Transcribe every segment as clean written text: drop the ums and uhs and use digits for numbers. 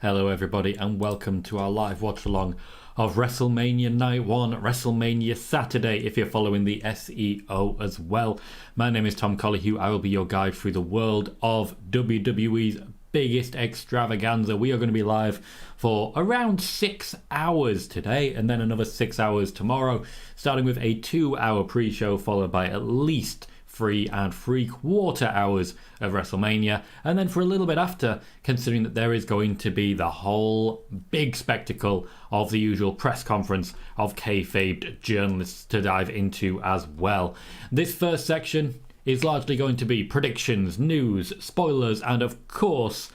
Hello everybody and welcome to our live watch along of WrestleMania Night 1, WrestleMania Saturday if you're following the SEO as well. My name is Tom Colohue. I will be your guide through the world of WWE's biggest extravaganza. We are going to be live for around 6 hours today and then another 6 hours tomorrow, starting with a 2-hour pre-show followed by at least 3.75 hours of WrestleMania, and then for a little bit after, considering that there is going to be the whole big spectacle of the usual press conference of kayfabed journalists to dive into as well. This first section is largely going to be predictions, news, spoilers, and of course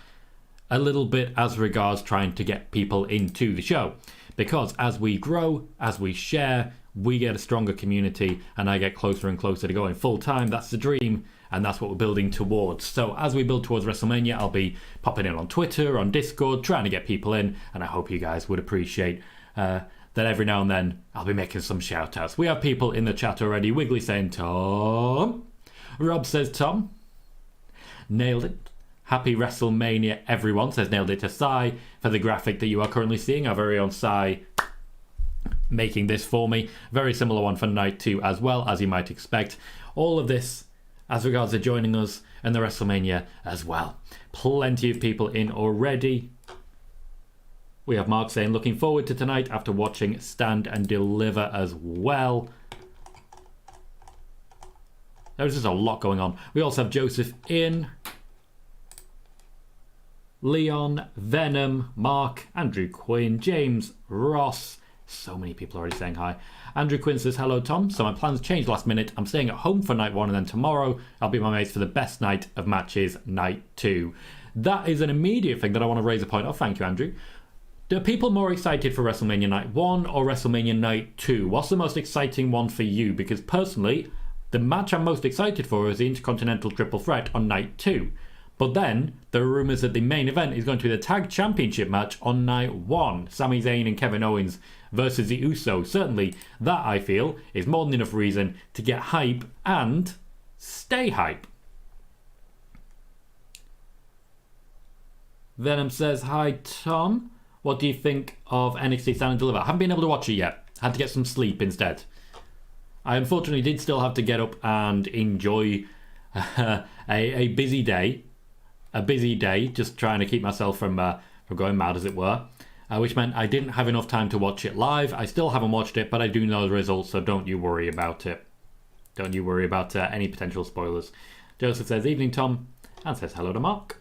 a little bit as regards trying to get people into the show, because as we grow, as we share, we get a stronger community and I get closer and closer to going full time. That's the dream and that's what we're building towards. So as we build towards WrestleMania, I'll be popping in on Twitter, on Discord, trying to get people in, and I hope you guys would appreciate that every now and then I'll be making some shout outs. We have people in the chat already. Wiggly saying Tom. Rob says Tom. Nailed it. Happy WrestleMania everyone, says nailed it to Sai for the graphic that you are currently seeing. Our very own Sai making this for me. Very similar one for night 2 as well, as you might expect. All of this as regards to joining us in the WrestleMania as well. Plenty of people in already. We have Mark saying looking forward to tonight after watching Stand and Deliver as well. There's just a lot going on. We also have Joseph in, Leon, Venom, Mark, Andrew Quinn, James, Ross. So many people already saying hi. Andrew Quinn says, hello Tom. So my plans changed last minute. I'm staying at home for night 1 and then tomorrow I'll be with my mates for the best night of matches, night 2. That is an immediate thing that I want to raise a point of. Thank you, Andrew. Are people more excited for WrestleMania Night 1 or WrestleMania Night 2? What's the most exciting one for you? Because personally, the match I'm most excited for is the Intercontinental Triple Threat on Night 2. But then, there are rumours that the main event is going to be the Tag Championship match on Night 1. Sami Zayn and Kevin Owens versus the Usos. Certainly, that I feel is more than enough reason to get hype and stay hype. Venom says, hi Tom. What do you think of NXT Stand and Deliver? I haven't been able to watch it yet. Had to get some sleep instead. I unfortunately did still have to get up and enjoy a busy day. A busy day, just trying to keep myself from going mad, as it were. Which meant I didn't have enough time to watch it live. I still haven't watched it, but I do know the results, so don't you worry about it. Don't you worry about any potential spoilers. Joseph says, evening Tom, and says hello to Mark.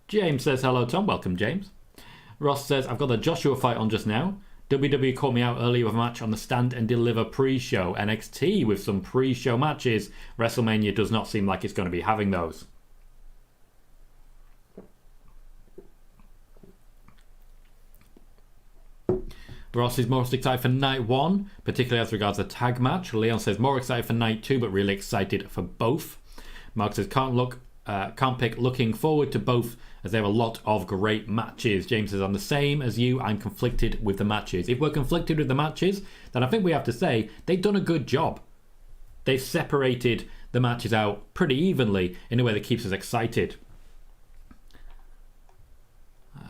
James says hello Tom, welcome James. Ross says, I've got the Joshua fight on just now. WWE caught me out earlier with a match on the Stand and Deliver pre-show. NXT with some pre-show matches. WrestleMania does not seem like it's going to be having those. Ross is most excited for Night 1, particularly as regards the tag match. Leon says more excited for Night 2, but really excited for both. Mark says can't pick, looking forward to both as they have a lot of great matches. James says I'm the same as you, I'm conflicted with the matches. If we're conflicted with the matches, then I think we have to say they've done a good job. They've separated the matches out pretty evenly in a way that keeps us excited.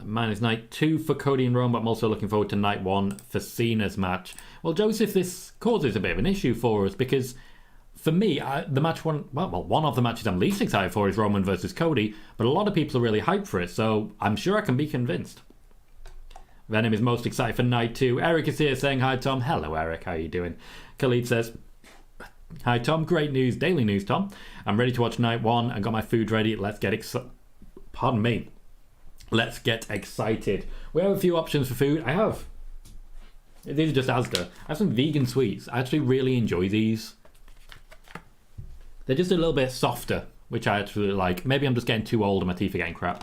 Mine is Night 2 for Cody and Rome, but I'm also looking forward to Night 1 for Cena's match. Well, Joseph, this causes a bit of an issue for us because for me, one of the matches I'm least excited for is Roman versus Cody, but a lot of people are really hyped for it, so I'm sure I can be convinced. Venom is most excited for Night 2. Eric is here saying hi, Tom. Hello, Eric. How are you doing? Khalid says, hi, Tom. Great news. Daily news, Tom. I'm ready to watch Night 1 and got my food ready. Let's get Let's get excited. We have a few options for food. These are just Asda. I have some vegan sweets. I actually really enjoy these. They're just a little bit softer, which I actually like. Maybe I'm just getting too old and my teeth are getting crap.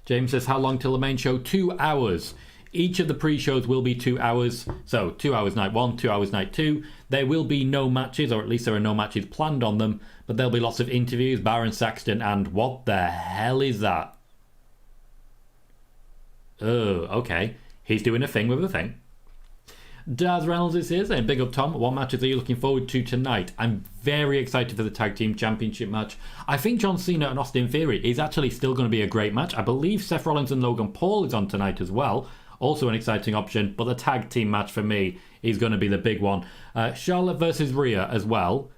James says, how long till the main show? 2 hours. Each of the pre-shows will be 2 hours. So 2 hours night 1, 2 hours night 2. There will be no matches, or at least there are no matches planned on them. But there'll be lots of interviews, Baron Saxton, and what the hell is that? Oh, okay. He's doing a thing with a thing. Daz Reynolds is here saying, big up Tom, what matches are you looking forward to tonight? I'm very excited for the Tag Team Championship match. I think John Cena and Austin Theory is actually still going to be a great match. I believe Seth Rollins and Logan Paul is on tonight as well. Also an exciting option, but the Tag Team match for me is going to be the big one. Charlotte versus Rhea as well.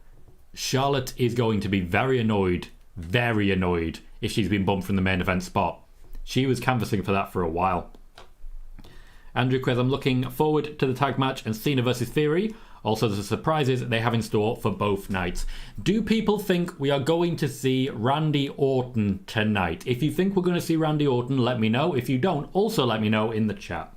Charlotte is going to be very annoyed if she's been bumped from the main event spot. She was canvassing for that for a while. Andrew Quez, I'm looking forward to the tag match and Cena versus Theory. Also, there's surprises they have in store for both nights. Do people think we are going to see Randy Orton tonight? If you think we're going to see Randy Orton, let me know. If you don't, also let me know in the chat.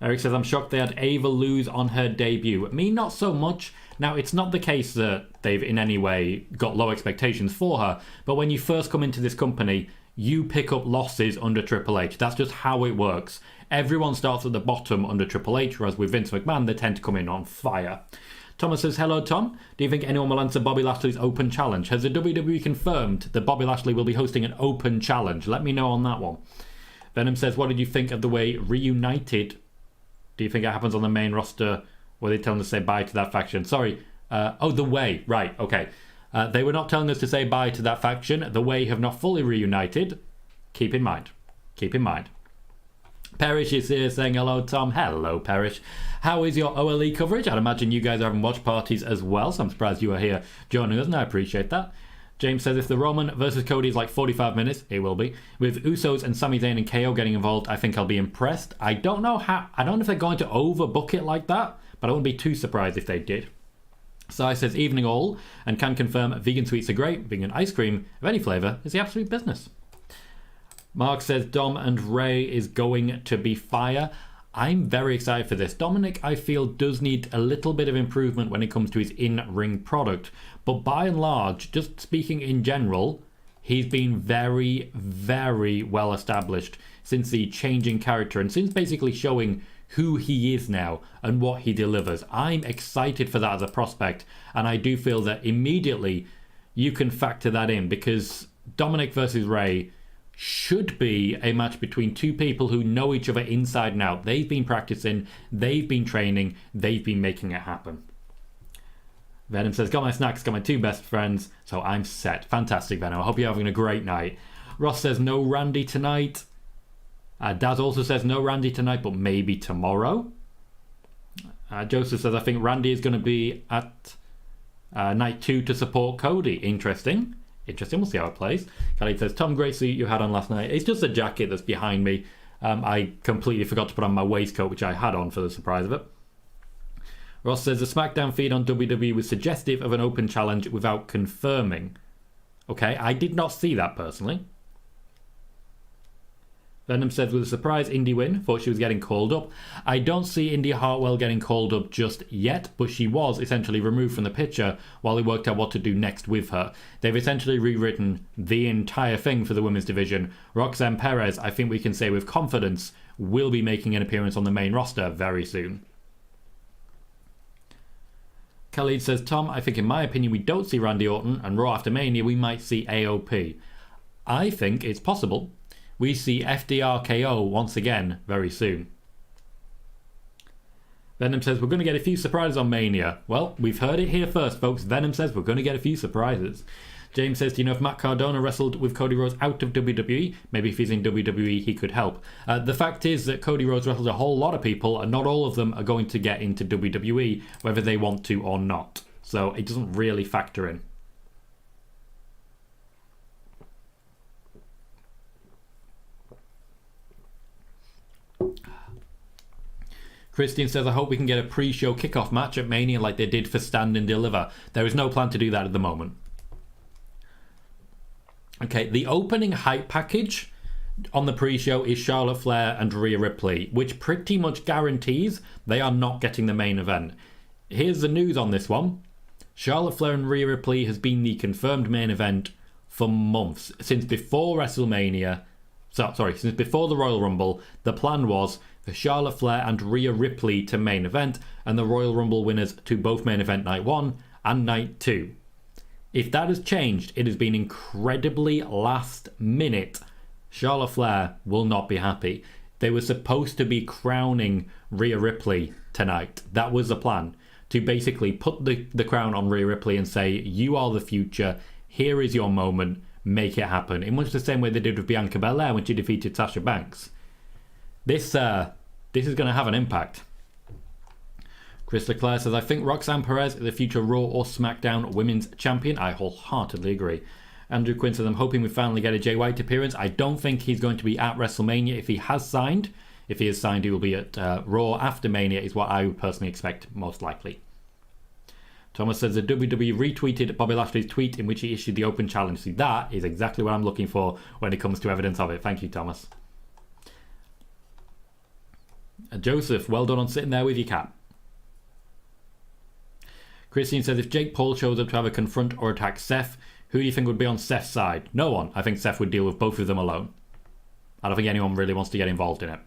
Eric says, I'm shocked they had Ava lose on her debut. Me, not so much. Now, it's not the case that they've in any way got low expectations for her, but when you first come into this company, you pick up losses under Triple H. That's just how it works. Everyone starts at the bottom under Triple H, whereas with Vince McMahon, they tend to come in on fire. Thomas says, hello Tom. Do you think anyone will answer Bobby Lashley's open challenge? Has the WWE confirmed that Bobby Lashley will be hosting an open challenge? Let me know on that one. Venom says, what did you think of the way Reunited? Do you think it happens on the main roster where they tell them to say bye to that faction? Sorry. The Way. Right, okay. They were not telling us to say bye to that faction. The Way have not fully reunited. Keep in mind. Keep in mind. Perish is here saying hello, Tom. Hello, Perish. How is your OLE coverage? I'd imagine you guys are having watch parties as well, so I'm surprised you are here joining us, and I appreciate that. James says if the Roman versus Cody is like 45 minutes, it will be. With Usos and Sami Zayn and KO getting involved, I think I'll be impressed. I don't know if they're going to overbook it like that, but I wouldn't be too surprised if they did. Sai says evening all, and can confirm vegan sweets are great. Vegan ice cream of any flavour is the absolute business. Mark says Dom and Ray is going to be fire. I'm very excited for this. Dominic, I feel, does need a little bit of improvement when it comes to his in-ring product. But by and large, just speaking in general, he's been very, very well established since the changing character and since basically showing who he is now and what he delivers. I'm excited for that as a prospect, and I do feel that immediately you can factor that in because Dominic versus Ray should be a match between two people who know each other inside and out. They've been practicing, they've been training, they've been making it happen. Venom says, got my snacks, got my two best friends, so I'm set. Fantastic, Venom. I hope you're having a great night. Ross says, no Randy tonight. Daz also says, no Randy tonight, but maybe tomorrow. Joseph says, I think Randy is going to be at night 2 to support Cody. Interesting. We'll see how it plays. Khalid says, Tom, great suit you had on last night. It's just a jacket that's behind me. I completely forgot to put on my waistcoat, which I had on for the surprise of it. Ross says, the Smackdown feed on WWE was suggestive of an open challenge without confirming. Okay, I did not see that personally. Venom says, with a surprise Indy win, thought she was getting called up. I don't see Indy Hartwell getting called up just yet, but she was essentially removed from the picture while they worked out what to do next with her. They've essentially rewritten the entire thing for the women's division. Roxanne Perez, I think we can say with confidence, will be making an appearance on the main roster very soon. Khalid says, Tom, I think in my opinion we don't see Randy Orton, and Raw after Mania we might see AOP. I think it's possible we see FDRKO once again very soon. Venom says, we're going to get a few surprises on Mania. Well, we've heard it here first, folks. Venom says we're going to get a few surprises. James says, do you know if Matt Cardona wrestled with Cody Rhodes out of WWE? Maybe if he's in WWE, he could help. The fact is that Cody Rhodes wrestled a whole lot of people, and not all of them are going to get into WWE, whether they want to or not. So it doesn't really factor in. Christian says, I hope we can get a pre-show kickoff match at Mania like they did for Stand and Deliver. There is no plan to do that at the moment. Okay, the opening hype package on the pre-show is Charlotte Flair and Rhea Ripley, which pretty much guarantees they are not getting the main event. Here's the news on this one. Charlotte Flair and Rhea Ripley has been the confirmed main event for months. Since before WrestleMania, since before the Royal Rumble, the plan was for Charlotte Flair and Rhea Ripley to main event, and the Royal Rumble winners to both main event night 1 and night 2. If that has changed, it has been incredibly last minute. Charlotte Flair will not be happy. They were supposed to be crowning Rhea Ripley tonight. That was the plan. To basically put the crown on Rhea Ripley and say, you are the future, here is your moment, make it happen. In much the same way they did with Bianca Belair when she defeated Sasha Banks. This is going to have an impact. Chris Leclerc says, I think Roxanne Perez is the future Raw or SmackDown Women's Champion. I wholeheartedly agree. Andrew Quinn says, I'm hoping we finally get a Jay White appearance. I don't think he's going to be at WrestleMania if he has signed. If he is signed, he will be at Raw after Mania is what I would personally expect most likely. Thomas says, the WWE retweeted Bobby Lashley's tweet in which he issued the open challenge. See, that is exactly what I'm looking for when it comes to evidence of it. Thank you, Thomas. Joseph, well done on sitting there with your cat. Christine says, if Jake Paul shows up to have a confront or attack Seth, who do you think would be on Seth's side? No one. I think Seth would deal with both of them alone. I don't think anyone really wants to get involved in it.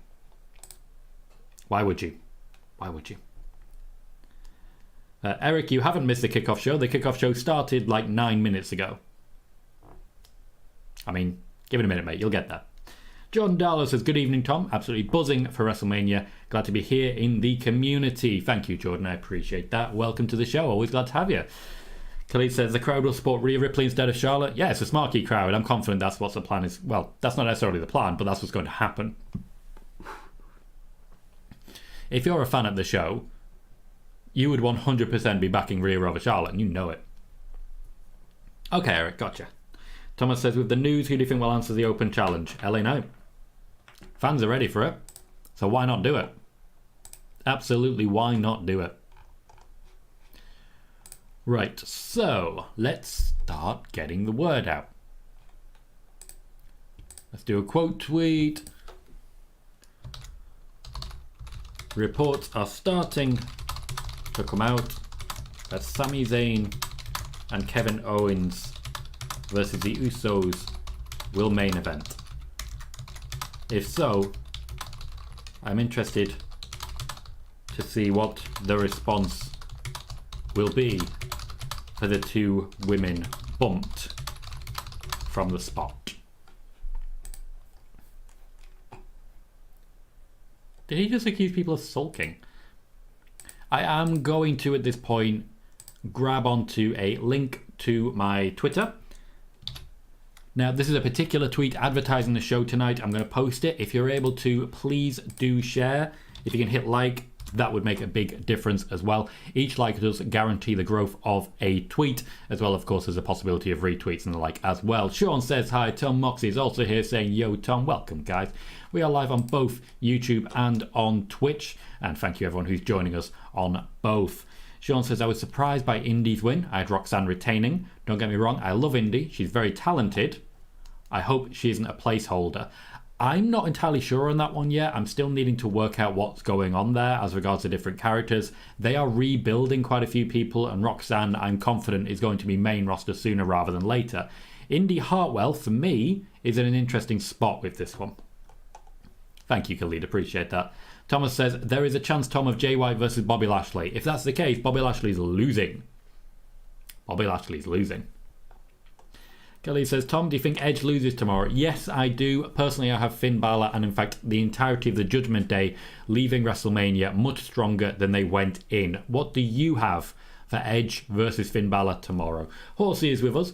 Why would you? Why would you? Eric, you haven't missed the kickoff show. The kickoff show started like 9 minutes ago. I mean, give it a minute, mate. You'll get there. John Darlow says, good evening, Tom. Absolutely buzzing for WrestleMania. Glad to be here in the community. Thank you, Jordan. I appreciate that. Welcome to the show. Always glad to have you. Khalid says, the crowd will support Rhea Ripley instead of Charlotte. Yeah, it's a smarky crowd. I'm confident that's what the plan is. Well, that's not necessarily the plan, but that's what's going to happen. If you're a fan of the show, you would 100% be backing Rhea over Charlotte, and you know it. Okay, Eric, gotcha. Thomas says, with the news, who do you think will answer the open challenge? LA Knight. Fans are ready for it, so why not do it? Absolutely, why not do it? Right, so let's start getting the word out. Let's do a quote tweet. Reports are starting to come out that Sami Zayn and Kevin Owens versus the Usos will main event. If so, I'm interested to see what the response will be for the two women bumped from the spot. Did he just accuse people of sulking? I am going to, at this point, grab onto a link to my Twitter. Now, this is a particular tweet advertising the show tonight. I'm going to post it. If you're able to, please do share. If you can hit like, that would make a big difference as well. Each like does guarantee the growth of a tweet, as well, of course, as a possibility of retweets and the like as well. Sean says hi. Tom Moxley is also here saying, yo, Tom, welcome, guys. We are live on both YouTube and on Twitch, and thank you everyone who's joining us on both. Sean says, I was surprised by Indy's win. I had Roxanne retaining. Don't get me wrong, I love Indy. She's very talented. I hope she isn't a placeholder. I'm not entirely sure on that one yet. I'm still needing to work out what's going on there as regards to different characters. They are rebuilding quite a few people, and Roxanne, I'm confident, is going to be main roster sooner rather than later. Indy Hartwell, for me, is in an interesting spot with this one. Thank you, Khalid. Appreciate that. Thomas says, there is a chance, Tom, of Jay White versus Bobby Lashley. If that's the case, Bobby Lashley's losing. Bobby Lashley's losing. Kelly says, Tom, do you think Edge loses tomorrow? Yes, I do. Personally, I have Finn Balor and, in fact, the entirety of the Judgment Day leaving WrestleMania much stronger than they went in. What do you have for Edge versus Finn Balor tomorrow? Horsey is with us.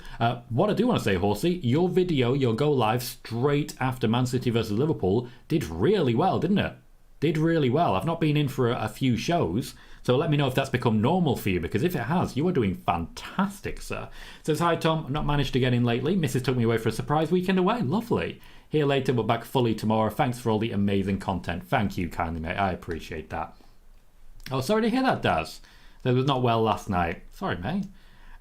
What I do want to say, Horsey, your video, your go live straight after Man City versus Liverpool did really well, didn't it? Did really well. I've not been in for a few shows, so let me know if that's become normal for you, because if it has, you are doing fantastic, sir. Says, hi, Tom. Not managed to get in lately. Mrs. took me away for a surprise weekend away. Lovely. Here later, but back fully tomorrow. Thanks for all the amazing content. Thank you kindly, mate. I appreciate that. Oh, sorry to hear that, Daz. That was not well last night. Sorry, mate.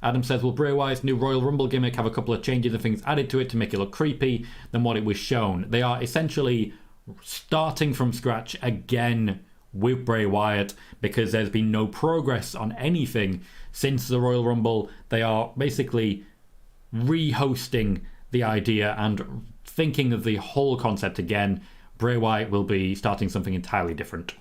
Adam says, will Bray Wyatt's new Royal Rumble gimmick have a couple of changes and things added to it to make it look creepy than what it was shown? They are essentially starting from scratch again with Bray Wyatt because there's been no progress on anything since the Royal Rumble. They are basically re-hosting the idea and thinking of the whole concept again. Bray Wyatt will be starting something entirely different.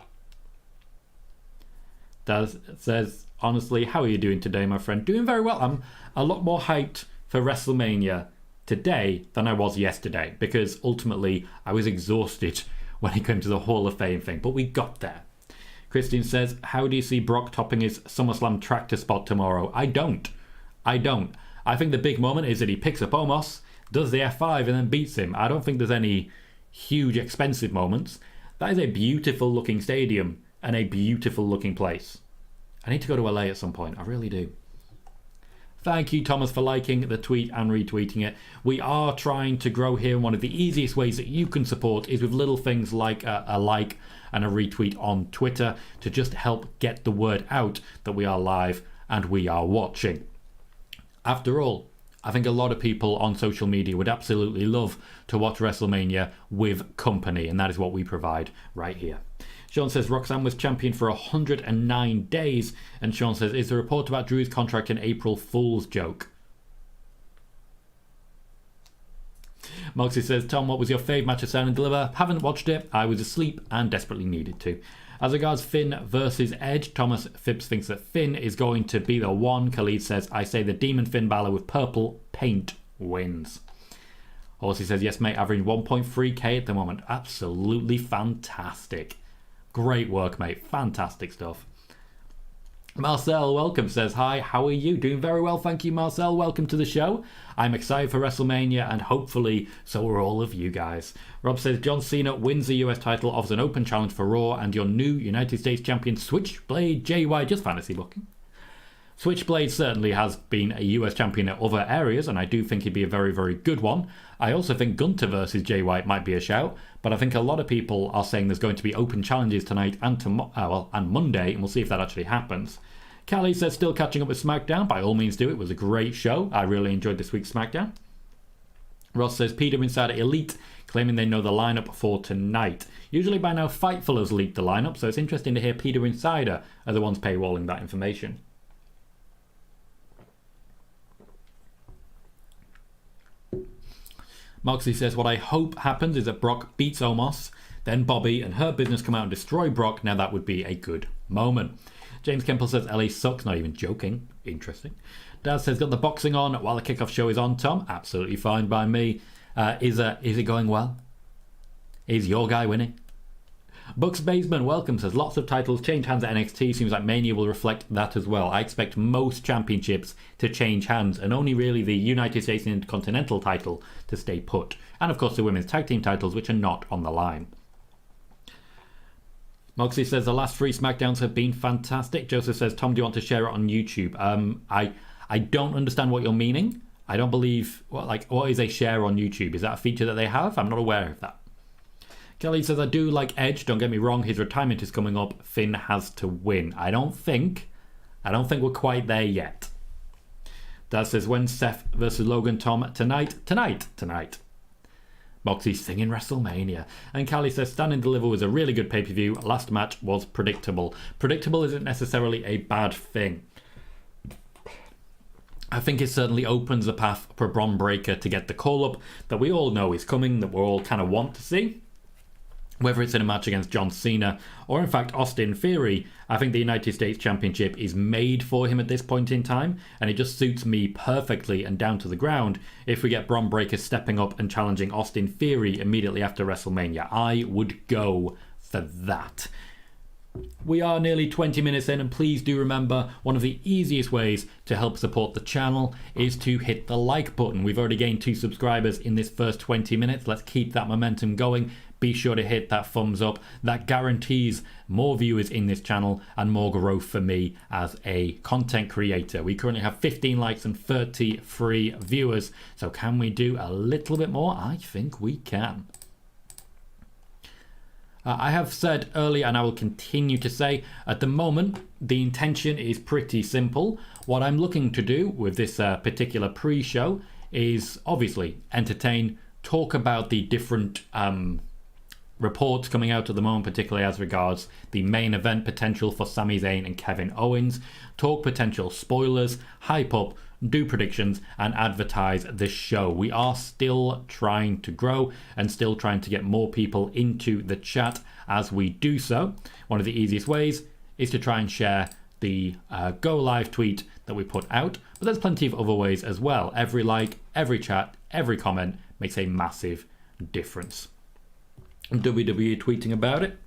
Daz says, honestly, how are you doing today, my friend? Doing very well. I'm a lot more hyped for WrestleMania today than I was yesterday, because ultimately I was exhausted when he came to the Hall of Fame thing, but we got there. Christine says, how do you see Brock topping his SummerSlam tractor spot tomorrow? I don't. I think the big moment is that he picks up Omos, does the F5 and then beats him. I don't think there's any huge expensive moments. That is a beautiful looking stadium and a beautiful looking place. I need to go to LA at some point. I really do. Thank you, Thomas, for liking the tweet and retweeting it. We are trying to grow here. One of the easiest ways that you can support is with little things like a like and a retweet on Twitter to just help get the word out that we are live and we are watching. After all, I think a lot of people on social media would absolutely love to watch WrestleMania with company, and that is what we provide right here. Sean says Roxanne was champion for 109 days, and Sean says, is the report about Drew's contract an April Fool's joke? Moxie says, Tom, what was your fave match of Sound and Deliver? Haven't watched it. I was asleep and desperately needed to. As regards Finn versus Edge, Thomas Phipps thinks that Finn is going to be the one. Khalid says, I say the Demon Finn Balor with purple paint wins. Horsey says, yes, mate, averaging 1.3k at the moment. Absolutely fantastic. Great work, mate. Fantastic stuff. Marcel, welcome, says, hi, how are you? Doing very well, thank you, Marcel. Welcome to the show. I'm excited for WrestleMania, and hopefully so are all of you guys. Rob says, John Cena wins the US title, offers an open challenge for Raw, and your new United States champion, Switchblade JY, just fantasy booking. Switchblade certainly has been a US champion in other areas, and I do think he'd be a very, very good one. I also think Gunter versus Jay White might be a shout, but I think a lot of people are saying there's going to be open challenges tonight and Monday, and we'll see if that actually happens. Callie says, still catching up with Smackdown. By all means do. It was a great show. I really enjoyed this week's Smackdown. Ross says, Peter Insider Elite, claiming they know the lineup for tonight. Usually by now, Fightful has leaked the lineup, so it's interesting to hear Peter Insider are the ones paywalling that information. Moxley says, what I hope happens is that Brock beats Omos, then Bobby and Hurt Business come out and destroy Brock. Now that would be a good moment. James Kemple says, LA sucks, not even joking. Interesting. Dad says, got the boxing on while the kickoff show is on, Tom. Absolutely fine by me. Is it going well? Is your guy winning? Bucks Basement, welcome, says, lots of titles change hands at NXT. Seems like Mania will reflect that as well. I expect most championships to change hands, and only really the United States Intercontinental title to stay put. And of course the women's tag team titles, which are not on the line. Moxley says, the last 3 Smackdowns have been fantastic. Joseph says, Tom, do you want to share it on YouTube? I don't understand what you're meaning. I don't believe, what is a share on YouTube? Is that a feature that they have? I'm not aware of that. Kelly says, I do like Edge, don't get me wrong, his retirement is coming up, Finn has to win. I don't think we're quite there yet. Dad says, when Seth versus Logan, Tom? Tonight. Moxie's singing WrestleMania. And Callie says, Stand and Deliver was a really good pay-per-view. Last match was predictable. Predictable isn't necessarily a bad thing. I think it certainly opens the path for Braun Breaker to get the call-up that we all know is coming, that we all kind of want to see. Whether it's in a match against John Cena or in fact Austin Theory, I think the United States Championship is made for him at this point in time, and it just suits me perfectly and down to the ground if we get Braun Breaker stepping up and challenging Austin Theory immediately after WrestleMania. I would go for that. We are nearly 20 minutes in, and please do remember, one of the easiest ways to help support the channel is to hit the like button. We've already gained 2 subscribers in this first 20 minutes. Let's keep that momentum going. Be sure to hit that thumbs up. That guarantees more viewers in this channel and more growth for me as a content creator. We currently have 15 likes and 33 viewers. So can we do a little bit more? I think we can. I have said earlier, and I will continue to say, at the moment, the intention is pretty simple. What I'm looking to do with this particular pre-show is obviously entertain, talk about the different reports coming out at the moment, particularly as regards the main event potential for Sami Zayn and Kevin Owens, talk potential spoilers, hype up, do predictions, and advertise this show. We are still trying to grow and still trying to get more people into the chat as we do so. One of the easiest ways is to try and share the go live tweet that we put out, but there's plenty of other ways as well. Every like, every chat, every comment makes a massive difference. WWE tweeting about it.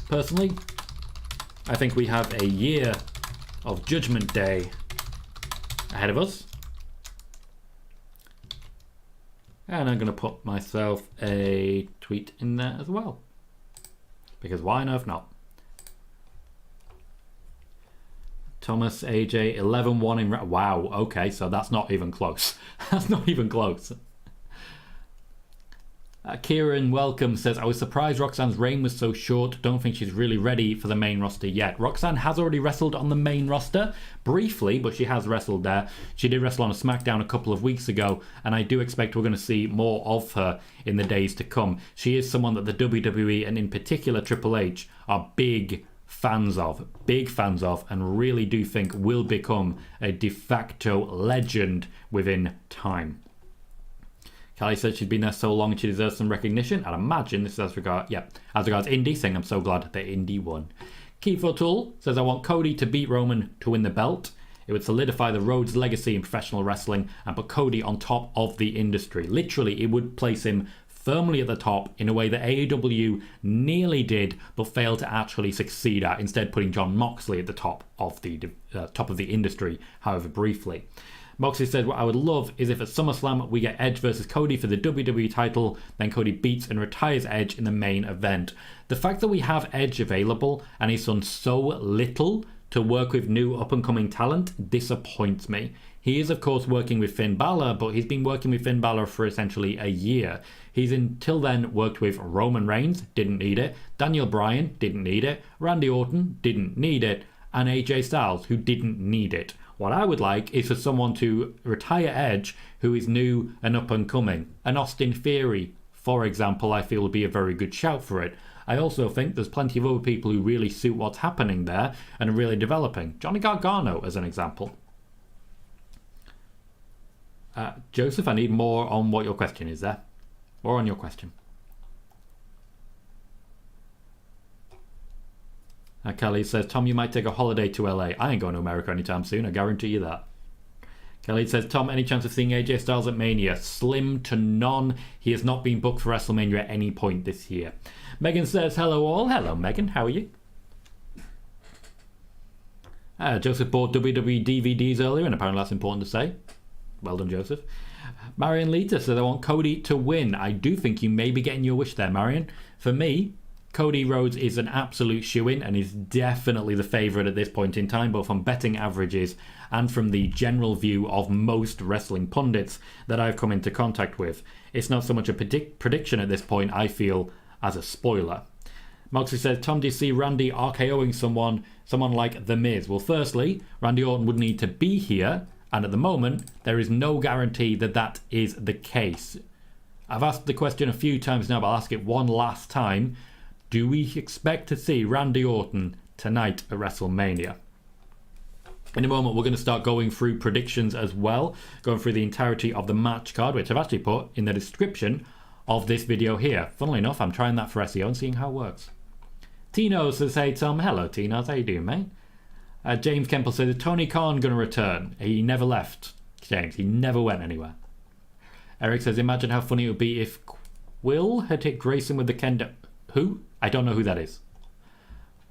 Personally, I think we have a year of Judgment Day ahead of us. And I'm going to put myself a tweet in there as well. Because why on earth not? Thomas, AJ, 11-1 in... Wow, okay, so that's not even close. That's not even close. Kieran, welcome, says, I was surprised Roxanne's reign was so short. Don't think she's really ready for the main roster yet. Roxanne has already wrestled on the main roster, briefly, but she has wrestled there. She did wrestle on a Smackdown a couple of weeks ago, and I do expect we're going to see more of her in the days to come. She is someone that the WWE, and in particular Triple H, are big fans of, and really do think will become a de facto legend within time. Callie said she's been there so long and she deserves some recognition. I'd imagine this is as regards Indy, saying I'm so glad that Indy won. Keith O'Toole says, I want Cody to beat Roman to win the belt. It would solidify the Rhodes legacy in professional wrestling and put Cody on top of the industry. Literally, it would place him firmly at the top in a way that AEW nearly did but failed to actually succeed at, instead putting Jon Moxley at the top of the industry, however briefly. Moxley said, what I would love is if at SummerSlam we get Edge versus Cody for the WWE title, then Cody beats and retires Edge in the main event. The fact that we have Edge available and he's done so little to work with new up-and-coming talent disappoints me. He is, of course, working with Finn Balor, but he's been working with Finn Balor for essentially a year. He's until then worked with Roman Reigns, didn't need it. Daniel Bryan, didn't need it. Randy Orton, didn't need it. And AJ Styles, who didn't need it. What I would like is for someone to retire Edge who is new and up and coming. An Austin Theory, for example, I feel would be a very good shout for it. I also think there's plenty of other people who really suit what's happening there and are really developing. Johnny Gargano as an example. Joseph, I need more on what your question is there. More on your question. Kelly says, Tom, you might take a holiday to LA. I ain't going to America anytime soon, I guarantee you that. Kelly says, Tom, any chance of seeing AJ Styles at Mania? Slim to none. He has not been booked for WrestleMania at any point this year. Megan says, hello all. Hello, Megan. How are you? Joseph bought WWE DVDs earlier, and apparently that's important to say. Well done, Joseph. Marion Lita says, I want Cody to win. I do think you may be getting your wish there, Marion. For me, Cody Rhodes is an absolute shoo-in and is definitely the favourite at this point in time, both on betting averages and from the general view of most wrestling pundits that I've come into contact with. It's not so much a prediction at this point, I feel, as a spoiler. Moxley says, Tom, do you see Randy RKOing someone like The Miz? Well, firstly, Randy Orton would need to be here, and at the moment, there is no guarantee that that is the case. I've asked the question a few times now, but I'll ask it one last time. Do we expect to see Randy Orton tonight at WrestleMania? In a moment, we're going to start going through predictions as well, going through the entirety of the match card, which I've actually put in the description of this video here. Funnily enough, I'm trying that for SEO and seeing how it works. Tino says, hey Tom. Hello Tino, how you doing, mate? James Kemple says, is Tony Khan going to return? He never left, James. He never went anywhere. Eric says, imagine how funny it would be if Will had hit Grayson with the kendo. Who? I don't know who that is.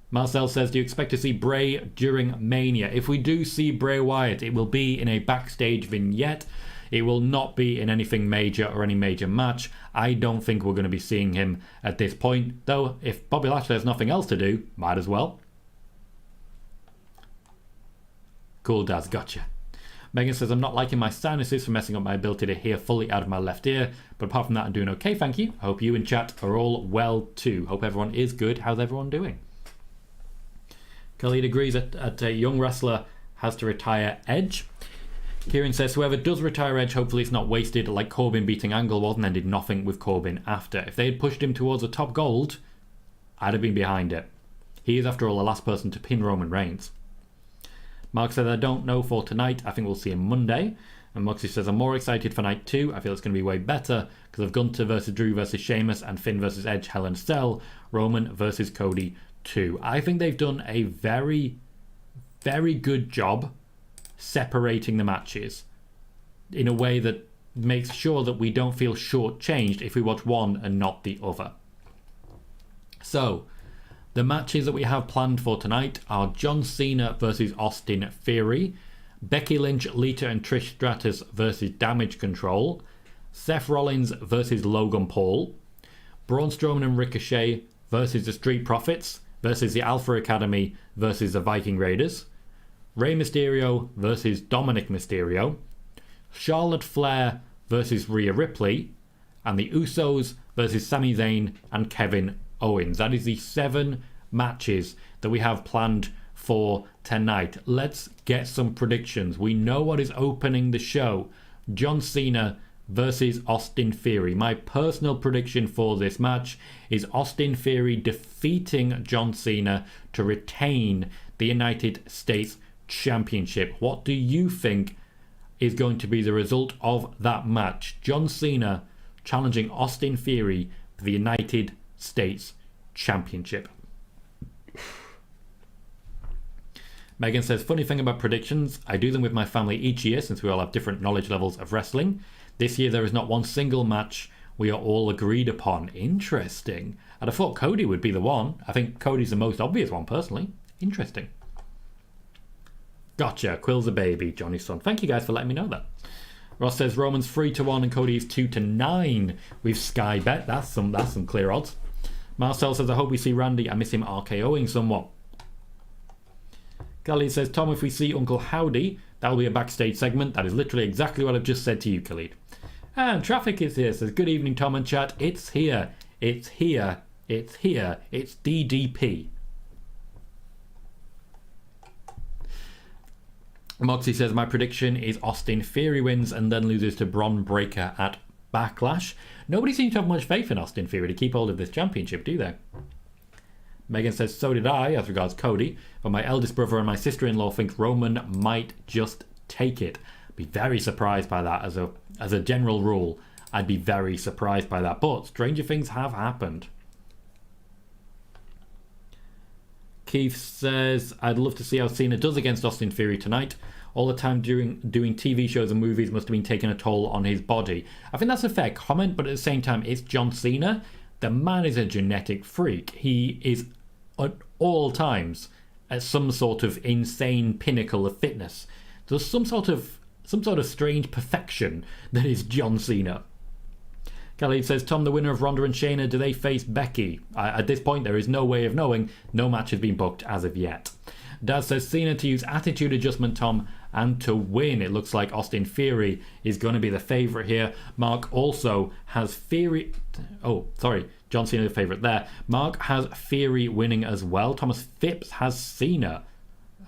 Marcel says, do you expect to see Bray during Mania? If we do see Bray Wyatt, it will be in a backstage vignette. It will not be in anything major or any major match. I don't think we're going to be seeing him at this point. Though, if Bobby Lashley has nothing else to do, might as well. Cool, Daz, gotcha. Megan says, I'm not liking my sinuses for messing up my ability to hear fully out of my left ear. But apart from that, I'm doing okay, thank you. I hope you and chat are all well too. Hope everyone is good. How's everyone doing? Khalid agrees that a young wrestler has to retire Edge. Kieran says, whoever does retire Edge, hopefully it's not wasted like Corbin beating Angle was and then did nothing with Corbin after. If they had pushed him towards the top gold, I'd have been behind it. He is, after all, the last person to pin Roman Reigns. Mark says, I don't know for tonight. I think we'll see him Monday. And Moxie says, I'm more excited for night 2. I feel it's going to be way better because of Gunter versus Drew versus Sheamus and Finn versus Edge, Hell in a Cell, Roman versus Cody 2. I think they've done a very, very good job separating the matches in a way that makes sure that we don't feel shortchanged if we watch one and not the other. So, the matches that we have planned for tonight are John Cena versus Austin Theory, Becky Lynch, Lita and Trish Stratus versus Damage Control, Seth Rollins versus Logan Paul, Braun Strowman and Ricochet versus the Street Profits versus the Alpha Academy versus the Viking Raiders, Rey Mysterio versus Dominic Mysterio, Charlotte Flair versus Rhea Ripley, and the Usos versus Sami Zayn and Kevin Owens. That is the 7 matches that we have planned for tonight. Let's get some predictions. We know what is opening the show. John Cena versus Austin Theory. My personal prediction for this match is Austin Theory defeating John Cena to retain the United States Championship. What do you think is going to be the result of that match? John Cena challenging Austin Theory for the United States Championship. Megan says, funny thing about predictions, I do them with my family each year since we all have different knowledge levels of wrestling. This year there is not one single match we are all agreed upon. Interesting. I'd have thought Cody would be the one. I think Cody's the most obvious one personally. Interesting. Gotcha. Quill's a baby, Johnny's son. Thank you guys for letting me know that. Ross says Roman's 3-1 and Cody's 2-9 with Sky Bet. That's some clear odds. Marcel says I hope we see Randy. I miss him RKOing somewhat. Khalid says Tom, if we see Uncle Howdy, that will be a backstage segment. That is literally exactly what I've just said to you, Khalid. And Traffic is here. Says good evening, Tom and chat. It's here. It's here. It's here. It's DDP. Moxie says my prediction is Austin Theory wins and then loses to Bron Breakker at Backlash. Nobody seems to have much faith in Austin Theory to keep hold of this championship, do they? Megan says so did I as regards Cody, but my eldest brother and my sister-in-law think Roman might just take it. Be very surprised by that as a general rule. I'd be very surprised by that, but stranger things have happened. Keith says, I'd love to see how Cena does against Austin Theory tonight. All the time doing TV shows and movies must have been taking a toll on his body. I think that's a fair comment, but at the same time, it's John Cena. The man is a genetic freak. He is at all times at some sort of insane pinnacle of fitness. There's some sort of strange perfection that is John Cena. Khalid says, Tom, the winner of Ronda and Shayna, do they face Becky? At this point, there is no way of knowing. No match has been booked as of yet. Daz says, Cena to use attitude adjustment, Tom, and to win. It looks like Austin Theory is going to be the favourite here. Mark also has Theory... Oh, sorry. John Cena the favourite there. Mark has Theory winning as well. Thomas Phipps has Cena.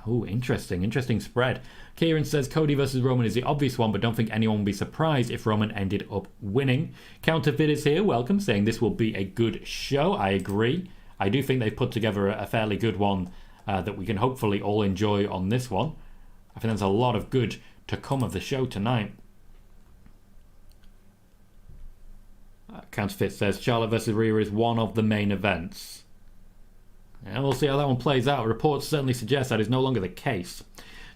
Oh, interesting spread. Kieran says Cody versus Roman is the obvious one, but don't think anyone would be surprised if Roman ended up winning. Counterfeit is here, welcome, saying this will be a good show. I agree. I do think they've put together a fairly good one that we can hopefully all enjoy on this one. I think there's a lot of good to come of the show tonight. Counterfeit says Charlotte versus Rhea is one of the main events. And we'll see how that one plays out. Reports certainly suggest that is no longer the case.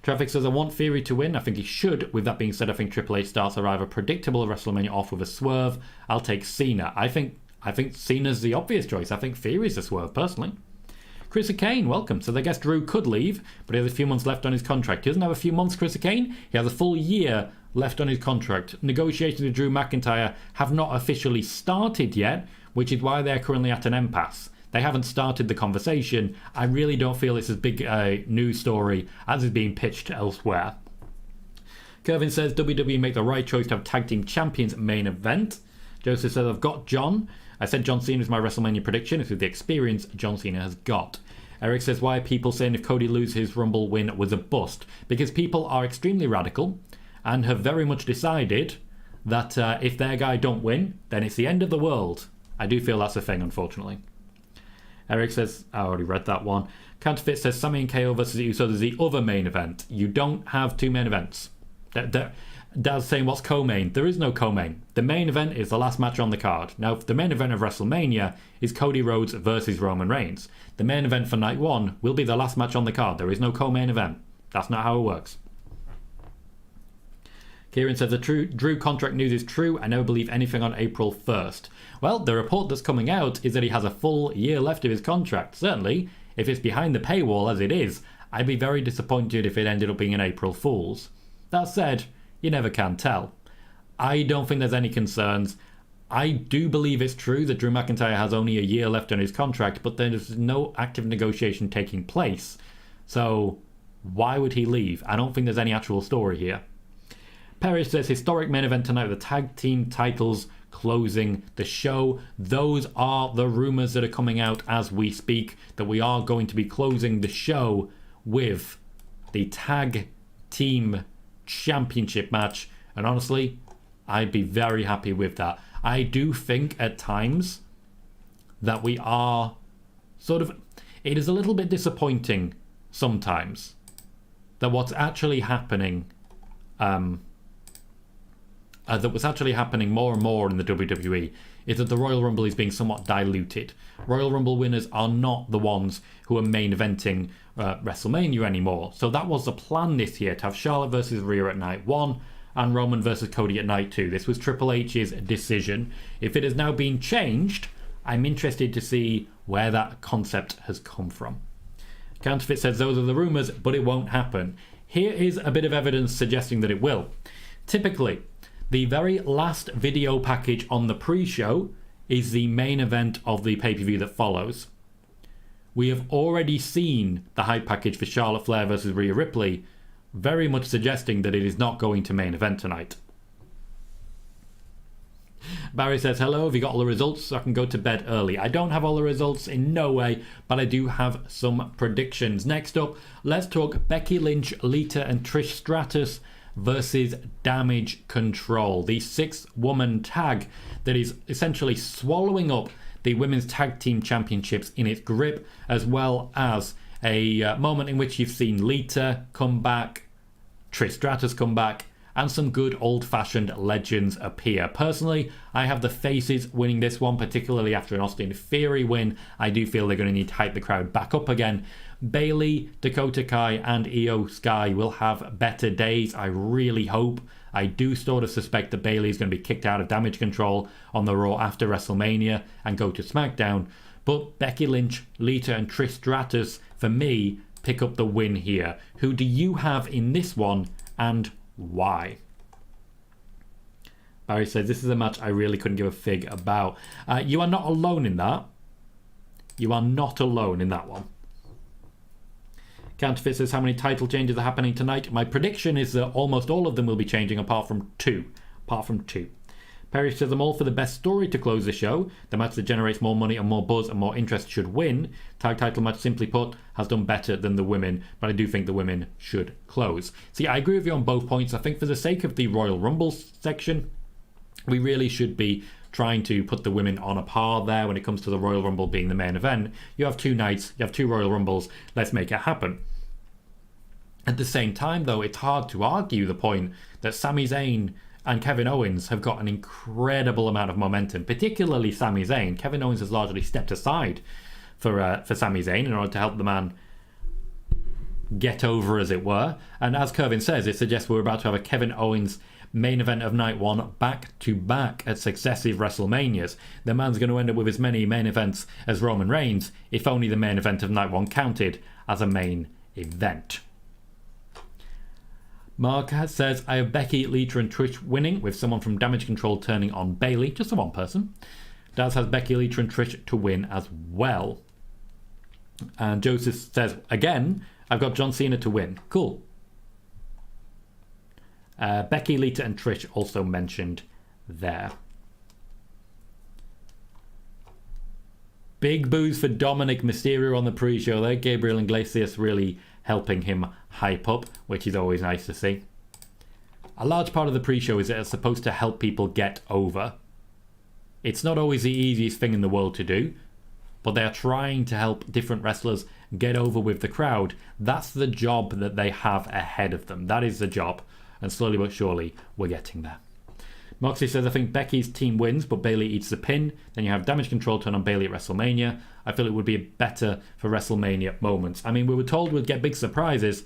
Traffic says I want Theory to win. I think he should. With that being said, I think Triple H starts are either predictable or WrestleMania off with a swerve. I'll take Cena. I think Cena's the obvious choice. I think Theory's the swerve personally. Chris Kane, welcome. So I guess Drew could leave, but he has a few months left on his contract. He doesn't have a few months, Chris Kane. He has a full year left on his contract. Negotiations with Drew McIntyre have not officially started yet, which is why they're currently at an impasse. They haven't started the conversation. I really don't feel it's as big a news story as is being pitched elsewhere. Kevin says WWE make the right choice to have tag team champions main event. Joseph says I've got John. I said John Cena is my WrestleMania prediction. It's with the experience John Cena has got. Eric says why are people saying if Cody loses his Rumble win was a bust? Because people are extremely radical and have very much decided that if their guy don't win, then it's the end of the world. I do feel that's a thing, unfortunately. Eric says, I already read that one. Counterfeit says Sami and KO versus Usos is the other main event. You don't have two main events. Dad's saying what's co-main? There is no co-main. The main event is the last match on the card. Now, the main event of WrestleMania is Cody Rhodes versus Roman Reigns. The main event for Night One will be the last match on the card. There is no co-main event. That's not how it works. Kieran says the Drew contract news is true. I never believe anything on April 1st. Well, the report that's coming out is that he has a full year left of his contract. Certainly, if it's behind the paywall as it is, I'd be very disappointed if it ended up being an April Fool's. That said, you never can tell. I don't think there's any concerns. I do believe it's true that Drew McIntyre has only a year left on his contract, but there's no active negotiation taking place. So why would he leave? I don't think there's any actual story here. Perry says, historic main event tonight with the tag team titles closing the show. Those are the rumours that are coming out as we speak, that we are going to be closing the show with the tag team championship match. And honestly, I'd be very happy with that. I do think at times that we are it is a little bit disappointing sometimes that what's actually happening more and more in the WWE is that the Royal Rumble is being somewhat diluted. Royal Rumble winners are not the ones who are main eventing WrestleMania anymore. So that was the plan this year, to have Charlotte versus Rhea at night 1 and Roman versus Cody at night 2. This was Triple H's decision. If it has now been changed, I'm interested to see where that concept has come from. Counterfeit says those are the rumours, but it won't happen. Here is a bit of evidence suggesting that it will. Typically, the very last video package on the pre-show is the main event of the pay-per-view that follows. We have already seen the hype package for Charlotte Flair versus Rhea Ripley, very much suggesting that it is not going to main event tonight. Barry says, hello, have you got all the results so I can go to bed early? I don't have all the results in no way, but I do have some predictions. Next up, let's talk Becky Lynch, Lita and Trish Stratus versus Damage Control, the 6-woman tag that is essentially swallowing up the women's tag team championships in its grip, as well as a moment in which you've seen Lita come back, Trish Stratus come back, and some good old-fashioned legends appear. Personally, I have the faces winning this one, particularly after an Austin Theory win. I do feel they're going to need to hype the crowd back up again. Bayley, Dakota Kai, and Io Sky will have better days, I really hope. I do sort of suspect that Bayley is going to be kicked out of Damage Control on the Raw after WrestleMania and go to Smackdown. But Becky Lynch, Lita, and Trish Stratus, for me, pick up the win here. Who do you have in this one, and why? Barry says, this is a match I really couldn't give a fig about. You are not alone in that. You are not alone in that one. Counterfeit says, how many title changes are happening tonight? My prediction is that almost all of them will be changing apart from two. Perry says, I'm all for the best story to close the show. The match that generates more money and more buzz and more interest should win. Tag title match, simply put, has done better than the women, but I do think the women should close. See, I agree with you on both points. I think for the sake of the Royal Rumble section, we really should be trying to put the women on a par there when it comes to the Royal Rumble being the main event. You have 2 nights, you have 2 Royal Rumbles, let's make it happen. At the same time, though, it's hard to argue the point that Sami Zayn and Kevin Owens have got an incredible amount of momentum, particularly Sami Zayn. Kevin Owens has largely stepped aside for Sami Zayn in order to help the man get over, as it were. And as Kervin says, it suggests we're about to have a Kevin Owens main event of night 1 back-to-back at successive WrestleManias. The man's going to end up with as many main events as Roman Reigns, if only the main event of night 1 counted as a main event. Mark says, I have Becky, Lita and Trish winning, with someone from Damage Control turning on Bayley. Just the one person. Daz has Becky, Lita and Trish to win as well. And Joseph says, again, I've got John Cena to win. Cool. Becky, Lita and Trish also mentioned there. Big boos for Dominic Mysterio on the pre-show there. Gabriel Iglesias really helping him hype up, which is always nice to see. A large part of the pre-show is that it's supposed to help people get over. It's not always the easiest thing in the world to do, but they're trying to help different wrestlers get over with the crowd. That's the job that they have ahead of them. That is the job, and slowly but surely we're getting there. Moxley says, I think Becky's team wins, but Bayley eats the pin. Then you have Damage Control turn on Bayley at WrestleMania. I feel it would be better for WrestleMania moments. I mean, we were told we'd get big surprises.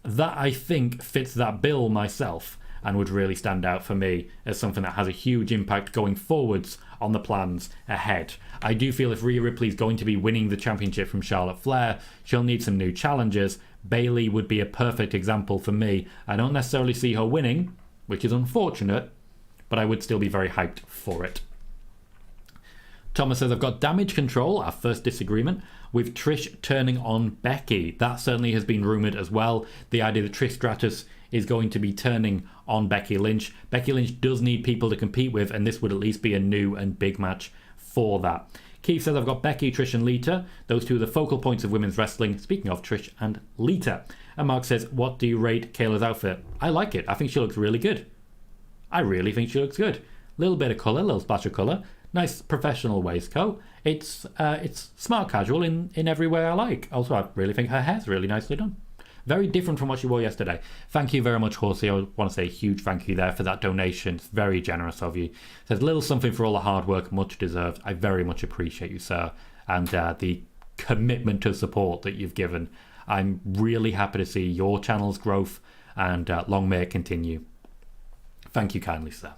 That, I think, fits that bill myself. and would really stand out for me as something that has a huge impact going forwards on the plans ahead. I do feel if Rhea Ripley is going to be winning the championship from Charlotte Flair, she'll need some new challengers. Bayley would be a perfect example for me. I don't necessarily see her winning, which is unfortunate, but I would still be very hyped for it. Thomas says, I've got Damage Control, our first disagreement, with Trish turning on Becky. That certainly has been rumoured as well. The idea that Trish Stratus is going to be turning on Becky Lynch. Becky Lynch does need people to compete with, and this would at least be a new and big match for that. Keith says, I've got Becky, Trish and Lita. Those two are the focal points of women's wrestling. Speaking of Trish and Lita. And Mark says, what do you rate Kayla's outfit? I like it. I think she looks really good. I really think she looks good. Little bit of colour, little splash of colour. Nice professional waistcoat. It's smart casual in every way I like. Also, I really think her hair's really nicely done. Very different from what she wore yesterday. Thank you very much, Horsey. I want to say a huge thank you there for that donation. It's very generous of you. Says, little something for all the hard work, much deserved. I very much appreciate you, sir. And the commitment to support that you've given. I'm really happy to see your channel's growth, and long may it continue. Thank you kindly, sir.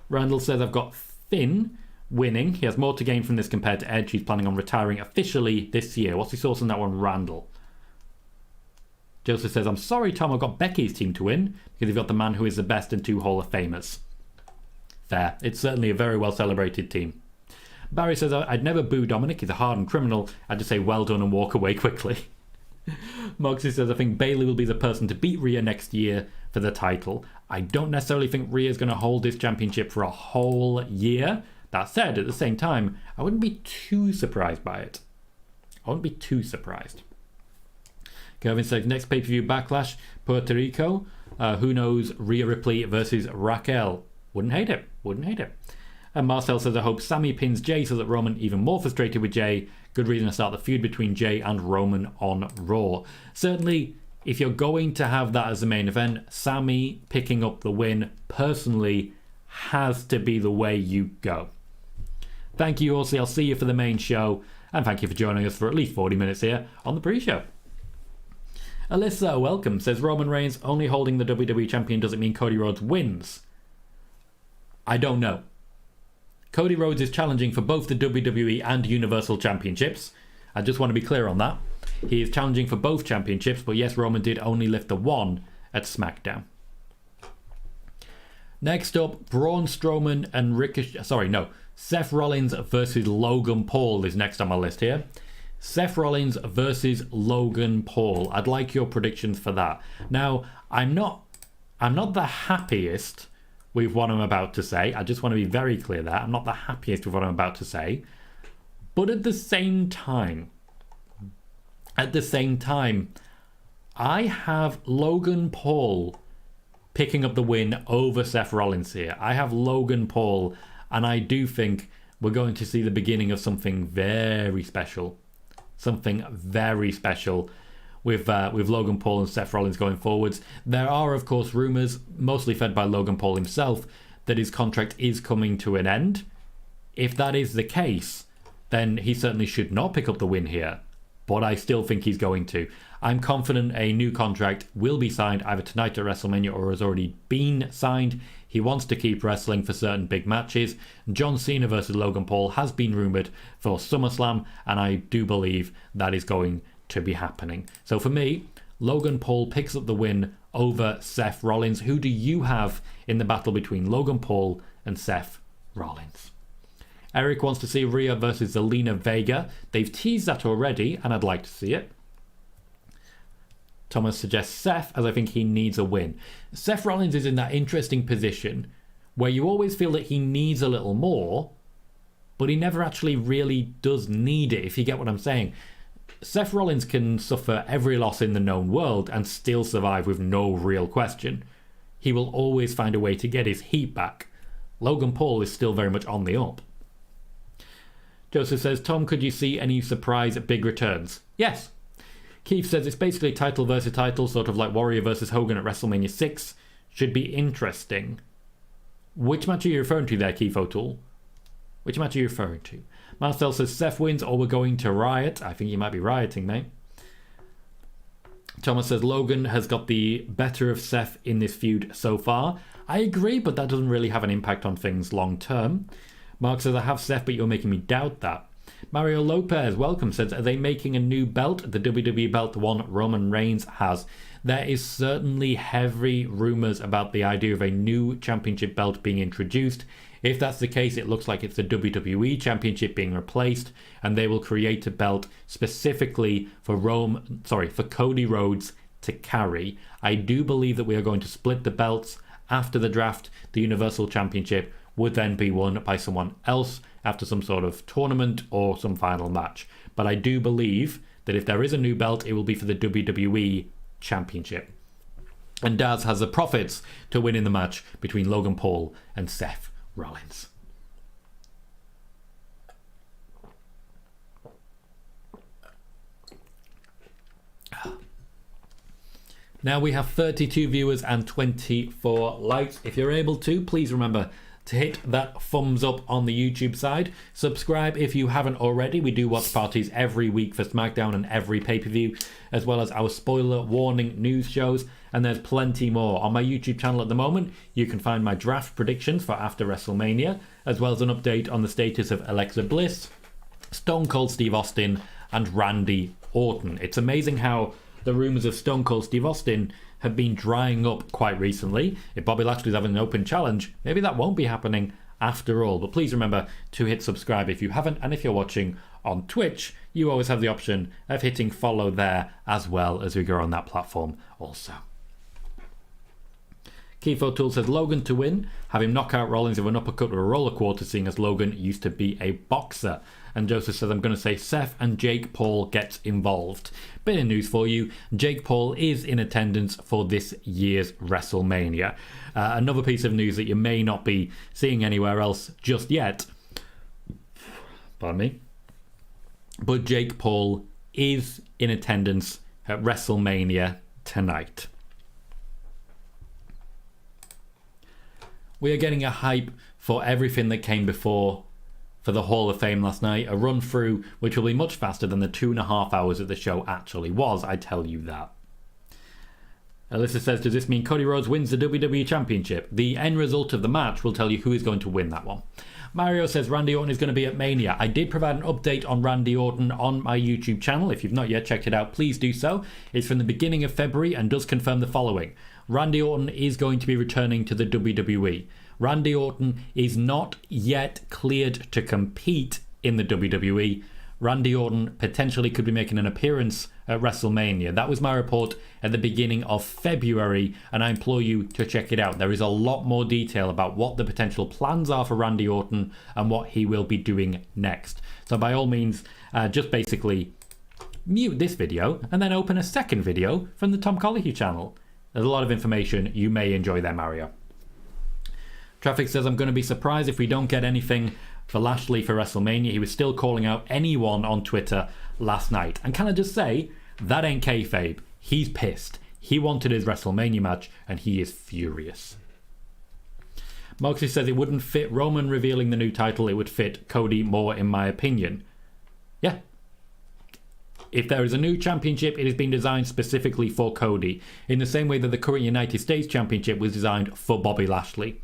Randall says, I've got Finn winning. He has more to gain from this compared to Edge. He's planning on retiring officially this year. What's the source on that one, Randall? Joseph says, I'm sorry, Tom, I've got Becky's team to win because you've got the man who is the best and 2 Hall of Famers. Fair. It's certainly a very well celebrated team. Barry says, I'd never boo Dominic. He's a hardened criminal. I'd just say well done and walk away quickly. Moxie says, I think Bayley will be the person to beat Rhea next year for the title. I don't necessarily think Rhea's going to hold this championship for a whole year. That said, at the same time, I wouldn't be too surprised by it. I wouldn't be too surprised. Kevin says, next pay-per-view Backlash, Puerto Rico. Who knows, Rhea Ripley versus Raquel. Wouldn't hate it. Wouldn't hate it. And Marcel says, I hope Sami pins Jay so that Roman even more frustrated with Jay. Good reason to start the feud between Jay and Roman on Raw. Certainly, if you're going to have that as the main event, Sami picking up the win, personally, has to be the way you go. Thank you, Horsey. I'll see you for the main show. And thank you for joining us for at least 40 minutes here on the pre-show. Alyssa, welcome, says Roman Reigns only holding the WWE Champion doesn't mean Cody Rhodes wins. I don't know. Cody Rhodes is challenging for both the WWE and Universal Championships. I just want to be clear on that. He is challenging for both championships, but yes, Roman did only lift the one at SmackDown. Next up, Braun Strowman and Seth Rollins versus Logan Paul is next on my list here. Seth Rollins versus Logan Paul. I'd like your predictions for that. Now, I'm not the happiest with what I'm about to say. I just want to be very clear there. I'm not the happiest with what I'm about to say. But at the same time, I have Logan Paul picking up the win over Seth Rollins here. I have Logan Paul, and I do think we're going to see the beginning of something very special. Something very special with Logan Paul and Seth Rollins going forwards. There are, of course, rumours, mostly fed by Logan Paul himself, that his contract is coming to an end. If that is the case, then he certainly should not pick up the win here. But I still think he's going to. I'm confident a new contract will be signed either tonight at WrestleMania or has already been signed. He wants to keep wrestling for certain big matches. John Cena versus Logan Paul has been rumoured for SummerSlam, and I do believe that is going to be happening. So for me, Logan Paul picks up the win over Seth Rollins. Who do you have in the battle between Logan Paul and Seth Rollins? Eric wants to see Rhea versus Zelina Vega. They've teased that already, and I'd like to see it. Thomas suggests Seth, as I think he needs a win. Seth Rollins is in that interesting position where you always feel that he needs a little more, but he never actually really does need it, if you get what I'm saying. Seth Rollins can suffer every loss in the known world and still survive with no real question. He will always find a way to get his heat back. Logan Paul is still very much on the up. Joseph says, Tom, could you see any surprise big returns? Yes. Keith says it's basically title versus title, sort of like Warrior versus Hogan at WrestleMania 6. Should be interesting. Which match are you referring to there, Keith O'Toole? Which match are you referring to? Marcel says Seth wins or we're going to riot. I think you might be rioting, mate. Thomas says Logan has got the better of Seth in this feud so far. I agree, but that doesn't really have an impact on things long term. Mark says I have Seth, but you're making me doubt that. Mario Lopez, welcome, says, are they making a new belt? The WWE belt, the one Roman Reigns has. There is certainly heavy rumours about the idea of a new championship belt being introduced. If that's the case, it looks like it's the WWE Championship being replaced, and they will create a belt specifically for Cody Rhodes to carry. I do believe that we are going to split the belts after the draft. The Universal Championship would then be won by someone else after some sort of tournament or some final match. But I do believe that if there is a new belt, it will be for the WWE Championship. And Daz has the profits to win in the match between Logan Paul and Seth Rollins. Now we have 32 viewers and 24 likes. If you're able to, please remember to hit that thumbs up on the YouTube side. Subscribe if you haven't already. We do watch parties every week for Smackdown and every pay-per-view, as well as our spoiler warning news shows, and there's plenty more. On my YouTube channel at the moment, you can find my draft predictions for after WrestleMania, as well as an update on the status of Alexa Bliss, Stone Cold Steve Austin, and Randy Orton. It's amazing how the rumours of Stone Cold Steve Austin have been drying up quite recently. If Bobby Lashley's having an open challenge, maybe that won't be happening after all. But please remember to hit subscribe if you haven't, and if you're watching on Twitch, you always have the option of hitting follow there as well as we go on that platform also. Keith O'Toole says Logan to win, have him knock out Rollins with an uppercut or a roller quarter, seeing as Logan used to be a boxer. And Joseph says I'm going to say Seth and Jake Paul gets involved. Bit of news for you, Jake Paul is in attendance for this year's WrestleMania. Another piece of news that you may not be seeing anywhere else just yet. Pardon me. But Jake Paul is in attendance at WrestleMania tonight. We are getting a hype for everything that came before for the Hall of Fame last night. A run through which will be much faster than the 2.5 hours that the show actually was, I tell you that. Alyssa says, does this mean Cody Rhodes wins the WWE Championship? The end result of the match will tell you who is going to win that one. Mario says Randy Orton is going to be at Mania. I did provide an update on Randy Orton on my YouTube channel. If you've not yet checked it out, please do so. It's from the beginning of February and does confirm the following. Randy Orton is going to be returning to the WWE. Randy Orton is not yet cleared to compete in the WWE. Randy Orton potentially could be making an appearance at WrestleMania. That was my report at the beginning of February, and I implore you to check it out. There is a lot more detail about what the potential plans are for Randy Orton and what he will be doing next. So by all means, just basically mute this video and then open a second video from the Tom Colohue channel. There's a lot of information you may enjoy there, Mario. Traffic says, I'm going to be surprised if we don't get anything for Lashley for WrestleMania. He was still calling out anyone on Twitter last night. And can I just say, that ain't kayfabe. He's pissed. He wanted his WrestleMania match, and he is furious. Moxie says it wouldn't fit Roman revealing the new title. It would fit Cody more, in my opinion. Yeah. If there is a new championship, it has been designed specifically for Cody, in the same way that the current United States Championship was designed for Bobby Lashley.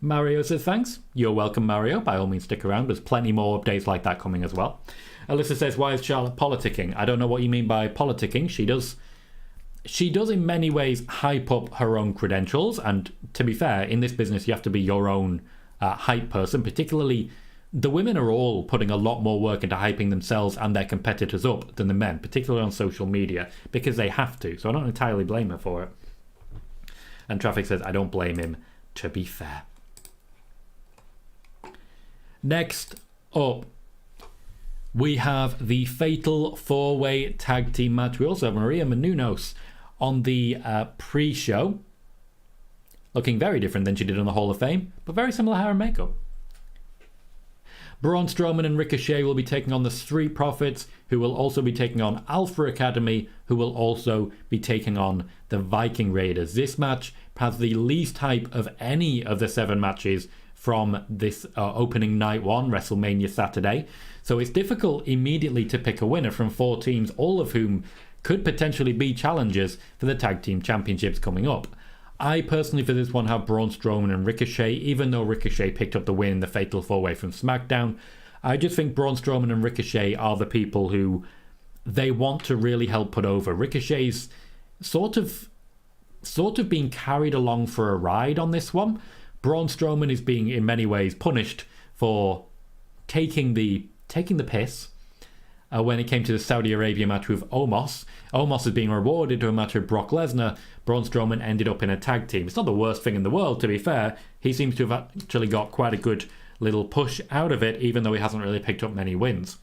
Mario says thanks. You're welcome, Mario. By all means, stick around. There's plenty more updates like that coming as well. Alyssa says, why is Charlotte politicking? I don't know what you mean by politicking. She does in many ways hype up her own credentials, and to be fair, in this business you have to be your own hype person. Particularly, the women are all putting a lot more work into hyping themselves and their competitors up than the men, particularly on social media, because they have to. So I don't entirely blame her for it. And Traffic says, I don't blame him, to be fair. Next up, we have the Fatal 4-Way Tag Team match. We also have Maria Menounos on the pre-show, looking very different than she did on the Hall of Fame, but very similar hair and makeup. Braun Strowman and Ricochet will be taking on the Street Profits, who will also be taking on Alpha Academy, who will also be taking on the Viking Raiders. This match has the least hype of any of the 7 matches from this opening night one, WrestleMania Saturday. So it's difficult immediately to pick a winner from 4 teams, all of whom could potentially be challengers for the tag team championships coming up. I personally for this one have Braun Strowman and Ricochet, even though Ricochet picked up the win in the Fatal 4-Way from Smackdown. I just think Braun Strowman and Ricochet are the people who they want to really help put over. Ricochet's sort of being carried along for a ride on this one. Braun Strowman is being in many ways punished for taking the piss when it came to the Saudi Arabia match with Omos. Omos is being rewarded to a match with Brock Lesnar. Braun Strowman ended up in a tag team. It's not the worst thing in the world, to be fair. He seems to have actually got quite a good little push out of it, even though he hasn't really picked up many wins.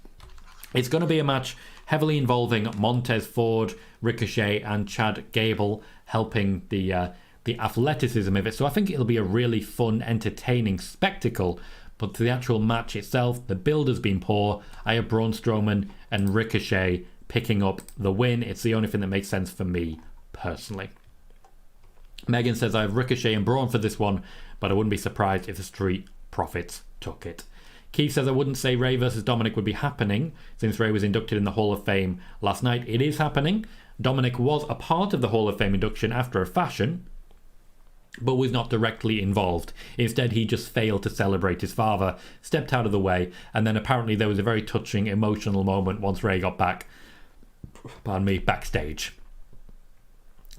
It's going to be a match heavily involving Montez Ford, Ricochet, and Chad Gable, helping the athleticism of it. So I think it'll be a really fun, entertaining spectacle. But to the actual match itself, the build has been poor. I have Braun Strowman and Ricochet picking up the win. It's the only thing that makes sense for me personally. Megan says I have Ricochet and Braun for this one, but I wouldn't be surprised if the Street Profits took it. Keith says I wouldn't say Rey versus Dominic would be happening since Rey was inducted in the Hall of Fame last night. It is happening. Dominic was a part of the Hall of Fame induction after a fashion, but was not directly involved. Instead, he just failed to celebrate his father, stepped out of the way, and then apparently there was a very touching, emotional moment once Rey got back, backstage.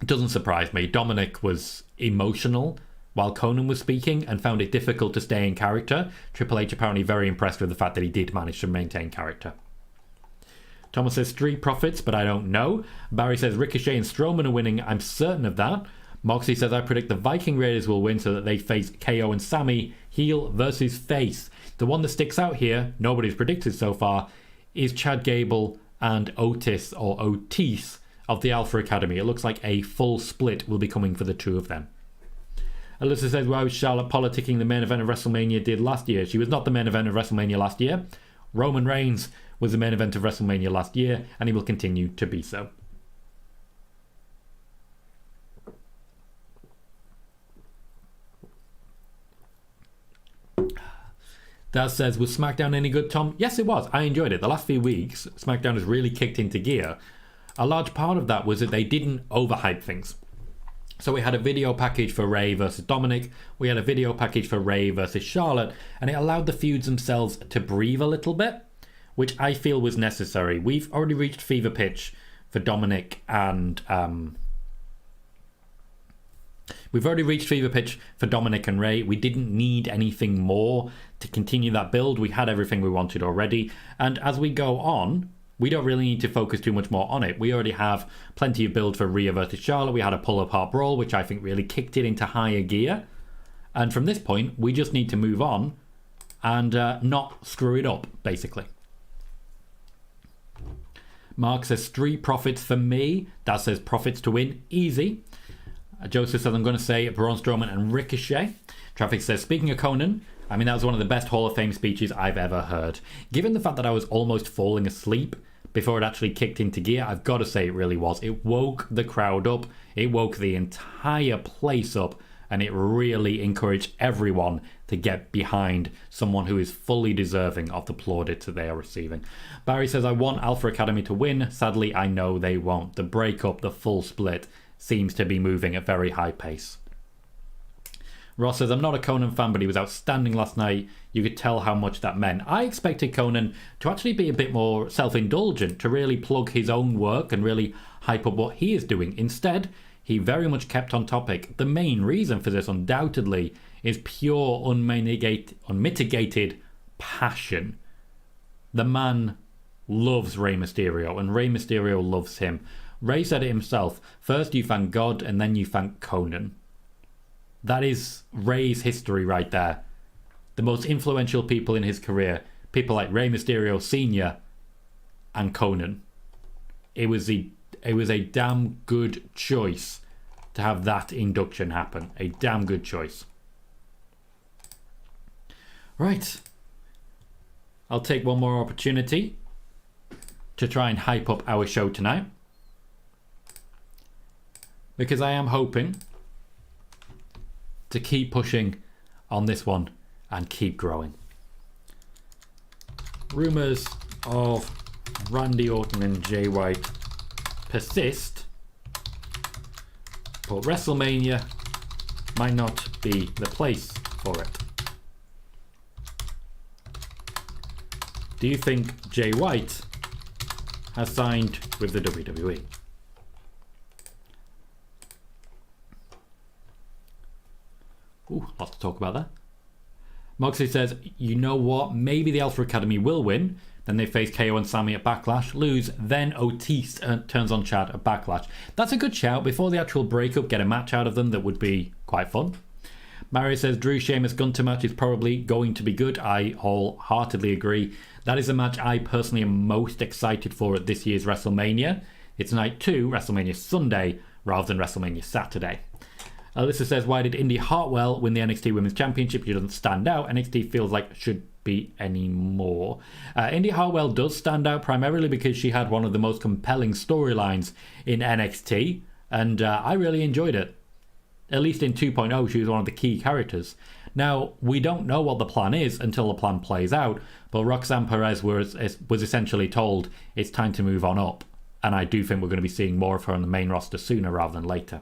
It doesn't surprise me. Dominic was emotional while Conan was speaking and found it difficult to stay in character. Triple H apparently very impressed with the fact that he did manage to maintain character. Thomas says Street Profits, but I don't know. Barry says Ricochet and Strowman are winning. I'm certain of that. Moxie says I predict the Viking Raiders will win so that they face KO and Sami, heel versus face. The one that sticks out here, nobody's predicted so far, is Chad Gable and Otis of the Alpha Academy. It looks like a full split will be coming for the two of them. Alyssa says, why was Charlotte politicking the main event of WrestleMania did last year? She was not the main event of WrestleMania last year. Roman Reigns was the main event of WrestleMania last year, and he will continue to be so. Daz says, was SmackDown any good, Tom? Yes, it was. I enjoyed it. The last few weeks, SmackDown has really kicked into gear. A large part of that was that they didn't overhype things. So we had a video package for Rey versus Dominic. We had a video package for Rey versus Charlotte. And it allowed the feuds themselves to breathe a little bit, which I feel was necessary. We've already reached fever pitch for Dominic and... We've already reached fever pitch for Dominic and Rey. We didn't need anything more to continue that build. We had everything we wanted already. And as we go on, we don't really need to focus too much more on it. We already have plenty of build for Rhea versus Charlotte. We had a pull-apart brawl, which I think really kicked it into higher gear. And from this point, we just need to move on and not screw it up, basically. Mark says, Street Profits for me. Daz says, profits to win. Easy. Joseph says, I'm going to say Braun Strowman and Ricochet. Traffic says, speaking of Conan, I mean, that was one of the best Hall of Fame speeches I've ever heard. Given the fact that I was almost falling asleep before it actually kicked into gear, I've got to say it really was. It woke the crowd up. It woke the entire place up. And it really encouraged everyone to get behind someone who is fully deserving of the plaudits that they are receiving. Barry says, I want Alpha Academy to win. Sadly, I know they won't. The breakup, the full split, seems to be moving at very high pace. Ross says, I'm not a Conan fan, but he was outstanding last night. You could tell how much that meant. I expected Conan to actually be a bit more self-indulgent, to really plug his own work and really hype up what he is doing. Instead, he very much kept on topic. The main reason for this, undoubtedly, is pure, unmitigated passion. The man loves Rey Mysterio, and Rey Mysterio loves him. Rey said it himself, first you thank God and then you thank Conan. That is Rey's history right there. The most influential people in his career, people like Rey Mysterio Sr. and Conan. It was a damn good choice to have that induction happen. A damn good choice. Right. I'll take one more opportunity to try and hype up our show tonight, because I am hoping to keep pushing on this one and keep growing. Rumours of Randy Orton and Jay White persist, but WrestleMania might not be the place for it. Do you think Jay White has signed with the WWE? Ooh, lots to talk about there. Moxley says, you know what? Maybe the Alpha Academy will win. Then they face KO and Sami at Backlash, lose, then Otis turns on Chad at Backlash. That's a good shout. Before the actual breakup, get a match out of them that would be quite fun. Mario says, Drew Sheamus Gunter match is probably going to be good. I wholeheartedly agree. That is a match I personally am most excited for at this year's WrestleMania. It's night 2, WrestleMania Sunday, rather than WrestleMania Saturday. Alyssa says, why did Indy Hartwell win the NXT Women's Championship? She doesn't stand out. NXT feels like should be anymore. Indy Hartwell does stand out primarily because she had one of the most compelling storylines in NXT, and I really enjoyed it. At least in 2.0, she was one of the key characters. Now, we don't know what the plan is until the plan plays out, but Roxanne Perez was essentially told it's time to move on up, and I do think we're going to be seeing more of her on the main roster sooner rather than later.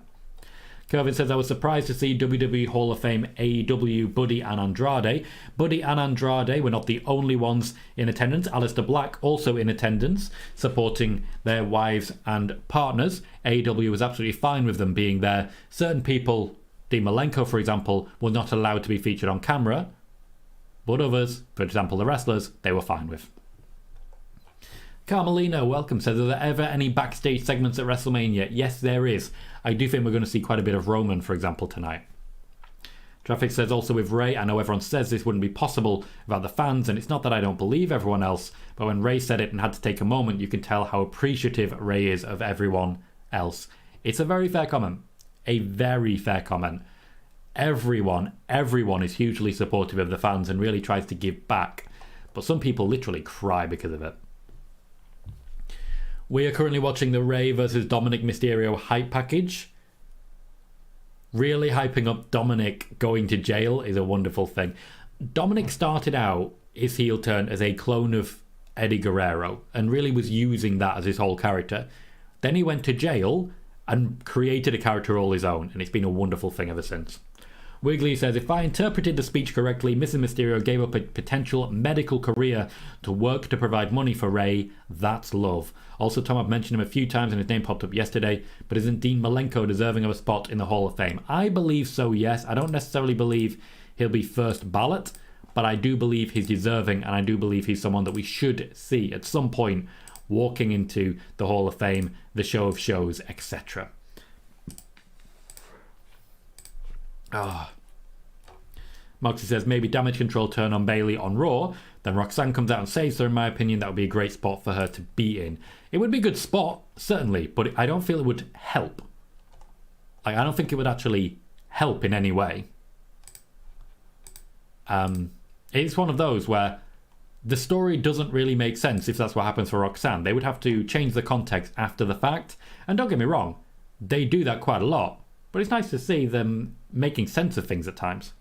Kelvin says, I was surprised to see WWE Hall of Fame AEW Buddy and Andrade. Buddy and Andrade were not the only ones in attendance. Aleister Black also in attendance, supporting their wives and partners. AEW was absolutely fine with them being there. Certain people, Dean Malenko for example, were not allowed to be featured on camera, but others, for example the wrestlers, they were fine with. Carmelino, welcome, says, are there ever any backstage segments at WrestleMania? Yes, there is. I do think we're going to see quite a bit of Roman, for example, tonight. Traffic says, also with Ray, I know everyone says this wouldn't be possible without the fans, and it's not that I don't believe everyone else, but when Ray said it and had to take a moment, you can tell how appreciative Ray is of everyone else. It's a very fair comment. A very fair comment. Everyone is hugely supportive of the fans and really tries to give back, but some people literally cry because of it. We are currently watching the Ray versus Dominic Mysterio hype package. Really hyping up Dominic going to jail is a wonderful thing. Dominic started out his heel turn as a clone of Eddie Guerrero and really was using that as his whole character. Then he went to jail and created a character all his own, and it's been a wonderful thing ever since. Wiggly says, if I interpreted the speech correctly, Mrs. Mysterio gave up a potential medical career to work to provide money for Ray. That's love. Also, Tom, I've mentioned him a few times and his name popped up yesterday, but isn't Dean Malenko deserving of a spot in the Hall of Fame? I believe so, yes. I don't necessarily believe he'll be first ballot, but I do believe he's deserving, and I do believe he's someone that we should see at some point walking into the Hall of Fame, the show of shows, etc. Moxie says, maybe Damage Control turn on Bayley on Raw, then Roxanne comes out and saves her. In my opinion, that would be a great spot for her to be in. It would be a good spot, certainly, but I don't feel it would help. I don't think it would actually help in any way. It's one of those where the story doesn't really make sense if that's what happens for Roxanne. They would have to change the context after the fact. And don't get me wrong, they do that quite a lot. But it's nice to see them making sense of things at times.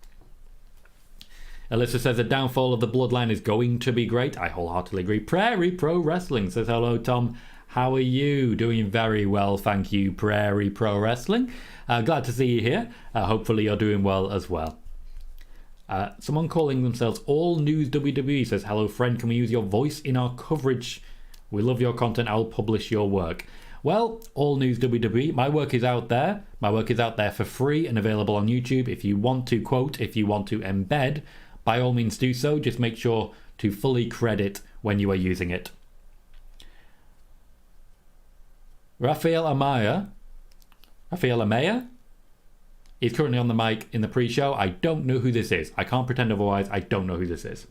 Alyssa says, the downfall of the bloodline is going to be great. I wholeheartedly agree. Prairie Pro Wrestling says, hello, Tom. How are you? Doing very well, thank you, Prairie Pro Wrestling. Glad to see you here. Hopefully you're doing well as well. Someone calling themselves All News WWE says, hello, friend. Can we use your voice in our coverage? We love your content. I'll publish your work. Well, All News WWE, my work is out there. My work is out there for free and available on YouTube. If you want to quote, if you want to embed, by all means do so. Just make sure to fully credit when you are using it. Rafael Amaya is currently on the mic in the pre-show. I don't know who this is. I can't pretend otherwise. I don't know who this is.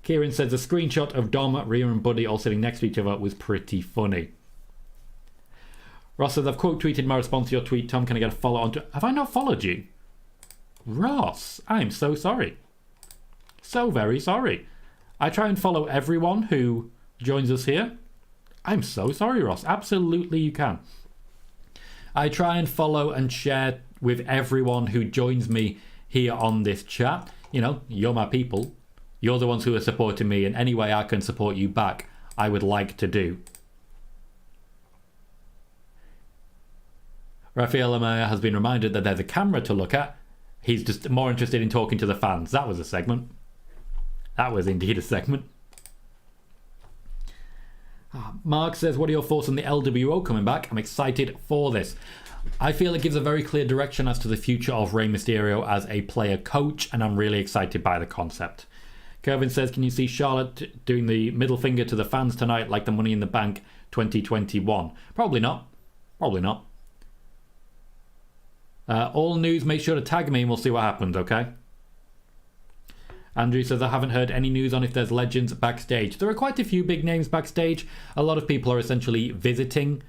Kieran says, a screenshot of Dom, Rhea and Buddy all sitting next to each other was pretty funny. Ross says, I've quote tweeted my response to your tweet. Tom, can I get a follow on? Have I not followed you? Ross, I'm so sorry. So very sorry. I try and follow everyone who joins us here. I'm so sorry, Ross. Absolutely you can. I try and follow and share with everyone who joins me here on this chat. You know, you're my people. You're the ones who are supporting me, and any way I can support you back, I would like to do. Rafael Amaya has been reminded that there's a camera to look at. He's just more interested in talking to the fans. That was a segment. That was indeed a segment. Mark says, what are your thoughts on the LWO coming back? I'm excited for this. I feel it gives a very clear direction as to the future of Rey Mysterio as a player coach, and I'm really excited by the concept. Kevin says, can you see Charlotte doing the middle finger to the fans tonight like the Money in the Bank 2021? Probably not. Probably not. All news, make sure to tag me and we'll see what happens, okay? Andrew says, I haven't heard any news on if there's legends backstage. There are quite a few big names backstage. A lot of people are essentially visiting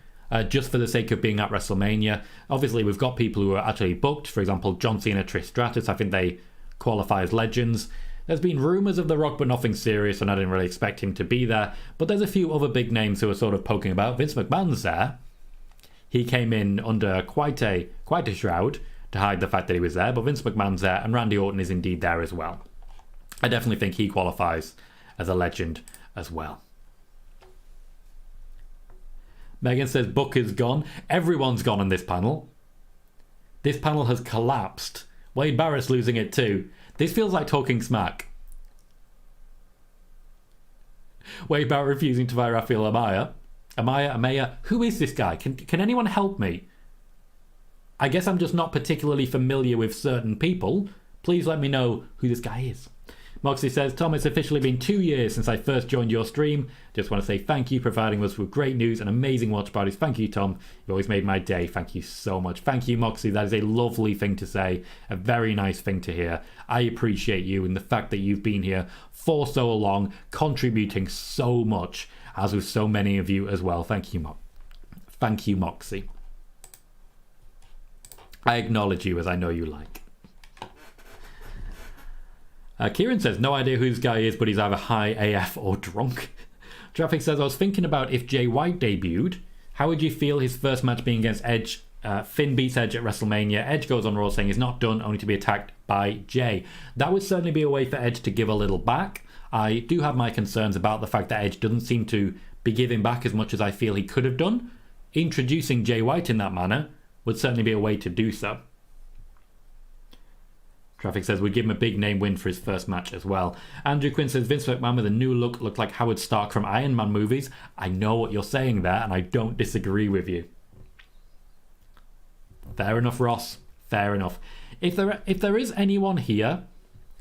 just for the sake of being at WrestleMania. Obviously, we've got people who are actually booked. For example, John Cena, Trish Stratus. I think they qualify as legends. There's been rumours of The Rock, but nothing serious, and I didn't really expect him to be there. But there's a few other big names who are sort of poking about. Vince McMahon's there. He came in under quite a shroud to hide the fact that he was there, but Vince McMahon's there, and Randy Orton is indeed there as well. I definitely think he qualifies as a legend as well. Megan says Booker's gone. Everyone's gone on this panel. This panel has collapsed. Wade Barrett's losing it too. This feels like talking smack. Wade Barrett refusing to buy Rafael Amaya. Amaya, who is this guy? Can anyone help me? I guess I'm just not particularly familiar with certain people. Please let me know who this guy is. Moxie says, Tom, it's officially been 2 years since I first joined your stream. Just want to say thank you, providing us with great news and amazing watch parties. Thank you, Tom. You always made my day. Thank you so much. Thank you, Moxie. That is a lovely thing to say. A very nice thing to hear. I appreciate you and the fact that you've been here for so long, contributing so much, as with so many of you as well. Thank you, Thank you, Moxie. I acknowledge you as I know you like. Kieran says, no idea who this guy is, but he's either high AF or drunk. Traffic says, I was thinking about if Jay White debuted, how would you feel his first match being against Edge? Finn beats Edge at WrestleMania. Edge goes on Raw saying he's not done, only to be attacked by Jay. That would certainly be a way for Edge to give a little back. I do have my concerns about the fact that Edge doesn't seem to be giving back as much as I feel he could have done. Introducing Jay White in that manner would certainly be a way to do so. Traffic says we'd give him a big name win for his first match as well. Andrew Quinn says Vince McMahon with a new look looked like Howard Stark from Iron Man movies. I know what you're saying there, and I don't disagree with you. Fair enough, Ross. Fair enough. If there is anyone here,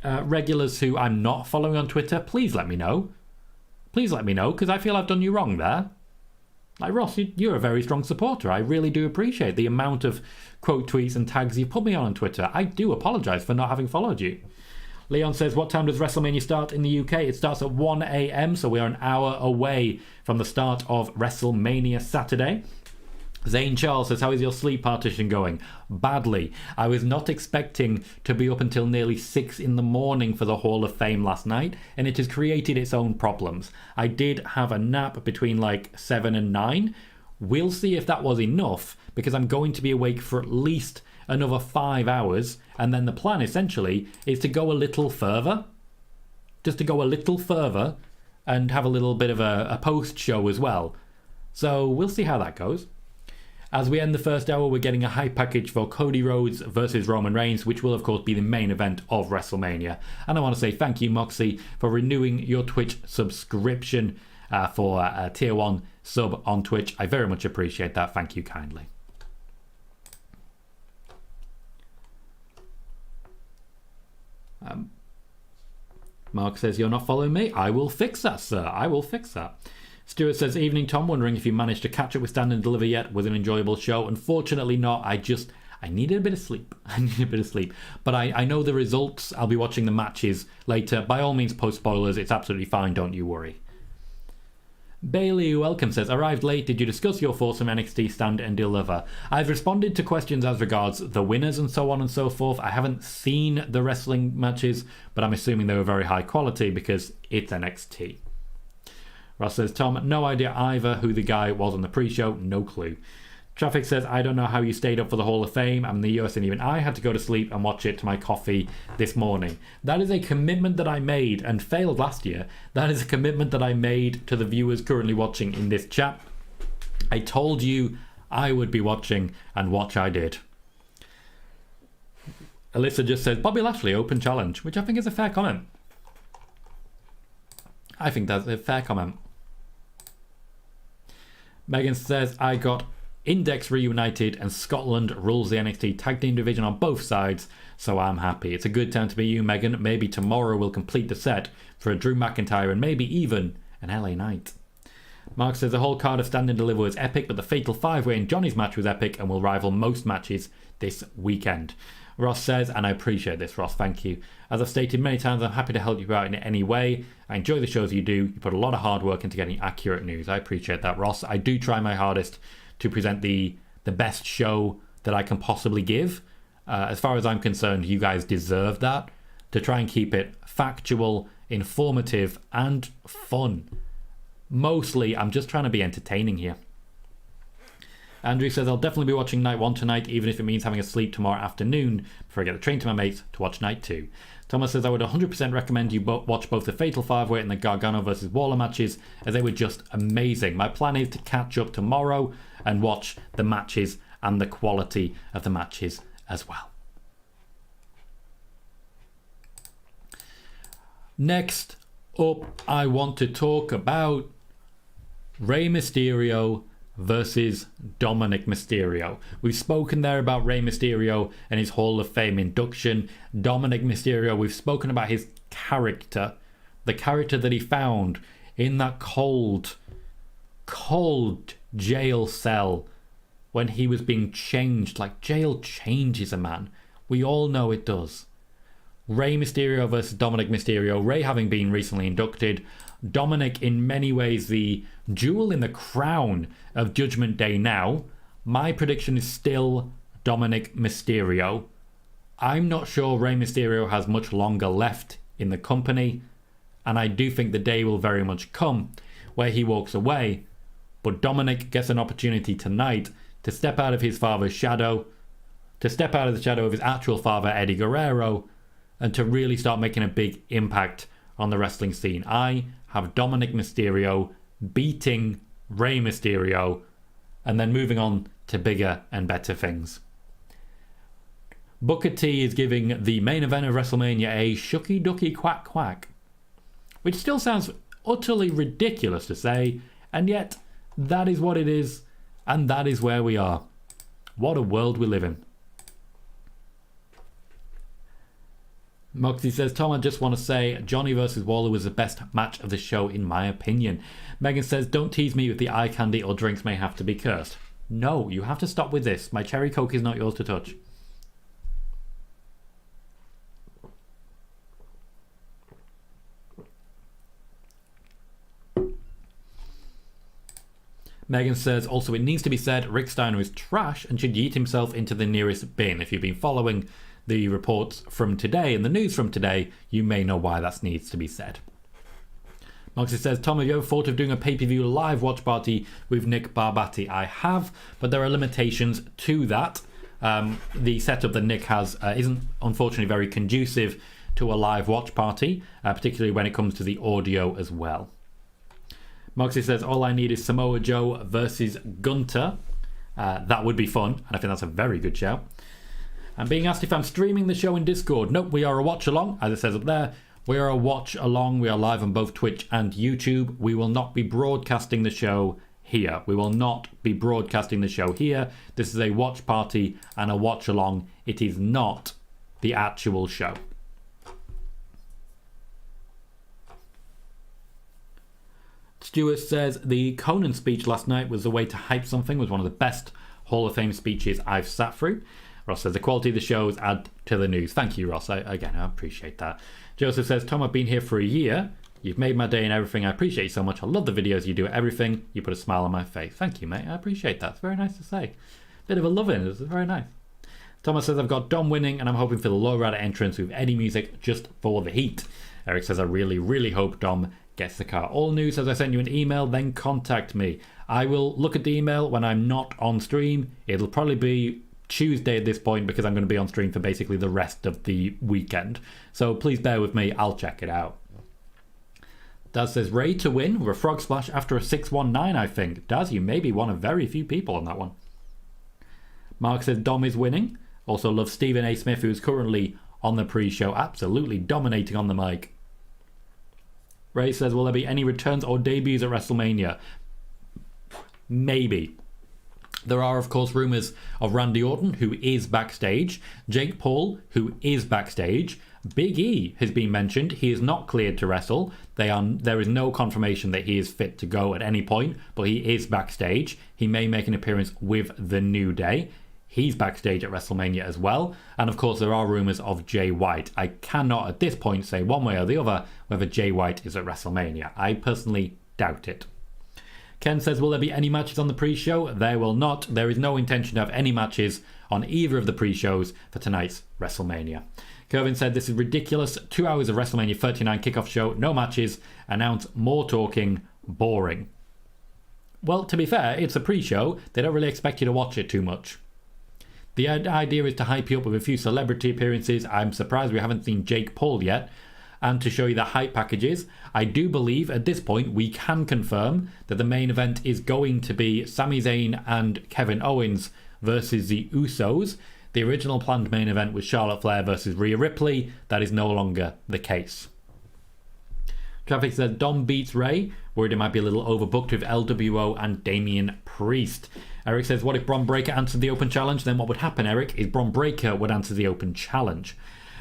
regulars who I'm not following on Twitter, please let me know. Please let me know, because I feel I've done you wrong there. Like, Ross, you're a very strong supporter. I really do appreciate the amount of quote tweets and tags you've put me on Twitter. I do apologise for not having followed you. Leon says, what time does WrestleMania start in the UK? It starts at 1 a.m, so we are an hour away from the start of WrestleMania Saturday. Zane Charles says, how is your sleep partition going? Badly. I was not expecting to be up until nearly 6 in the morning for the Hall of Fame last night, and it has created its own problems. I did have a nap between like 7 and 9. We'll see if that was enough, because I'm going to be awake for at least another 5 hours, and then the plan essentially is to go a little further. Just to go a little further and have a little bit of a post show as well. So we'll see how that goes. As we end the first hour, we're getting a hype package for Cody Rhodes versus Roman Reigns, which will, of course, be the main event of WrestleMania. And I want to say thank you, Moxie, for renewing your Twitch subscription for a Tier 1 sub on Twitch. I very much appreciate that. Thank you kindly. Mark says, you're not following me? I will fix that, sir. I will fix that. Stuart says, evening Tom, wondering if you managed to catch up with Stand and Deliver yet. Was an enjoyable show. Unfortunately not. I needed a bit of sleep. But I know the results. I'll be watching the matches later. By all means, post spoilers. It's absolutely fine. Don't you worry. Bailey Welcome says, arrived late. Did you discuss your thoughts on NXT Stand and Deliver? I've responded to questions as regards the winners and so on and so forth. I haven't seen the wrestling matches, but I'm assuming they were very high quality because it's NXT. Ross says, Tom, no idea either who the guy was on the pre-show. No clue. Traffic says, I don't know how you stayed up for the Hall of Fame. I'm in the US and even I had to go to sleep and watch it to my coffee this morning. That is a commitment that I made and failed last year. That is a commitment that I made to the viewers currently watching in this chat. I told you I would be watching, and watch I did. Alyssa just says, Bobby Lashley, open challenge, which I think is a fair comment. I think that's a fair comment. Megan says, I got Index reunited and Scotland rules the NXT tag team division on both sides, so I'm happy. It's a good time to be you, Megan. Maybe tomorrow we'll complete the set for a Drew McIntyre and maybe even an LA Knight. Mark says the whole card of Stand and Deliver was epic, but the Fatal 5-Way in Johnny's match was epic and will rival most matches this weekend. Ross says, and I appreciate this, Ross, thank you. As I've stated many times, I'm happy to help you out in any way. I enjoy the shows you do. You put a lot of hard work into getting accurate news. I appreciate that, Ross. I do try my hardest to present the best show that I can possibly give. As far as I'm concerned, you guys deserve that. To try and keep it factual, informative, and fun. Mostly, I'm just trying to be entertaining here. Andrew says, I'll definitely be watching Night 1 tonight, even if it means having a sleep tomorrow afternoon before I get the train to my mates to watch Night 2. Thomas says, I would 100% recommend you watch both the Fatal 5-Way and the Gargano vs. Waller matches, as they were just amazing. My plan is to catch up tomorrow and watch the matches and the quality of the matches as well. Next up, I want to talk about Rey Mysterio versus Dominik Mysterio. We've spoken there about Rey Mysterio and his Hall of Fame induction. Dominik Mysterio, we've spoken about his character, the character that he found in that cold jail cell when he was being changed. Like, jail changes a man. We all know it does. Rey Mysterio versus Dominik Mysterio. Rey having been recently inducted. Dominic, in many ways, the jewel in the crown of Judgment Day now. My prediction is still Dominik Mysterio. I'm not sure Rey Mysterio has much longer left in the company, and I do think the day will very much come where he walks away, but Dominic gets an opportunity tonight to step out of his father's shadow, to step out of the shadow of his actual father, Eddie Guerrero, and to really start making a big impact on the wrestling scene. I have Dominik Mysterio beating Rey Mysterio and then moving on to bigger and better things. Booker T is giving the main event of WrestleMania a shucky ducky quack quack, which still sounds utterly ridiculous to say, and yet that is what it is, and that is where we are. What a world we live in. Moxie says, Tom, I just want to say Johnny versus Waller was the best match of the show in my opinion. Megan says, don't tease me with the eye candy or drinks may have to be cursed. No, you have to stop with this. My cherry coke is not yours to touch. Megan says, also it needs to be said Rick Steiner is trash and should yeet himself into the nearest bin. If you've been following the reports from today and the news from today, you may know why that needs to be said. Moxie says, Tom, have you ever thought of doing a pay-per-view live watch party with Nick Barbati? I have, but there are limitations to that. The setup that Nick has isn't unfortunately very conducive to a live watch party, particularly when it comes to the audio as well. Moxie says, all I need is Samoa Joe versus Gunter. That would be fun, and I think that's a very good shout. I'm being asked if I'm streaming the show in Discord. Nope, we are a watch along, as it says up there. We are a watch along. We are live on both Twitch and YouTube. We will not be broadcasting the show here. We will not be broadcasting the show here. This is a watch party and a watch along. It is not the actual show. Stuart says, the Conan speech last night was the way to hype something, was one of the best Hall of Fame speeches I've sat through. Ross says, the quality of the shows add to the news. Thank you, Ross. I appreciate that. Joseph says, Tom, I've been here for a year. You've made my day and everything. I appreciate you so much. I love the videos you do. Everything. You put a smile on my face. Thank you, mate. I appreciate that. It's very nice to say. Bit of a love-in. It's very nice. Thomas says, I've got Dom winning and I'm hoping for the lowrider entrance with Eddie music just for the heat. Eric says, I really, really hope Dom gets the car. All news says I sent you an email, then contact me. I will look at the email when I'm not on stream. It'll probably be Tuesday at this point because I'm going to be on stream for basically the rest of the weekend. So please bear with me. I'll check it out. Daz says, Ray to win with a frog splash after a 619, I think. Daz, you may be one of very few people on that one. Mark says Dom is winning. Also loves Stephen A. Smith, who is currently on the pre-show, absolutely dominating on the mic. Ray says, will there be any returns or debuts at WrestleMania? Maybe. There are, of course, rumours of Randy Orton, who is backstage. Jake Paul, who is backstage. Big E has been mentioned. He is not cleared to wrestle. There is no confirmation that he is fit to go at any point, but he is backstage. He may make an appearance with The New Day. He's backstage at WrestleMania as well. And of course, there are rumours of Jay White. I cannot at this point say one way or the other whether Jay White is at WrestleMania. I personally doubt it. Ken says, will there be any matches on the pre-show? There will not. There is no intention to have any matches on either of the pre-shows for tonight's WrestleMania. Kervin said, this is ridiculous. 2 hours of WrestleMania 39 kickoff show, no matches, announce more talking, boring. Well, to be fair, it's a pre-show. They don't really expect you to watch it too much. The idea is to hype you up with a few celebrity appearances. I'm surprised we haven't seen Jake Paul yet. And to show you the hype packages, I do believe at this point we can confirm that the main event is going to be Sami Zayn and Kevin Owens versus the Usos. The original planned main event was Charlotte Flair versus Rhea Ripley. That is no longer the case. Traffic says Dom beats Ray. Worried it might be a little overbooked with LWO and Damian Priest. Eric says, what if Bron Breakker answered the open challenge? Then what would happen, Eric, is Bron Breakker would answer the open challenge.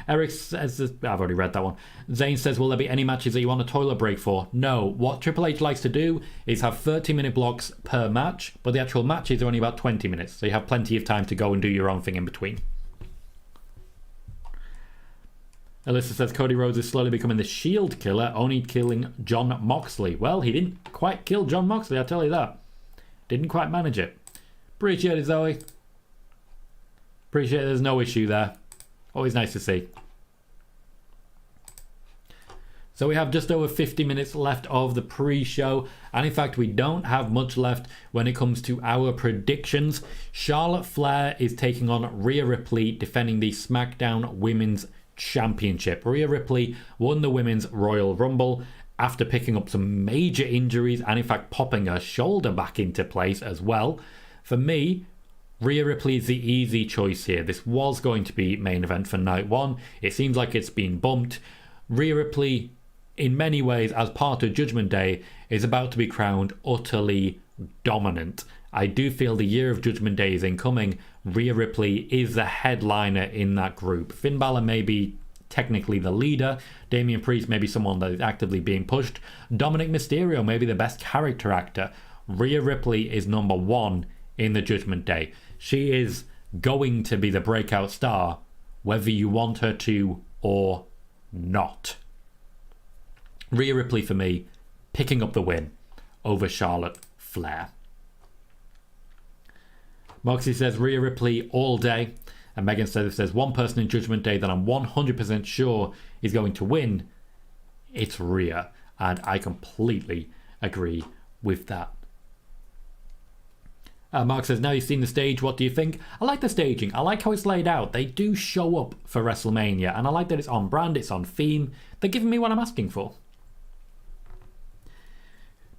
Eric says, I've already read that one. Zane says, will there be any matches that you want a toilet break for? No. What Triple H likes to do is have 30-minute blocks per match, but the actual matches are only about 20 minutes, so you have plenty of time to go and do your own thing in between. Alyssa says, Cody Rhodes is slowly becoming the Shield killer, only killing Jon Moxley. Well, he didn't quite kill Jon Moxley, I'll tell you that. Didn't quite manage it. Appreciate it, Zoe. Appreciate there's no issue there. Always nice to see. So we have just over 50 minutes left of the pre-show. And in fact, we don't have much left when it comes to our predictions. Charlotte Flair is taking on Rhea Ripley, defending the SmackDown Women's Championship. Rhea Ripley won the Women's Royal Rumble after picking up some major injuries and in fact popping her shoulder back into place as well. For me, Rhea Ripley is the easy choice here. This was going to be main event for night one. It seems like it's been bumped. Rhea Ripley, in many ways, as part of Judgment Day, is about to be crowned utterly dominant. I do feel the year of Judgment Day is incoming. Rhea Ripley is the headliner in that group. Finn Balor may be technically the leader. Damian Priest may be someone that is actively being pushed. Dominik Mysterio may be the best character actor. Rhea Ripley is number one in the Judgment Day. She is going to be the breakout star, whether you want her to or not. Rhea Ripley, for me, picking up the win over Charlotte Flair. Moxie says Rhea Ripley all day. And Megan says if there's one person in Judgment Day that I'm 100% sure is going to win, it's Rhea. And I completely agree with that. Mark says, now you've seen the stage, what do you think? I like the staging. I like how it's laid out. They do show up for WrestleMania. And I like that it's on brand, it's on theme. They're giving me what I'm asking for.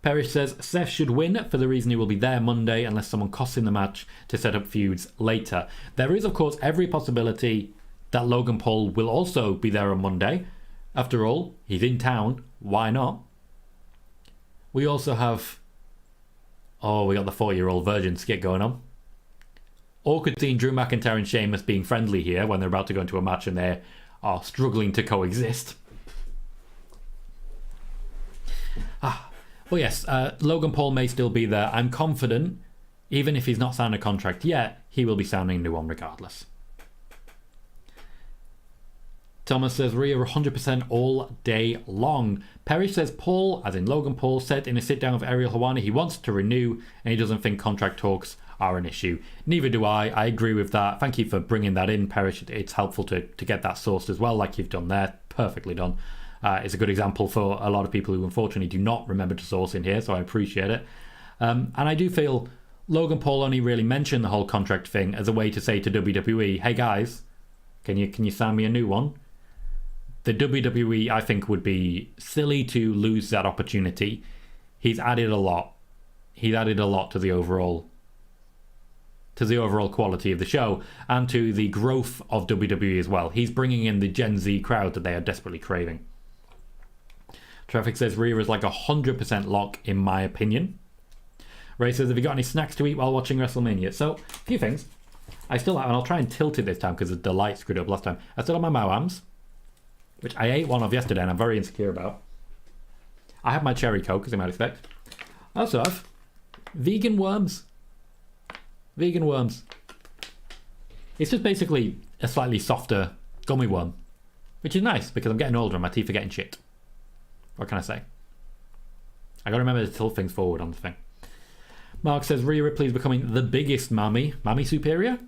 Parrish says, Seth should win for the reason he will be there Monday unless someone costs him the match to set up feuds later. There is, of course, every possibility that Logan Paul will also be there on Monday. After all, he's in town. Why not? We also have... Oh, we got the 4-year-old virgin skit going on. Awkward seeing Drew McIntyre and Sheamus being friendly here when they're about to go into a match and they are struggling to coexist. Well, yes, Logan Paul may still be there. I'm confident, even if he's not signed a contract yet, he will be signing a new one regardless. Thomas says Rhea 100% all day long. Parrish says Paul, as in Logan Paul, said in a sit down with Ariel Helwani he wants to renew and he doesn't think contract talks are an issue. Neither do I. I agree with that. Thank you for bringing that in, Parrish. It's helpful to get that sourced as well, like you've done there. Perfectly done. It's a good example for a lot of people who unfortunately do not remember to source in here, so I appreciate it. And I do feel Logan Paul only really mentioned the whole contract thing as a way to say to WWE, hey guys, can you sign me a new one? The WWE, I think, would be silly to lose that opportunity. He's added a lot. He's added a lot to the overall to the overall quality of the show and to the growth of WWE as well. He's bringing in the Gen Z crowd that they are desperately craving. Traffic says Rhea is like 100% lock in my opinion. Ray says, have you got any snacks to eat while watching WrestleMania? So, a few things. I still have, and I'll try and tilt it this time because the light screwed up last time. I still have my Mao-Ams, which I ate one of yesterday and I'm very insecure about. I have my cherry coke, as you might expect. I also have vegan worms. Vegan worms. It's just basically a slightly softer gummy worm, which is nice because I'm getting older and my teeth are getting shit. What can I say? I gotta remember to tilt things forward on the thing. Mark says Rhea Ripley is becoming the biggest Mami. Mami Superior?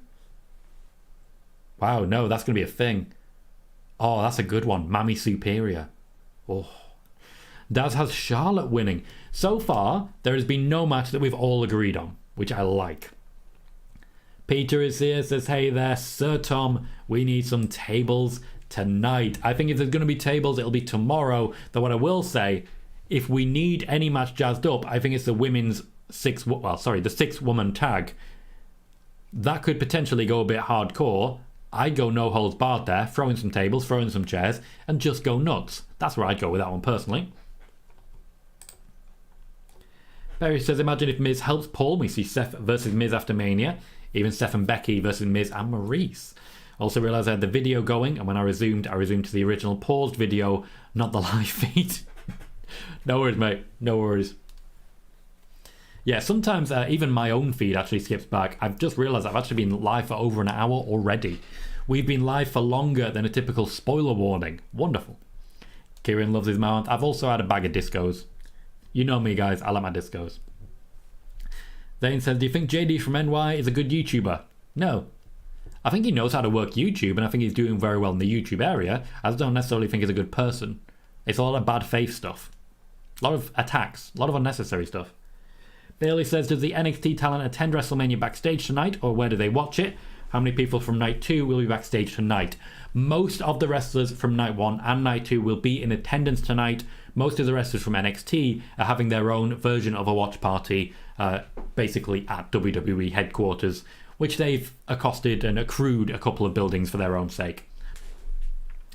Wow, no, that's gonna be a thing. Oh, that's a good one. Mami Superior. Oh. Daz has Charlotte winning. So far, there has been no match that we've all agreed on, which I like. Peter is here, says, hey there, Sir Tom, we need some tables tonight. I think if there's going to be tables, it'll be tomorrow. Though what I will say, if we need any match jazzed up, I think it's the women's the 6-woman tag. That could potentially go a bit hardcore. I'd go no holds barred there, throw in some tables, throw in some chairs, and just go nuts. That's where I'd go with that one personally. Barry says, imagine if Miz helps Paul. We see Seth versus Miz after Mania. Even Seth and Becky versus Miz and Maurice. Also realised I had the video going, and when I resumed to the original paused video, not the live feed. No worries, mate. No worries. Yeah, sometimes even my own feed actually skips back. I've just realised I've actually been live for over an hour already. We've been live for longer than a typical spoiler warning. Wonderful. Kieran loves his mount. I've also had a bag of discos. You know me, guys. I like my discos. Zayn says, do you think JD from NY is a good YouTuber? No. I think he knows how to work YouTube, and I think he's doing very well in the YouTube area. I just don't necessarily think he's a good person. It's a lot of bad faith stuff. A lot of attacks. A lot of unnecessary stuff. Bailey says, does the NXT talent attend WrestleMania backstage tonight, or where do they watch it? How many people from Night 2 will be backstage tonight? Most of the wrestlers from Night 1 and Night 2 will be in attendance tonight. Most of the wrestlers from NXT are having their own version of a watch party, basically at WWE headquarters, which they've accosted and accrued a couple of buildings for their own sake.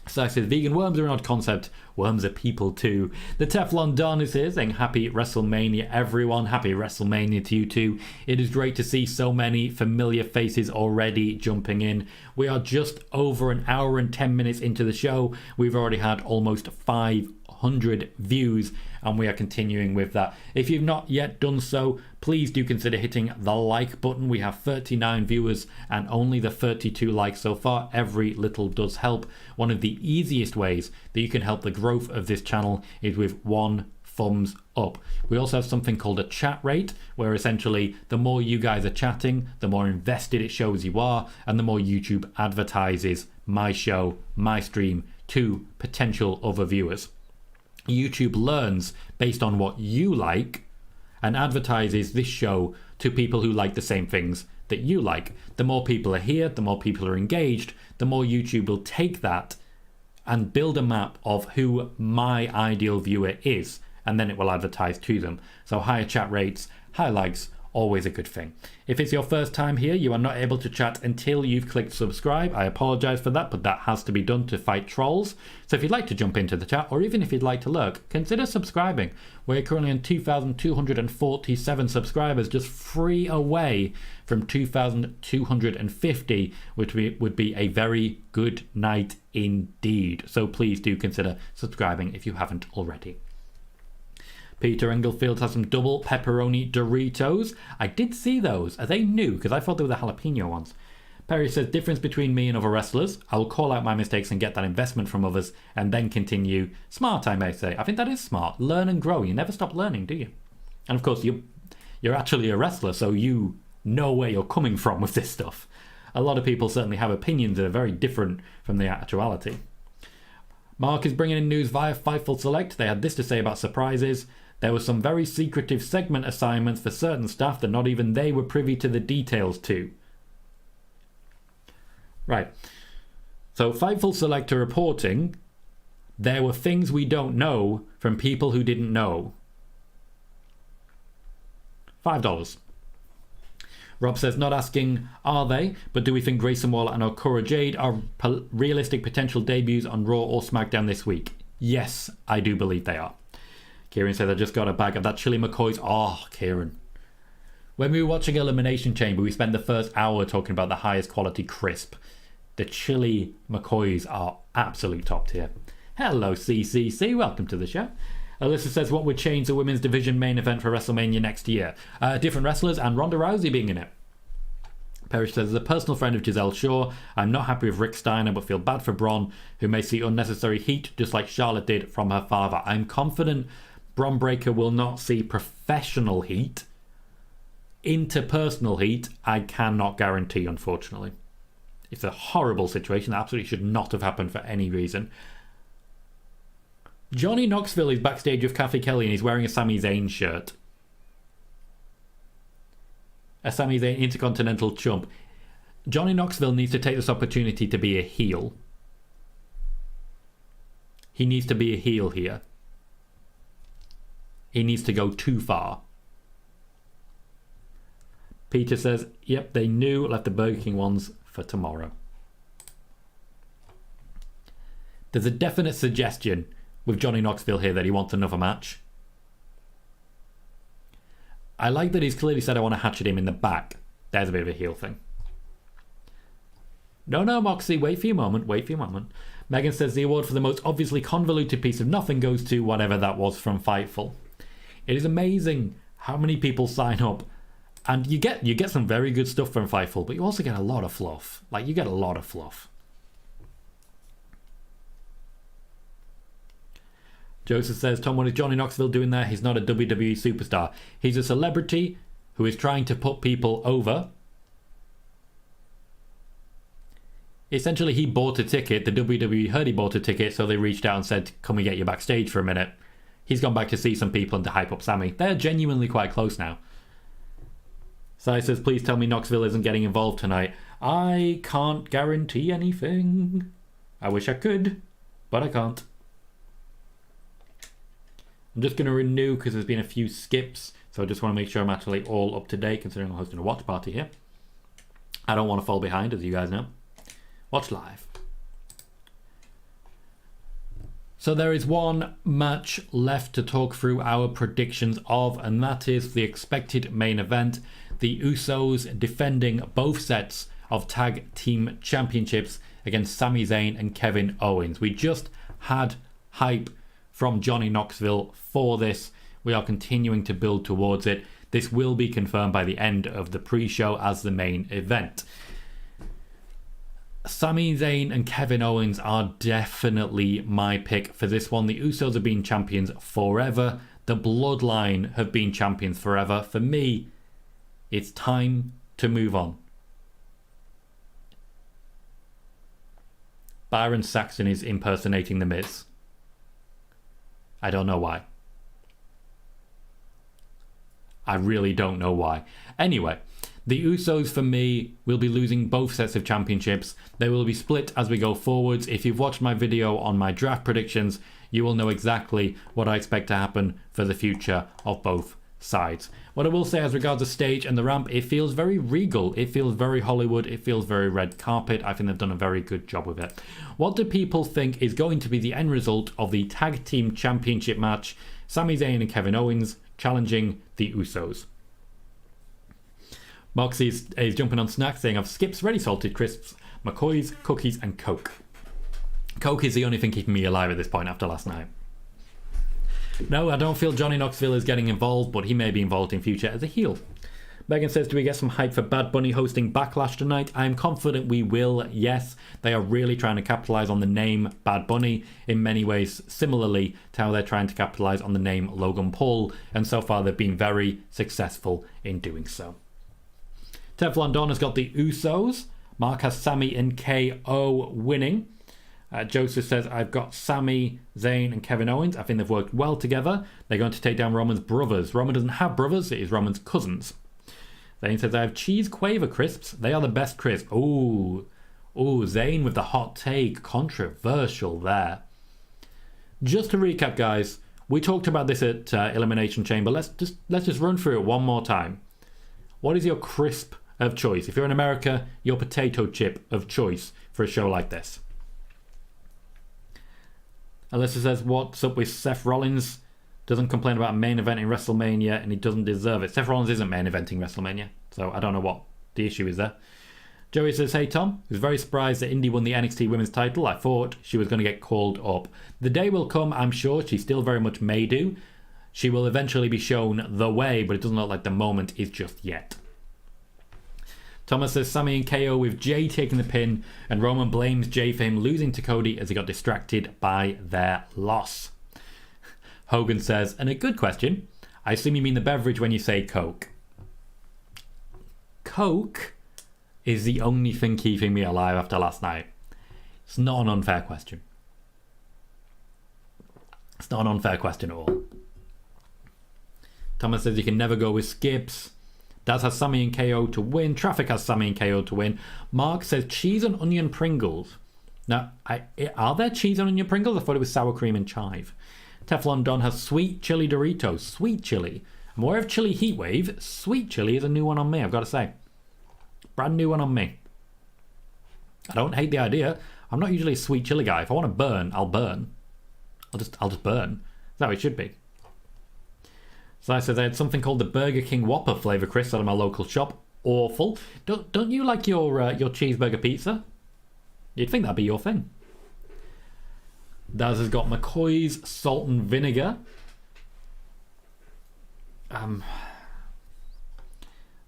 So I said, vegan worms are an odd concept. Worms are people too. The Teflon Don is here saying, happy WrestleMania, everyone. Happy WrestleMania to you too. It is great to see so many familiar faces already jumping in. We are just over an hour and 10 minutes into the show. We've already had almost 500 views, and we are continuing with that. If you've not yet done so, please do consider hitting the like button. We have 39 viewers and only the 32 likes so far. Every little does help. One of the easiest ways that you can help the growth of this channel is with one thumbs up. We also have something called a chat rate, where essentially the more you guys are chatting, the more invested it shows you are, and the more YouTube advertises my show, my stream, to potential other viewers. YouTube learns based on what you like and advertises this show to people who like the same things that you like. The more people are here, the more people are engaged, the more YouTube will take that and build a map of who my ideal viewer is, and then it will advertise to them. So higher chat rates, high likes, always a good thing. If it's your first time here, you are not able to chat until you've clicked subscribe. I apologise for that, but that has to be done to fight trolls. So if you'd like to jump into the chat, or even if you'd like to lurk, consider subscribing. We're currently on 2,247 subscribers, just 3 away from 2,250, which would be a very good night indeed. So please do consider subscribing if you haven't already. Peter Englefield has some double pepperoni Doritos. I did see those. Are they new? Because I thought they were the jalapeno ones. Perry says, difference between me and other wrestlers. I will call out my mistakes and get that investment from others and then continue. Smart, I may say. I think that is smart. Learn and grow. You never stop learning, do you? And of course, you're actually a wrestler, so you know where you're coming from with this stuff. A lot of people certainly have opinions that are very different from the actuality. Mark is bringing in news via Fightful Select. They had this to say about surprises. There were some very secretive segment assignments for certain staff that not even they were privy to the details to. Right. So Fightful Select are reporting there were things we don't know from people who didn't know. $5. Rob says, not asking are they, but do we think Grayson Waller and Okura Jade are realistic potential debuts on Raw or SmackDown this week? Yes, I do believe they are. Kieran says, I just got a bag of that chili McCoy's. Oh, Kieran. When we were watching Elimination Chamber, we spent the first hour talking about the highest quality crisp. The chili McCoys are absolute top tier. Hello, CCC. Welcome to the show. Alyssa says, what would change the women's division main event for WrestleMania next year? Different wrestlers and Ronda Rousey being in it. Parrish says, as a personal friend of Giselle Shaw, I'm not happy with Rick Steiner, but feel bad for Braun, who may see unnecessary heat, just like Charlotte did from her father. I'm confident Braun Breaker will not see professional heat. Interpersonal heat, I cannot guarantee, unfortunately. It's a horrible situation that absolutely should not have happened for any reason. Johnny Knoxville is backstage with Kathy Kelly and he's wearing a Sami Zayn shirt. A Sami Zayn Intercontinental chump. Johnny Knoxville needs to take this opportunity to be a heel. He needs to be a heel here. He needs to go too far. Peter says, yep, they knew, left the Burger King ones for tomorrow. There's a definite suggestion with Johnny Knoxville here that he wants another match. I like that he's clearly said I want to hatchet him in the back. There's a bit of a heel thing. No, Moxie, wait for your moment, Megan says the award for the most obviously convoluted piece of nothing goes to whatever that was from Fightful. It is amazing how many people sign up. And you get some very good stuff from Fightful, but you also get a lot of fluff. Like, you get a lot of fluff. Joseph says, Tom, what is Johnny Knoxville doing there? He's not a WWE superstar. He's a celebrity who is trying to put people over. Essentially, he bought a ticket. The WWE heard he bought a ticket, so they reached out and said, can we get you backstage for a minute? He's gone back to see some people and to hype up Sami. They're genuinely quite close now. Sai says, please tell me Knoxville isn't getting involved tonight. I can't guarantee anything. I wish I could, but I can't. I'm just going to renew because there's been a few skips, so I just want to make sure I'm actually all up to date considering I'm hosting a watch party here. I don't want to fall behind, as you guys know. Watch live. So there is one match left to talk through our predictions of, and that is the expected main event. The Usos defending both sets of tag team championships against Sami Zayn and Kevin Owens. We just had hype from Johnny Knoxville for this. We are continuing to build towards it. This will be confirmed by the end of the pre-show as the main event. Sami Zayn and Kevin Owens are definitely my pick for this one. The Usos have been champions forever. The Bloodline have been champions forever. For me, it's time to move on. Byron Saxton is impersonating The Miz. I don't know why. I really don't know why. Anyway, the Usos for me will be losing both sets of championships. They will be split as we go forwards. If you've watched my video on my draft predictions, you will know exactly what I expect to happen for the future of both sides. What I will say as regards the stage and the ramp, it feels very regal. It feels very Hollywood. It feels very red carpet. I think they've done a very good job with it. What do people think is going to be the end result of the tag team championship match? Sami Zayn and Kevin Owens challenging the Usos. Moxie is jumping on snacks saying, I've skips, ready salted crisps, McCoy's, cookies and Coke. Coke is the only thing keeping me alive at this point after last night. No, I don't feel Johnny Knoxville is getting involved, but he may be involved in future as a heel. Megan says, do we get some hype for Bad Bunny hosting Backlash tonight? I'm confident we will, yes. They are really trying to capitalise on the name Bad Bunny in many ways, similarly to how they're trying to capitalise on the name Logan Paul, and so far they've been very successful in doing so. Teflon Don has got the Usos. Mark has Sami and KO winning. Joseph says, I've got Sami, Zayn and Kevin Owens. I think they've worked well together. They're going to take down Roman's brothers. Roman doesn't have brothers, it is Roman's cousins. Zayn says, I have cheese quaver crisps. They are the best crisps. Ooh, Zayn with the hot take. Controversial there. Just to recap, guys, we talked about this at Elimination Chamber. Let's just run through it one more time. What is your crisp of choice. If you're in America, your potato chip of choice for a show like this. Alyssa says, what's up with Seth Rollins? Doesn't complain about a main event in WrestleMania and he doesn't deserve it. Seth Rollins isn't main eventing WrestleMania, so I don't know what the issue is there. Joey says, hey Tom, I was very surprised that Indy won the NXT Women's title. I thought she was going to get called up. The day will come, I'm sure. She still very much may do. She will eventually be shown the way, but it doesn't look like the moment is just yet. Thomas says, Sami and KO with Jay taking the pin, and Roman blames Jay for him losing to Cody as he got distracted by their loss. Hogan says, and a good question, I assume you mean the beverage when you say Coke. Coke is the only thing keeping me alive after last night. It's not an unfair question. It's not an unfair question at all. Thomas says you can never go with skips. Daz has Sami and KO to win. Traffic has Sami and KO to win. Mark says cheese and onion Pringles. Now, are there cheese and onion Pringles? I thought it was sour cream and chive. Teflon Don has sweet chili Doritos. Sweet chili. I'm aware of chili Heatwave. Sweet chili is a new one on me, I've got to say. Brand new one on me. I don't hate the idea. I'm not usually a sweet chili guy. If I want to burn, I'll burn. I'll just burn. That's how it should be. So I said I had something called the Burger King Whopper flavour crisps out of my local shop. Awful. Don't you like your cheeseburger pizza? You'd think that'd be your thing. Daz has got McCoy's salt and vinegar.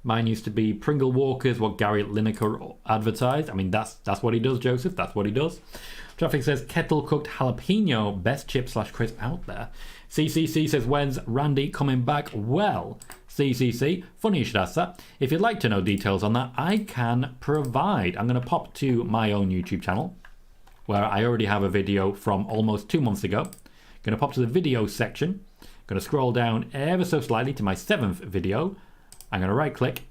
Mine used to be Pringle Walkers, what Gary Lineker advertised. I mean, that's what he does, Joseph. That's what he does. Traffic says kettle cooked jalapeno, best chip / crisp out there. CCC says, when's Randy coming back? Well, CCC, funny you should ask that. If you'd like to know details on that, I can provide. I'm going to pop to my own YouTube channel, where I already have a video from almost 2 months ago. Going to pop to the video section. Going to scroll down ever so slightly to my 7th video. I'm going to right click,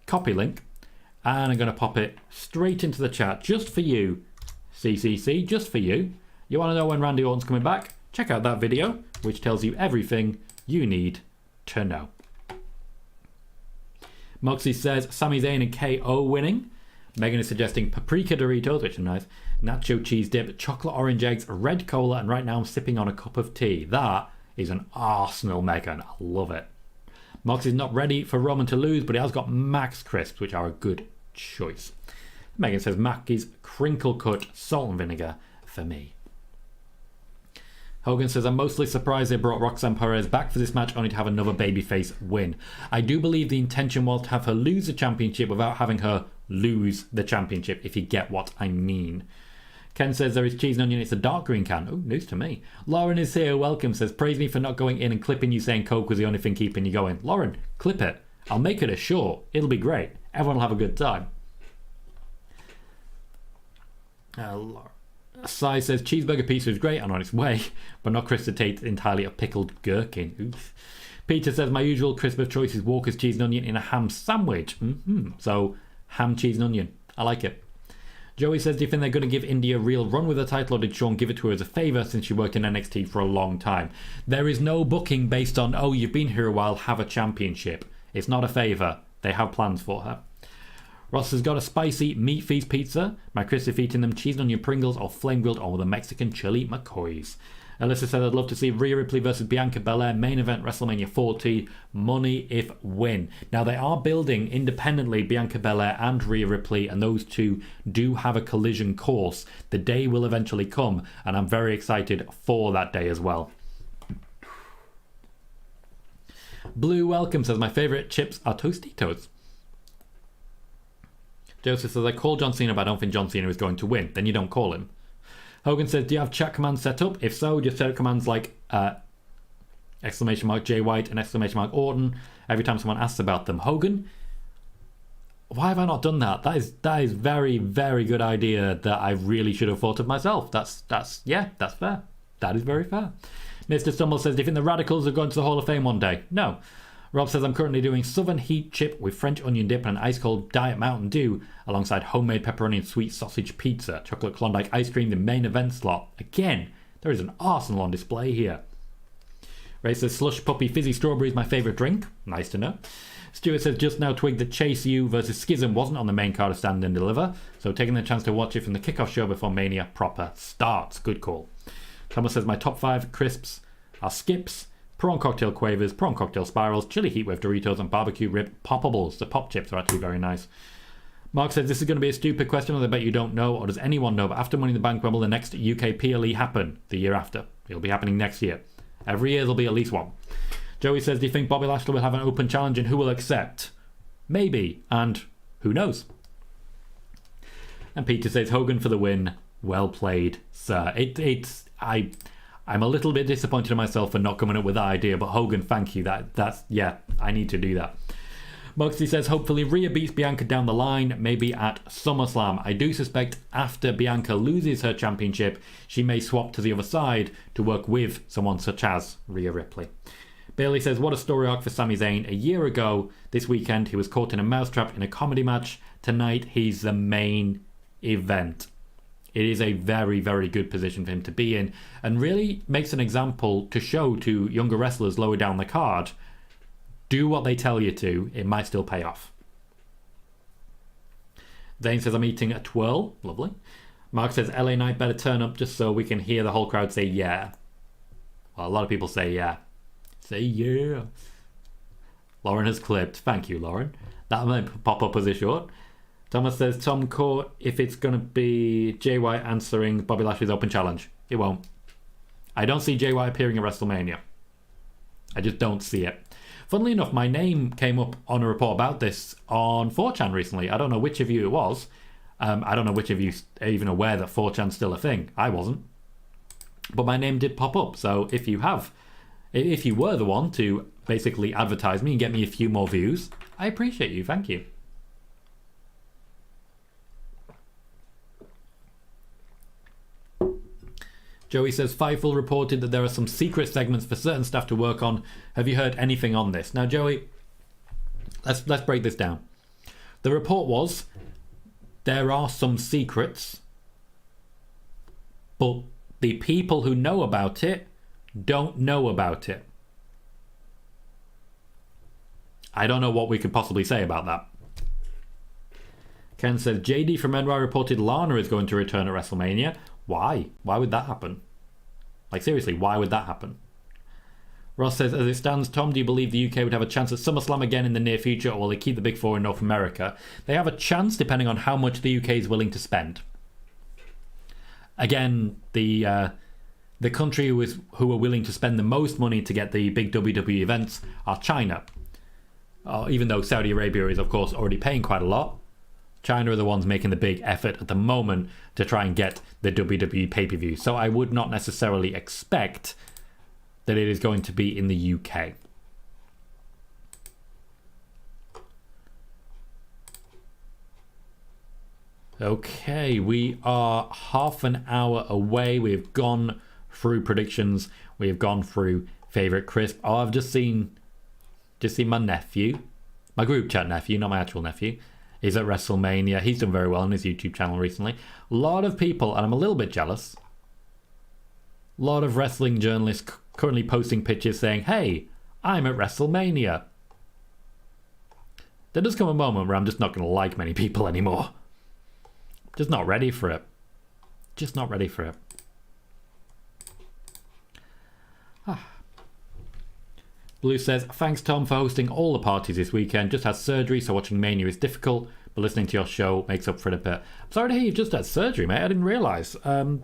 copy link, and I'm going to pop it straight into the chat just for you, CCC, just for you. You want to know when Randy Orton's coming back? Check out that video, which tells you everything you need to know. Moxie says, Sami Zayn and KO winning. Megan is suggesting paprika Doritos, which are nice, nacho cheese dip, chocolate orange eggs, red cola, and right now I'm sipping on a cup of tea. That is an arsenal, Megan. I love it. Moxie's not ready for Roman to lose, but he has got Max crisps, which are a good choice. Megan says Mackey's crinkle cut salt and vinegar for me. Hogan says, I'm mostly surprised they brought Roxanne Perez back for this match only to have another babyface win. I do believe the intention was to have her lose the championship without having her lose the championship, if you get what I mean. Ken says there is cheese and onion, it's a dark green can. Oh, news to me. Lauren is here, welcome, says, praise me for not going in and clipping you saying Coke was the only thing keeping you going. Lauren, clip it. I'll make it a short. It'll be great. Everyone will have a good time. Sai says, cheeseburger pizza is great and on its way, but not crisp to taste entirely of pickled gherkin. Oof. Peter says, my usual crisp of choice is Walker's cheese and onion in a ham sandwich. So, ham, cheese and onion. I like it. Joey says, do you think they're going to give India a real run with the title, or did Sean give it to her as a favour since she worked in NXT for a long time? There is no booking based on, oh, you've been here a while, have a championship. It's not a favour. They have plans for her. Ross has got a spicy meat feast pizza. My Chris if eating them cheese and onion Pringles or flame grilled or with a Mexican chili McCoys. Alyssa said, I'd love to see Rhea Ripley versus Bianca Belair main event WrestleMania 40. Money if win. Now they are building independently Bianca Belair and Rhea Ripley, and those two do have a collision course. The day will eventually come, and I'm very excited for that day as well. Blue Welcome says, my favourite chips are Tostitos. Joseph says, I call John Cena, but I don't think John Cena is going to win. Then you don't call him. Hogan says, do you have chat commands set up? If so, just set up commands like exclamation mark Jay White and exclamation mark Orton every time someone asks about them. Hogan, why have I not done that? That is very, very good idea that I really should have thought of myself. That's fair. That is very fair. Mr. Stumble says, do you think the Radicals are going to the Hall of Fame one day? No. Rob says, I'm currently doing Southern Heat chip with French onion dip and an ice cold Diet Mountain Dew alongside homemade pepperoni and sweet sausage pizza, chocolate Klondike ice cream, the main event slot. Again, there is an arsenal on display here. Ray says, slush puppy fizzy strawberry is my favourite drink. Nice to know. Stuart says, just now twigged that Chase U versus Schism wasn't on the main card of Stand and Deliver, so taking the chance to watch it from the kickoff show before Mania proper starts. Good call. Thomas says, my top 5 crisps are Skips, Prawn Cocktail Quavers, Prawn Cocktail Spirals, Chili Heatwave Doritos, and Barbecue Rib Poppables. The pop chips are actually very nice. Mark says, this is going to be a stupid question, I bet you don't know, or does anyone know, but after Money in the Bank, when will the next UK PLE happen? The year after. It'll be happening next year. Every year there'll be at least one. Joey says, do you think Bobby Lashley will have an open challenge and who will accept? Maybe, and who knows? And Peter says, Hogan for the win. Well played, sir. I'm a little bit disappointed in myself for not coming up with that idea, but Hogan, thank you. That's I need to do that. Moxley says, hopefully Rhea beats Bianca down the line, maybe at SummerSlam. I do suspect after Bianca loses her championship, she may swap to the other side to work with someone such as Rhea Ripley. Bailey says, what a story arc for Sami Zayn. A year ago, this weekend, he was caught in a mousetrap in a comedy match. Tonight, he's the main event. It is a very, very good position for him to be in and really makes an example to show to younger wrestlers lower down the card. Do what they tell you to, it might still pay off. Zayn says, I'm eating a twirl. Lovely. Mark says, LA Knight better turn up just so we can hear the whole crowd say yeah. Well, a lot of people say yeah. Say yeah. Lauren has clipped. Thank you, Lauren. That might pop up as a short. Thomas says, Tom Core, if it's going to be Jay White answering Bobby Lashley's open challenge. It won't. I don't see Jay White appearing at WrestleMania. I just don't see it. Funnily enough, my name came up on a report about this on 4chan recently. I don't know which of you it was. I don't know which of you are even aware that 4chan's still a thing. I wasn't. But my name did pop up. So if you were the one to basically advertise me and get me a few more views, I appreciate you. Thank you. Joey says, Fightful reported that there are some secret segments for certain staff to work on. Have you heard anything on this? Now, Joey, let's break this down. The report was there are some secrets, but the people who know about it don't know about it. I don't know what we could possibly say about that. Ken says, JD from NY reported Lana is going to return at WrestleMania. Why? Why would that happen? Like, seriously, why would that happen? Ross says, as it stands, Tom, do you believe the UK would have a chance at SummerSlam again in the near future, or will they keep the Big Four in North America? They have a chance depending on how much the UK is willing to spend. Again, the country who are willing to spend the most money to get the big WWE events are China. Even though Saudi Arabia is, of course, already paying quite a lot, China are the ones making the big effort at the moment to try and get the WWE pay-per-view. So I would not necessarily expect that it is going to be in the UK. Okay, we are half an hour away. We've gone through predictions. We've gone through favourite crisp. Oh, I've just seen my nephew, my group chat nephew, not my actual nephew. He's at WrestleMania. He's done very well on his YouTube channel recently. A lot of people, and I'm a little bit jealous, a lot of wrestling journalists currently posting pictures saying, hey, I'm at WrestleMania. There does come a moment where I'm just not going to like many people anymore. Just not ready for it. Just not ready for it. Blue says, thanks Tom for hosting all the parties this weekend. Just had surgery, so watching Mania is difficult, but listening to your show makes up for it a bit. I'm sorry to hear you've just had surgery, mate. I didn't realise. Are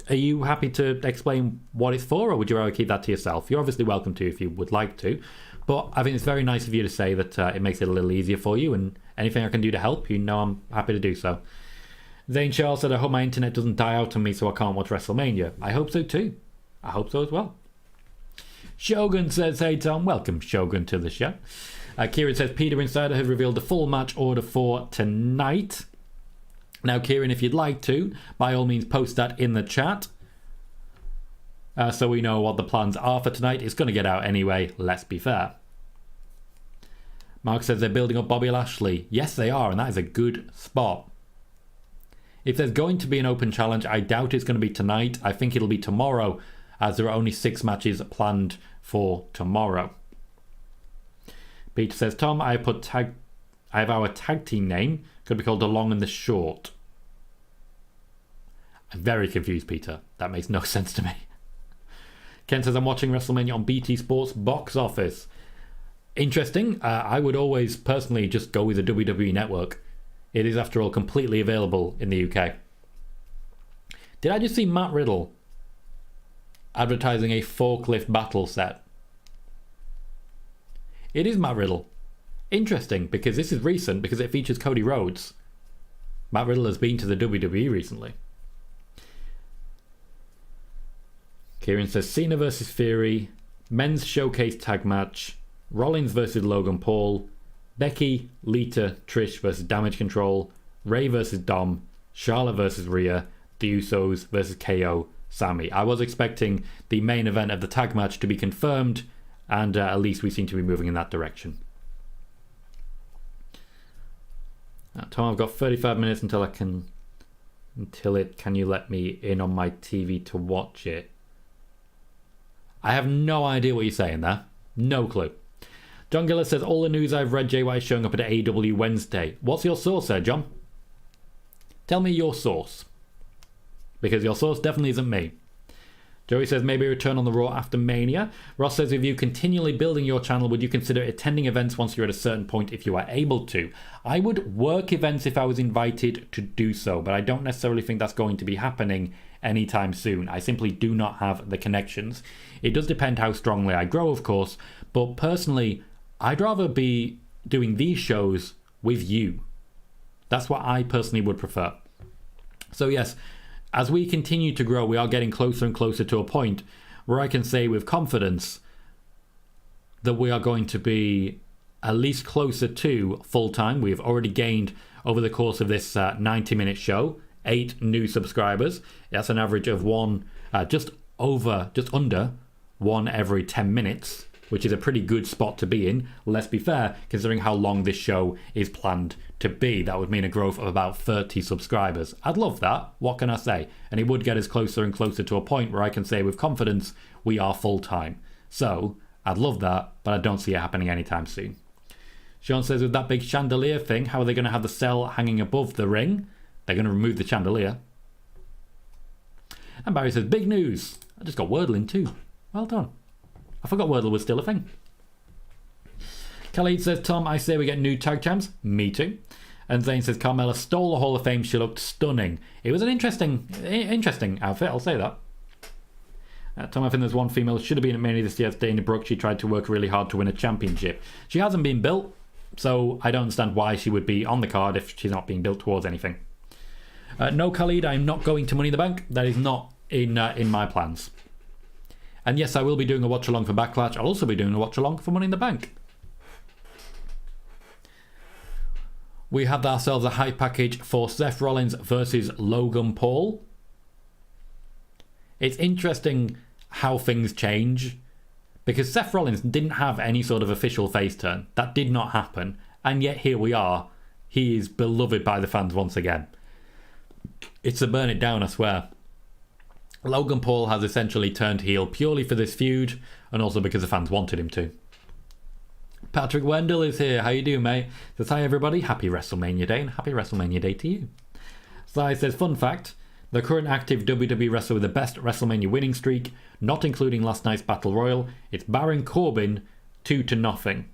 you happy to explain what it's for, or would you rather keep that to yourself? You're obviously welcome to if you would like to, but I think it's very nice of you to say that it makes it a little easier for you, and anything I can do to help, you know I'm happy to do so. Zane Charles said, I hope my internet doesn't die out on me so I can't watch WrestleMania. I hope so too. I hope so as well. Shogun says, hey Tom, welcome Shogun to the show. Kieran says, Peter Insider has revealed the full match order for tonight. Now Kieran, if you'd like to, by all means post that in the chat. So we know what the plans are for tonight. It's going to get out anyway, let's be fair. Mark says they're building up Bobby Lashley. Yes, they are, and that is a good spot. If there's going to be an open challenge, I doubt it's going to be tonight. I think it'll be tomorrow, as there are only 6 matches planned for tomorrow. Peter says, Tom, I have our tag team name. Could be called the Long and the Short. I'm very confused, Peter. That makes no sense to me. Ken says, I'm watching WrestleMania on BT Sports Box Office. Interesting. I would always personally just go with the WWE Network. It is, after all, completely available in the UK. Did I just see Matt Riddle advertising a forklift battle set? It is Matt Riddle. Interesting, because this is recent, because it features Cody Rhodes. Matt Riddle has been to the WWE recently. Kieran says, Cena versus Theory, men's showcase tag match, Rollins versus Logan Paul, Becky, Lita, Trish versus Damage Control, Ray versus Dom, Charlotte versus Rhea, the Usos versus KO, Sami. I was expecting the main event of the tag match to be confirmed, and at least we seem to be moving in that direction. Tom, I've got 35 minutes until can you let me in on my TV to watch it? I have no idea what you're saying there. No clue. John Gillis says, all the news I've read, JY is showing up at AEW Wednesday. What's your source there, John? Tell me your source. Because your source definitely isn't me. Joey says, maybe return on the Raw after Mania. Ross says, with you continually building your channel, would you consider attending events once you're at a certain point if you are able to? I would work events if I was invited to do so, but I don't necessarily think that's going to be happening anytime soon. I simply do not have the connections. It does depend how strongly I grow, of course, but personally, I'd rather be doing these shows with you. That's what I personally would prefer. So yes, as we continue to grow, we are getting closer and closer to a point where I can say with confidence that we are going to be at least closer to full-time. We've already gained, over the course of this 90-minute show, 8 new subscribers. That's an average of just under one every 10 minutes, which is a pretty good spot to be in. Let's be fair, considering how long this show is planned to be. That would mean a growth of about 30 subscribers. I'd love that. What can I say? And it would get us closer and closer to a point where I can say with confidence, we are full-time. So, I'd love that, but I don't see it happening anytime soon. Sean says, with that big chandelier thing, how are they going to have the cell hanging above the ring? They're going to remove the chandelier. And Barry says, big news. I just got Wordle in too. Well done. I forgot Wordle was still a thing. Khalid says, Tom, I say we get new tag champs. Me too. And Zayn says, Carmella stole the Hall of Fame. She looked stunning. It was an interesting outfit, I'll say that. Tom, I think there's one female who should have been at Mania this year. Dana Brooke. She tried to work really hard to win a championship. She hasn't been built, so I don't understand why she would be on the card if she's not being built towards anything. No, Khalid, I'm not going to Money in the Bank. That is not in my plans. And yes, I will be doing a watch-along for Backlash. I'll also be doing a watch-along for Money in the Bank. We have ourselves a hype package for Seth Rollins versus Logan Paul. It's interesting how things change, because Seth Rollins didn't have any sort of official face turn. That did not happen. And yet here we are. He is beloved by the fans once again. It's a burn it down, I swear. Logan Paul has essentially turned heel purely for this feud, and also because the fans wanted him to. Patrick Wendell is here. How you doing, mate? Says, hi everybody, happy WrestleMania Day, and happy WrestleMania Day to you. Sai says, fun fact, the current active WWE wrestler with the best WrestleMania winning streak, not including last night's Battle Royal, it's Baron Corbin, 2-0.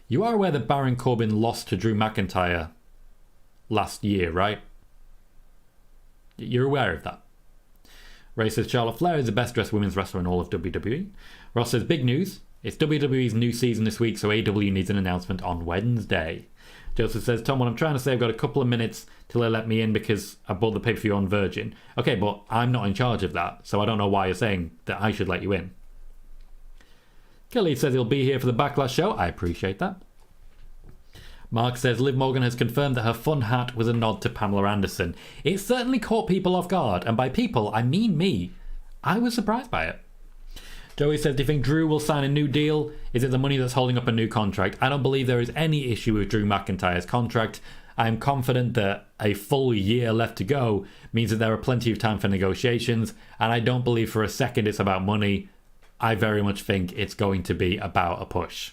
You are aware that Baron Corbin lost to Drew McIntyre last year, right? You're aware of that. Ray says, Charlotte Flair is the best dressed women's wrestler in all of WWE. Ross says, big news. It's WWE's new season this week, so AW needs an announcement on Wednesday. Joseph says, Tom, what I'm trying to say, I've got a couple of minutes till they let me in because I bought the pay-per-view on Virgin. Okay, but I'm not in charge of that, so I don't know why you're saying that I should let you in. Kelly says he'll be here for the Backlash show. I appreciate that. Mark says, Liv Morgan has confirmed that her fun hat was a nod to Pamela Anderson. It certainly caught people off guard, and by people, I mean me. I was surprised by it. Joey says, do you think Drew will sign a new deal? Is it the money that's holding up a new contract? I don't believe there is any issue with Drew McIntyre's contract. I am confident that a full year left to go means that there are plenty of time for negotiations, and I don't believe for a second it's about money. I very much think it's going to be about a push.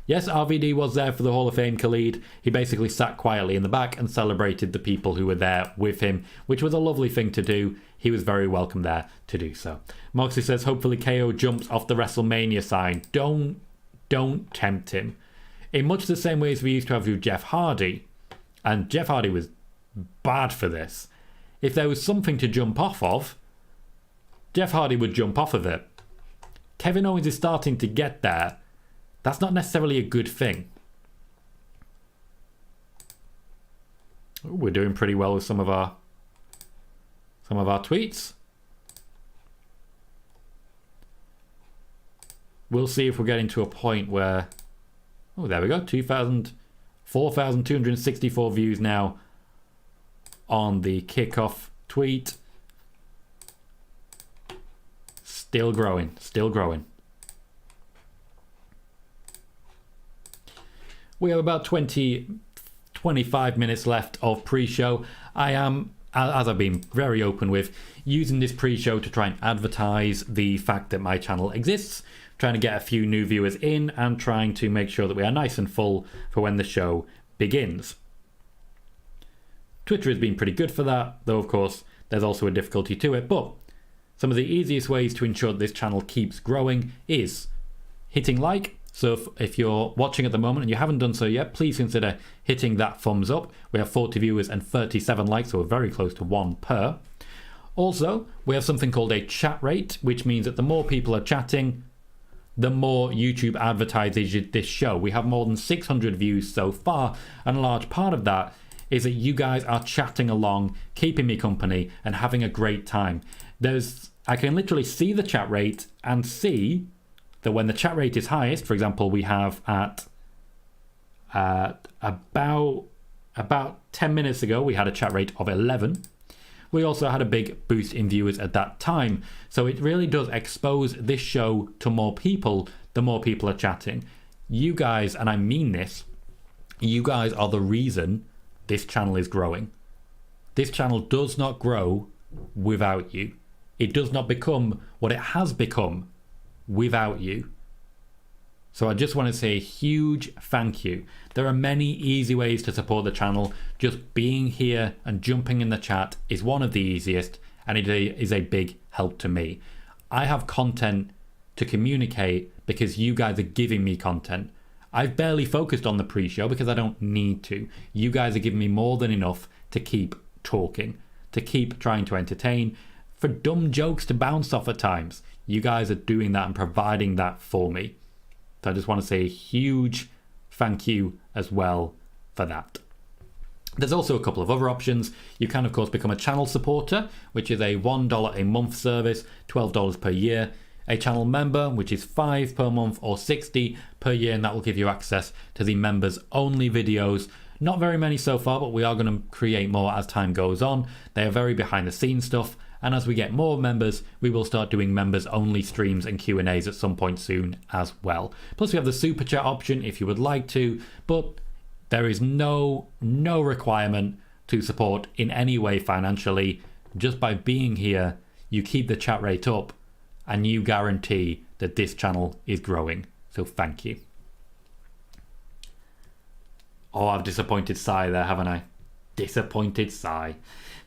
Yes, RVD was there for the Hall of Fame Khalid. He basically sat quietly in the back and celebrated the people who were there with him, which was a lovely thing to do. He was very welcome there to do so. Moxley says, hopefully KO jumps off the WrestleMania sign. Don't tempt him. In much the same way as we used to have with Jeff Hardy, and Jeff Hardy was bad for this. If there was something to jump off of, Jeff Hardy would jump off of it. Kevin Owens is starting to get there. That's not necessarily a good thing. Ooh, we're doing pretty well with some of our tweets. We'll see if we're getting to a point where... Oh, there we go. 4,264 views now on the kickoff tweet. Still growing. Still growing. We have about 25 minutes left of pre-show. I am, as I've been very open with, using this pre-show to try and advertise the fact that my channel exists, trying to get a few new viewers in, and trying to make sure that we are nice and full for when the show begins. Twitter has been pretty good for that, though of course there's also a difficulty to it, but some of the easiest ways to ensure that this channel keeps growing is hitting like. So if you're watching at the moment and you haven't done so yet, please consider hitting that thumbs up. We have 40 viewers and 37 likes, so we're very close to 1 per. Also, we have something called a chat rate, which means that the more people are chatting, the more YouTube advertises this show. We have more than 600 views so far, and a large part of that is that you guys are chatting along, keeping me company, and having a great time. I can literally see the chat rate and see that when the chat rate is highest, for example, we have at about 10 minutes ago, we had a chat rate of 11. We also had a big boost in viewers at that time. So it really does expose this show to more people, the more people are chatting. You guys, and I mean this, you guys are the reason this channel is growing. This channel does not grow without you. It does not become what it has become without you. So I just want to say a huge thank you. There are many easy ways to support the channel. Just being here and jumping in the chat is one of the easiest, and it is a big help to me. I have content to communicate because you guys are giving me content. I've barely focused on the pre-show because I don't need to. You guys are giving me more than enough to keep talking, to keep trying to entertain, for dumb jokes to bounce off at times. You guys are doing that and providing that for me. So I just want to say a huge thank you as well for that. There's also a couple of other options. You can, of course, become a channel supporter, which is a $1 a month service, $12 per year. A channel member, which is $5 per month or $60 per year, and that will give you access to the members only videos. Not very many so far, but we are going to create more as time goes on. They are very behind the scenes stuff. And as we get more members, we will start doing members-only streams and Q&As at some point soon as well. Plus, we have the Super Chat option if you would like to, but there is no requirement to support in any way financially. Just by being here, you keep the chat rate up, and you guarantee that this channel is growing. So thank you. Oh, I've disappointed Sai there, haven't I? Disappointed Sai.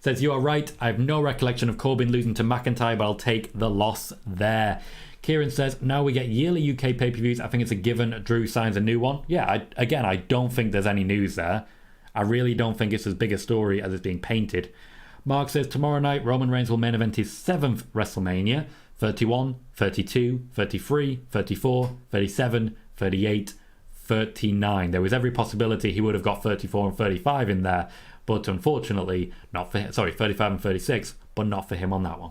Says, you are right, I have no recollection of Corbin losing to McIntyre, but I'll take the loss there. Kieran says, now we get yearly UK pay-per-views. I think it's a given Drew signs a new one. Yeah, I don't think there's any news there. I really don't think it's as big a story as it's being painted. Mark says, tomorrow night, Roman Reigns will main event his 7th WrestleMania. 31, 32, 33, 34, 37, 38, 39. There was every possibility he would have got 34 and 35 in there. But unfortunately, not for him. Sorry, 35 and 36, but not for him on that one.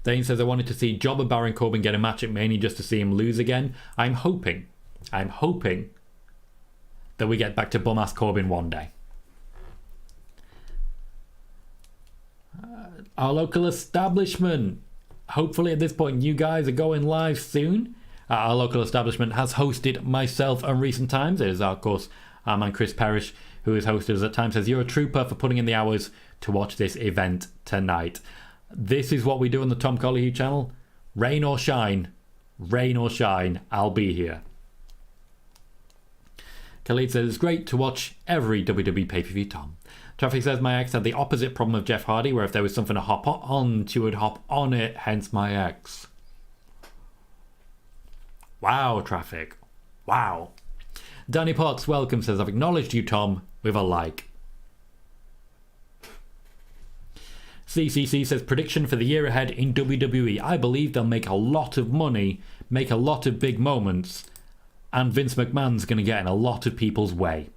Dane says, I wanted to see Jobber Baron Corbin get a match at Mania just to see him lose again. I'm hoping that we get back to bum-ass Corbin one day. Our local establishment. Hopefully at this point you guys are going live soon. Our local establishment has hosted myself in recent times. It is, of course, our man Chris Parrish, who has hosted us at times, says, you're a trooper for putting in the hours to watch this event tonight. This is what we do on the Tom Colohue channel. Rain or shine, I'll be here. Khalid says, it's great to watch every WWE pay-per-view, Tom. Traffic says, my ex had the opposite problem of Jeff Hardy, where if there was something to hop on, she would hop on it, hence my ex. Wow, Traffic. Wow. Danny Potts, welcome, says, I've acknowledged you, Tom, with a like. CCC says, prediction for the year ahead in WWE. I believe they'll make a lot of money, make a lot of big moments, and Vince McMahon's going to get in a lot of people's way.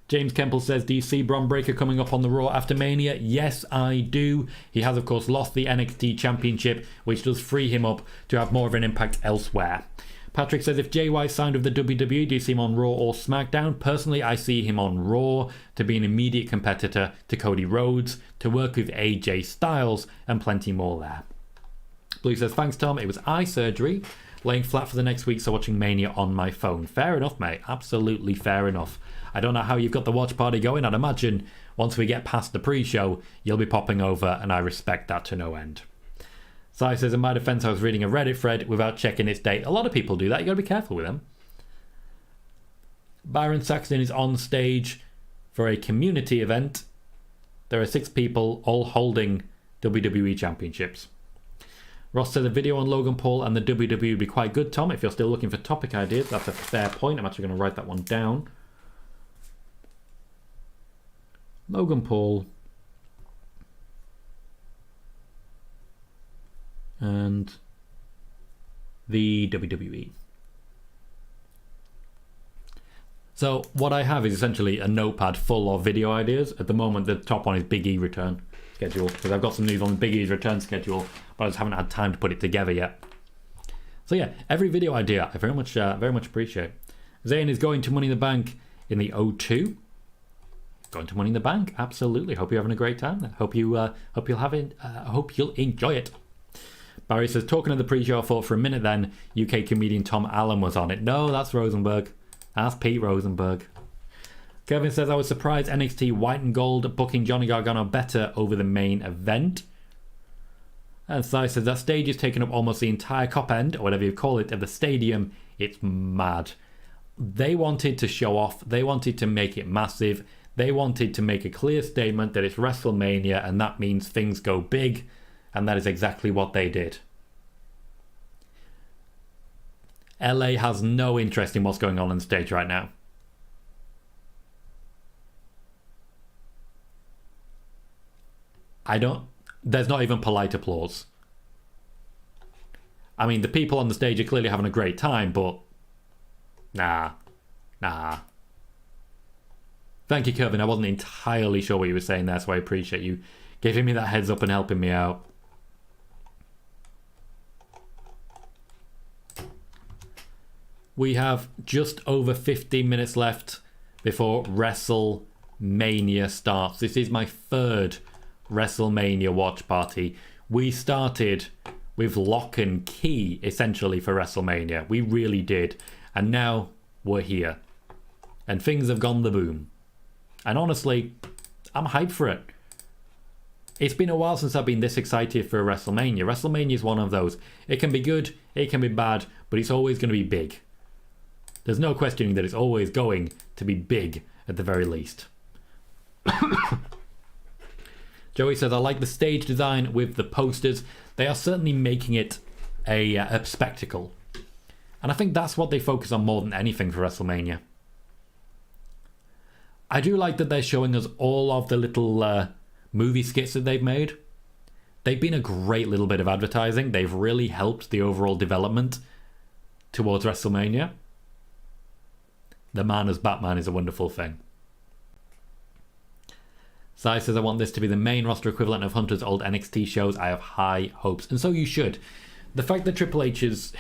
James Kemple says, do you see Braun Breaker coming up on the Raw after Mania? Yes, I do. He has, of course, lost the NXT Championship, which does free him up to have more of an impact elsewhere. Patrick says, if JY signed with the WWE, do you see him on Raw or SmackDown? Personally, I see him on Raw to be an immediate competitor to Cody Rhodes, to work with AJ Styles, and plenty more there. Blue says, thanks, Tom. It was eye surgery. Laying flat for the next week, so watching Mania on my phone. Fair enough, mate. Absolutely fair enough. I don't know how you've got the watch party going. I'd imagine once we get past the pre-show, you'll be popping over, and I respect that to no end. Sai says, in my defense, I was reading a Reddit thread without checking its date. A lot of people do that. You got to be careful with them. Byron Saxton is on stage for a community event. There are 6 people all holding WWE championships. Ross said, a video on Logan Paul and the WWE would be quite good, Tom. If you're still looking for topic ideas, that's a fair point. I'm actually going to write that one down. Logan Paul and the WWE. So what I have is essentially a notepad full of video ideas. At the moment, the top one is Big E return schedule, because I've got some news on Big E's return schedule, but I just haven't had time to put it together yet. So yeah, every video idea I very much appreciate. Zayn is going to Money in the Bank in the O2. Going to Money in the Bank, absolutely. Hope you're having a great time. Hope you'll enjoy it. Barry says, talking of the pre-show, I thought for a minute then UK comedian Tom Allen was on it. No, that's Rosenberg. That's Pete Rosenberg. Kevin says, I was surprised NXT White and Gold booking Johnny Gargano better over the main event. And Sai says, that stage is taking up almost the entire cop end, or whatever you call it, of the stadium. It's mad. They wanted to show off. They wanted to make it massive. They wanted to make a clear statement that it's WrestleMania and that means things go big. And that is exactly what they did. LA has no interest in what's going on the stage right now. There's not even polite applause. I mean, the people on the stage are clearly having a great time, but nah. Thank you, Kevin. I wasn't entirely sure what you were saying there, so I appreciate you giving me that heads up and helping me out. We have just over 15 minutes left before WrestleMania starts. This is my 3rd WrestleMania watch party. We started with lock and key, essentially, for WrestleMania. We really did. And now we're here. And things have gone the boom. And honestly, I'm hyped for it. It's been a while since I've been this excited for a WrestleMania. WrestleMania is one of those. It can be good, it can be bad, but it's always going to be big. There's no questioning that it's always going to be big at the very least. Joey says, I like the stage design with the posters. They are certainly making it a spectacle. And I think that's what they focus on more than anything for WrestleMania. I do like that they're showing us all of the little movie skits that they've made. They've been a great little bit of advertising. They've really helped the overall development towards WrestleMania. The man as Batman is a wonderful thing. Sai says, I want this to be the main roster equivalent of Hunter's old NXT shows. I have high hopes. And so you should. The fact that Triple H has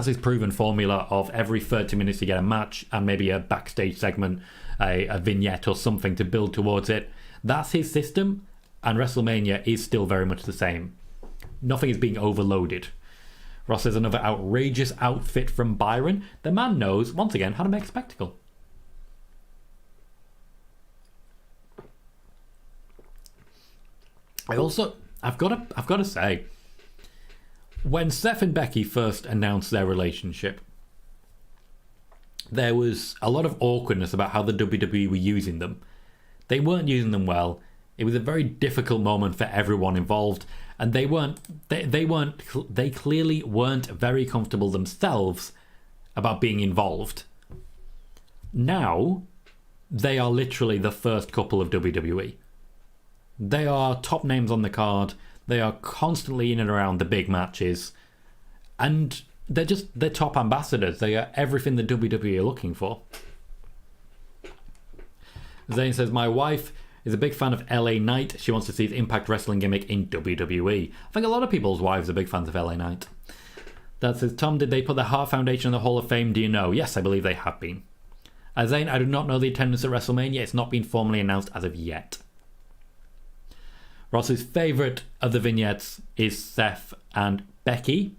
his proven formula of every 30 minutes you get a match and maybe a backstage segment, a vignette or something to build towards it, that's his system. And WrestleMania is still very much the same. Nothing is being overloaded. Ross says, another outrageous outfit from Byron. The man knows, once again, how to make a spectacle. I've got to say, when Seth and Becky first announced their relationship, there was a lot of awkwardness about how the WWE were using them. They weren't using them well. It was a very difficult moment for everyone involved, and they clearly weren't very comfortable themselves about being involved. Now, they are literally the first couple of WWE. They are top names on the card. They are constantly in and around the big matches, and they're top ambassadors. They are everything the WWE are looking for. Zayn says, my wife is a big fan of LA Knight. She wants to see his Impact Wrestling gimmick in WWE. I think a lot of people's wives are big fans of LA Knight. That says, Tom, did they put the Hart Foundation in the Hall of Fame? Do you know? Yes, I believe they have been. Zayn, I do not know the attendance at WrestleMania. It's not been formally announced as of yet. Ross's favourite of the vignettes is Seth and Becky.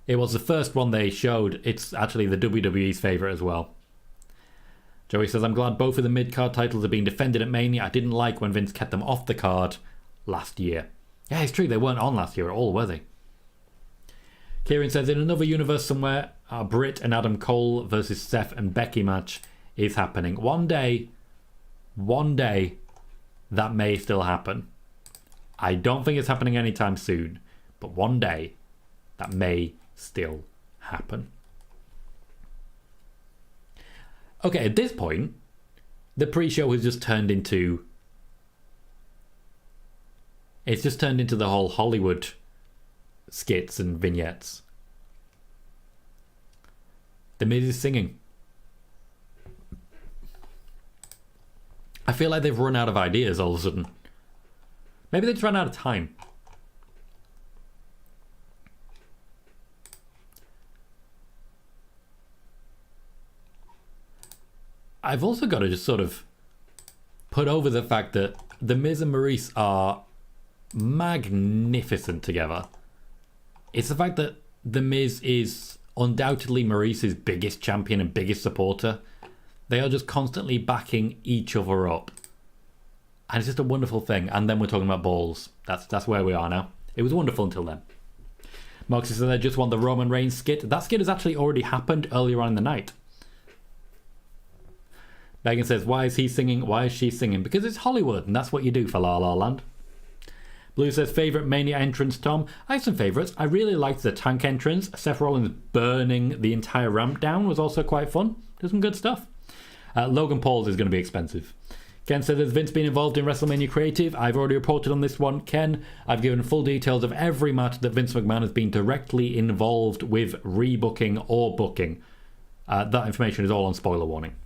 It was the first one they showed. It's actually the WWE's favourite as well. Joey says, I'm glad both of the mid-card titles are being defended at Mania. I didn't like when Vince kept them off the card last year. Yeah, it's true. They weren't on last year at all, were they? Kieran says, in another universe somewhere, our Britt and Adam Cole versus Seth and Becky match is happening. One day, that may still happen. I don't think it's happening anytime soon, but one day, that may still happen. Okay, at this point, the pre-show has just turned into... It's just turned into the whole Hollywood skits and vignettes. The Miz is singing. I feel like they've run out of ideas all of a sudden. Maybe they just ran out of time. I've also got to just sort of put over the fact that The Miz and Maurice are magnificent together. It's the fact that The Miz is undoubtedly Maurice's biggest champion and biggest supporter. They are just constantly backing each other up. And it's just a wonderful thing. And then we're talking about balls. That's where we are now. It was wonderful until then. Moxie says, I just want the Roman Reigns skit. That skit has actually already happened earlier on in the night. Megan says, why is he singing? Why is she singing? Because it's Hollywood, and that's what you do for La La Land. Blue says, favourite Mania entrance, Tom? I have some favourites. I really liked the tank entrance. Seth Rollins burning the entire ramp down was also quite fun. There's some good stuff. Logan Paul's is going to be expensive. Ken says, has Vince been involved in WrestleMania Creative? I've already reported on this one. Ken, I've given full details of every match that Vince McMahon has been directly involved with rebooking or booking. That information is all on spoiler warning.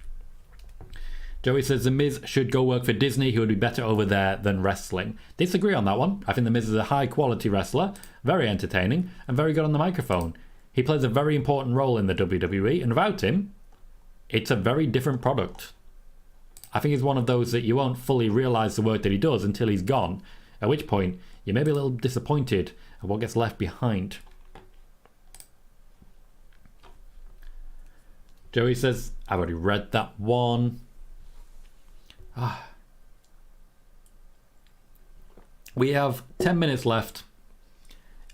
Joey says, The Miz should go work for Disney. He would be better over there than wrestling. Disagree on that one. I think The Miz is a high-quality wrestler, very entertaining, and very good on the microphone. He plays a very important role in the WWE, and without him, it's a very different product. I think he's one of those that you won't fully realise the work that he does until he's gone, at which point you may be a little disappointed at what gets left behind. Joey says, I've already read that one. We have 10 minutes left,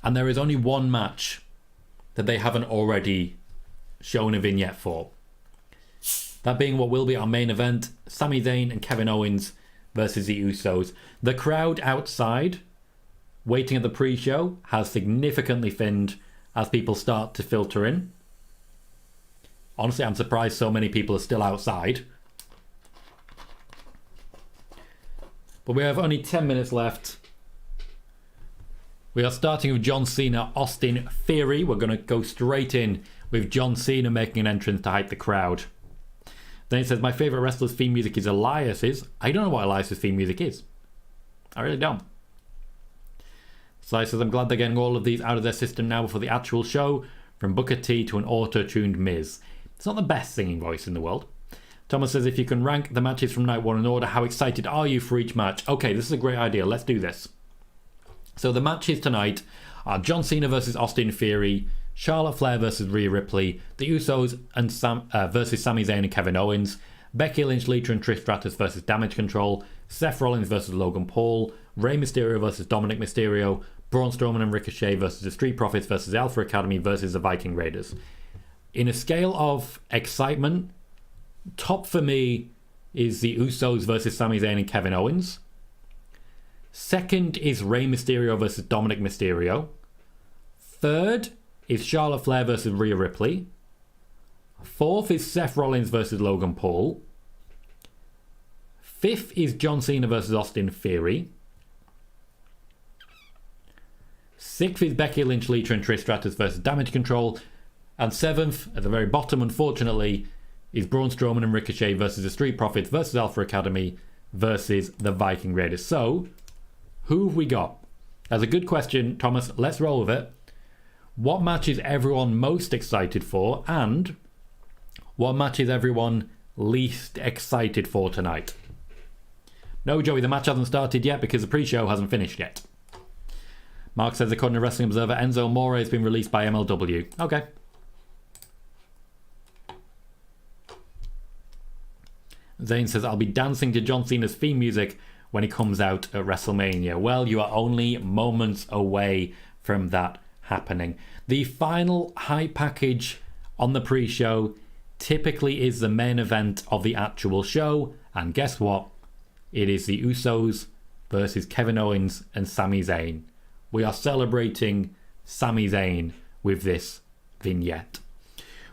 and there is only one match that they haven't already shown a vignette for. That being what will be our main event, Sami Zayn and Kevin Owens versus the Usos. The crowd outside, waiting at the pre-show, has significantly thinned as people start to filter in. Honestly, I'm surprised so many people are still outside. But we have only 10 minutes left. We are starting with John Cena, Austin Theory. We're going to go straight in with John Cena making an entrance to hype the crowd. Then he says, my favourite wrestler's theme music is Elias's. I don't know what Elias's theme music is. I really don't. So he says, I'm glad they're getting all of these out of their system now before the actual show. From Booker T to an auto-tuned Miz. It's not the best singing voice in the world. Thomas says, if you can rank the matches from Night One in order, how excited are you for each match? Okay, this is a great idea. Let's do this. So the matches tonight are John Cena versus Austin Theory, Charlotte Flair versus Rhea Ripley, the Usos and versus Sami Zayn and Kevin Owens, Becky Lynch, Lita and Trish Stratus versus Damage Control, Seth Rollins versus Logan Paul, Rey Mysterio versus Dominic Mysterio, Braun Strowman and Ricochet versus the Street Profits versus the Alpha Academy versus the Viking Raiders. In a scale of excitement, top for me is the Usos versus Sami Zayn and Kevin Owens. Second is Rey Mysterio versus Dominic Mysterio. Third is Charlotte Flair versus Rhea Ripley. Fourth is Seth Rollins versus Logan Paul. Fifth is John Cena versus Austin Theory. Sixth is Becky Lynch, Lita and Trish Stratus versus Damage Control. And seventh, at the very bottom, unfortunately, is Braun Strowman and Ricochet versus the Street Profits versus Alpha Academy versus the Viking Raiders. So, who have we got? That's a good question, Thomas. Let's roll with it. What match is everyone most excited for? And what match is everyone least excited for tonight? No, Joey, the match hasn't started yet because the pre-show hasn't finished yet. Mark says, according to Wrestling Observer, Enzo Amore has been released by MLW. Okay. Zayn says, I'll be dancing to John Cena's theme music when it comes out at WrestleMania. Well, you are only moments away from that happening. The final hype package on the pre-show typically is the main event of the actual show. And guess what? It is the Usos versus Kevin Owens and Sami Zayn. We are celebrating Sami Zayn with this vignette.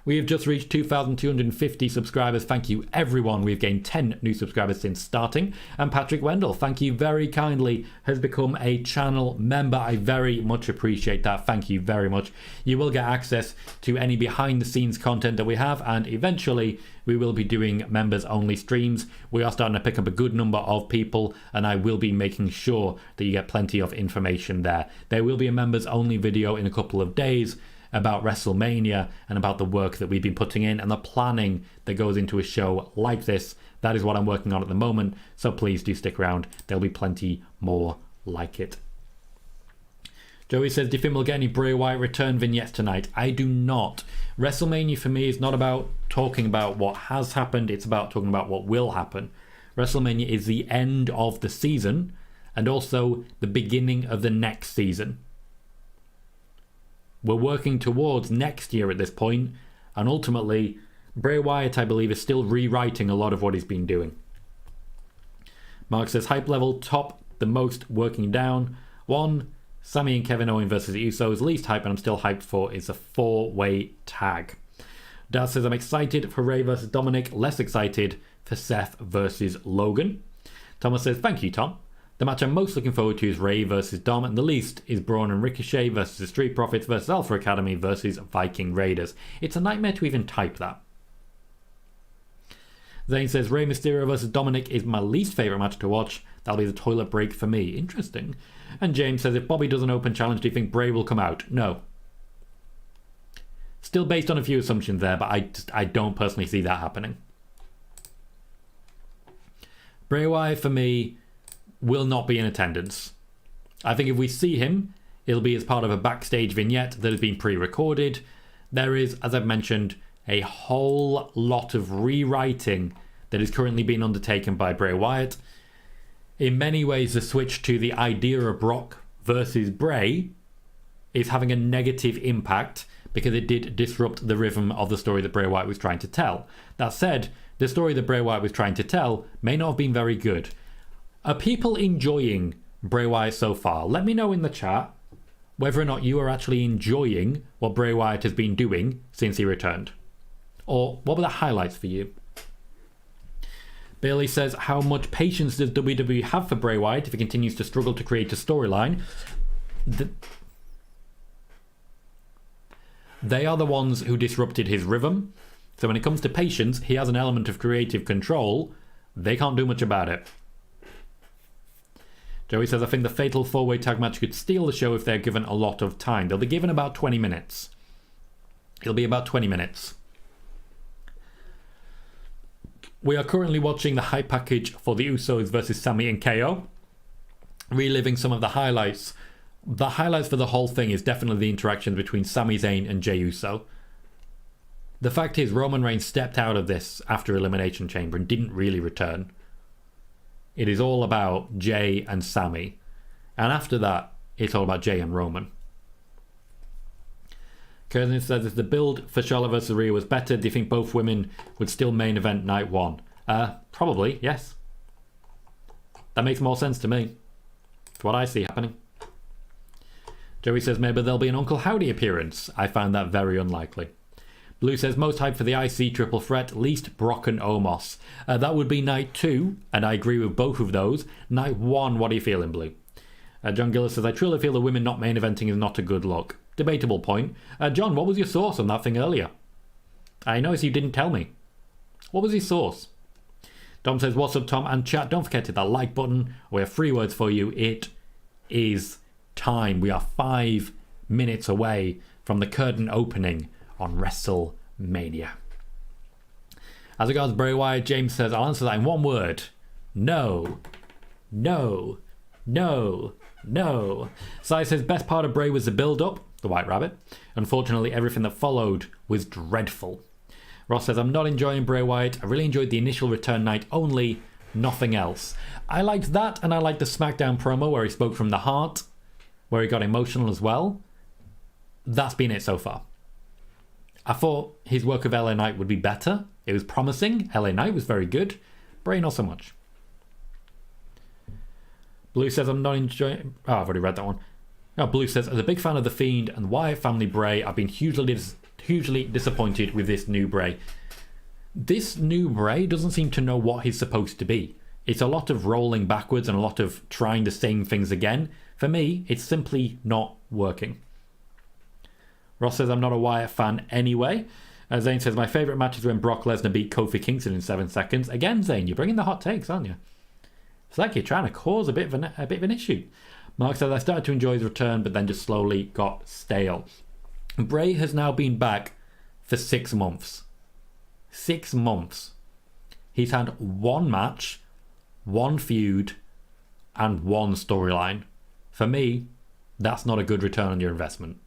We have just reached 2,250 subscribers. Thank you, everyone. We've gained 10 new subscribers since starting. And Patrick Wendell, thank you very kindly, has become a channel member. I very much appreciate that. Thank you very much. You will get access to any behind-the-scenes content that we have, and eventually we will be doing members-only streams. We are starting to pick up a good number of people, and I will be making sure that you get plenty of information there. There will be a members-only video in a couple of days about WrestleMania and about the work that we've been putting in and the planning that goes into a show like this. That is what I'm working on at the moment, so please do stick around. There'll be plenty more like it. Joey says, do you think we'll get any Bray Wyatt return vignettes tonight? I do not. WrestleMania for me is not about talking about what has happened, it's about talking about what will happen. WrestleMania is the end of the season and also the beginning of the next season. We're working towards next year at this point, and ultimately, Bray Wyatt, I believe, is still rewriting a lot of what he's been doing. Mark says, hype level top, the most working down. 1, Sami and Kevin Owens versus the Usos. Least hype, and I'm still hyped for, is a 4-way tag. Dad says, I'm excited for Rey versus Dominic, less excited for Seth versus Logan. Thomas says, thank you, Tom. The match I'm most looking forward to is Rey versus Dom, and the least is Braun and Ricochet versus the Street Profits versus Alpha Academy versus Viking Raiders. It's a nightmare to even type that. Zayn says, Rey Mysterio versus Dominic is my least favourite match to watch. That'll be the toilet break for me. Interesting. And James says, if Bobby does an open challenge, do you think Bray will come out? No. Still based on a few assumptions there, but I don't personally see that happening. Bray Wyatt, for me, will not be in attendance. I think if we see him, it'll be as part of a backstage vignette that has been pre-recorded. There is, as I've mentioned, a whole lot of rewriting that is currently being undertaken by Bray Wyatt. In many ways, the switch to the idea of Brock versus Bray is having a negative impact because it did disrupt the rhythm of the story that Bray Wyatt was trying to tell. That said, the story that Bray Wyatt was trying to tell may not have been very good. Are people enjoying Bray Wyatt so far? Let me know in the chat whether or not you are actually enjoying what Bray Wyatt has been doing since he returned. Or what were the highlights for you? Bailey says, how much patience does WWE have for Bray Wyatt if he continues to struggle to create a storyline? They are the ones who disrupted his rhythm. So when it comes to patience, he has an element of creative control. They can't do much about it. Joey says, I think the fatal 4-way tag match could steal the show if they're given a lot of time. They'll be given about 20 minutes. It'll be about 20 minutes. We are currently watching the hype package for the Usos versus Sami and KO. Reliving some of the highlights. The highlights for the whole thing is definitely the interactions between Sami Zayn and Jey Uso. The fact is, Roman Reigns stepped out of this after Elimination Chamber and didn't really return. It is all about Jey and Sami. And after that, it's all about Jay and Roman. Curtin says, if the build for Charlotte versus Rhea was better, do you think both women would still main event night one? Probably, yes. That makes more sense to me. It's what I see happening. Joey says, maybe there'll be an Uncle Howdy appearance. I find that very unlikely. Blue says, most hype for the IC triple threat, least Brock and Omos. That would be night 2, and I agree with both of those. Night 1, what are you feeling, Blue? John Gillis says, I truly feel the women not main eventing is not a good look. Debatable point. John, what was your source on that thing earlier? I noticed you didn't tell me. What was your source? Dom says, what's up, Tom? And chat, don't forget to hit that like button. We have 3 words for you. It is time. We are 5 minutes away from the curtain opening on WrestleMania. As regards Bray Wyatt, James says, I'll answer that in one word. No. No. No. No. Sai says, best part of Bray was the build-up, the White Rabbit. Unfortunately, everything that followed was dreadful. Ross says, I'm not enjoying Bray Wyatt. I really enjoyed the initial return night only, nothing else. I liked that, and I liked the Smackdown promo where he spoke from the heart, where he got emotional as well. That's been it so far. I thought his work of LA Knight would be better. It was promising. LA Knight was very good. Bray, not so much. Blue says, I'm not enjoying... Oh, I've already read that one. No, Blue says, as a big fan of The Fiend and Wyatt family Bray, I've been hugely disappointed with this new Bray. This new Bray doesn't seem to know what he's supposed to be. It's a lot of rolling backwards and a lot of trying the same things again. For me, it's simply not working. Ross says, I'm not a Wyatt fan anyway. Zayn says, my favourite match is when Brock Lesnar beat Kofi Kingston in 7 seconds. Again, Zayn, you're bringing the hot takes, aren't you? It's like you're trying to cause a bit of an issue. Mark says, I started to enjoy his return, but then just slowly got stale. Bray has now been back for 6 months. 6 months. He's had 1 match, 1 feud, and 1 storyline. For me, that's not a good return on your investment.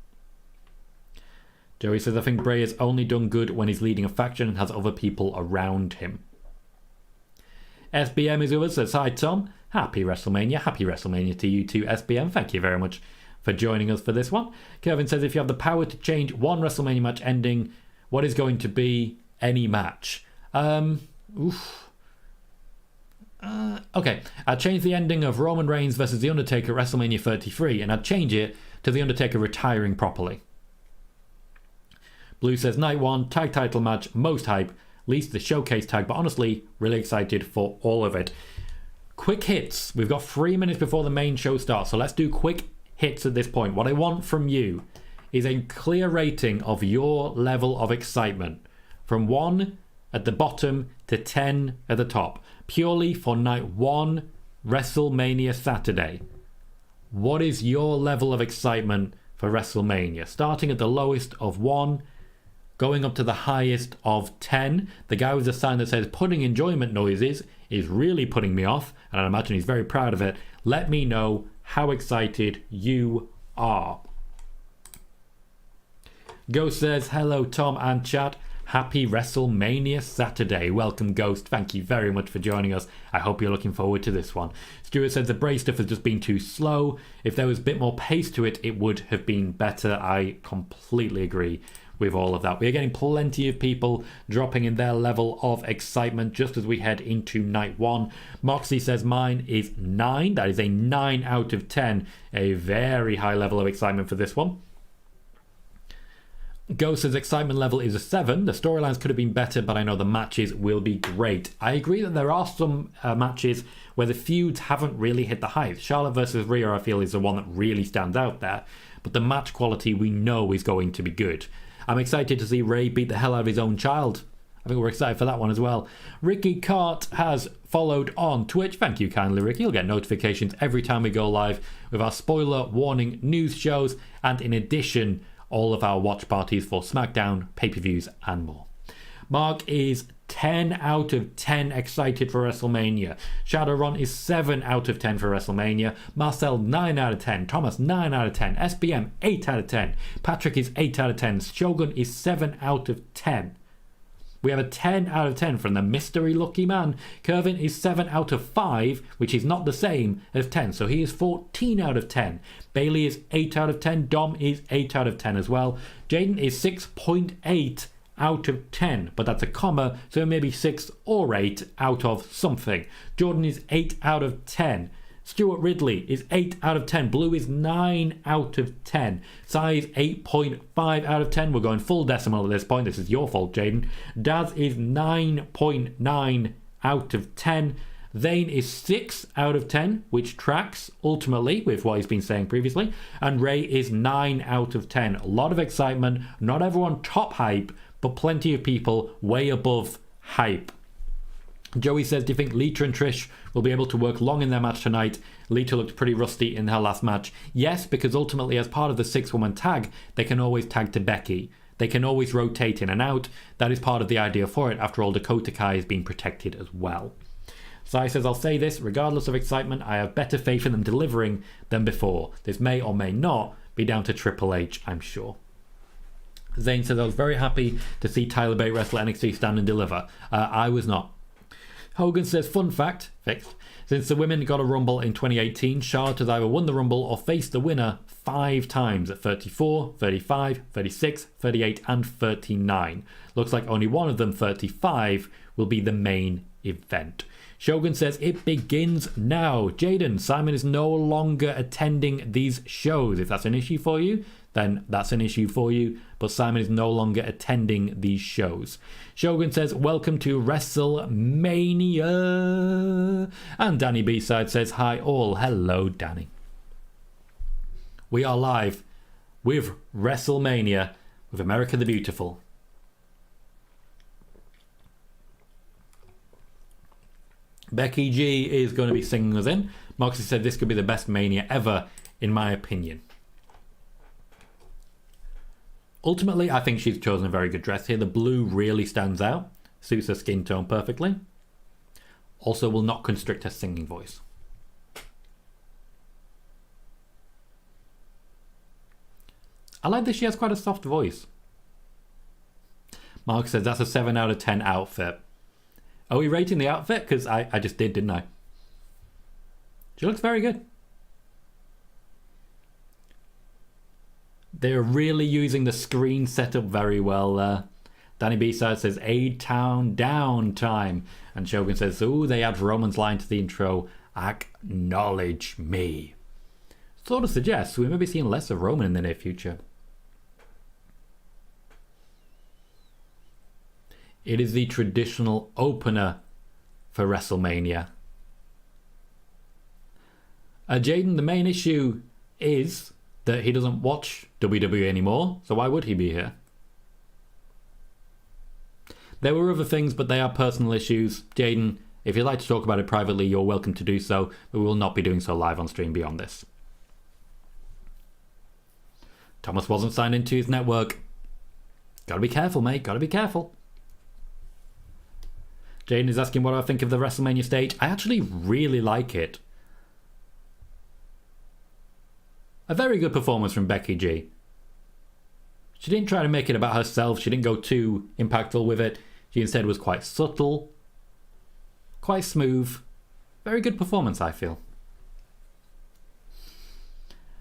Joey says, I think Bray has only done good when he's leading a faction and has other people around him. SBM is with us, says, hi Tom, happy WrestleMania to you too, SBM, thank you very much for joining us for this one. Kevin says, if you have the power to change one WrestleMania match ending, what is going to be any match? Okay, I'd change the ending of Roman Reigns versus The Undertaker at WrestleMania 33, and I'd change it to The Undertaker retiring properly. Blue says, night 1, tag title match, most hype, least the showcase tag, but honestly, really excited for all of it. Quick hits. We've got 3 minutes before the main show starts, so let's do quick hits at this point. What I want from you is a clear rating of your level of excitement, from 1 at the bottom to 10 at the top, purely for night 1, WrestleMania Saturday. What is your level of excitement for WrestleMania? Starting at the lowest of 1, going up to the highest of 10. The guy with the sign that says putting enjoyment noises is really putting me off, and I imagine he's very proud of it. Let me know how excited you are. Ghost says, hello Tom and chat. Happy WrestleMania Saturday. Welcome Ghost. Thank you very much for joining us. I hope you're looking forward to this one. Stuart says the Bray stuff has just been too slow. If there was a bit more pace to it, it would have been better. I completely agree with all of that. We are getting plenty of people dropping in their level of excitement just as we head into night 1. Moxley says mine is 9. That is a 9 out of 10. A very high level of excitement for this one. Ghost's excitement level is a 7. The storylines could have been better, but I know the matches will be great. I agree that there are some matches where the feuds haven't really hit the heights. Charlotte versus Rhea, I feel, is the one that really stands out there, but the match quality we know is going to be good. I'm excited to see Ray beat the hell out of his own child. I think we're excited for that one as well. Ricky Cart has followed on Twitch. Thank you kindly, Ricky. You'll get notifications every time we go live with our spoiler warning news shows, and in addition, all of our watch parties for Smackdown, pay-per-views, and more. Mark is 10 out of 10 excited for WrestleMania. Shadowrun is 7 out of 10 for WrestleMania. Marcel, 9 out of 10. Thomas, 9 out of 10. SBM, 8 out of 10. Patrick is 8 out of 10. Shogun is 7 out of 10. We have a 10 out of 10 from the mystery lucky man. Kervin is 7 out of 5, which is not the same as 10. So he is 14 out of 10. Bailey is 8 out of 10. Dom is 8 out of 10 as well. Jaden is 6.8 out of 10, but that's a comma, so maybe 6 or 8 out of something. Jordan is 8 out of 10. Stuart Ridley is 8 out of 10. Blue is 9 out of 10. Size 8.5 out of 10. We're going full decimal at this point. This is your fault, Jaden. Daz is 9.9 out of 10. Zayn is 6 out of 10, which tracks ultimately with what he's been saying previously. And Ray is 9 out of 10. A lot of excitement. Not everyone top hype, but plenty of people way above hype. Joey says, do you think Lita and Trish will be able to work long in their match tonight? Lita looked pretty rusty in her last match. Yes, because ultimately as part of the 6-woman tag, they can always tag to Becky. They can always rotate in and out. That is part of the idea for it. After all, Dakota Kai is being protected as well. Sai says, I'll say this, regardless of excitement, I have better faith in them delivering than before. This may or may not be down to Triple H, I'm sure. Zayn says, I was very happy to see Tyler Bate wrestle NXT stand and deliver. I was not. Hogan says, fun fact, fixed. Since the women got a Rumble in 2018, Charlotte has either won the Rumble or faced the winner 5 times at 34, 35, 36, 38 and 39. Looks like only one of them, 35, will be the main event. Shogun says, it begins now. Jaden, Simon is no longer attending these shows. If that's an issue for you, then that's an issue for you. But Simon is no longer attending these shows. Shogun says, welcome to WrestleMania. And Danny B-Side says, hi all. Hello, Danny. We are live with WrestleMania with America the Beautiful. Becky G is going to be singing us in. Moxie said this could be the best Mania ever, in my opinion. Ultimately, I think she's chosen a very good dress here. The blue really stands out. Suits her skin tone perfectly. Also will not constrict her singing voice. I like that she has quite a soft voice. Mark says that's a 7 out of 10 outfit. Are we rating the outfit? Because I just did, didn't I? She looks very good. They're really using the screen setup very well. Danny B-Side says, A-Town down time. And Shogun says, ooh, they add Roman's line to the intro. Acknowledge me. Sort of suggests we may be seeing less of Roman in the near future. It is the traditional opener for WrestleMania. Jaden, the main issue is that he doesn't watch WWE anymore, so why would he be here? There were other things, but they are personal issues. Jaden, if you'd like to talk about it privately, you're welcome to do so, but we will not be doing so live on stream beyond this. Thomas wasn't signed into his network. Gotta be careful, mate, gotta be careful. Jaden is asking what I think of the WrestleMania stage. I actually really like it. A very good performance from Becky G. She didn't try to make it about herself. She didn't go too impactful with it. She instead was quite subtle, quite smooth. Very good performance, I feel.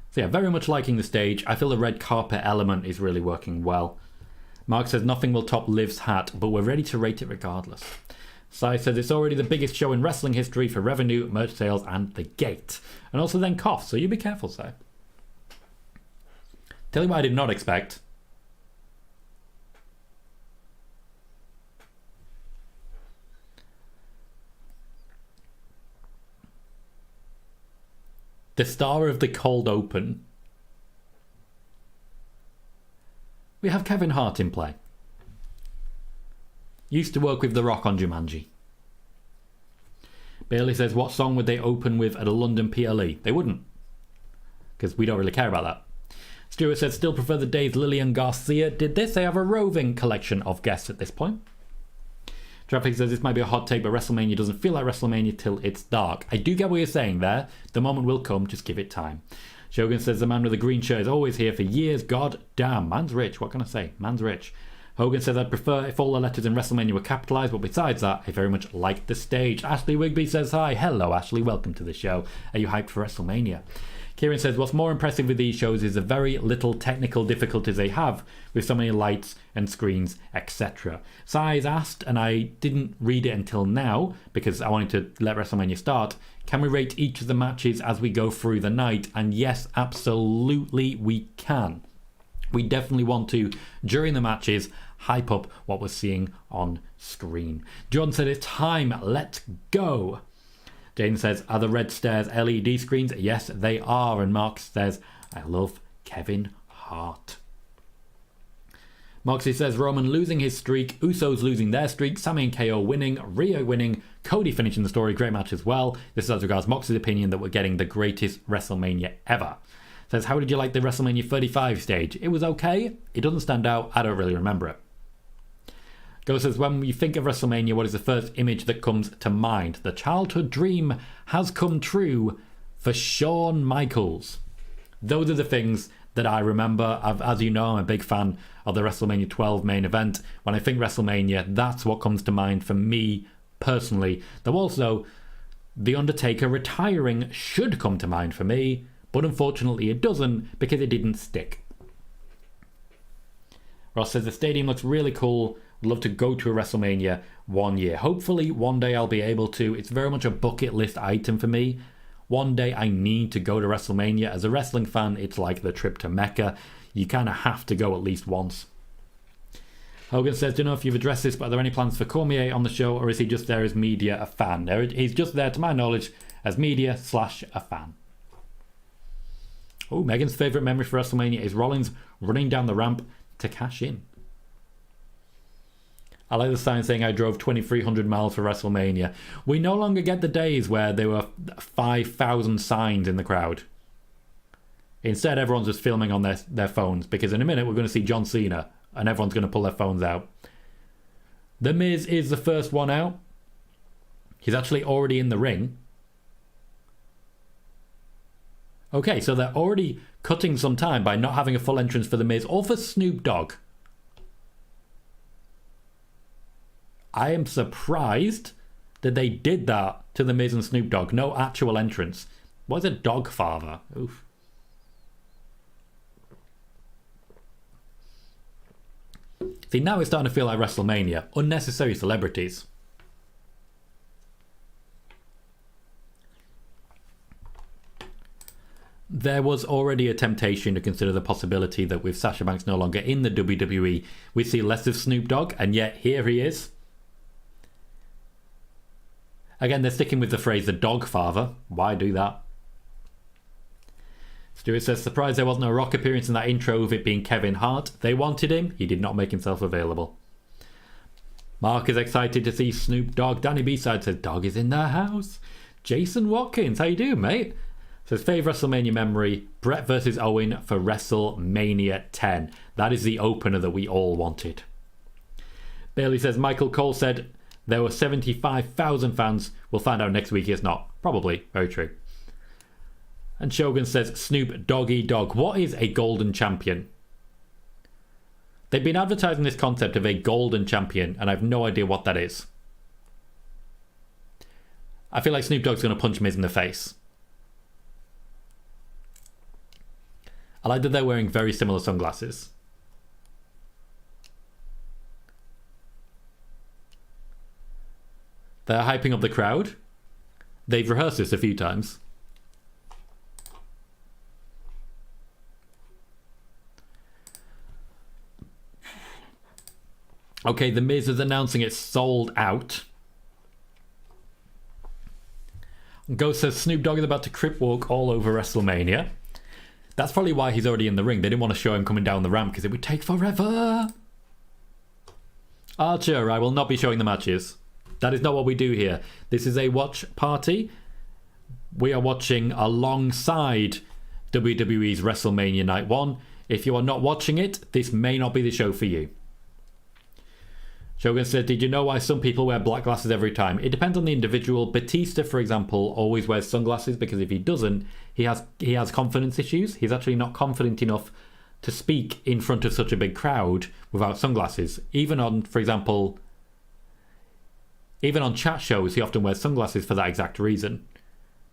So yeah, very much liking the stage. I feel the red carpet element is really working well. Mark says nothing will top Liv's hat, but we're ready to rate it regardless. Sai says it's already the biggest show in wrestling history for revenue, merch sales, and the gate. And also then cost, so you be careful, Sai. Tell you what I did not expect. The star of the cold open. We have Kevin Hart in play. Used to work with The Rock on Jumanji. Bailey says, what song would they open with at a London PLE? They wouldn't. Because we don't really care about that. Stuart says, still prefer the days Lillian Garcia did this. They have a roving collection of guests at this point. Traffic says, this might be a hot take, but WrestleMania doesn't feel like WrestleMania till it's dark. I do get what you're saying there. The moment will come, just give it time. Shogun says, the man with the green shirt is always here for years. God damn, man's rich. What can I say? Man's rich. Hogan says, I'd prefer if all the letters in WrestleMania were capitalised, but besides that, I very much like the stage. Ashley Wigby says hi. Hello, Ashley. Welcome to the show. Are you hyped for WrestleMania? Kieran says, what's more impressive with these shows is the very little technical difficulties they have with so many lights and screens, etc. Sai's asked, and I didn't read it until now because I wanted to let WrestleMania start, can we rate each of the matches as we go through the night? And yes, absolutely we can. We definitely want to, during the matches, hype up what we're seeing on screen. John said, it's time, let's go. Jane says, are the red stairs LED screens? Yes, they are. And Mark says, I love Kevin Hart. Moxie says, Roman losing his streak, Usos losing their streak, Sami and KO winning, Rhea winning, Cody finishing the story, great match as well. This is as regards Moxie's opinion that we're getting the greatest WrestleMania ever. Says, how did you like the WrestleMania 35 stage? It was okay. It doesn't stand out. I don't really remember it. Go says, when you think of WrestleMania, what is the first image that comes to mind? The childhood dream has come true for Shawn Michaels. Those are the things that I remember. As you know, I'm a big fan of the WrestleMania 12 main event. When I think WrestleMania, that's what comes to mind for me personally. Though also, The Undertaker retiring should come to mind for me. But unfortunately it doesn't because it didn't stick. Ross says the stadium looks really cool. Would love to go to a WrestleMania one year. Hopefully one day I'll be able to. It's very much a bucket list item for me. One day I need to go to WrestleMania. As a wrestling fan, it's like the trip to Mecca. You kind of have to go at least once. Hogan says, don't know if you've addressed this, but are there any plans for Cormier on the show, or is he just there as media, a fan? He's just there, to my knowledge, as media / a fan. Oh, Megan's favourite memory for WrestleMania is Rollins running down the ramp to cash in. I like the sign saying I drove 2,300 miles for WrestleMania. We no longer get the days where there were 5,000 signs in the crowd. Instead, everyone's just filming on their phones, because in a minute we're going to see John Cena and everyone's going to pull their phones out. The Miz is the first one out. He's actually already in the ring. Okay, so they're already cutting some time by not having a full entrance for The Miz or for Snoop Dogg. I am surprised that they did that to The Miz and Snoop Dogg. No actual entrance. What is a dog father? Oof. See, now it's starting to feel like WrestleMania. Unnecessary celebrities. There was already a temptation to consider the possibility that with Sasha Banks no longer in the WWE, we see less of Snoop Dogg, and yet here he is. Again, they're sticking with the phrase the dog father. Why do that? Stuart says, surprised there wasn't a Rock appearance in that intro of it being Kevin Hart. They wanted him. He did not make himself available. Mark is excited to see Snoop Dogg. Danny B-Side says, Dogg is in the house. Jason Watkins, how you doing, mate? Says, favourite WrestleMania memory, Brett versus Owen for WrestleMania 10. That is the opener that we all wanted. Bailey says, Michael Cole said there were 75,000 fans. We'll find out next week it's not. Probably. Very true. And Shogun says, Snoop Doggy Dog. What is a golden champion? They've been advertising this concept of a golden champion, and I have no idea what that is. I feel like Snoop Dogg's going to punch Miz in the face. I like that they're wearing very similar sunglasses. They're hyping up the crowd. They've rehearsed this a few times. Okay, The Miz is announcing it's sold out. Ghost says Snoop Dogg is about to crip walk all over WrestleMania. That's probably why he's already in the ring. They didn't want to show him coming down the ramp because it would take forever. Archer, I will not be showing the matches. That is not what we do here. This is a watch party. We are watching alongside WWE's WrestleMania Night One. If you are not watching it, this may not be the show for you. Shogun said, did you know why some people wear black glasses every time? It depends on the individual. Batista, for example, always wears sunglasses because if he doesn't, he has confidence issues. He's actually not confident enough to speak in front of such a big crowd without sunglasses. Even on, for example, even on chat shows, he often wears sunglasses for that exact reason.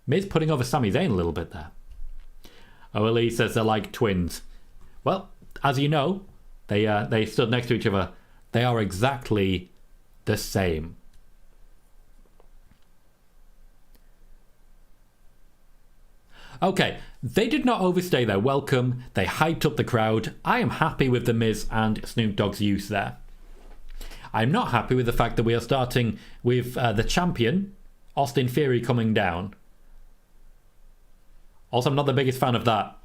Miz putting over Sami Zayn a little bit there. O'Lee says they're like twins. Well, as you know, they stood next to each other. They are exactly the same. Okay, they did not overstay their welcome. They hyped up the crowd. I am happy with the Miz and Snoop Dogg's use there. I'm not happy with the fact that we are starting with the champion, Austin Theory, coming down. Also, I'm not the biggest fan of that.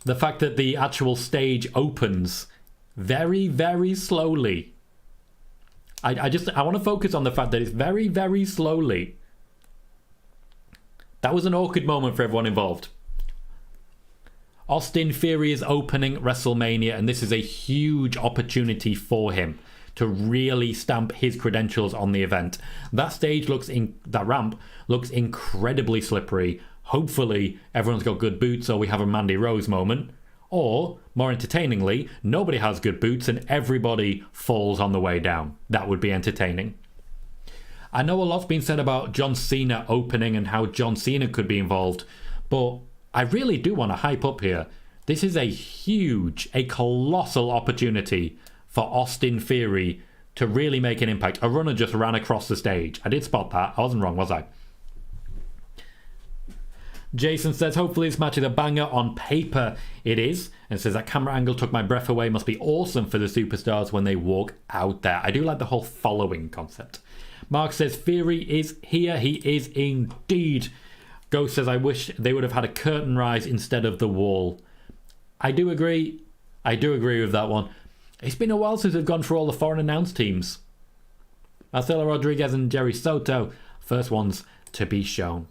The fact that the actual stage opens very, very slowly. I want to focus on the fact that it's very, very slowly. That was an awkward moment for everyone involved. Austin Theory is opening WrestleMania, and this is a huge opportunity for him to really stamp his credentials on the event. That stage that ramp looks incredibly slippery. Hopefully, everyone's got good boots, or we have a Mandy Rose moment. Or, more entertainingly, nobody has good boots and everybody falls on the way down. That would be entertaining. I know a lot's been said about John Cena opening and how John Cena could be involved, but I really do want to hype up here. This is a huge, a colossal opportunity for Austin Theory to really make an impact. A runner just ran across the stage. I did spot that. I wasn't wrong, was I? Jason says, hopefully this match is a banger. On paper, it is. And says, that camera angle took my breath away. Must be awesome for the superstars when they walk out there. I do like the whole following concept. Mark says, Theory is here. He is indeed. Ghost says, I wish they would have had a curtain rise instead of the wall. I do agree. I do agree with that one. It's been a while since we've gone through all the foreign announced teams. Marcelo Rodriguez and Jerry Soto, first ones to be shown.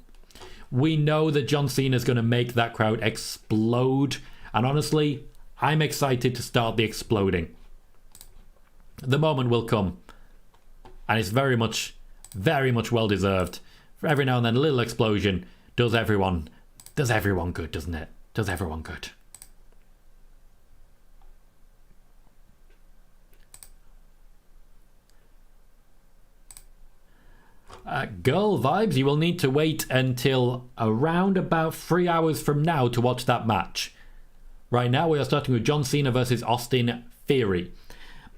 We know that John Cena is going to make that crowd explode. And honestly, I'm excited to start the exploding. The moment will come. And it's very much well deserved. For every now and then, a little explosion does everyone good, doesn't it? Does everyone good. Girl vibes, you will need to wait until around about 3 hours from now to watch that match. Right now we are starting with John Cena versus Austin Theory.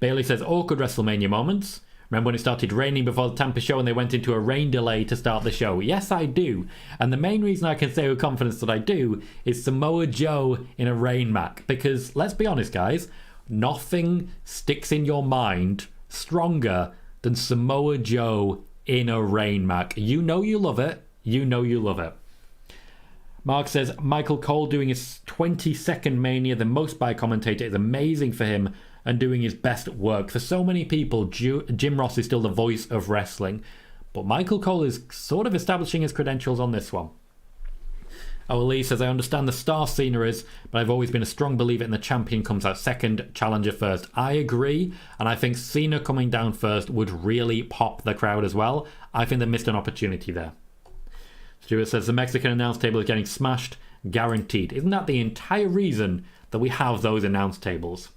Bailey says, awkward WrestleMania moments. Remember when it started raining before the Tampa show and they went into a rain delay to start the show? Yes, I do. And the main reason I can say with confidence that I do is Samoa Joe in a rain mac. Because, let's be honest guys, nothing sticks in your mind stronger than Samoa Joe in a rain mac. You know you love it. You know you love it. Mark says, Michael Cole doing his 22nd Mania, the most by a commentator, is amazing for him and doing his best work. For so many people, Jim Ross is still the voice of wrestling. But Michael Cole is sort of establishing his credentials on this one. Lee says, I understand the star Cena is, but I've always been a strong believer in the champion comes out second, challenger first. I agree, and I think Cena coming down first would really pop the crowd as well. I think they missed an opportunity there. Stuart says, the Mexican announce table is getting smashed, guaranteed. Isn't that the entire reason that we have those announce tables?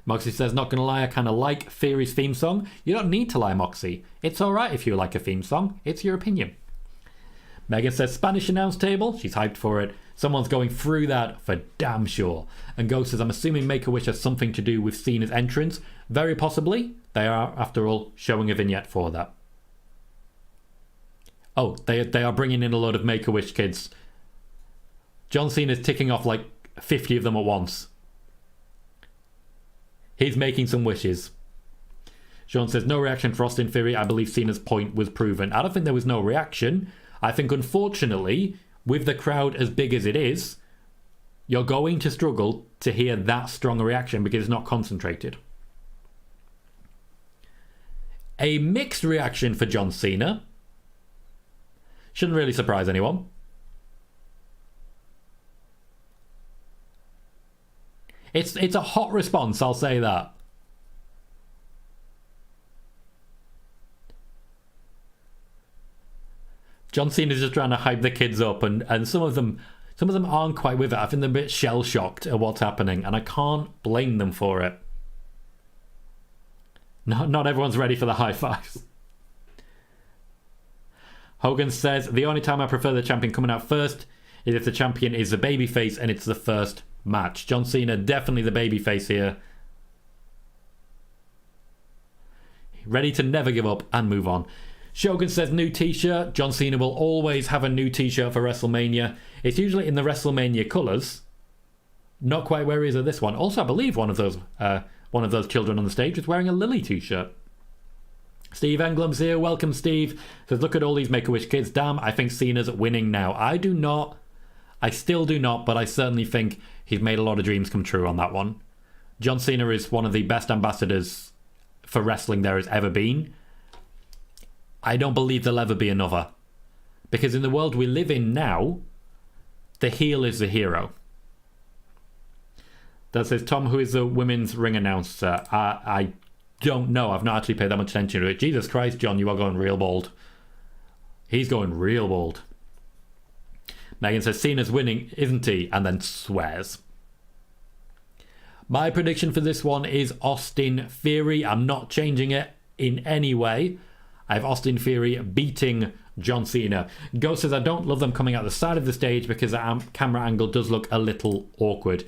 Moxie says, not gonna lie, I kind of like Theory's theme song. You don't need to lie, Moxie. It's alright if you like a theme song. It's your opinion. Megan says, Spanish announce table. She's hyped for it. Someone's going through that for damn sure. And Ghost says, I'm assuming Make-A-Wish has something to do with Cena's entrance. Very possibly. They are, after all, showing a vignette for that. Oh, they are bringing in a load of Make-A-Wish kids. John Cena's ticking off like 50 of them at once. He's making some wishes. Sean says, no reaction for Austin Theory. I believe Cena's point was proven. I don't think there was no reaction. I think, unfortunately, with the crowd as big as it is, you're going to struggle to hear that strong a reaction because it's not concentrated. A mixed reaction for John Cena. Shouldn't really surprise anyone. It's a hot response, I'll say that. John Cena's just trying to hype the kids up, and some of them Some of them aren't quite with it. I think they're a bit shell-shocked at what's happening, and I can't blame them for it. Not everyone's ready for the high fives. Hogan says, the only time I prefer the champion coming out first is if the champion is the babyface and it's the first match. John Cena, definitely the babyface here. Ready to never give up and move on. Shogun says, new t-shirt. John Cena will always have a new t-shirt for WrestleMania. It's usually in the WrestleMania colours. Not quite where he is at this one. Also, I believe one of those children on the stage is wearing a Lily t-shirt. Steve Englam's here. Welcome, Steve. Says, look at all these Make-A-Wish kids. Damn, I think Cena's winning now. I do not. I still do not, but I certainly think he's made a lot of dreams come true on that one. John Cena is one of the best ambassadors for wrestling there has ever been. I don't believe there'll ever be another. Because in the world we live in now, the heel is the hero. That says, Tom, who is the women's ring announcer? I don't know. I've not actually paid that much attention to it. Jesus Christ, John, you are going real bold. He's going real bold. Megan says, Cena's winning, isn't he? And then swears. My prediction for this one is Austin Theory. I'm not changing it in any way. I have Austin Theory beating John Cena. Ghost says, I don't love them coming out the side of the stage because the camera angle does look a little awkward.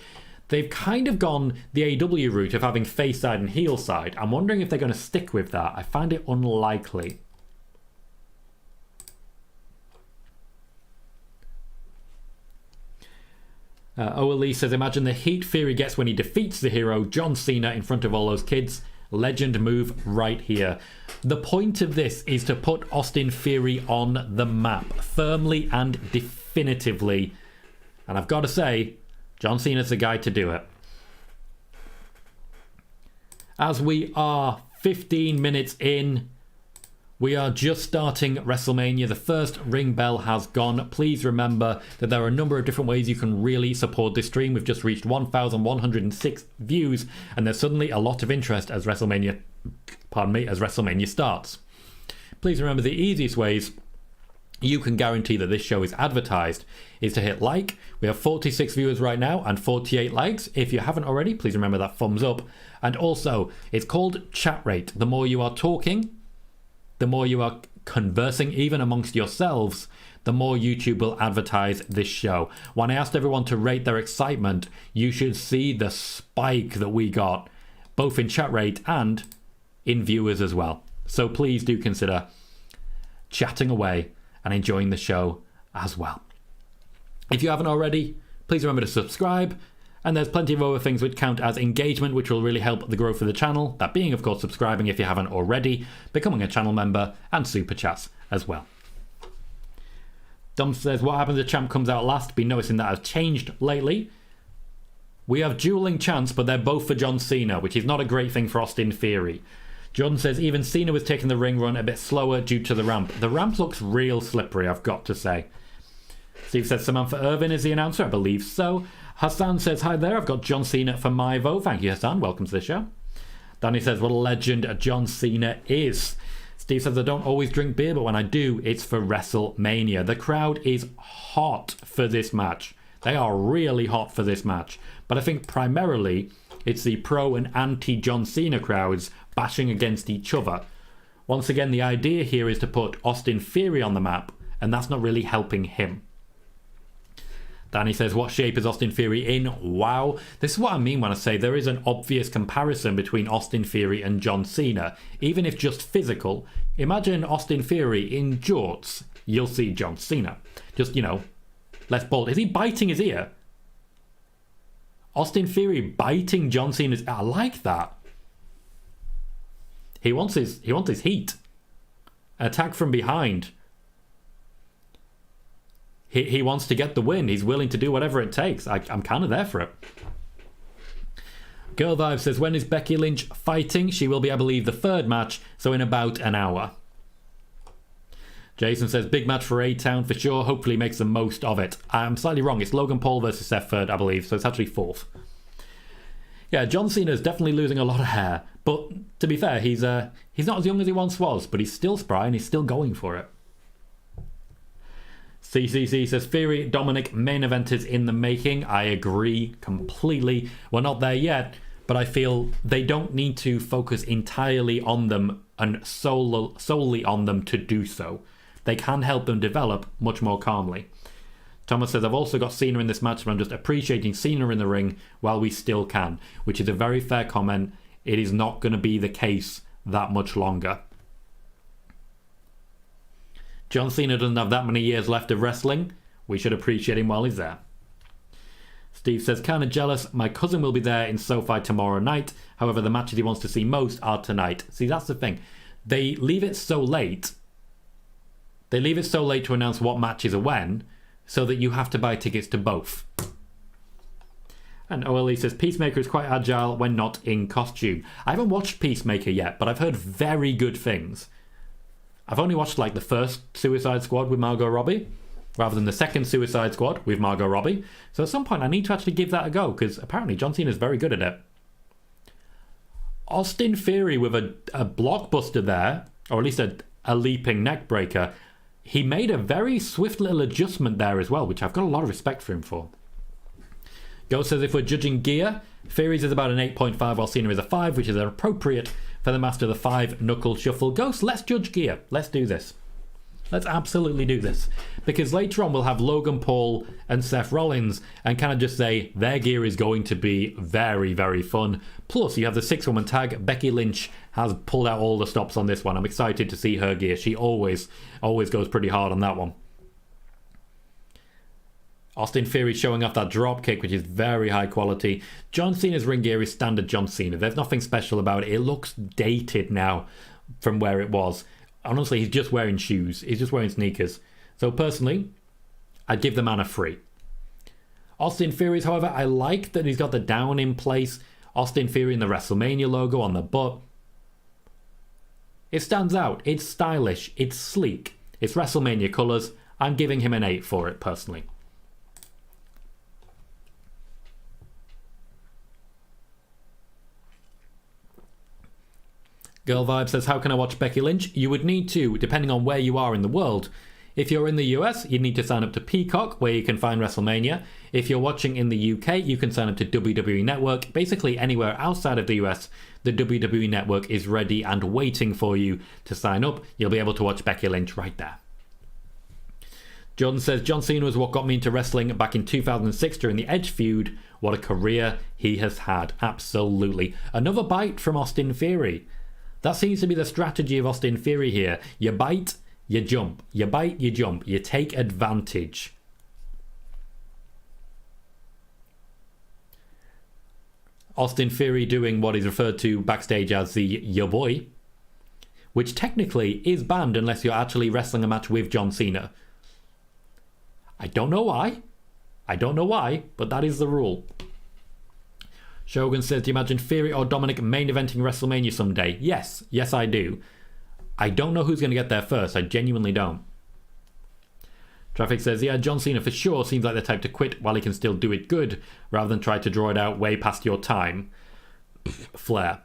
They've kind of gone the AEW route of having face side and heel side. I'm wondering if they're going to stick with that. I find it unlikely. OLE says, imagine the heat Theory gets when he defeats the hero John Cena in front of all those kids. Legend move right here. The point of this is to put Austin Theory on the map firmly and definitively. And I've got to say, John Cena's the guy to do it. As we are 15 minutes in, we are just starting WrestleMania. The first ring bell has gone. Please remember that there are a number of different ways you can really support this stream. We've just reached 1,106 views, and there's suddenly a lot of interest as WrestleMania starts. Please remember the easiest ways you can guarantee that this show is advertised is to hit like. We have 46 viewers right now and 48 likes. If you haven't already, please remember that thumbs up. And also, it's called chat rate. The more you are talking, the more you are conversing, even amongst yourselves, the more YouTube will advertise this show. When I asked everyone to rate their excitement, you should see the spike that we got, both in chat rate and in viewers as well. So please do consider chatting away and enjoying the show as well. If you haven't already, please remember to subscribe. And there's plenty of other things which count as engagement, which will really help the growth of the channel. That being, of course, subscribing if you haven't already, becoming a channel member, and super chats as well. Dom says, what happens if the champ comes out last? Been noticing that has changed lately. We have dueling chants, but they're both for John Cena, which is not a great thing for Austin Theory. John says, even Cena was taking the ring run a bit slower due to the ramp. The ramp looks real slippery, I've got to say. Steve says, Samantha Irvin is the announcer. I believe so. Hassan says, hi there, I've got John Cena for my vote. Thank you, Hassan. Welcome to the show. Danny says, what a legend John Cena is. Steve says, I don't always drink beer, but when I do, it's for WrestleMania. The crowd is hot for this match. They are really hot for this match. But I think primarily it's the pro and anti-John Cena crowds bashing against each other. Once again, the idea here is to put Austin Theory on the map, and that's not really helping him. Danny says, what shape is Austin Theory in? Wow. This is what I mean when I say there is an obvious comparison between Austin Theory and John Cena. Even if just physical. Imagine Austin Theory in jorts. You'll see John Cena. Just, less bold. Is he biting his ear? Austin Theory biting John Cena's... I like that. He wants his heat. Attack from behind. He wants to get the win. He's willing to do whatever it takes. I'm kind of there for it. Girl Vibe says, when is Becky Lynch fighting? She will be, I believe, the third match, so in about an hour. Jason says, big match for A-Town for sure. Hopefully makes the most of it. I'm slightly wrong. It's Logan Paul versus Seth third, I believe, so it's actually fourth. Yeah, John Cena is definitely losing a lot of hair. But to be fair, he's not as young as he once was, but he's still spry and he's still going for it. CCC says, Theory, Dominic, main eventers in the making. I agree completely. We're not there yet, but I feel they don't need to focus entirely on them and solely on them to do so. They can help them develop much more calmly. Thomas says, I've also got Cena in this match, but I'm just appreciating Cena in the ring while we still can, which is a very fair comment. It is not going to be the case that much longer. John Cena doesn't have that many years left of wrestling. We should appreciate him while he's there. Steve says, kind of jealous. My cousin will be there in SoFi tomorrow night. However, the matches he wants to see most are tonight. See, that's the thing. They leave it so late. They leave it so late to announce what matches are when, so that you have to buy tickets to both. And OLE says, Peacemaker is quite agile when not in costume. I haven't watched Peacemaker yet, but I've heard very good things. I've only watched like the first Suicide Squad with Margot Robbie, rather than the second Suicide Squad with Margot Robbie. So at some point I need to actually give that a go, because apparently John Cena is very good at it. Austin Theory with a blockbuster there, or at least a leaping neck breaker. He made a very swift little adjustment there as well, which I've got a lot of respect for him for. Ghost says, if we're judging gear, Theory's is about an 8.5 while Cena is a 5, which is appropriate for the master of the 5 knuckle shuffle. Ghost, let's judge gear. Let's do this. Let's absolutely do this. Because later on we'll have Logan Paul and Seth Rollins and kind of just say their gear is going to be very, very fun. Plus you have the 6-woman tag. Becky Lynch has pulled out all the stops on this one. I'm excited to see her gear. She always goes pretty hard on that one. Austin Theory showing off that drop kick, which is very high quality. John Cena's ring gear is standard John Cena. There's nothing special about it. It looks dated now from where it was. Honestly, he's just wearing shoes. He's just wearing sneakers. So personally, I'd give the man a 3. Austin Theory's, however, I like that he's got the down in place. Austin Theory and the WrestleMania logo on the butt. It stands out. It's stylish. It's sleek. It's WrestleMania colours. I'm giving him an 8 for it, personally. Girl Vibe says, how can I watch Becky Lynch? You would need to, depending on where you are in the world. If you're in the US, you need to sign up to Peacock, where you can find WrestleMania. If you're watching in the UK, you can sign up to WWE Network. Basically, anywhere outside of the US, the WWE Network is ready and waiting for you to sign up. You'll be able to watch Becky Lynch right there. Jordan says, John Cena was what got me into wrestling back in 2006 during the Edge feud. What a career he has had. Absolutely. Another bite from Austin Theory. That seems to be the strategy of Austin Theory here. You bite, you jump. You bite, you jump. You take advantage. Austin Theory doing what is referred to backstage as the your boy, which technically is banned unless you're actually wrestling a match with John Cena. I don't know why. But that is the rule. Shogun says, do you imagine Theory or Dominic main eventing WrestleMania someday? Yes, I do. I don't know who's going to get there first. I genuinely don't. Traffic says, yeah, John Cena for sure seems like the type to quit while he can still do it good, rather than try to draw it out way past your time. Flair.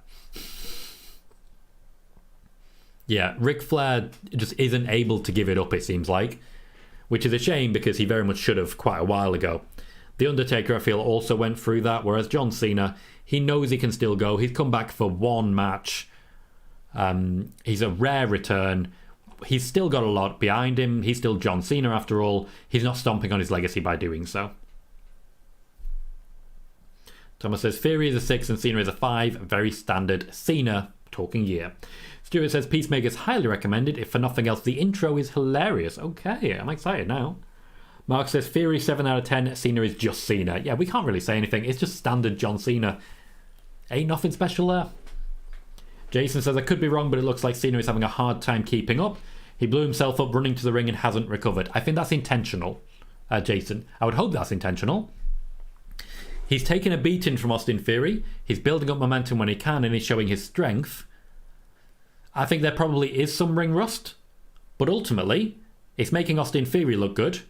Yeah, Ric Flair just isn't able to give it up, it seems like. Which is a shame because he very much should have quite a while ago. The Undertaker, I feel, also went through that, whereas John Cena, he knows he can still go. He's come back for one match. He's a rare return. He's still got a lot behind him. He's still John Cena after all. He's not stomping on his legacy by doing so. Thomas says, Theory is a 6 and Cena is a 5. Very standard Cena talking year. Stuart says, Peacemaker is highly recommended. If for nothing else, the intro is hilarious. Okay, I'm excited now. Mark says, Theory 7 out of 10, Cena is just Cena. Yeah, we can't really say anything. It's just standard John Cena. Ain't nothing special there. Jason says, I could be wrong, but it looks like Cena is having a hard time keeping up. He blew himself up running to the ring and hasn't recovered. I think that's intentional, Jason. I would hope that's intentional. He's taken a beating from Austin Theory. He's building up momentum when he can and he's showing his strength. I think there probably is some ring rust, but ultimately, it's making Austin Theory look good.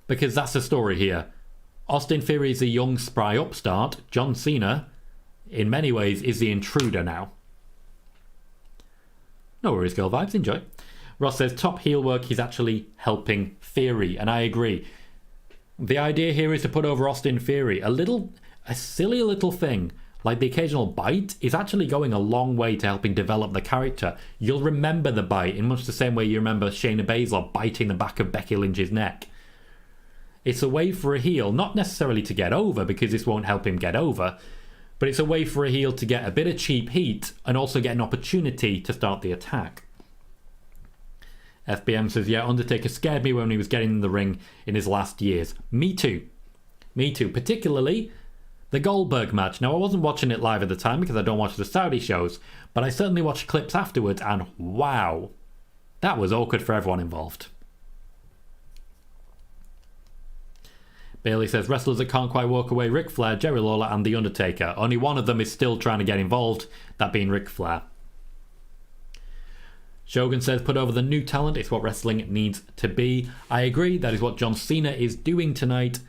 Because that's the story here. Austin Theory is a young, spry upstart. John Cena, in many ways, is the intruder now. No worries, girl vibes. Enjoy. Ross says, top heel work, he's actually helping Theory. And I agree. The idea here is to put over Austin Theory. A silly little thing, like the occasional bite, is actually going a long way to helping develop the character. You'll remember the bite in much the same way you remember Shayna Baszler biting the back of Becky Lynch's neck. It's a way for a heel, not necessarily to get over, because this won't help him get over, but it's a way for a heel to get a bit of cheap heat and also get an opportunity to start the attack. FBM says, yeah, Undertaker scared me when he was getting in the ring in his last years. Me too. Me too. Particularly the Goldberg match. Now, I wasn't watching it live at the time because I don't watch the Saudi shows, but I certainly watched clips afterwards, and wow, that was awkward for everyone involved. Bailey says, wrestlers that can't quite walk away, Ric Flair, Jerry Lawler and The Undertaker. Only one of them is still trying to get involved, that being Ric Flair. Shogun says, put over the new talent, it's what wrestling needs to be. I agree, that is what John Cena is doing tonight.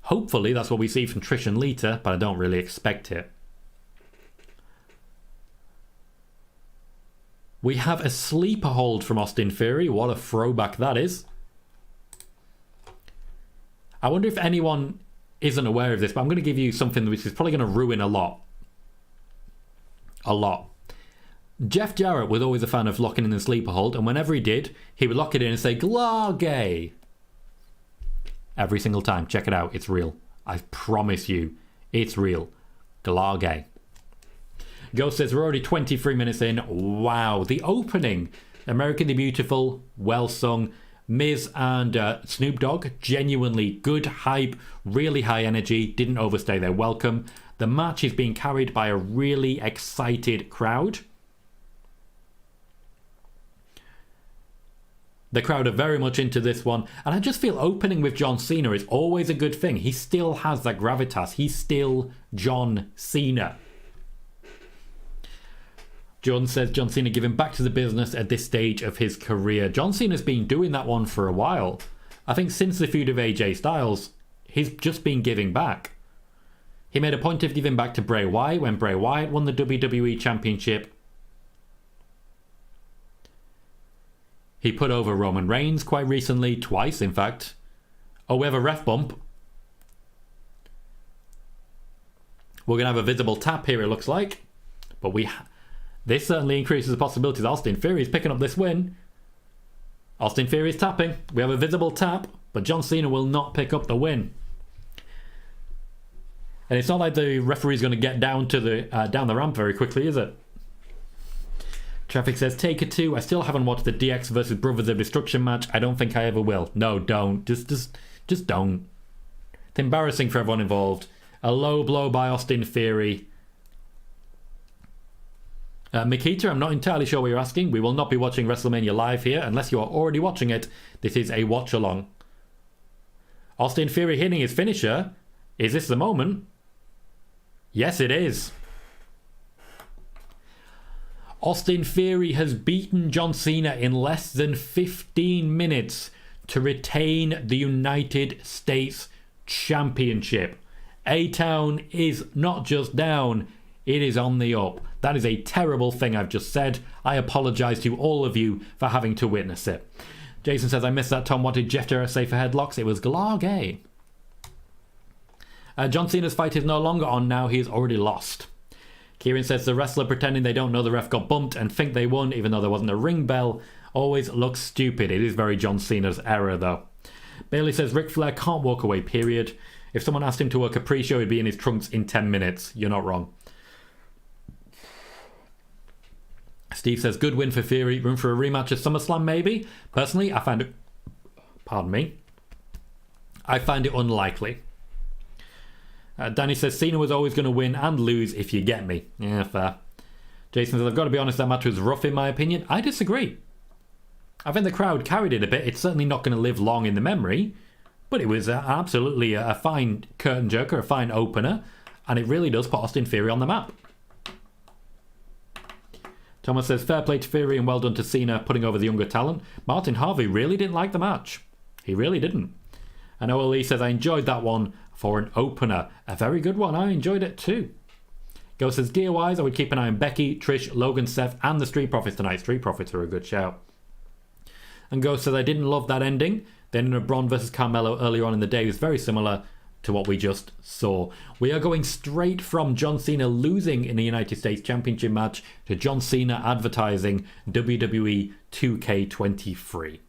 Hopefully that's what we see from Trish and Lita, but I don't really expect it. We have a sleeper hold from Austin Theory. What a throwback that is. I wonder if anyone isn't aware of this, but I'm going to give you something which is probably going to ruin a lot. A lot. Jeff Jarrett was always a fan of locking in the sleeper hold, and whenever he did, he would lock it in and say, Glage. Every single time. Check it out. It's real. I promise you. It's real. Glage. Ghost says, we're already 23 minutes in. Wow. The opening. American the Beautiful. Well sung. Miz and Snoop Dogg. Genuinely good hype. Really high energy. Didn't overstay their welcome. The match is being carried by a really excited crowd. The crowd are very much into this one, and I just feel opening with John Cena is always a good thing. He still has that gravitas. He's still John Cena. John says John Cena giving back to the business at this stage of his career. John Cena's been doing that one for a while. I think since the feud of AJ Styles, he's just been giving back. He made a point of giving back to Bray Wyatt when Bray Wyatt won the WWE Championship. He put over Roman Reigns quite recently, twice in fact. Oh, we have a ref bump. We're going to have a visible tap here, it looks like. But this certainly increases the possibilities. Austin Theory is picking up this win. Austin Theory is tapping. We have a visible tap, but John Cena will not pick up the win. And it's not like the referee's going to get down to the down the ramp very quickly, is it? Traffic says, Taker 2. I still haven't watched the DX versus Brothers of Destruction match. I don't think I ever will. No, don't. Just don't. It's embarrassing for everyone involved. A low blow by Austin Theory. Mikita, I'm not entirely sure what you're asking. We will not be watching WrestleMania live here. Unless you are already watching it, this is a watch-along. Austin Theory hitting his finisher. Is this the moment? Yes, it is. Austin Theory has beaten John Cena in less than 15 minutes to retain the United States Championship. A-Town is not just down, it is on the up. That is a terrible thing I've just said. I apologise to all of you for having to witness it. Jason says, I missed that, Tom. What did Jeff Jarrett say for headlocks? It was Glage. John Cena's fight is no longer on now. He has already lost. Kieran says, the wrestler pretending they don't know the ref got bumped and think they won even though there wasn't a ring bell always looks stupid. It is very John Cena's error though. Bailey says, Ric Flair can't walk away, period. If someone asked him to work a pre-show, he'd be in his trunks in 10 minutes. You're not wrong. Steve says, good win for Theory. Room for a rematch at SummerSlam, maybe? Personally, I find it... Pardon me. I find it unlikely. Danny says, Cena was always going to win and lose if you get me. Yeah, fair. Jason says, I've got to be honest, that match was rough in my opinion. I disagree. I think the crowd carried it a bit. It's certainly not going to live long in the memory, but it was absolutely a fine curtain jerker, a fine opener, and it really does put Austin Theory on the map. Thomas says, fair play to Theory and well done to Cena putting over the younger talent. Martin Harvey really didn't like the match. He really didn't. And OLE says, I enjoyed that one for an opener. A very good one. I enjoyed it too. Ghost says, gear-wise, I would keep an eye on Becky, Trish, Logan, Seth, and the Street Profits tonight. Street Profits are a good shout. and Ghost says, I didn't love that ending. The ending of Braun versus Carmelo earlier on in the day was very similar to what we just saw. We are going straight from John Cena losing in the United States Championship match to John Cena advertising WWE 2K23.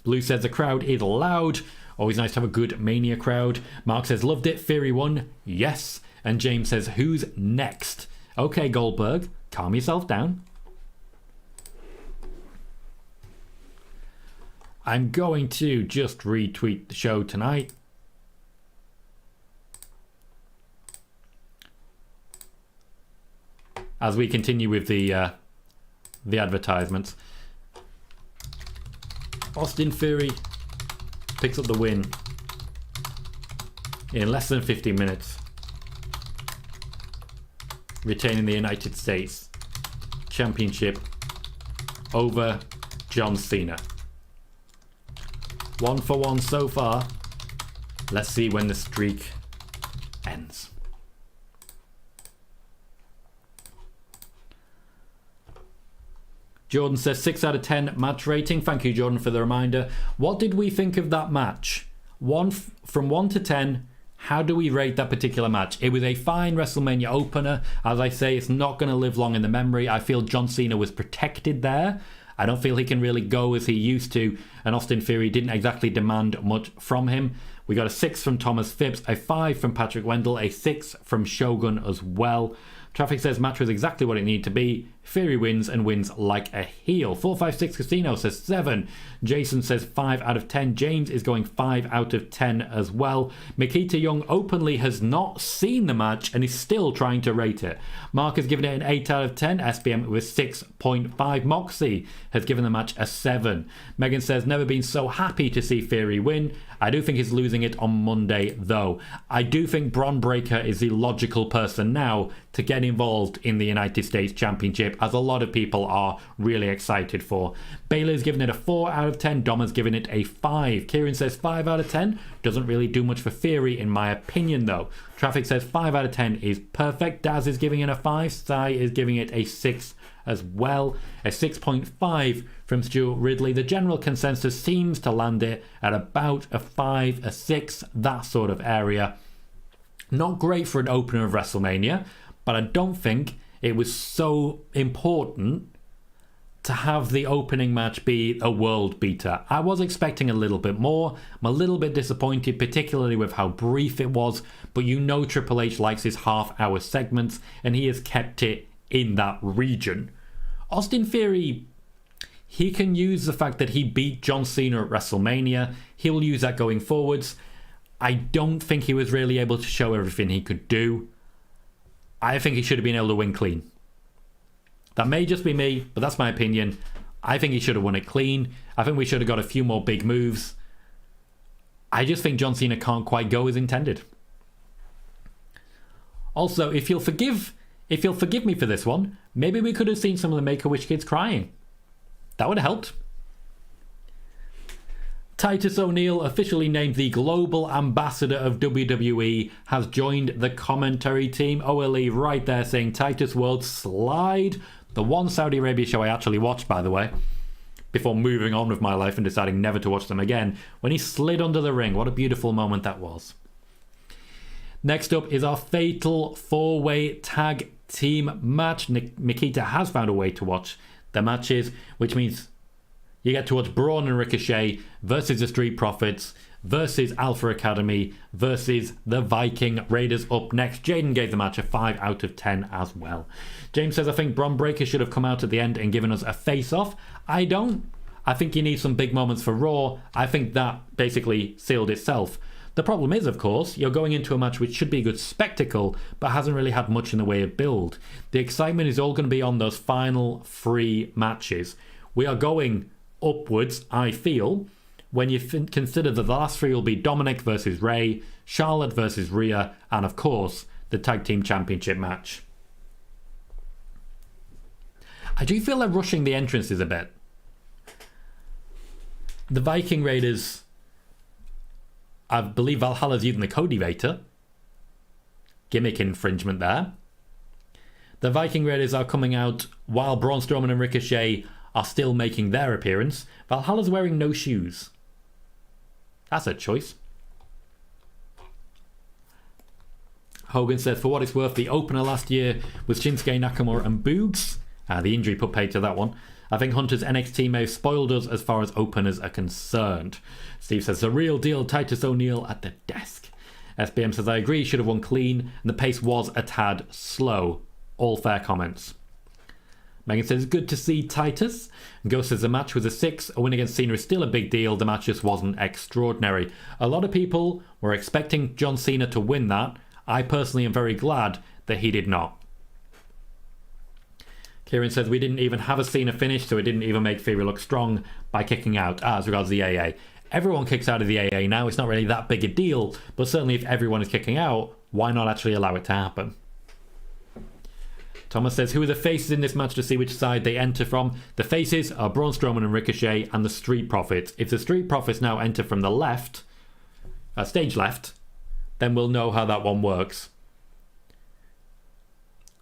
Blue says the crowd is loud. Always nice to have a good Mania crowd. Mark says loved it. Theory won. Yes. And James says who's next? Okay, Goldberg, calm yourself down. I'm going to just retweet the show tonight. As we continue with the advertisements. Austin Theory picks up the win in less than 50 minutes, retaining the United States Championship over John Cena. 1 for 1 so far. Let's see when the streak ends. Jordan says 6 out of 10 match rating. Thank you, Jordan, for the reminder. What did we think of that match? From 1 to 10, how do we rate that particular match? It was a fine WrestleMania opener. As I say, it's not going to live long in the memory. I feel John Cena was protected there. I don't feel he can really go as he used to, and Austin Theory didn't exactly demand much from him. We got a 6 from Thomas Phipps, a 5 from Patrick Wendell, a 6 from Shogun as well. Traffic says match was exactly what it needed to be. Theory wins and wins like a heel. 456 Casino says 7. Jason says 5 out of 10. James is going 5 out of 10 as well. Makita Young openly has not seen the match and is still trying to rate it. Mark has given it an 8 out of 10. SPM with 6.5. Moxie has given the match a 7. Megan says never been so happy to see Theory win. I do think he's losing it on Monday though. I do think Bron Breakker is the logical person now to get involved in the United States Championship, as a lot of people are really excited for. Baylor's given it a 4 out of 10. Dom has given it a 5. Kieran says 5 out of 10. Doesn't really do much for Theory in my opinion though. Traffic says 5 out of 10 is perfect. Daz is giving it a 5. Sai is giving it a 6 as well. A 6.5 from Stuart Ridley. The general consensus seems to land it at about a 5, a 6, that sort of area. Not great for an opener of WrestleMania, but I don't think it was so important to have the opening match be a world beater. I was expecting a little bit more. I'm a little bit disappointed, particularly with how brief it was, but you know Triple H likes his half-hour segments, and he has kept it in that region. Austin Theory, he can use the fact that he beat John Cena at WrestleMania. He'll use that going forwards. I don't think he was really able to show everything he could do. I think he should have been able to win clean. That may just be me, but that's my opinion. I think he should have won it clean. I think we should have got a few more big moves. I just think John Cena can't quite go as intended. Also, if you'll forgive me for this one, maybe we could have seen some of the Make-A-Wish kids crying. That would have helped. Titus O'Neil, officially named the Global Ambassador of WWE, has joined the commentary team. OLE right there saying Titus World Slide. The one Saudi Arabia show I actually watched, by the way, before moving on with my life and deciding never to watch them again. When he slid under the ring, what a beautiful moment that was. Next up is our fatal 4-way tag team match. Nikita has found a way to watch the matches, which means you get to watch Braun and Ricochet versus the Street Profits versus Alpha Academy versus the Viking Raiders up next. Jaden gave the match a 5 out of 10 as well. James says, I think Bron Breakker should have come out at the end and given us a face-off. I don't. I think you need some big moments for Raw. I think that basically sealed itself. The problem is, of course, you're going into a match which should be a good spectacle, but hasn't really had much in the way of build. The excitement is all going to be on those final 3 matches. We are going upwards, I feel, when you consider that the last 3 will be Dominic versus Ray, Charlotte versus Rhea, and of course, the Tag Team Championship match. I do feel they're rushing the entrances a bit. The Viking Raiders, I believe Valhalla's using the Codevator. Gimmick infringement there. The Viking Raiders are coming out while Braun Strowman and Ricochet are still making their appearance. Valhalla's wearing no shoes. That's a choice. Hogan says, for what it's worth, the opener last year was Shinsuke Nakamura and Boogs. The injury put paid to that one. I think Hunter's NXT may have spoiled us as far as openers are concerned. Steve says, the real deal, Titus O'Neil at the desk. SBM says, I agree, should have won clean, and the pace was a tad slow. All fair comments. Megan says, good to see Titus. And Ghost says, the match was a 6. A win against Cena is still a big deal. The match just wasn't extraordinary. A lot of people were expecting John Cena to win that. I personally am very glad that he did not. Kieran says, we didn't even have a Cena finish, so it didn't even make Fury look strong by kicking out. As regards the AA. Everyone kicks out of the AA now. It's not really that big a deal, but certainly if everyone is kicking out, why not actually allow it to happen? Thomas says, who are the faces in this match to see which side they enter from? The faces are Braun Strowman and Ricochet and the Street Profits. If the Street Profits now enter from the left, stage left, then we'll know how that one works.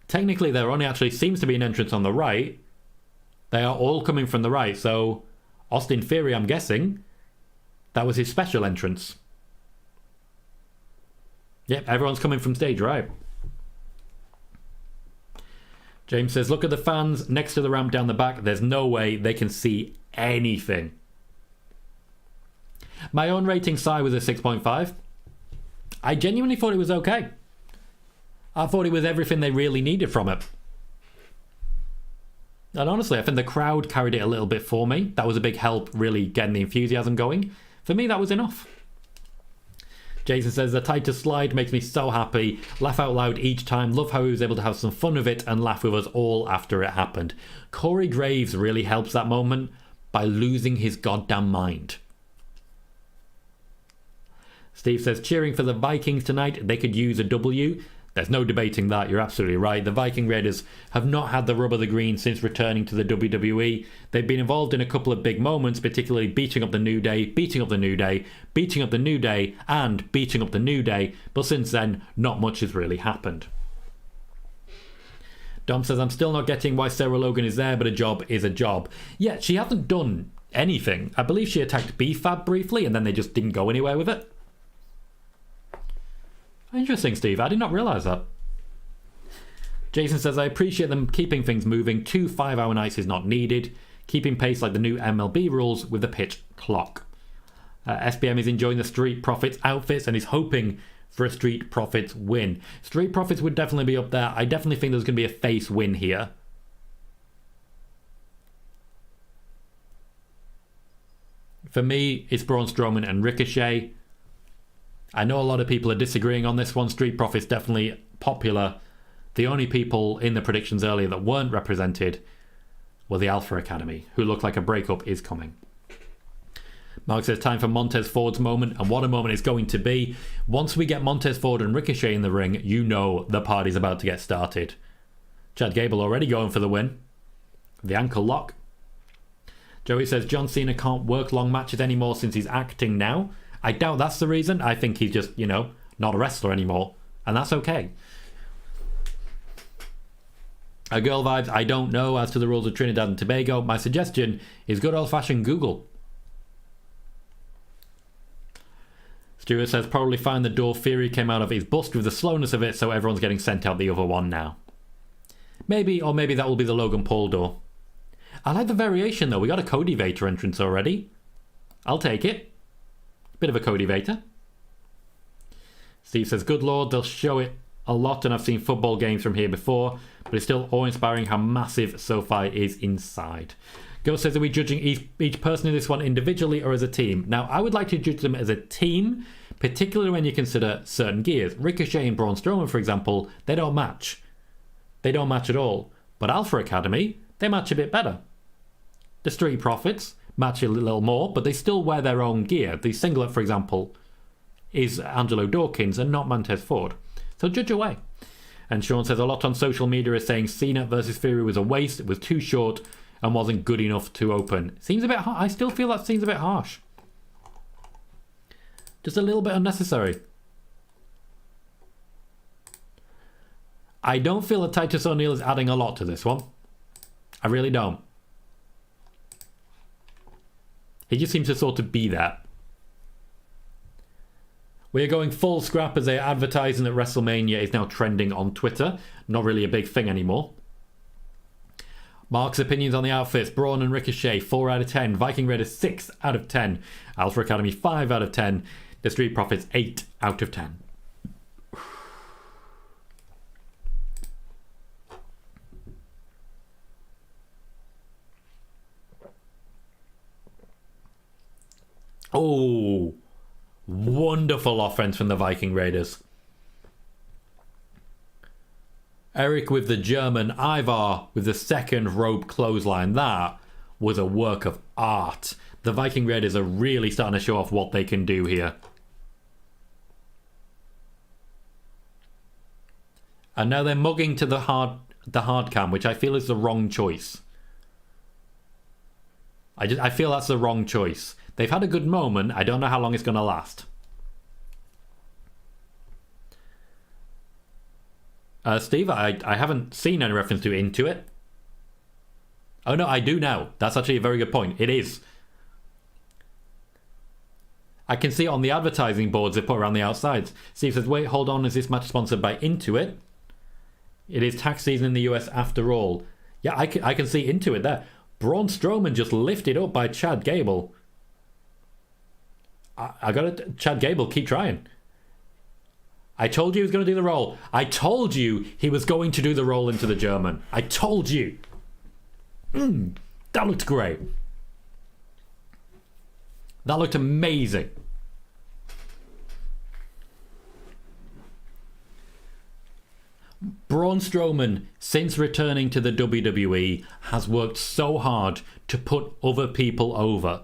Technically, there only actually seems to be an entrance on the right. They are all coming from the right, so Austin Theory, I'm guessing, that was his special entrance. Yep, everyone's coming from stage right. James says, look at the fans next to the ramp down the back. There's no way they can see anything. My own rating side was a 6.5. I genuinely thought it was okay. I thought it was everything they really needed from it. And honestly, I think the crowd carried it a little bit for me. That was a big help, really getting the enthusiasm going. For me, that was enough. Jason says, the Titus slide makes me so happy. Laugh out loud each time. Love how he was able to have some fun with it and laugh with us all after it happened. Corey Graves really helps that moment by losing his goddamn mind. Steve says, cheering for the Vikings tonight. They could use a W. There's no debating that. You're absolutely right. The Viking Raiders have not had the rub of the green since returning to the WWE. They've been involved in a couple of big moments, particularly beating up the New Day, beating up the New Day, beating up the New Day, and beating up the New Day. But since then, not much has really happened. Dom says, I'm still not getting why Sarah Logan is there, but a job is a job. Yeah, she hasn't done anything. I believe she attacked B-Fab briefly, and then they just didn't go anywhere with it. Interesting, Steve. I did not realise that. Jason says, I appreciate them keeping things moving. 2 5-hour nights is not needed. Keeping pace like the new MLB rules with the pitch clock. SBM is enjoying the Street Profits outfits and is hoping for a Street Profits win. Street Profits would definitely be up there. I definitely think there's going to be a face win here. For me, it's Braun Strowman and Ricochet. I know a lot of people are disagreeing on this one. Street Profits definitely popular. The only people in the predictions earlier that weren't represented were the Alpha Academy, who look like a breakup is coming. Mark says, time for Montez Ford's moment, and what a moment it's going to be. Once we get Montez Ford and Ricochet in the ring, you know the party's about to get started. Chad Gable already going for the win. The ankle lock. Joey says, John Cena can't work long matches anymore since he's acting now. I doubt that's the reason. I think he's just, not a wrestler anymore. And that's okay. Girl vibes, I don't know as to the rules of Trinidad and Tobago. My suggestion is good old-fashioned Google. Stuart says, probably find the door Theory came out of his bust with the slowness of it, so everyone's getting sent out the other one now. Maybe, or maybe that will be the Logan Paul door. I like the variation, though. We got a Cody Vader entrance already. I'll take it. Bit of a Cody Vader. Steve says, good lord, they'll show it a lot, and I've seen football games from here before, but it's still awe-inspiring how massive SoFi is inside. Ghost says, are we judging each person in this one individually or as a team? Now, I would like to judge them as a team, particularly when you consider certain gears. Ricochet and Braun Strowman, for example, they don't match. They don't match at all. But Alpha Academy, they match a bit better. The Street Profits match a little more, but they still wear their own gear. The singlet, for example, is Angelo Dawkins and not Montez Ford. So judge away. And Sean says, a lot on social media is saying Cena versus Fury was a waste, it was too short and wasn't good enough to open. Seems a bit harsh. I still feel that seems a bit harsh. Just a little bit unnecessary. I don't feel that Titus O'Neil is adding a lot to this one. I really don't. He just seems to sort of be there. We are going full scrap as they are advertising that WrestleMania is now trending on Twitter. Not really a big thing anymore. Mark's opinions on the outfits. Braun and Ricochet, 4 out of 10. Viking Raiders, 6 out of 10. Alpha Academy, 5 out of 10. The Street Profits, 8 out of 10. Oh, wonderful offense from the Viking Raiders. Eric with the German, Ivar with the second rope clothesline. That was a work of art. The Viking Raiders are really starting to show off what they can do here. And now they're mugging to the hard cam, which I feel is the wrong choice. I feel that's the wrong choice. They've had a good moment. I don't know how long it's going to last. Steve, I haven't seen any reference to Into It. Oh no, I do now. That's actually a very good point. It is. I can see it on the advertising boards they put around the outsides. Steve says, wait, hold on, is this match sponsored by Into It? It is tax season in the US after all. Yeah, I can see Into It there. Braun Strowman just lifted up by Chad Gable. I got it. Chad Gable, keep trying. I told you he was going to do the roll. I told you he was going to do the roll into the German. I told you. That looked great. That looked amazing. Braun Strowman, since returning to the WWE, has worked so hard to put other people over.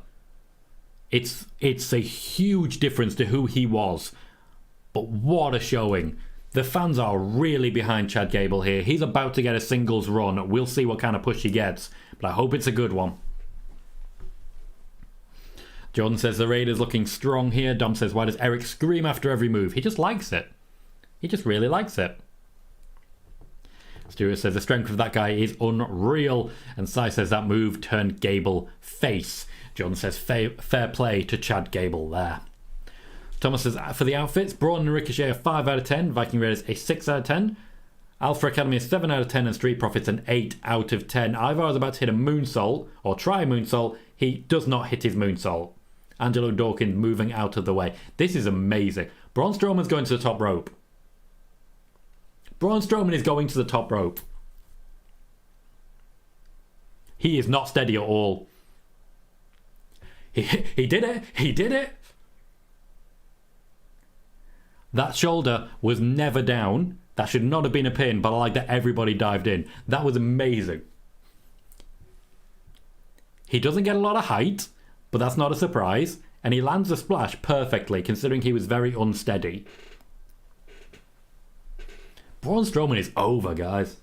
It's a huge difference to who he was. But what a showing. The fans are really behind Chad Gable here. He's about to get a singles run. We'll see what kind of push he gets. But I hope it's a good one. Jordan says the Raiders looking strong here. Dom says, why does Eric scream after every move? He just likes it. He just really likes it. Stuart says the strength of that guy is unreal. And Sai says that move turned Gable face. John says fair play to Chad Gable there. Thomas says for the outfits, Braun and Ricochet a 5 out of 10. Viking Raiders a 6 out of 10. Alpha Academy a 7 out of 10. And Street Profits an 8 out of 10. Ivar is about to hit a moonsault, or try a moonsault. He does not hit his moonsault. Angelo Dawkins moving out of the way. This is amazing. Braun Strowman's going to the top rope. Braun Strowman is going to the top rope. He is not steady at all. He did it. He did it. That shoulder was never down. That should not have been a pin, but I like that everybody dived in. That was amazing. He doesn't get a lot of height, but that's not a surprise. And he lands the splash perfectly, considering he was very unsteady. Braun Strowman is over, guys.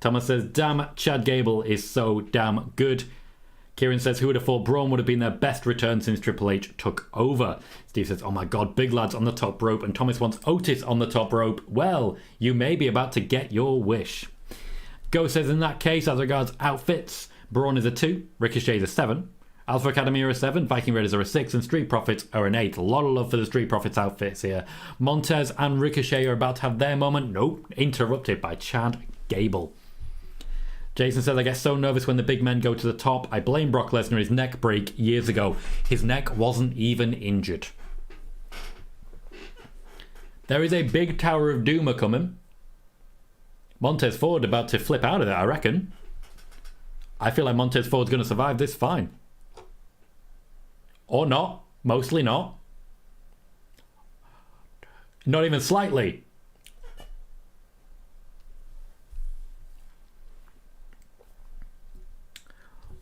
Thomas says, damn, Chad Gable is so damn good. Kieran says, who would have thought Braun would have been their best return since Triple H took over? Steve says, oh my god, big lads on the top rope. And Thomas wants Otis on the top rope. Well, you may be about to get your wish. Go says, in that case, as regards outfits, Braun is a 2, Ricochet is a 7, Alpha Academy are a 7, Viking Raiders are a 6, and Street Profits are an 8. A lot of love for the Street Profits outfits here. Montez and Ricochet are about to have their moment. Nope, interrupted by Chad Gable. Jason says, I get so nervous when the big men go to the top. I blame Brock Lesnar his neck break years ago. His neck wasn't even injured. There is a big Tower of Doom coming. Montez Ford about to flip out of it, I reckon. I feel like Montez Ford's going to survive this fine. Or not. Mostly not. Not even slightly.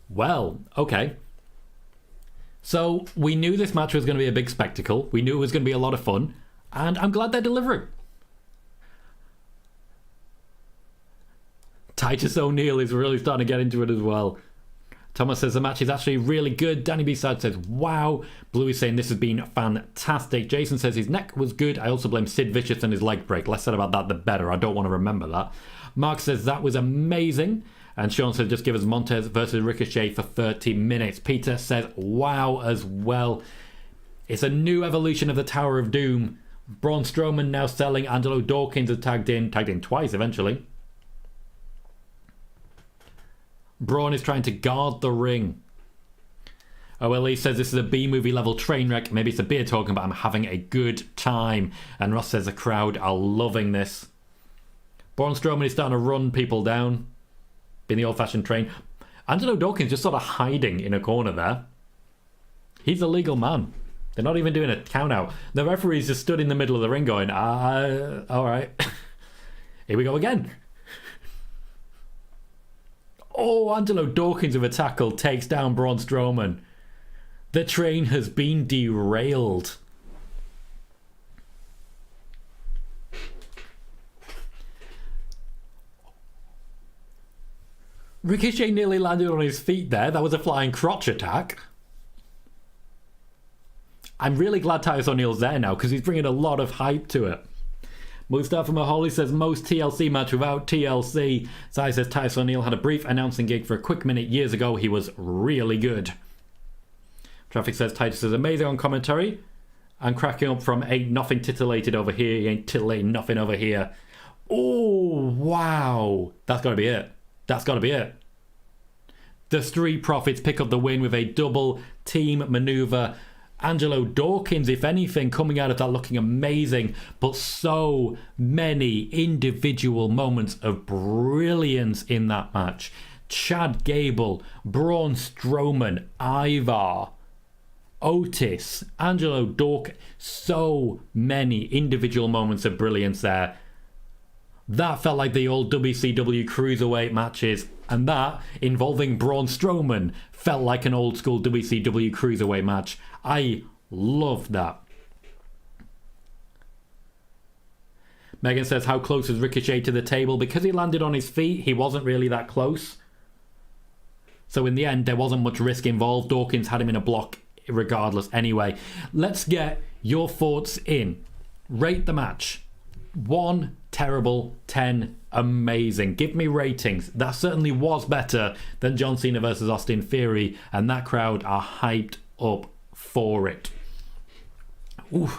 Well, okay. So, we knew this match was going to be a big spectacle. We knew it was going to be a lot of fun. And I'm glad they're delivering. Titus O'Neil is really starting to get into it as well. Thomas says the match is actually really good. Danny B-Side says, wow. Blue is saying this has been fantastic. Jason says his neck was good. I also blame Sid Vicious and his leg break. Less said about that, the better. I don't want to remember that. Mark says that was amazing. And Sean says, just give us Montez versus Ricochet for 30 minutes. Peter says, wow as well. It's a new evolution of the Tower of Doom. Braun Strowman now selling. Angelo Dawkins has tagged in twice eventually. Braun is trying to guard the ring. OLE says this is a B-movie level train wreck. Maybe it's a beer talking, but I'm having a good time. And Ross says the crowd are loving this. Braun Strowman is starting to run people down. Being the old-fashioned train. Angelo Dawkins just sort of hiding in a corner there. He's a legal man. They're not even doing a count-out. The referee's just stood in the middle of the ring going, alright. Here we go again. Oh, Angelo Dawkins with a tackle takes down Braun Strowman. The train has been derailed. Ricochet nearly landed on his feet there. That was a flying crotch attack. I'm really glad Titus O'Neil's there now because he's bringing a lot of hype to it. Mustafa Maholi says most TLC match without TLC. Sai says Titus O'Neil had a brief announcing gig for a quick minute years ago. He was really good. Traffic says Titus is amazing on commentary. I'm cracking up from ain't nothing titillated over here. He ain't titillating nothing over here. Oh, wow. That's got to be it. That's got to be it. The Street Profits pick up the win with a double team maneuver. Angelo Dawkins, if anything, coming out of that looking amazing, but so many individual moments of brilliance in that match. Chad Gable, Braun Strowman, Ivar, Otis, Angelo Dawkins, so many individual moments of brilliance there. That felt like the old WCW Cruiserweight matches, and that, involving Braun Strowman, felt like an old school WCW Cruiserweight match. I loved that. Megan says, how close was Ricochet to the table? Because he landed on his feet, he wasn't really that close. So in the end, there wasn't much risk involved. Dawkins had him in a block regardless anyway. Let's get your thoughts in. Rate the match. 1, terrible. 10, amazing. Give me ratings. That certainly was better than John Cena versus Austin Theory, and that crowd are hyped up for it. Ooh.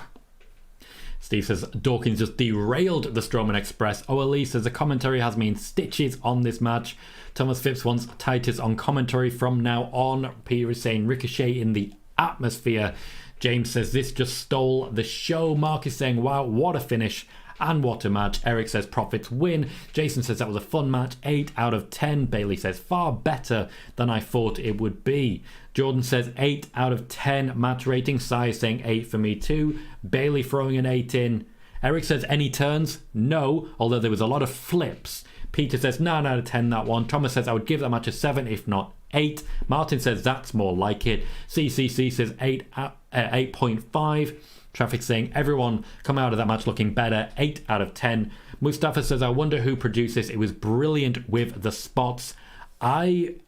Steve says Dawkins just derailed the Strowman Express. OLE says the commentary has me in stitches on this match. Thomas Phipps wants Titus on commentary from now on. Peter is saying Ricochet in the atmosphere. James says this just stole the show. Mark is saying wow, what a finish and what a match. Eric says Profits win. Jason says that was a fun match. 8 out of 10. Bailey says far better than I thought it would be. Jordan says 8 out of 10 match rating. Sai is saying 8 for me too. Bailey throwing an 8 in. Eric says any turns? No, although there was a lot of flips. Peter says 9 out of 10 that one. Thomas says I would give that match a 7 if not 8. Martin says that's more like it. CCC says 8.5. Traffic saying everyone come out of that match looking better. 8 out of 10. Mustafa says I wonder who produced this. It was brilliant with the spots. In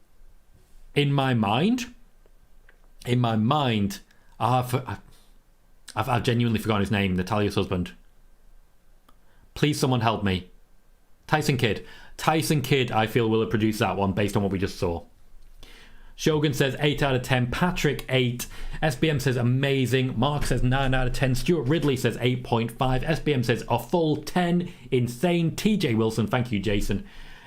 my mind, I've genuinely forgotten his name. Natalia's husband. Please someone help me. Tyson Kidd, I feel, will have produced that one based on what we just saw. Shogun says 8 out of 10. Patrick, 8. SBM says amazing. Mark says 9 out of 10. Stuart Ridley says 8.5. SBM says a full 10. Insane. TJ Wilson, thank you, Jason.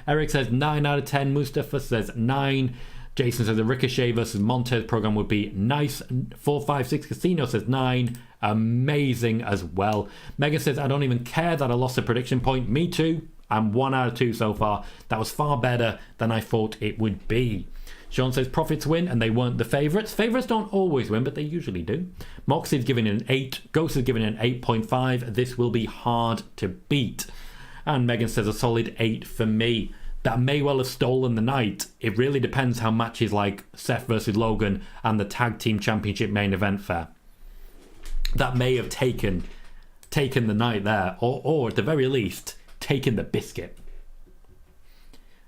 Eric says 9 out of 10. Mustafa says 9. Jason says the Ricochet versus Montez program would be nice. 456 Casino says 9. Amazing as well. Megan says I don't even care that I lost a prediction point. Me too. I'm 1 out of 2 so far. That was far better than I thought it would be. Sean says Profits win and they weren't the favourites. Favourites don't always win, but they usually do. Moxie's giving it an 8. Ghost is giving it an 8.5. This will be hard to beat. And Megan says a solid 8 for me. That may well have stolen the night. It really depends how matches like Seth versus Logan and the Tag Team Championship main event fare. That may have taken the night there, or at the very least, taken the biscuit.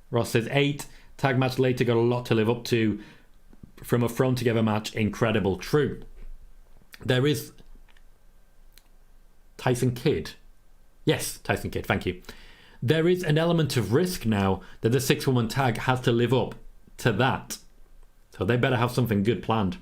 Ross says 8. Tag match later got a lot to live up to from a thrown together match. Incredible. True. There is Tyson Kidd. Yes, Tyson Kidd, thank you. there is an element of risk now that the 6-woman tag has to live up to that. So they better have something good planned.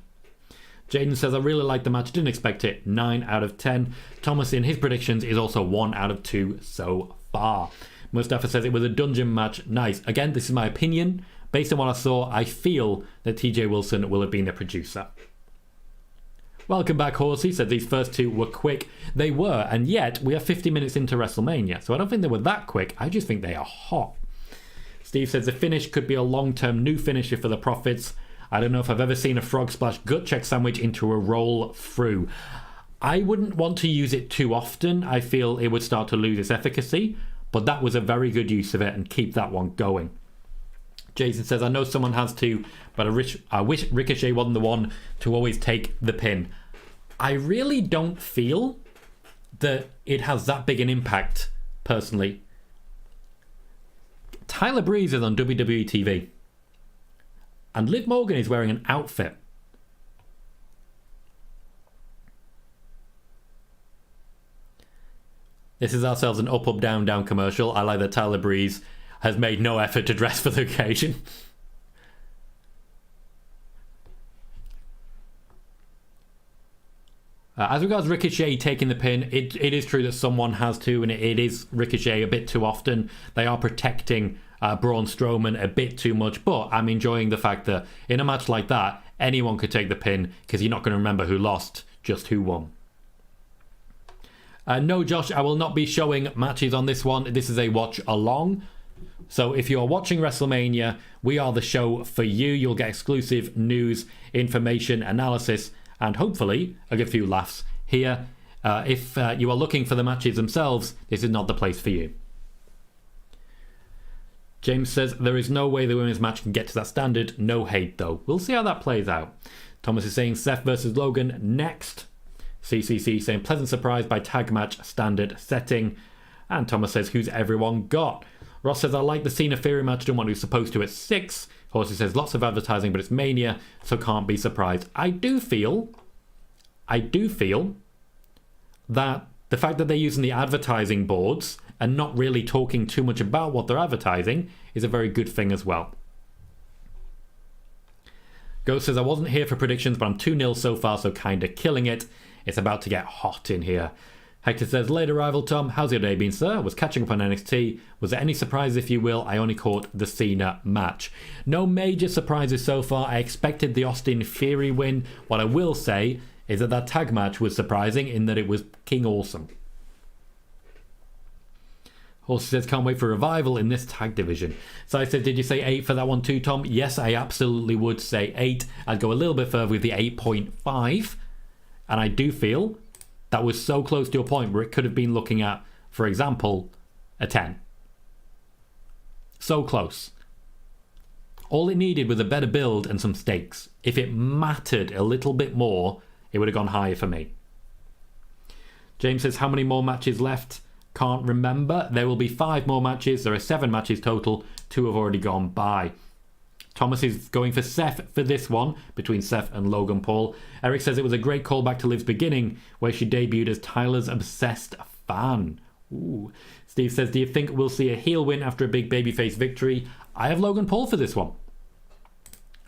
Jaden says, I really like the match, didn't expect it. 9 out of 10. Thomas in his predictions is also 1 out of 2 so far. Mustafa says it was a dungeon match. Nice. Again, this is my opinion. Based on what I saw, I feel that TJ Wilson will have been the producer. Welcome back, Horsey. Said these first two were quick. They were, and yet we are 50 minutes into WrestleMania. So I don't think they were that quick. I just think they are hot. Steve says the finish could be a long-term new finisher for the Profits. I don't know if I've ever seen a frog splash gut check sandwich into a roll through. I wouldn't want to use it too often. I feel it would start to lose its efficacy, but that was a very good use of it, and keep that one going. Jason says, I know someone has to, but I wish Ricochet wasn't the one to always take the pin. I really don't feel that it has that big an impact, personally. Tyler Breeze is on WWE TV. And Liv Morgan is wearing an outfit. This is ourselves an up, up, down, down commercial. I like that Tyler Breeze has made no effort to dress for the occasion. As regards Ricochet taking the pin, it is true that someone has to, and it is Ricochet a bit too often. They are protecting Braun Strowman a bit too much, but I'm enjoying the fact that in a match like that, anyone could take the pin, because you're not going to remember who lost, just who won. No, Josh, I will not be showing matches on this one. This is a watch along. So if you're watching WrestleMania, we are the show for you. You'll get exclusive news, information, analysis, and hopefully a good few laughs here. If you are looking for the matches themselves, this is not the place for you. James says, there is no way the women's match can get to that standard. No hate, though. We'll see how that plays out. Thomas is saying Seth versus Logan next. CCC saying, pleasant surprise by tag match standard setting. And Thomas says, who's everyone got? Ross says, I like the Cena Theory match, don't want who's supposed to at 6. Horsey says, lots of advertising, but it's Mania, so can't be surprised. I do feel that the fact that they're using the advertising boards and not really talking too much about what they're advertising is a very good thing as well. Ghost says, I wasn't here for predictions, but I'm 2-0 so far, so kinda killing it. It's about to get hot in here. Hector says, late arrival, Tom. How's your day been, sir? Was catching up on NXT. Was there any surprise, if you will? I only caught the Cena match. No major surprises so far. I expected the Austin Theory win. What I will say is that tag match was surprising in that it was king awesome. Horsey says, can't wait for revival in this tag division. So I said, did you say 8 for that one too, Tom? Yes, I absolutely would say 8. I'd go a little bit further with the 8.5. And I do feel that was so close to a point where it could have been looking at, for example, a 10. So close. All it needed was a better build and some stakes. If it mattered a little bit more, it would have gone higher for me. James says, how many more matches left? Can't remember. There will be 5 more matches. There are 7 matches total. 2 have already gone by. Thomas is going for Seth for this one, between Seth and Logan Paul. Eric says it was a great callback to Liv's beginning, where she debuted as Tyler's obsessed fan. Ooh. Steve says, do you think we'll see a heel win after a big babyface victory? I have Logan Paul for this one.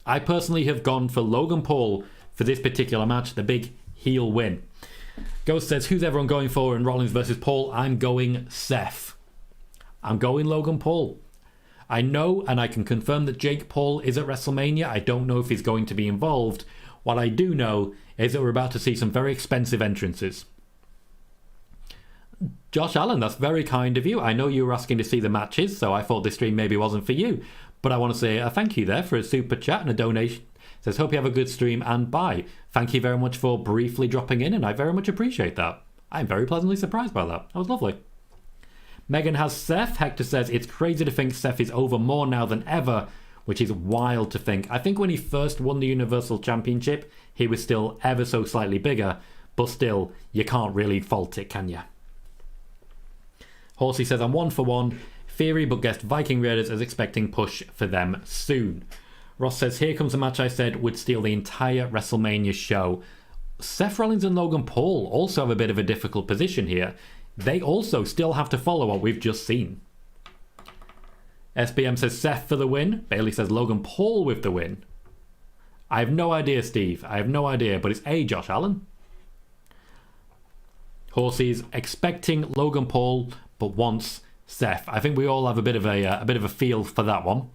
I personally have gone for Logan Paul for this particular match, the big heel win. Ghost says, who's everyone going for in Rollins versus Paul? I'm going Seth. I'm going Logan Paul. I know and I can confirm that Jake Paul is at WrestleMania. I don't know if he's going to be involved. What I do know is that we're about to see some very expensive entrances. Josh Allen, that's very kind of you. I know you were asking to see the matches, so I thought this stream maybe wasn't for you. But I want to say a thank you there for a super chat and a donation. It says, hope you have a good stream and bye. Thank you very much for briefly dropping in, and I very much appreciate that. I'm very pleasantly surprised by that. That was lovely. Megan has Seth. Hector says, it's crazy to think Seth is over more now than ever, which is wild to think. I think when he first won the Universal Championship, he was still ever so slightly bigger, but still, you can't really fault it, can you? Horsey says, I'm 1 for 1. Theory, but guessed Viking Raiders as expecting push for them soon. Ross says, here comes a match I said would steal the entire WrestleMania show. Seth Rollins and Logan Paul also have a bit of a difficult position here. They also still have to follow what we've just seen. SBM says Seth for the win. Bailey says Logan Paul with the win. I have no idea, Steve. I have no idea, but it's A, Josh Allen. Horsey's expecting Logan Paul, but wants Seth. I think we all have a bit of a feel for that one.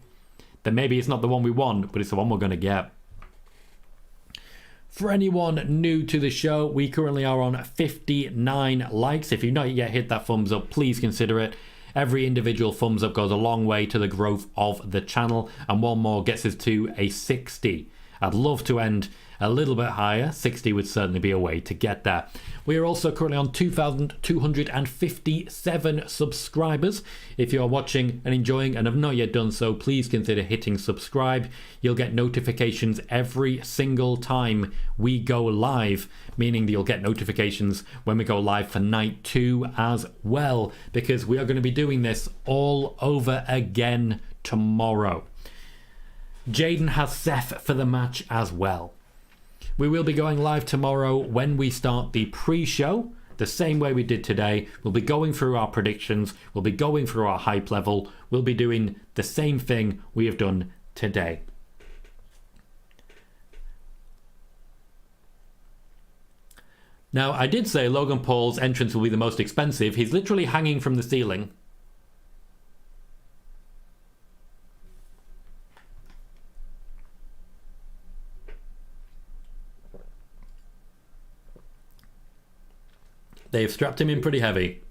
Then maybe it's not the one we want, but it's the one we're going to get. For anyone new to the show, we currently are on 59 likes. If you've not yet hit that thumbs up, please consider it. Every individual thumbs up goes a long way to the growth of the channel, and one more gets us to a 60. I'd love to end a little bit higher. 60 would certainly be a way to get there. We are also currently on 2,257 subscribers. If you're watching and enjoying and have not yet done so, please consider hitting subscribe. You'll get notifications every single time we go live, meaning that you'll get notifications when we go live for night 2 as well, because we are going to be doing this all over again tomorrow. Jaden has Seth for the match as well. We will be going live tomorrow when we start the pre-show, the same way we did today. We'll be going through our predictions, we'll be going through our hype level, we'll be doing the same thing we have done today. Now, I did say Logan Paul's entrance will be the most expensive. He's literally hanging from the ceiling. They've strapped him in pretty heavy.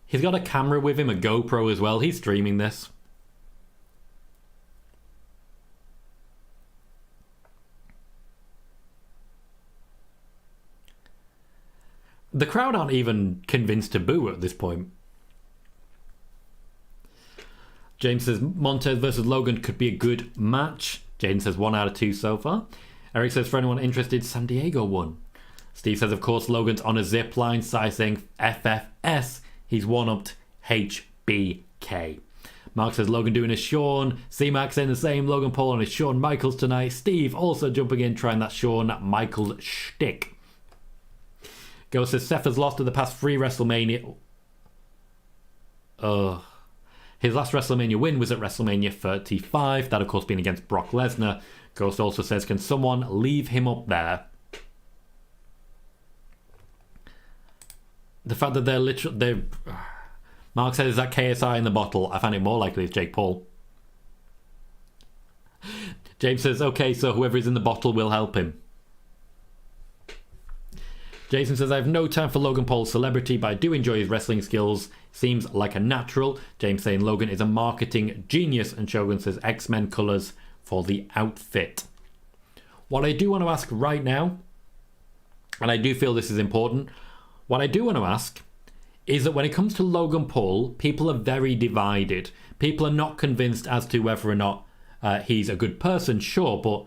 He's got a camera with him, a GoPro as well. He's streaming this. The crowd aren't even convinced to boo at this point. James says Montez versus Logan could be a good match. Jane says 1 out of 2 so far. Eric says for anyone interested, San Diego won. Steve says, of course, Logan's on a zip line, Sai saying FFS. He's one-upped HBK. Mark says, Logan doing a Shawn. C-Mac saying the same. Logan Paul on his Shawn Michaels tonight. Steve also jumping in, trying that Shawn Michaels shtick. Go says, Seth has lost to the past 3 WrestleMania. His last WrestleMania win was at WrestleMania 35. That, of course, being against Brock Lesnar. Ghost also says, can someone leave him up there? The fact that they're Mark says, is that KSI in the bottle? I find it more likely it's Jake Paul. James says, okay, so whoever is in the bottle will help him. Jason says, I have no time for Logan Paul's celebrity, but I do enjoy his wrestling skills. Seems like a natural. James saying Logan is a marketing genius, and Shogun says X-Men colours for the outfit. What I do want to ask right now, and I do feel this is important, what I do want to ask is that when it comes to Logan Paul, people are very divided. People are not convinced as to whether or not he's a good person, sure, but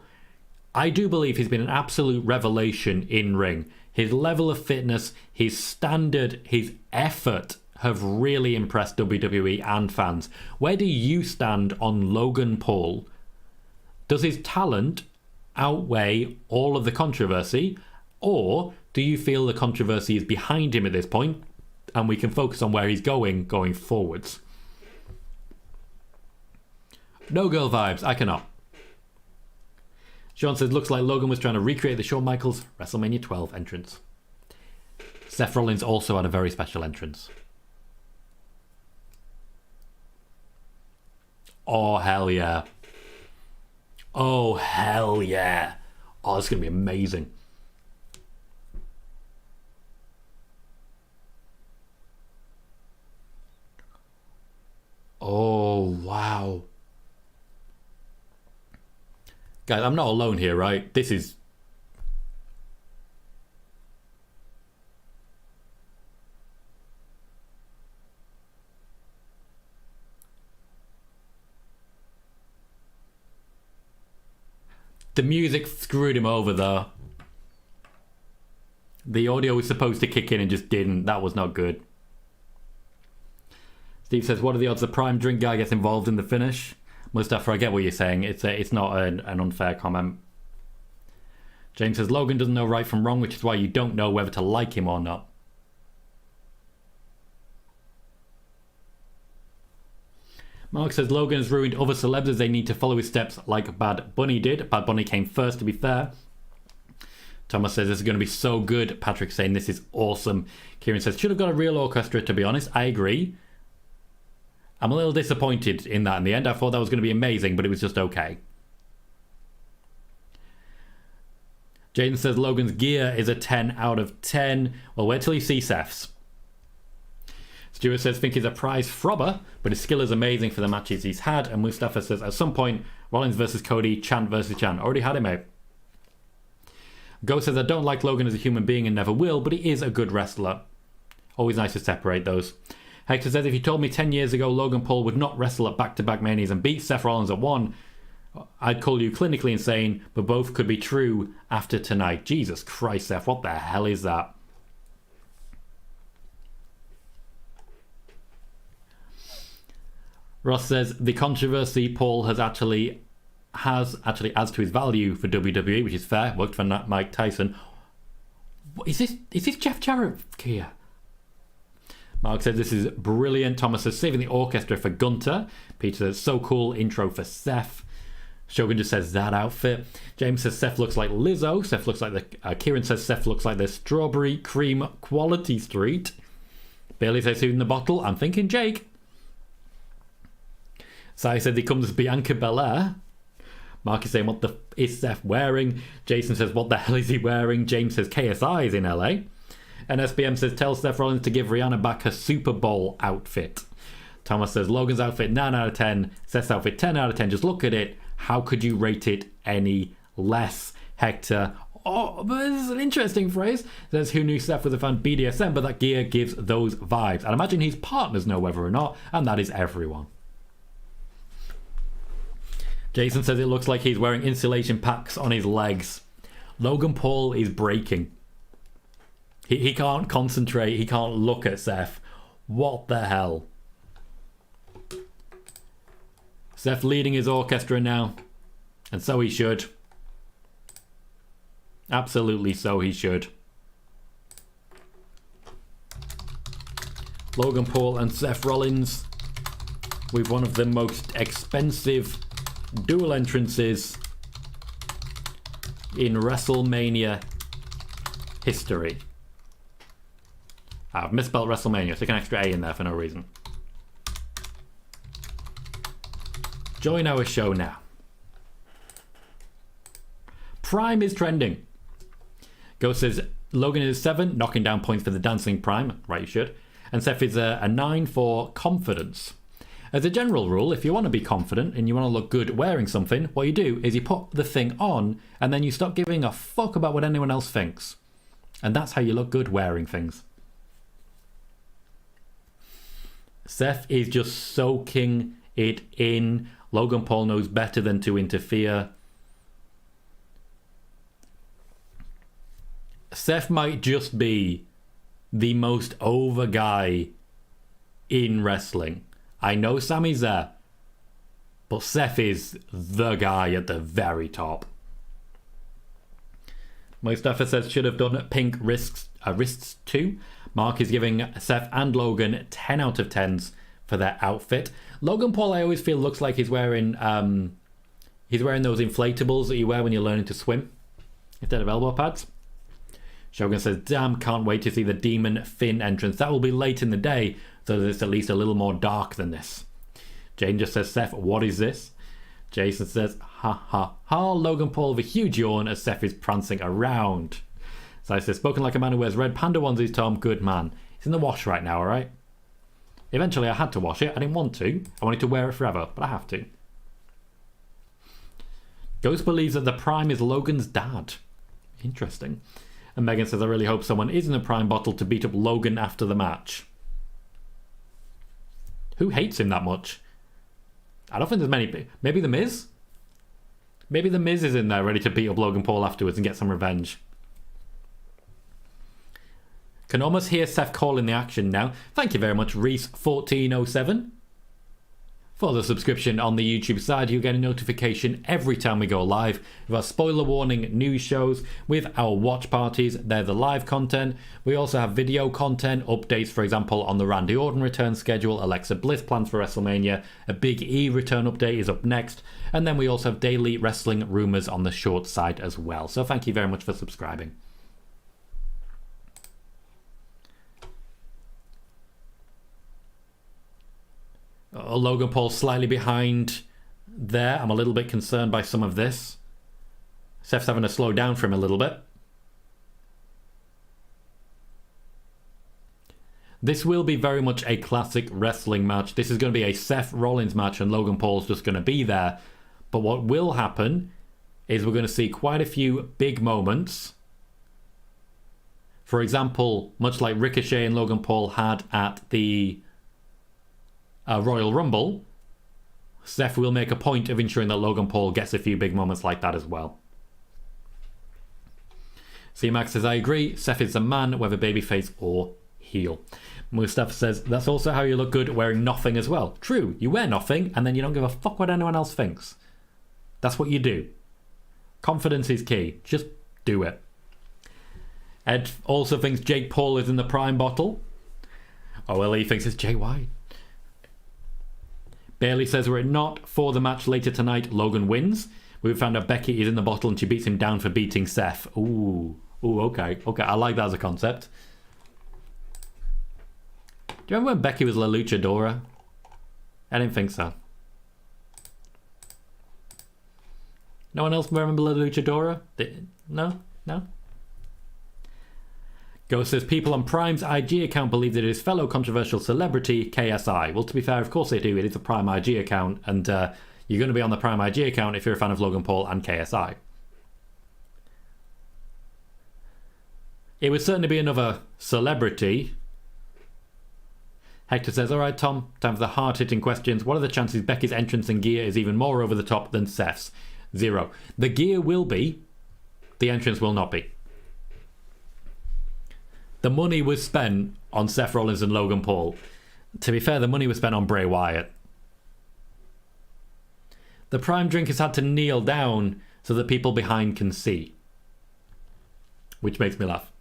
I do believe he's been an absolute revelation in ring. His level of fitness, his standard, his effort have really impressed WWE and fans. Where do you stand on Logan Paul? Does his talent outweigh all of the controversy? Or do you feel the controversy is behind him at this point and we can focus on where he's going forwards? No girl vibes, I cannot. Sean says, looks like Logan was trying to recreate the Shawn Michaels WrestleMania 12 entrance. Seth Rollins also had a very special entrance. Oh, hell yeah. Oh, hell yeah. Oh, it's going to be amazing. Oh, wow. Guys, I'm not alone here, right? This is... The music screwed him over, though. The audio was supposed to kick in and just didn't. That was not good. Steve says, what are the odds the prime drink guy gets involved in the finish? Mustafa, I get what you're saying. It's not an unfair comment. James says, Logan doesn't know right from wrong, which is why you don't know whether to like him or not. Mark says Logan has ruined other celebs as they need to follow his steps like Bad Bunny did. Bad Bunny came first, to be fair. Thomas says this is going to be so good. Patrick saying this is awesome. Kieran says should have got a real orchestra, to be honest. I agree. I'm a little disappointed in that in the end. I thought that was going to be amazing, but it was just okay. Jaden says Logan's gear is a 10 out of 10. Well, wait till you see Seth's. Stuart says think he's a prize throbber, but his skill is amazing for the matches he's had. And Mustafa says at some point, Rollins versus Cody, Chant versus Chant. Already had it, mate. Go says I don't like Logan as a human being and never will, but he is a good wrestler. Always nice to separate those. Hector says if you told me 10 years ago Logan Paul would not wrestle at back-to-back Manias and beat Seth Rollins at one, I'd call you clinically insane, but both could be true after tonight. Jesus Christ, Seth, what the hell is that? Ross says the controversy Paul has actually adds to his value for WWE, which is fair. Worked for Mike Tyson. Is this Jeff Jarrett here? Mark says this is brilliant. Thomas says saving the orchestra for Gunter. Peter says so cool intro for Seth. Shogun just says that outfit. James says Seth looks like Lizzo. Seth looks like the. Kieran says Seth looks like the strawberry cream quality street. Bailey says who's in the bottle? I'm thinking Jake. Sai said he comes as Bianca Belair. Mark is saying what the is Seth wearing? Jason says what the hell is he wearing? James says KSI is in LA. And SBM says tell Seth Rollins to give Rihanna back her Super Bowl outfit. Thomas says Logan's outfit 9 out of 10. Seth's outfit 10 out of 10. Just look at it. How could you rate it any less? Hector, oh, but this is an interesting phrase. Says who knew Seth was a fan BDSM, but that gear gives those vibes. I'd imagine his partners know whether or not, and that is everyone. Jason says it looks like he's wearing insulation packs on his legs. Logan Paul is breaking. He can't concentrate. He can't look at Seth. What the hell? Seth leading his orchestra now. And so he should. Absolutely so he should. Logan Paul and Seth Rollins with one of the most expensive dual entrances in WrestleMania history. I've misspelled WrestleMania. Stick an extra A in there for no reason. Join our show now. Prime is trending. Ghost says Logan is 7, knocking down points for the dancing Prime. Right, you should. And Seth is a 9 for confidence. As a general rule, if you want to be confident and you want to look good wearing something, what you do is you put the thing on and then you stop giving a fuck about what anyone else thinks. And that's how you look good wearing things. Seth is just soaking it in. Logan Paul knows better than to interfere. Seth might just be the most over guy in wrestling. I know Sami's there, but Seth is the guy at the very top. Mustafa says should have done pink wrists too. Mark is giving Seth and Logan 10 out of 10s for their outfit. Logan Paul, I always feel looks like he's wearing those inflatables that you wear when you're learning to swim instead of elbow pads. Shogun says, damn, can't wait to see the Demon Finn entrance. That will be late in the day, so that it's at least a little more dark than this. Jane just says, Seth, what is this? Jason says, ha ha ha. Logan Paul with a huge yawn as Seth is prancing around. So I says, spoken like a man who wears red panda onesies, Tom. Good man. He's in the wash right now, alright? Eventually I had to wash it. I didn't want to. I wanted to wear it forever, but I have to. Ghost believes that the Prime is Logan's dad. Interesting. And Megan says, I really hope someone is in a Prime bottle to beat up Logan after the match. Who hates him that much? I don't think there's many. Maybe The Miz? Maybe The Miz is in there ready to beat up Logan Paul afterwards and get some revenge. Can almost hear Seth calling the action now. Thank you very much, Reese1407. For the subscription on the YouTube side, you'll get a notification every time we go live with our spoiler warning news shows, with our watch parties. They're the live content. We also have video content, updates, for example, on the Randy Orton return schedule, Alexa Bliss plans for WrestleMania, a Big E return update is up next, and then we also have daily wrestling rumours on the short side as well. So thank you very much for subscribing. Logan Paul slightly behind there. I'm a little bit concerned by some of this. Seth's having to slow down for him a little bit. This will be very much a classic wrestling match. This is going to be a Seth Rollins match and Logan Paul's just going to be there. But what will happen is we're going to see quite a few big moments. For example, much like Ricochet and Logan Paul had at the Royal Rumble, Seth will make a point of ensuring that Logan Paul gets a few big moments like that as well. C-Max says, I agree, Seth is the man, whether babyface or heel. Mustafa says, that's also how you look good wearing nothing as well. True, you wear nothing and then you don't give a fuck what anyone else thinks. That's what you do. Confidence is key. Just do it. Ed also thinks Jake Paul is in the prime bottle. Oh, well, he thinks it's Jay White. Bailey says, were it not for the match later tonight, Logan wins. We've found out Becky is in the bottle and she beats him down for beating Seth. Ooh, okay. I like that as a concept. Do you remember when Becky was La Luchadora? I didn't think so. No one else remember La Luchadora? No? Ghost says, people on Prime's IG account believe that it is fellow controversial celebrity KSI. Well, to be fair, of course they do. It is a Prime IG account, and you're going to be on the Prime IG account if you're a fan of Logan Paul and KSI. It would certainly be another celebrity. Hector says, alright Tom, time for the hard-hitting questions. What are the chances Becky's entrance and gear is even more over the top than Seth's? 0. The gear will be. The entrance will not be. The money was spent on Seth Rollins and Logan Paul. To be fair, the money was spent on Bray Wyatt. The Prime drinkers had to kneel down so that people behind can see. Which makes me laugh.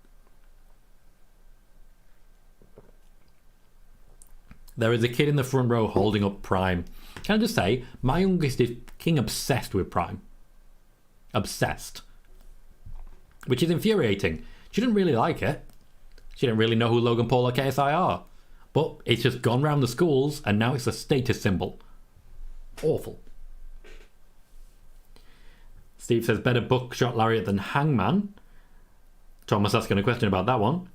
There is a kid in the front row holding up Prime. Can I just say, my youngest is king obsessed with Prime. Obsessed. Which is infuriating. She didn't really like it. She didn't really know who Logan Paul or KSI are. But it's just gone round the schools and now it's a status symbol. Awful. Steve says, better buckshot lariat than Hangman. Thomas asking a question about that one.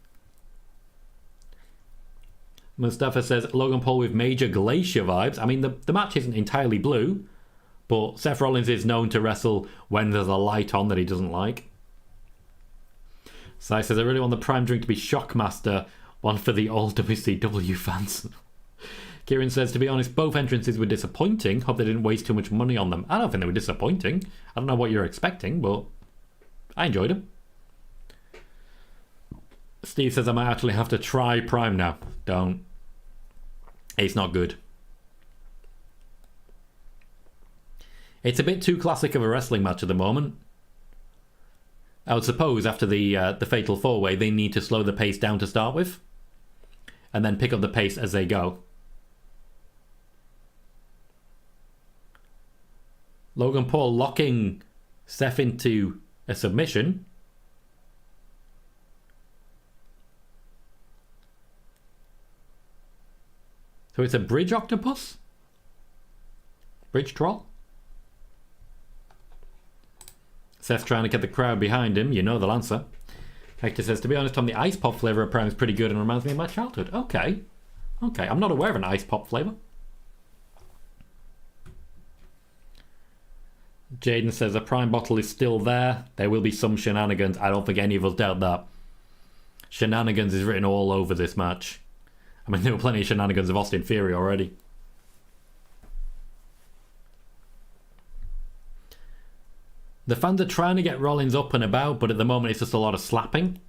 Mustafa says, Logan Paul with major Glacier vibes. I mean, the match isn't entirely blue, but Seth Rollins is known to wrestle when there's a light on that he doesn't like. Sai says, I really want the Prime drink to be Shockmaster, one for the old WCW fans. Kieran says, to be honest, both entrances were disappointing. Hope they didn't waste too much money on them. I don't think they were disappointing. I don't know what you're expecting, but I enjoyed them. Steve says, I might actually have to try Prime now. Don't. It's not good. It's a bit too classic of a wrestling match at the moment. I would suppose after the Fatal 4-Way, they need to slow the pace down to start with. And then pick up the pace as they go. Logan Paul locking Seth into a submission. So it's a bridge octopus? Bridge troll? Seth's trying to get the crowd behind him. You know the answer. Hector says, to be honest, Tom, the ice pop flavour of Prime is pretty good and reminds me of my childhood. Okay. I'm not aware of an ice pop flavour. Jaden says, a Prime bottle is still there. There will be some shenanigans. I don't think any of us doubt that. Shenanigans is written all over this match. I mean, there were plenty of shenanigans of Austin Theory already. The fans are trying to get Rollins up and about, but at the moment it's just a lot of slapping.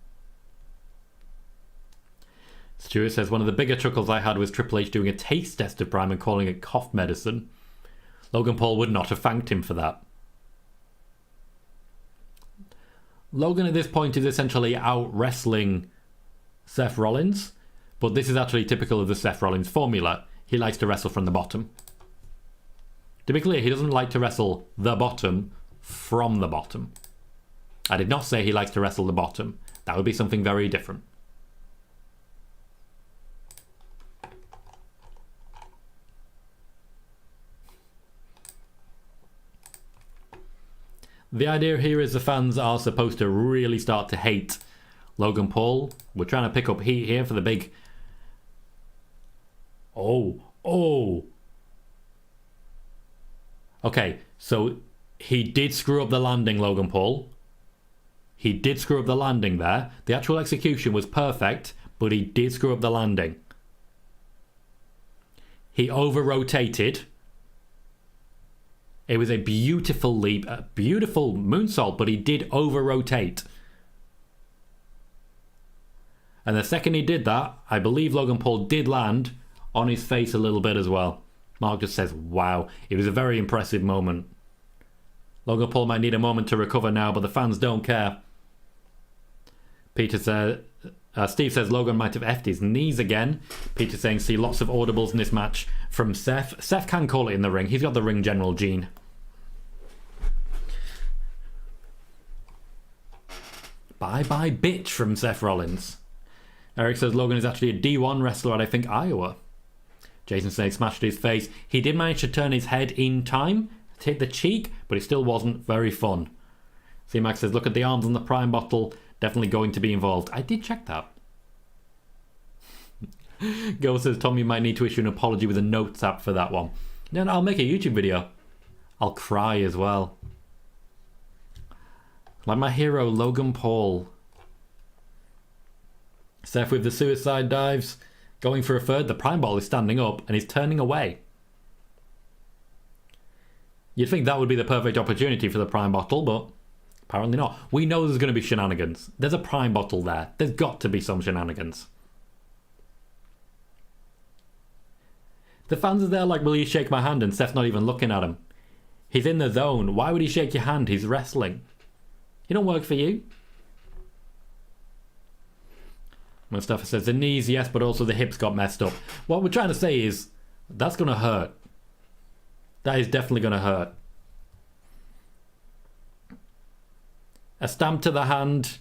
Stuart says, one of the bigger chuckles I had was Triple H doing a taste test of Prime and calling it cough medicine. Logan Paul would not have thanked him for that. Logan at this point is essentially out wrestling Seth Rollins, but this is actually typical of the Seth Rollins formula. He likes to wrestle from the bottom. To be clear, he doesn't like to wrestle the bottom from the bottom. I did not say he likes to wrestle the bottom. That would be something very different. The idea here is the fans are supposed to really start to hate Logan Paul. We're trying to pick up heat here for the big... Oh. Okay, so he did screw up the landing, Logan Paul. He did screw up the landing there. The actual execution was perfect, but he did screw up the landing. He over-rotated. It was a beautiful leap, a beautiful moonsault, but he did over-rotate. And the second he did that, I believe Logan Paul did land on his face a little bit as well. Mark just says, wow. It was a very impressive moment. Logan Paul might need a moment to recover now, but the fans don't care. Peter said, Steve says Logan might have effed his knees again. Peter saying, see lots of audibles in this match from Seth. Seth can call it in the ring. He's got the ring general gene. Bye bye bitch from Seth Rollins. Eric says Logan is actually a D1 wrestler at I think Iowa. Jason Snake smashed his face. He did manage to turn his head in time, to hit the cheek, but it still wasn't very fun. C-Max says look at the arms on the Prime bottle. Definitely going to be involved. I did check that. Go says Tommy might need to issue an apology with a notes app for that one. No, I'll make a YouTube video. I'll cry as well. Like my hero, Logan Paul. Seth with the suicide dives. Going for a third. The Prime bottle is standing up and he's turning away. You'd think that would be the perfect opportunity for the Prime bottle, but apparently not. We know there's going to be shenanigans. There's a Prime bottle there. There's got to be some shenanigans. The fans are there like, will you shake my hand? And Seth's not even looking at him. He's in the zone. Why would he shake your hand? He's wrestling. He don't work for you. Mustafa says the knees, yes, but also the hips got messed up. What we're trying to say is that's going to hurt. That is definitely going to hurt. A stamp to the hand.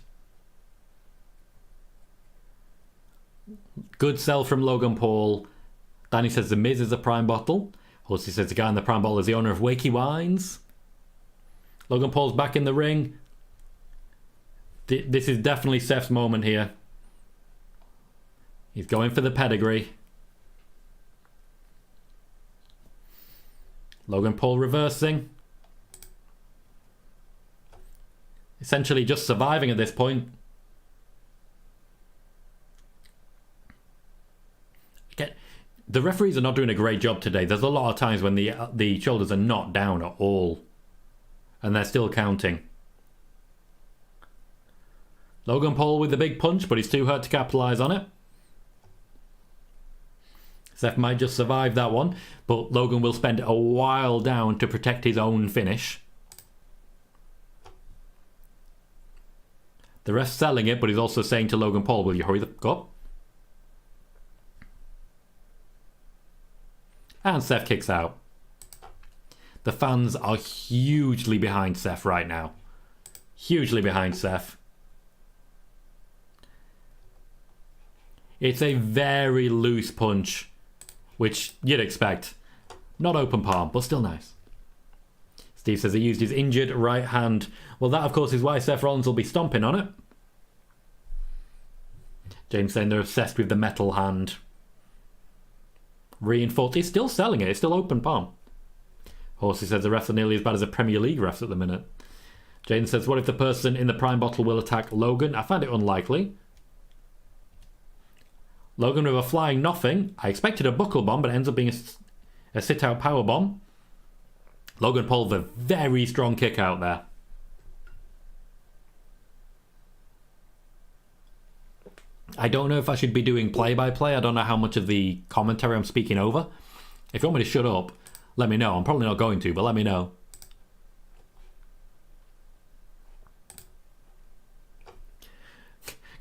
Good sell from Logan Paul. Danny says the Miz is a Prime bottle. Horsey says the guy in the Prime bottle is the owner of Wakey Wines. Logan Paul's back in the ring. This is definitely Seth's moment here. He's going for the pedigree. Logan Paul reversing. Essentially just surviving at this point. Again, the referees are not doing a great job today. There's a lot of times when the shoulders are not down at all. And they're still counting. Logan Paul with the big punch, but he's too hurt to capitalise on it. Seth might just survive that one, but Logan will spend a while down to protect his own finish. The ref's selling it, but he's also saying to Logan Paul, will you hurry the fuck up? And Seth kicks out. The fans are hugely behind Seth right now. Hugely behind Seth. It's a very loose punch, which you'd expect. Not open palm, but still nice. Steve says he used his injured right hand. Well, that, of course, is why Seth Rollins will be stomping on it. James saying they're obsessed with the metal hand. Reinforced. He's still selling it. It's still open palm. Horsey says the refs are nearly as bad as the Premier League refs at the minute. Jane says, what if the person in the Prime bottle will attack Logan? I find it unlikely. Logan with a flying nothing. I expected a buckle bomb, but it ends up being a sit-out power bomb. Logan Paul with a very strong kick out there. I don't know if I should be doing play-by-play. I don't know how much of the commentary I'm speaking over. If you want me to shut up, let me know. I'm probably not going to, but let me know.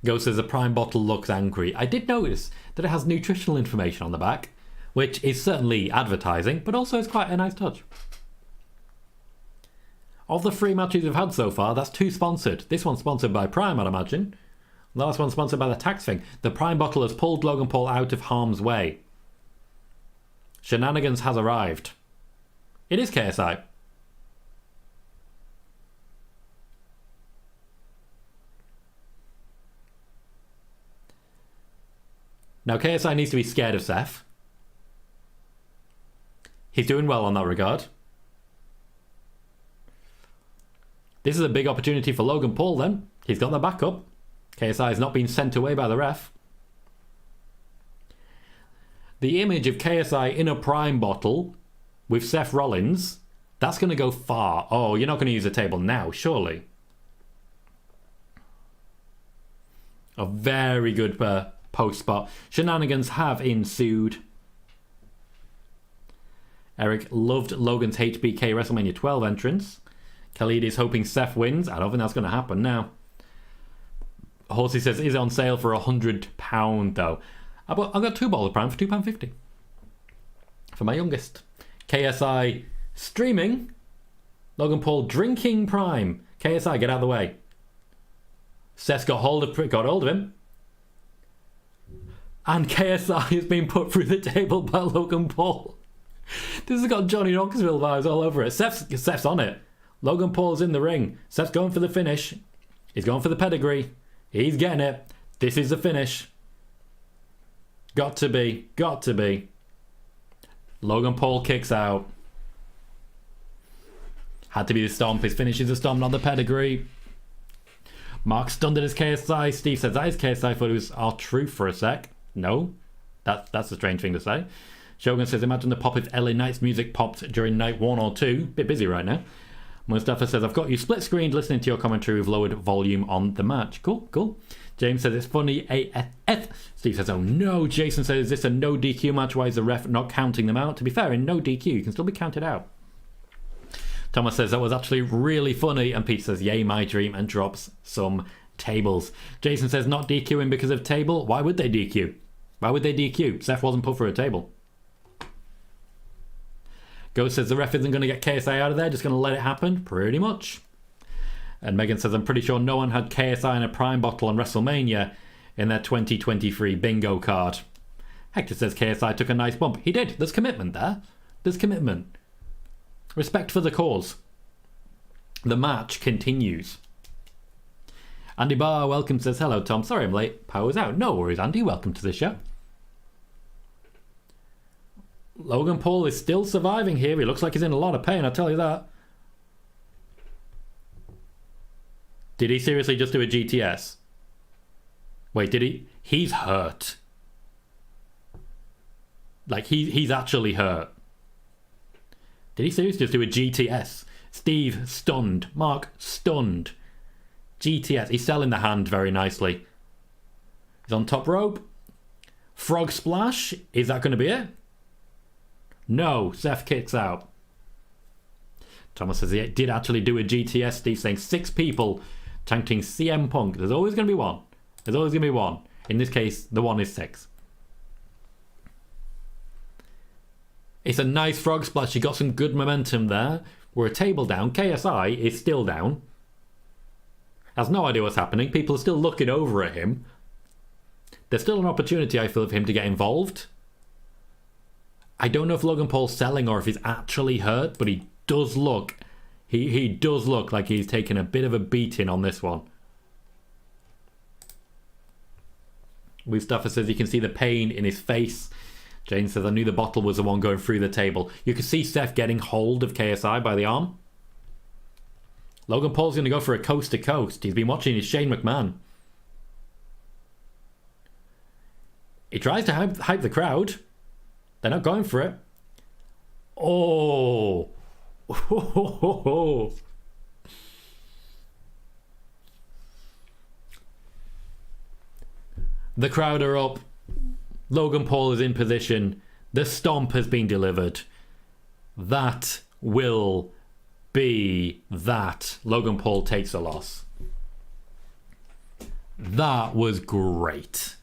Ghost says the Prime bottle looks angry. I did notice that it has nutritional information on the back, which is certainly advertising, but also is quite a nice touch. Of the 3 matches we've had so far, that's 2 sponsored. This one's sponsored by Prime, I'd imagine. The last one's sponsored by the tax thing. The Prime bottle has pulled Logan Paul out of harm's way. Shenanigans has arrived. It is KSI. Now KSI needs to be scared of Seth. He's doing well on that regard. This is a big opportunity for Logan Paul then. He's got the backup. KSI has not been sent away by the ref. The image of KSI in a Prime bottle with Seth Rollins, that's going to go far. Oh, you're not going to use a table now, surely. A very good post spot. Shenanigans have ensued. Eric loved Logan's HBK WrestleMania 12 entrance. Khalid is hoping Seth wins. I don't think that's going to happen now. Horsey says, is it on sale for £100 though? I've got 2 bottles of Prime for £2.50. For my youngest. KSI streaming. Logan Paul drinking Prime. KSI, get out of the way. Seth's got hold of him. And KSI has been put through the table by Logan Paul. This has got Johnny Knoxville vibes all over it. Seth's on it. Logan Paul's in the ring. Seth's going for the finish. He's going for the pedigree. He's getting it. This is the finish. Got to be. Got to be. Logan Paul kicks out. Had to be the stomp. His finish is the stomp, not the pedigree. Mark stunned at his KSI. Steve says that is KSI. I thought it was R-Truth for a sec. No. That's a strange thing to say. Shogun says, imagine the pop if LA Knight's music popped during night 1 or 2. Bit busy right now. Mustafa says, I've got you split screened listening to your commentary with lowered volume on the match. Cool, cool. James says, it's funny AF. Steve says, oh no. Jason says, is this a no DQ match? Why is the ref not counting them out? To be fair, in no DQ, you can still be counted out. Thomas says, that was actually really funny. And Pete says, yay, my dream, and drops some tables. Jason says, not DQing because of table. Why would they DQ? Why would they DQ? Seth wasn't put through a table. Ghost says the ref isn't going to get KSI out of there, just going to let it happen. Pretty much. And Megan says, I'm pretty sure no one had KSI in a Prime bottle on WrestleMania in their 2023 bingo card. Hector says KSI took a nice bump. He did. There's commitment there. There's commitment. Respect for the cause. The match continues. Andy Barr, welcome, says, hello, Tom. Sorry I'm late. Power's out. No worries, Andy. Welcome to the show. Logan Paul is still surviving here. He looks like he's in a lot of pain, I'll tell you that. Did he seriously just do a GTS? Wait, did he? He's hurt. Like, he's actually hurt. Did he seriously just do a GTS? Steve, stunned. Mark, stunned. GTS. He's selling the hand very nicely. He's on top rope. Frog splash. Is that going to be it? No, Seth kicks out. Thomas says he did actually do a GTS. Steve saying 6 people chanting CM Punk. There's always going to be one. There's always going to be one. In this case, the one is 6. It's a nice frog splash. You got some good momentum there. We're a table down. KSI is still down. Has no idea what's happening. People are still looking over at him. There's still an opportunity, I feel, for him to get involved. I don't know if Logan Paul's selling or if he's actually hurt, but he does look... He does look like he's taken a bit of a beating on this one. Mustafa says you can see the pain in his face. Jane says, I knew the bottle was the one going through the table. You can see Seth getting hold of KSI by the arm. Logan Paul's going to go for a coast to coast. He's been watching his Shane McMahon. He tries to hype the crowd. They're not going for it. Oh. The crowd are up. Logan Paul is in position. The stomp has been delivered. That will be that. Logan Paul takes a loss. That was great.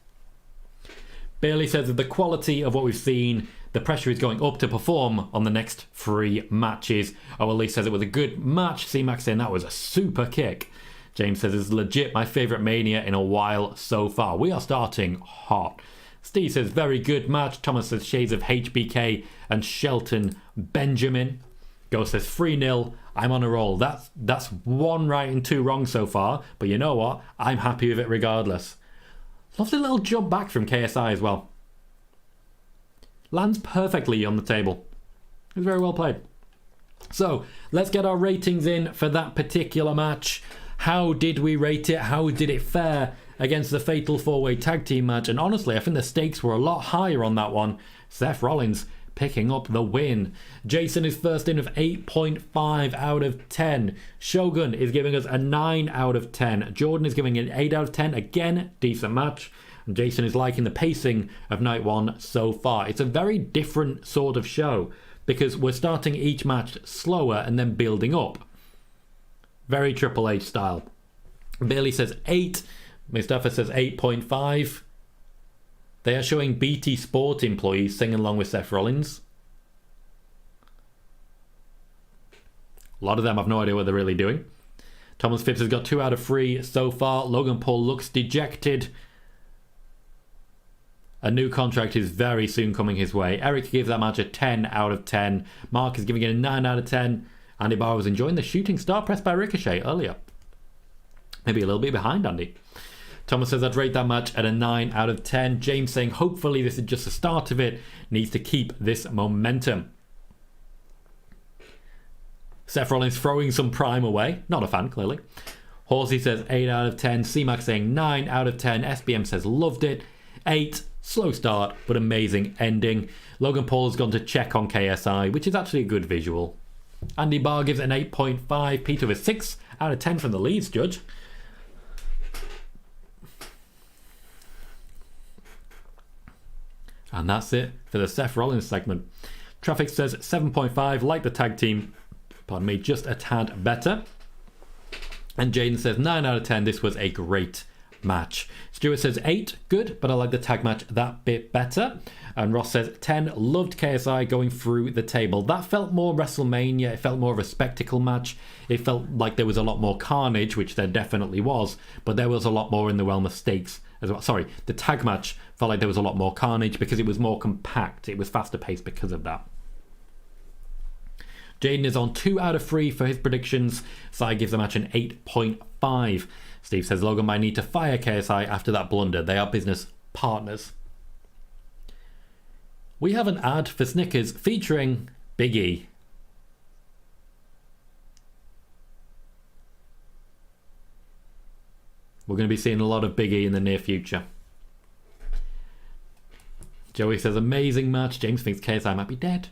Bayley says that the quality of what we've seen, the pressure is going up to perform on the next 3 matches. Lee says it was a good match. C-Mac saying that was a super kick. James says it's legit my favourite Mania in a while so far. We are starting hot. Steve says very good match. Thomas says shades of HBK and Shelton Benjamin. Ghost says 3-0. I'm on a roll. That's 1 right and 2 wrong so far. But you know what? I'm happy with it regardless. Lovely little jump back from KSI as well. Lands perfectly on the table. It was very well played. So, let's get our ratings in for that particular match. How did we rate it? How did it fare against the Fatal 4-Way Tag Team match? And honestly, I think the stakes were a lot higher on that one. Seth Rollins picking up the win. Jason is first in with 8.5 out of 10. Shogun is giving us a 9 out of 10. Jordan is giving it an 8 out of 10. Again, decent match. And Jason is liking the pacing of Night One so far. It's a very different sort of show because we're starting each match slower and then building up. Very Triple H style. Bailey says 8. Mustafa says 8.5. They are showing BT Sport employees singing along with Seth Rollins. A lot of them have no idea what they're really doing. Thomas Phipps has got 2 out of 3 so far. Logan Paul looks dejected. A new contract is very soon coming his way. Eric gives that match a 10 out of 10. Mark is giving it a 9 out of 10. Andy Barr was enjoying the shooting star press by Ricochet earlier. Maybe a little bit behind Andy. Thomas says I'd rate that match at a 9 out of 10. James saying hopefully this is just the start of it. Needs to keep this momentum. Seth Rollins throwing some prime away. Not a fan, clearly. Horsey says 8 out of 10. C-Mac saying 9 out of 10. SBM says loved it. 8. Slow start, but amazing ending. Logan Paul has gone to check on KSI, which is actually a good visual. Andy Barr gives it an 8.5. Peter with 6 out of 10 from the Leeds judge. And that's it for the Seth Rollins segment. Traffic says 7.5, like the tag team, pardon me, just a tad better. And Jaden says 9 out of 10, this was a great match. Stuart says 8, good, but I like the tag match that bit better. And Ross says 10, loved KSI going through the table. That felt more WrestleMania, it felt more of a spectacle match. It felt like there was a lot more carnage, which there definitely was, but there was a lot more in the realm of stakes as well. Sorry, the tag match felt like there was a lot more carnage because it was more compact. It was faster paced because of that. Jaden is on 2 out of 3 for his predictions. Sai gives the match an 8.5. Steve says Logan might need to fire KSI after that blunder. They are business partners. We have an ad for Snickers featuring Big E. We're going to be seeing a lot of Big E in the near future. Joey says amazing match. James thinks KSI might be dead.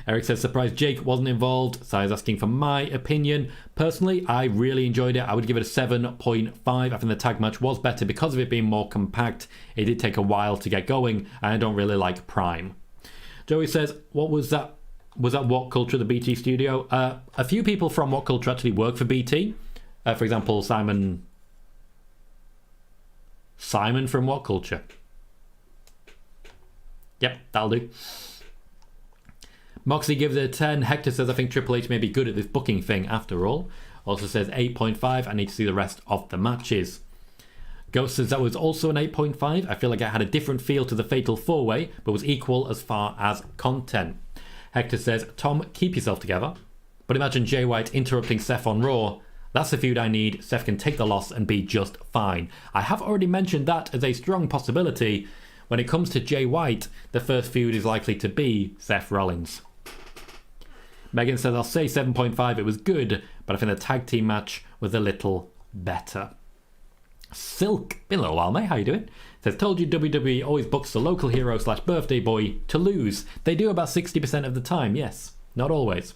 Eric says surprised Jake wasn't involved. Sai is asking for my opinion. Personally, I really enjoyed it. I would give it a 7.5. I think the tag match was better because of it being more compact. It did take a while to get going, and I don't really like Prime. Joey says, what was that? Was that What Culture, the BT studio? A few people from What Culture actually work for BT. For example, Simon from What Culture. Yep, that'll do. Moxie gives it a 10. Hector says, I think Triple H may be good at this booking thing after all. Also says 8.5. I need to see the rest of the matches. Ghost says that was also an 8.5. I feel like it had a different feel to the Fatal 4-Way, but was equal as far as content. Hector says, Tom, keep yourself together. But imagine Jay White interrupting Seth on Raw. That's the feud I need. Seth can take the loss and be just fine. I have already mentioned that as a strong possibility. When it comes to Jay White, the first feud is likely to be Seth Rollins. Megan says, I'll say 7.5. It was good, but I think the tag team match was a little better. Silk, been a little while, mate. How you doing? Says, told you WWE always books the local hero / birthday boy to lose. They do about 60% of the time, yes. Not always.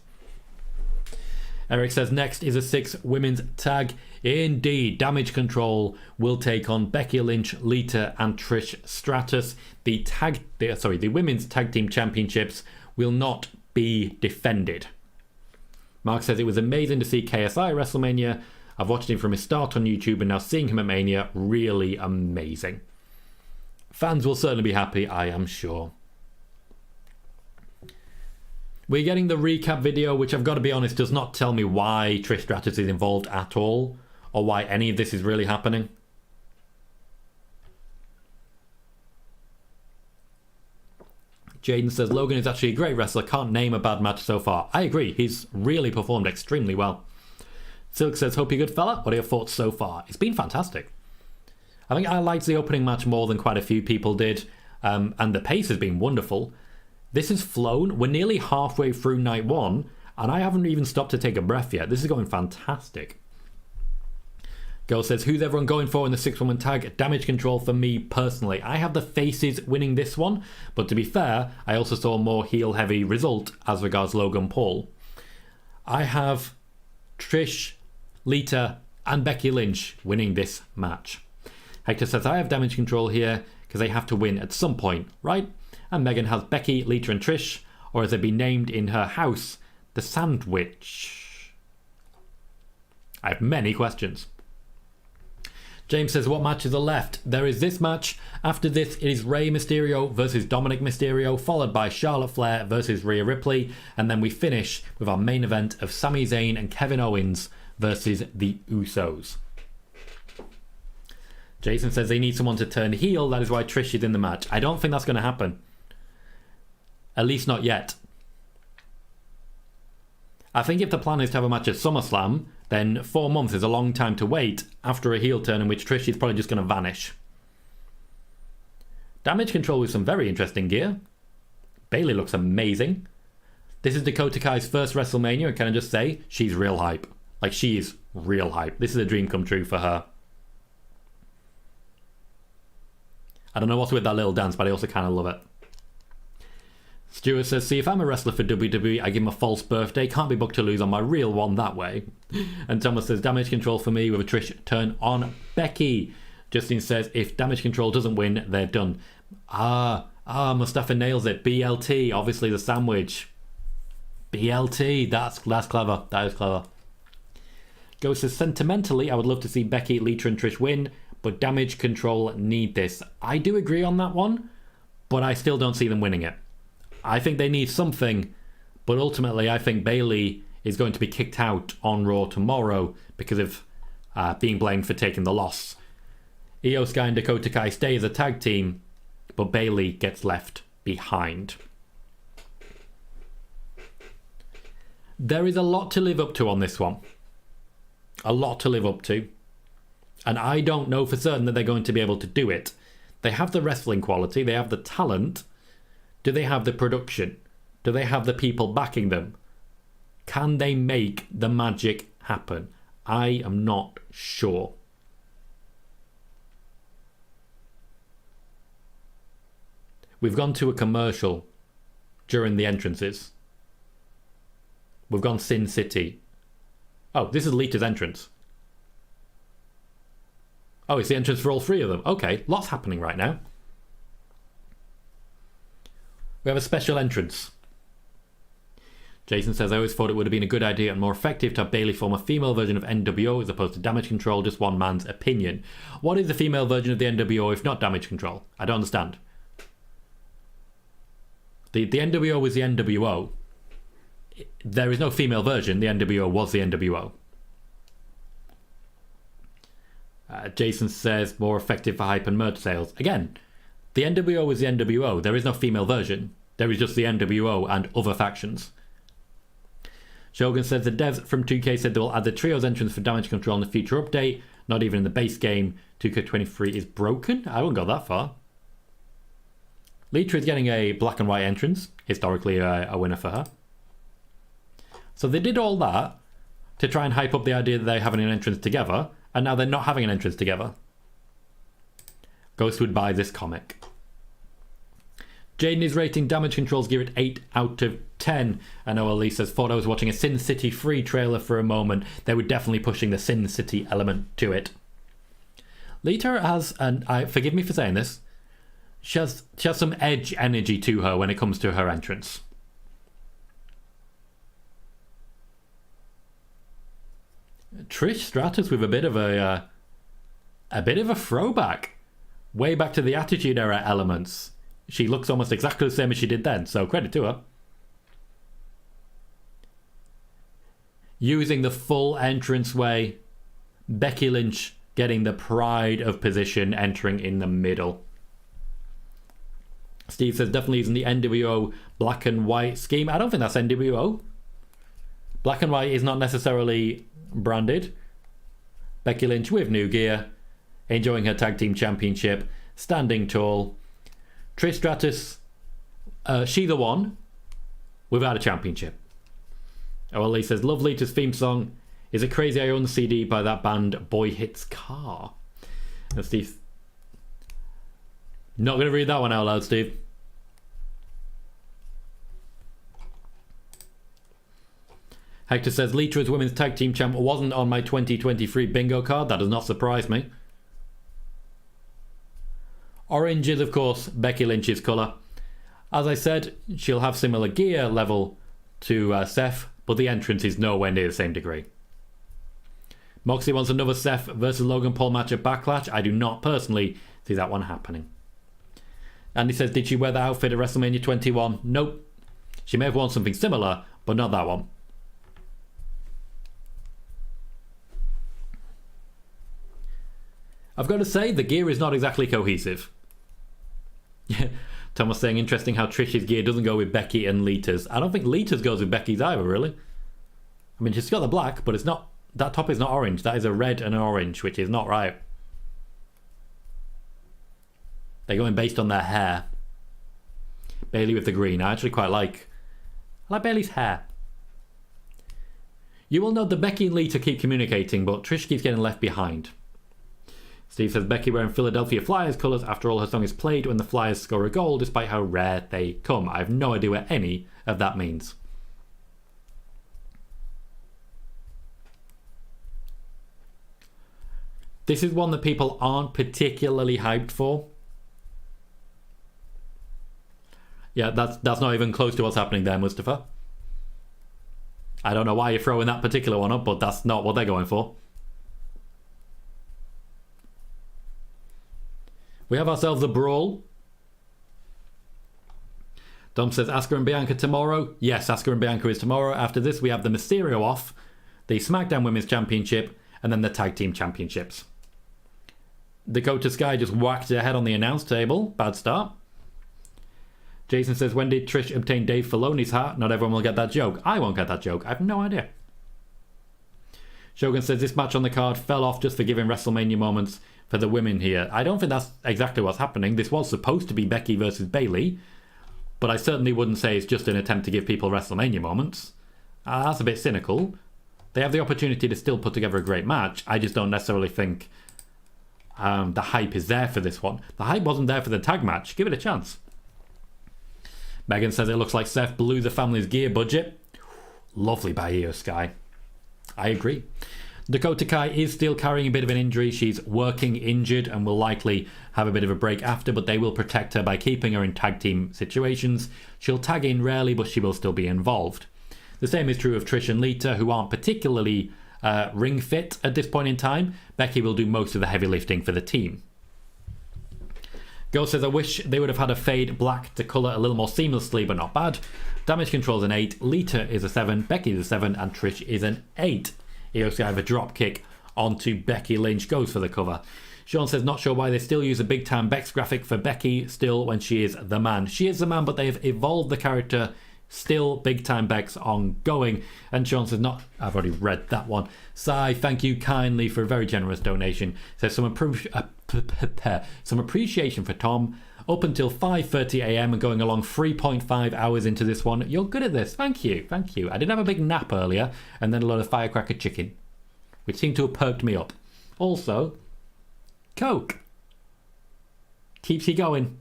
Eric says next is a 6 women's tag. Indeed, Damage Control will take on Becky Lynch, Lita and Trish Stratus. The women's tag team championships will not be defended. Mark says it was amazing to see KSI at WrestleMania. I've watched him from his start on YouTube and now seeing him at Mania, really amazing. Fans will certainly be happy, I am sure. We're getting the recap video, which I've got to be honest, does not tell me why Trish Stratus is involved at all, or why any of this is really happening. Jaden says, Logan is actually a great wrestler, can't name a bad match so far. I agree, he's really performed extremely well. Silk says, hope you're good fella, what are your thoughts so far? It's been fantastic. I think I liked the opening match more than quite a few people did, and the pace has been wonderful. This has flown, we're nearly halfway through night 1, and I haven't even stopped to take a breath yet. This is going fantastic. Girl says, who's everyone going for in the 6-woman tag? Damage Control for me personally. I have the faces winning this one, but to be fair, I also saw a more heel-heavy result as regards Logan Paul. I have Trish, Lita, and Becky Lynch winning this match. Hector says, I have Damage Control here because they have to win at some point, right? And Megan has Becky, Lita, and Trish, or as they've been named in her house, the Sandwich. I have many questions. James says, what matches are left? There is this match. After this, it is Rey Mysterio versus Dominic Mysterio, followed by Charlotte Flair versus Rhea Ripley, and then we finish with our main event of Sami Zayn and Kevin Owens versus the Usos. Jason says they need someone to turn heel, that is why Trish is in the match. I don't think that's going to happen. At least not yet. I think if the plan is to have a match at SummerSlam, then 4 months is a long time to wait after a heel turn in which Trish is probably just going to vanish. Damage Control with some very interesting gear. Bayley looks amazing. This is Dakota Kai's first WrestleMania, and can I just say, she's real hype. Like, she is real hype. This is a dream come true for her. I don't know what's with that little dance, but I also kind of love it. Stuart says, see, if I'm a wrestler for WWE, I give him a false birthday. Can't be booked to lose on my real one that way. And Thomas says, Damage Control for me with a Trish turn on Becky. Justin says, if Damage Control doesn't win, they're done. Mustafa nails it. BLT, obviously the sandwich. BLT, that's clever. That is clever. Ghost says, sentimentally, I would love to see Becky, Lita and Trish win, but Damage Control need this. I do agree on that one, but I still don't see them winning it. I think they need something, but ultimately I think Bayley is going to be kicked out on Raw tomorrow because of being blamed for taking the loss. Io Sky and Dakota Kai stay as a tag team, but Bayley gets left behind. There is a lot to live up to on this one. A lot to live up to. And I don't know for certain that they're going to be able to do it. They have the wrestling quality, they have the talent. Do they have the production? Do they have the people backing them? Can they make the magic happen? I am not sure. We've gone to a commercial during the entrances. We've gone Sin City. Oh, this is Lita's entrance. Oh, it's the entrance for all 3 of them. Okay, lots happening right now. We have a special entrance. Jason says, I always thought it would have been a good idea and more effective to have Bayley form a female version of NWO as opposed to Damage Control, just one man's opinion. What is the female version of the NWO if not Damage Control? I don't understand. The NWO was the NWO. There is no female version. The NWO was the NWO. Jason says, more effective for hype and merch sales. Again, the NWO is the NWO. There is no female version. There is just the NWO and other factions. Shogun says the devs from 2K said they will add the trios entrance for Damage Control in the future update. Not even in the base game. 2K23 is broken? I wouldn't go that far. Lita is getting a black and white entrance. Historically a winner for her. So they did all that to try and hype up the idea that they're having an entrance together. And now they're not having an entrance together. Ghost would buy this comic. Jaden is rating Damage Control's gear at 8 out of 10. And Noah says, thought I was watching a Sin City 3 trailer for a moment. They were definitely pushing the Sin City element to it. Lita has, and forgive me for saying this, she has some edge energy to her when it comes to her entrance. Trish Stratus with a bit of a throwback, way back to the Attitude Era elements. She looks almost exactly the same as she did then, so credit to her. Using the full entranceway, Becky Lynch getting the pride of position, entering in the middle. Steve says definitely using the NWO black and white scheme. I don't think that's NWO. Black and white is not necessarily branded. Becky Lynch with new gear, enjoying her tag team championship, standing tall. Trish Stratus, she the one, without a championship. Lee says, love Lita's theme song. Is it crazy I own the CD by that band Boy Hits Car? And Steve, not going to read that one out loud, Steve. Hector says, Lita as women's tag team champ wasn't on my 2023 bingo card. That does not surprise me. Orange is, of course, Becky Lynch's colour. As I said, she'll have similar gear level to Seth, but the entrance is nowhere near the same degree. Moxley wants another Seth versus Logan Paul match at Backlash. I do not personally see that one happening. Andy says, did she wear the outfit at WrestleMania 21? Nope. She may have worn something similar, but not that one. I've got to say, the gear is not exactly cohesive. Tom was saying, interesting how Trish's gear doesn't go with Becky and Lita's. I don't think Lita's goes with Becky's either, really. I mean, she's got the black, but it's not. That top is not orange. That is a red and an orange, which is not right. They're going based on their hair. Bayley with the green. I actually quite like Bayley's hair. You will note that Becky and Lita keep communicating, but Trish keeps getting left behind. Steve says, Becky wearing Philadelphia Flyers colours. After all, her song is played when the Flyers score a goal, despite how rare they come. I have no idea what any of that means. This is one that people aren't particularly hyped for. Yeah, that's not even close to what's happening there, Mustafa. I don't know why you're throwing that particular one up, but that's not what they're going for. We have ourselves a brawl. Dom says, Asuka and Bianca tomorrow. Yes, Asuka and Bianca is tomorrow. After this, we have the Mysterio off, the Smackdown Women's Championship, and then the Tag Team Championships. Dakota Sky just whacked her head on the announce table. Bad start. Jason says, when did Trish obtain Dave Filoni's hat? Not everyone will get that joke. I won't get that joke. I have no idea. Shogun says, this match on the card fell off just for giving WrestleMania moments for the women here. I don't think that's exactly what's happening. This was supposed to be Becky versus Bayley, but I certainly wouldn't say it's just an attempt to give people WrestleMania moments. That's a bit cynical. They have the opportunity to still put together a great match. I just don't necessarily think the hype is there for this one. The hype wasn't there for the tag match. Give it a chance. Megan says it looks like Seth blew the family's gear budget. Lovely by Io Sky. I agree. Dakota Kai is still carrying a bit of an injury. She's working injured and will likely have a bit of a break after, but they will protect her by keeping her in tag team situations. She'll tag in rarely, but she will still be involved. The same is true of Trish and Lita, who aren't particularly ring fit at this point in time. Becky will do most of the heavy lifting for the team. Ghost says, I wish they would have had a fade black to colour a little more seamlessly, but not bad. Damage control is an 8, Lita is a 7, Becky is a 7, and Trish is an 8. Io Sky have a drop kick onto Becky Lynch, goes for the cover. Sean says, not sure why they still use a big time Bex graphic for Becky still when she is the man. She is the man, but they have evolved the character. Still big time Bex ongoing. And Sean says, not, I've already read that one. Sai, thank you kindly for a very generous donation. Says some appreciation for Tom. Up until 5:30 a.m. and going along 3.5 hours into this one. You're good at this. Thank you. Thank you. I did have a big nap earlier and then a lot of firecracker chicken, which seemed to have perked me up. Also, Coke. Keeps you going.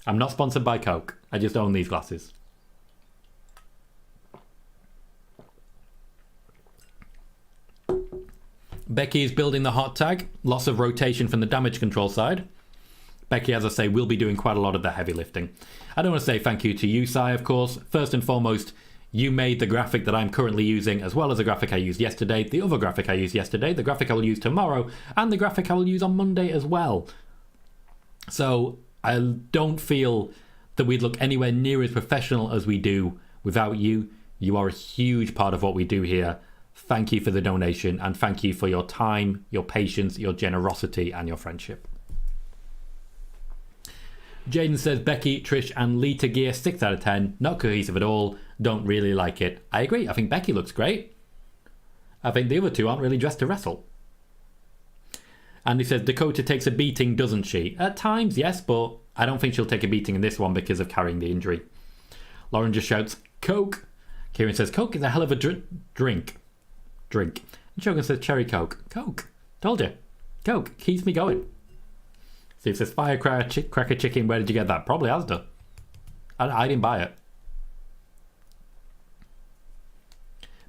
I'm not sponsored by Coke. I just own these glasses. Becky is building the hot tag. Lots of rotation from the damage control side. Becky, as I say, will be doing quite a lot of the heavy lifting. I don't want to say thank you to you, Sai, of course. First and foremost, you made the graphic that I'm currently using, as well as the graphic I used yesterday, the other graphic I used yesterday, the graphic I will use tomorrow, and the graphic I will use on Monday as well. So I don't feel that we'd look anywhere near as professional as we do without you. You are a huge part of what we do here. Thank you for the donation, and thank you for your time, your patience, your generosity, and your friendship. Jaden says Becky, Trish, and Lita gear 6 out of 10. Not cohesive at all. Don't really like it. I agree. I think Becky looks great. I think the other two aren't really dressed to wrestle. And he says Dakota takes a beating, doesn't she? At times, yes, but I don't think she'll take a beating in this one because of carrying the injury. Lauren just shouts, Coke. Kieran says, Coke is a hell of a drink. And Shogun says, cherry Coke. Coke. Told you. Coke. Keeps me going. Steve says, firecracker chicken, where did you get that? Probably Asda. I didn't buy it.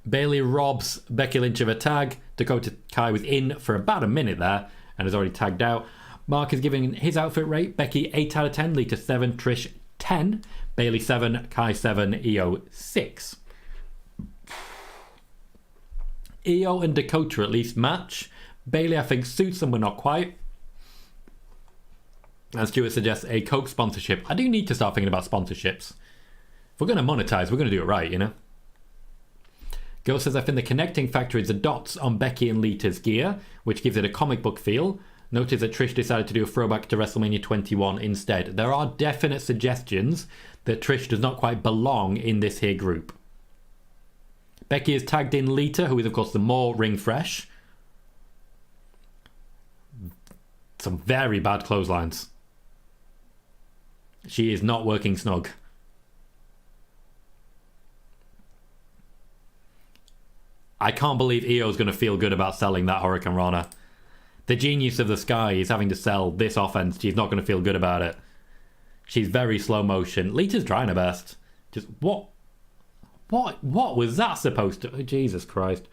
Bailey robs Becky Lynch of a tag. Dakota Kai was in for about a minute there and has already tagged out. Mark is giving his outfit rate. Becky 8 out of 10, Lita 7, Trish 10, Bailey 7, Kai 7, Io 6. Io and Dakota at least match. Bailey I think suits them but not quite. And Stuart suggests a Coke sponsorship. I do need to start thinking about sponsorships. If we're going to monetize, we're going to do it right, you know? Go says, I think the connecting factor is the dots on Becky and Lita's gear, which gives it a comic book feel. Notice that Trish decided to do a throwback to WrestleMania 21 instead. There are definite suggestions that Trish does not quite belong in this here group. Becky has tagged in Lita, who is of course the more ring fresh. Some very bad clotheslines. She is not working snug. I can't believe Io's going to feel good about selling that Hurricane Rana. The genius of the sky is having to sell this offense. She's not going to feel good about it. She's very slow motion. Lita's trying her best. Just what was that supposed to... Oh, Jesus Christ.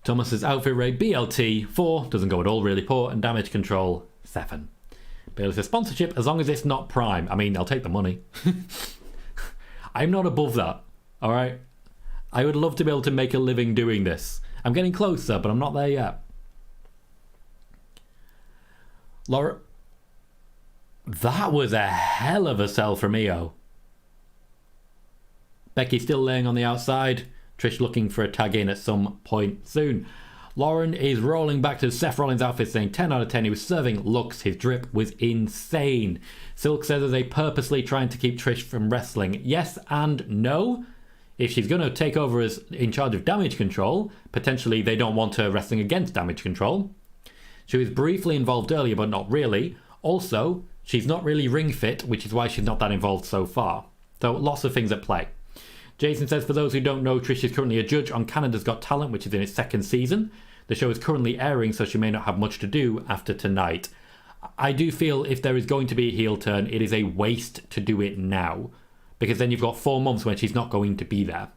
Thomas's outfit rate BLT 4, doesn't go at all, really poor, and damage control 7. Bailey says sponsorship as long as it's not Prime. I mean, I'll take the money. I'm not above that. All right. I would love to be able to make a living doing this. I'm getting closer, but I'm not there yet. Laura, that was a hell of a sell from Io. Becky still laying on the outside. Trish looking for a tag in at some point soon. Lauren is rolling back to Seth Rollins' outfit saying 10 out of 10. He was serving looks. His drip was insane. Silk says, are they purposely trying to keep Trish from wrestling? Yes and no. If she's going to take over as in charge of damage control, potentially they don't want her wrestling against damage control. She was briefly involved earlier, but not really. Also, she's not really ring fit, which is why she's not that involved so far. So lots of things at play. Jason says, for those who don't know, Trish is currently a judge on Canada's Got Talent, which is in its 2nd season. The show is currently airing, so she may not have much to do after tonight. I do feel if there is going to be a heel turn, it is a waste to do it now. Because then you've got 4 months when she's not going to be there.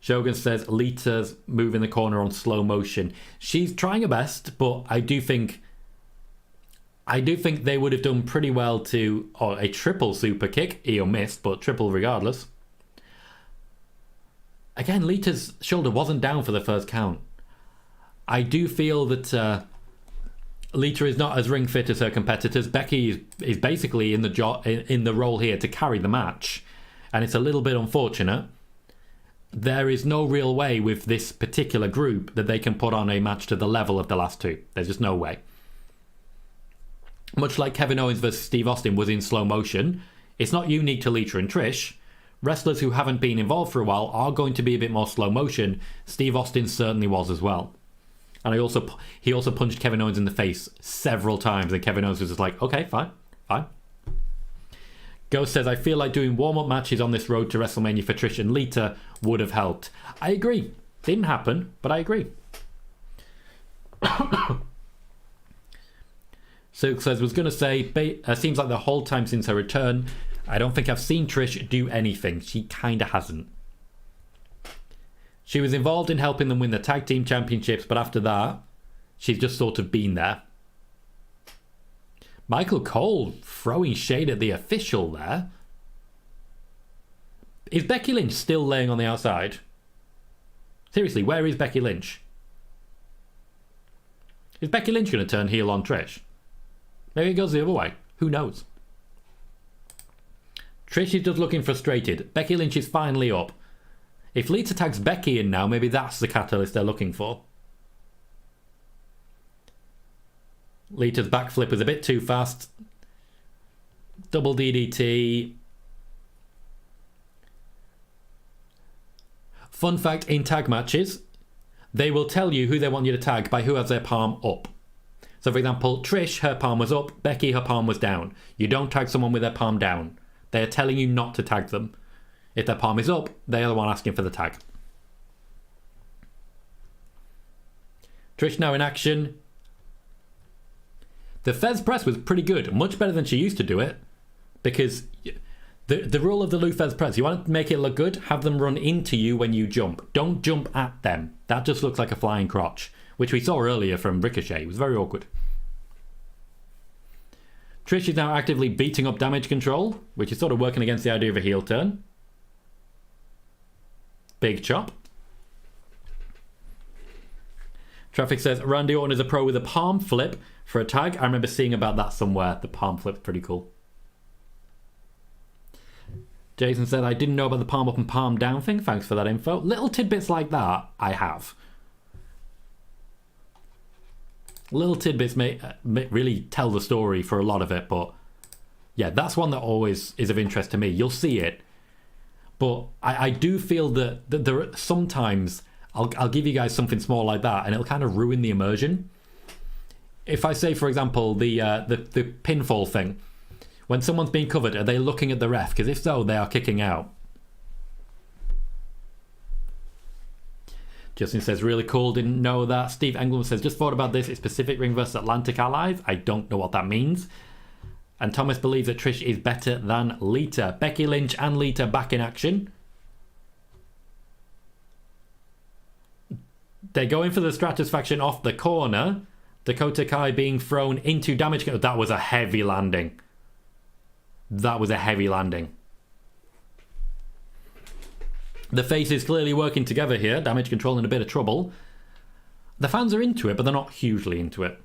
Shogun says, Lita's moving the corner on slow motion. She's trying her best, but I do think they would have done pretty well to... Oh, a triple super kick. Io missed, but triple regardless. Again, Lita's shoulder wasn't down for the first count. I do feel that Lita is not as ring fit as her competitors. Becky is basically in the role here to carry the match. And it's a little bit unfortunate. There is no real way with this particular group that they can put on a match to the level of the last two. There's just no way. Much like Kevin Owens versus Steve Austin was in slow motion, it's not unique to Lita and Trish. Wrestlers who haven't been involved for a while are going to be a bit more slow motion. Steve Austin certainly was as well. And he also punched Kevin Owens in the face several times, and Kevin Owens was just like, okay, fine. Ghost says, I feel like doing warm-up matches on this road to WrestleMania for Trish and Lita would have helped. I agree. Didn't happen, but I agree. Silk says, was going to say, seems like the whole time since her return, I don't think I've seen Trish do anything. She kind of hasn't. She was involved in helping them win the tag team championships, but after that, she's just sort of been there. Michael Cole throwing shade at the official there. Is Becky Lynch still laying on the outside? Seriously, where is Becky Lynch? Is Becky Lynch going to turn heel on Trish? Maybe it goes the other way. Who knows? Trish is just looking frustrated. Becky Lynch is finally up. If Lita tags Becky in now, maybe that's the catalyst they're looking for. Lita's backflip was a bit too fast. Double DDT. Fun fact, in tag matches, they will tell you who they want you to tag by who has their palm up. So for example, Trish, her palm was up. Becky, her palm was down. You don't tag someone with their palm down. They are telling you not to tag them. If their palm is up, they are the one asking for the tag. Trish now in action. The Fez press was pretty good. Much better than she used to do it. Because the rule of the Lou Fez press, you want to make it look good, have them run into you when you jump. Don't jump at them. That just looks like a flying crotch, which we saw earlier from Ricochet. It was very awkward. Trish is now actively beating up Damage Control, which is sort of working against the idea of a heel turn. Big chop. Traffic says, Randy Orton is a pro with a palm flip for a tag. I remember seeing about that somewhere. The palm flip's pretty cool. Jason said, I didn't know about the palm up and palm down thing. Thanks for that info. Little tidbits like that, I have. Little tidbits may really tell the story for a lot of it, but yeah, that's one that always is of interest to me. You'll see it. But I do feel that there are sometimes I'll give you guys something small like that and it'll kind of ruin the immersion. If I say, for example, the pinfall thing, when someone's being covered, are they looking at the ref? Because if so, they are kicking out. Justin says, really cool, didn't know that. Steve Englund says, just thought about this. It's Pacific Ring versus Atlantic Allies. I don't know what that means. And Thomas believes that Trish is better than Lita. Becky Lynch and Lita back in action. They're going for the Stratus faction off the corner. Dakota Kai being thrown into damage. That was a heavy landing. That was a heavy landing. The face is clearly working together here. Damage Control in a bit of trouble. The fans are into it, but they're not hugely into it.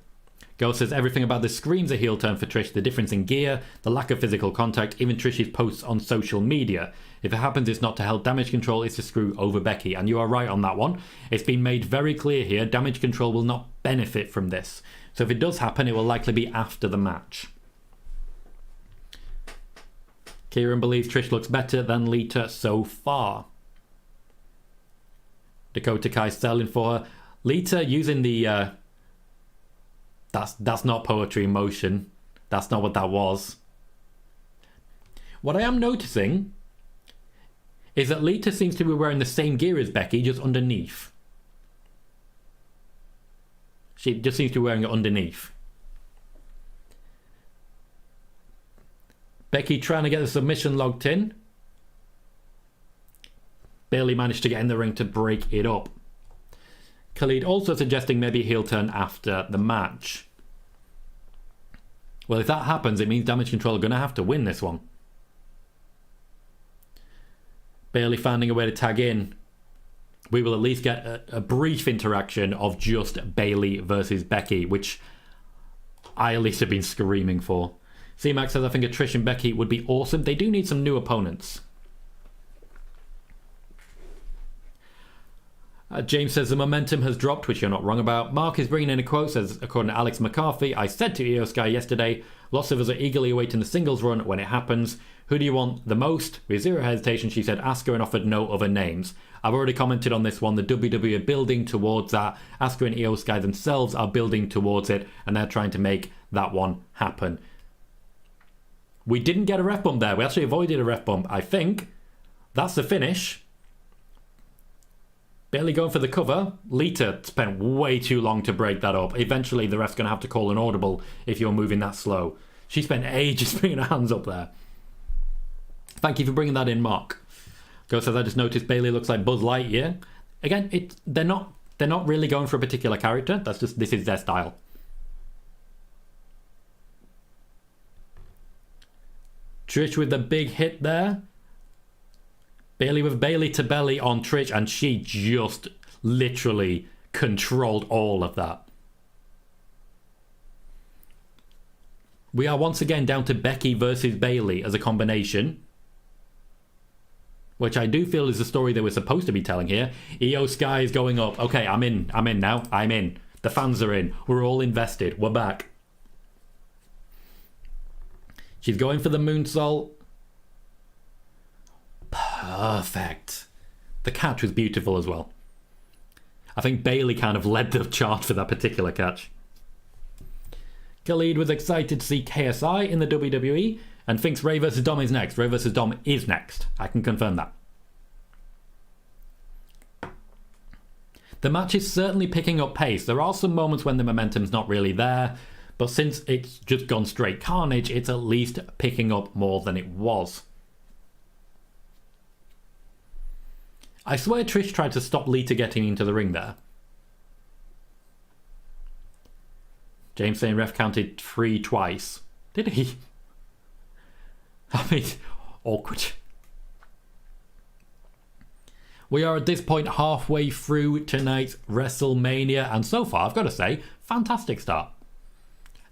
Ghost says everything about this screams a heel turn for Trish. The difference in gear, the lack of physical contact, even Trish's posts on social media. If it happens, it's not to help Damage Control, it's to screw over Becky. And you are right on that one. It's been made very clear here, Damage Control will not benefit from this. So if it does happen, it will likely be after the match. Kieran believes Trish looks better than Lita so far. Dakota Kai selling for her. Lita using the... That's not poetry in motion. That's not what that was. What I am noticing is that Lita seems to be wearing the same gear as Becky, just underneath. She just seems to be wearing it underneath. Becky trying to get the submission logged in. Barely managed to get in the ring to break it up. Khalid also suggesting maybe a heel turn after the match. Well, if that happens, it means Damage Control are going to have to win this one. Bayley finding a way to tag in. We will at least get a brief interaction of just Bayley versus Becky, which I at least have been screaming for. C-Max says, I think a Trish and Becky would be awesome. They do need some new opponents. James says the momentum has dropped, which you're not wrong about. Mark is bringing in a quote, says, according to Alex McCarthy, I said to Io Sky yesterday, lots of us are eagerly awaiting the singles run when it happens. Who do you want the most? With zero hesitation, she said Asuka and offered no other names. I've already commented on this one. The WWE are building towards that. Asuka and Io Sky themselves are building towards it, and they're trying to make that one happen. We didn't get a ref bump there. We actually avoided a ref bump. I think that's the finish. Barely going for the cover. Lita spent way too long to break that up. Eventually, the ref's going to have to call an audible if you're moving that slow. She spent ages bringing her hands up there. Thank you for bringing that in, Mark. Go says, I just noticed Bayley looks like Buzz Lightyear. Again, they're not really going for a particular character. This is their style. Trish with the big hit there. Bayley with Bayley to belly on Trish, and she just literally controlled all of that. We are once again down to Becky versus Bayley as a combination, which I do feel is the story that we're supposed to be telling here. Io Sky is going up. Okay, I'm in now. I'm in. The fans are in. We're all invested. We're back. She's going for the moonsault. Perfect. The catch was beautiful as well. I think Bayley kind of led the charge for that particular catch. Khalid was excited to see KSI in the WWE and thinks Ray vs. Dom is next. Ray vs. Dom is next. I can confirm that. The match is certainly picking up pace. There are some moments when the momentum's not really there, but since it's just gone straight carnage, it's at least picking up more than it was. I swear Trish tried to stop Lita getting into the ring there. James saying ref counted 3 twice. Did he? I mean, awkward. We are at this point halfway through tonight's WrestleMania, and so far, I've got to say, fantastic start.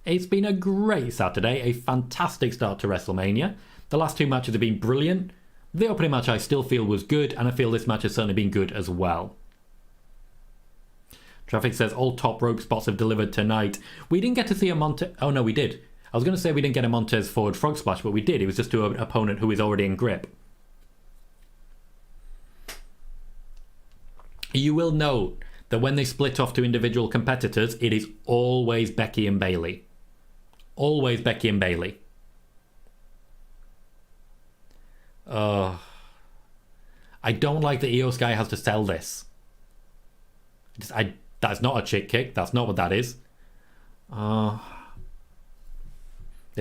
It's been a great Saturday, a fantastic start to WrestleMania. The last 2 matches have been brilliant. The opening match I still feel was good, and I feel this match has certainly been good as well. Traffic says all top rope spots have delivered tonight. We didn't get to see a Montez... Oh no, we did. I was going to say we didn't get a Montez forward frog splash, but we did. It was just to an opponent who is already in grip. You will note that when they split off to individual competitors, it is always Becky and Bayley. Always Becky and Bayley. I don't like that Io Sky has to sell this. That's not a chick kick. That's not what that is. The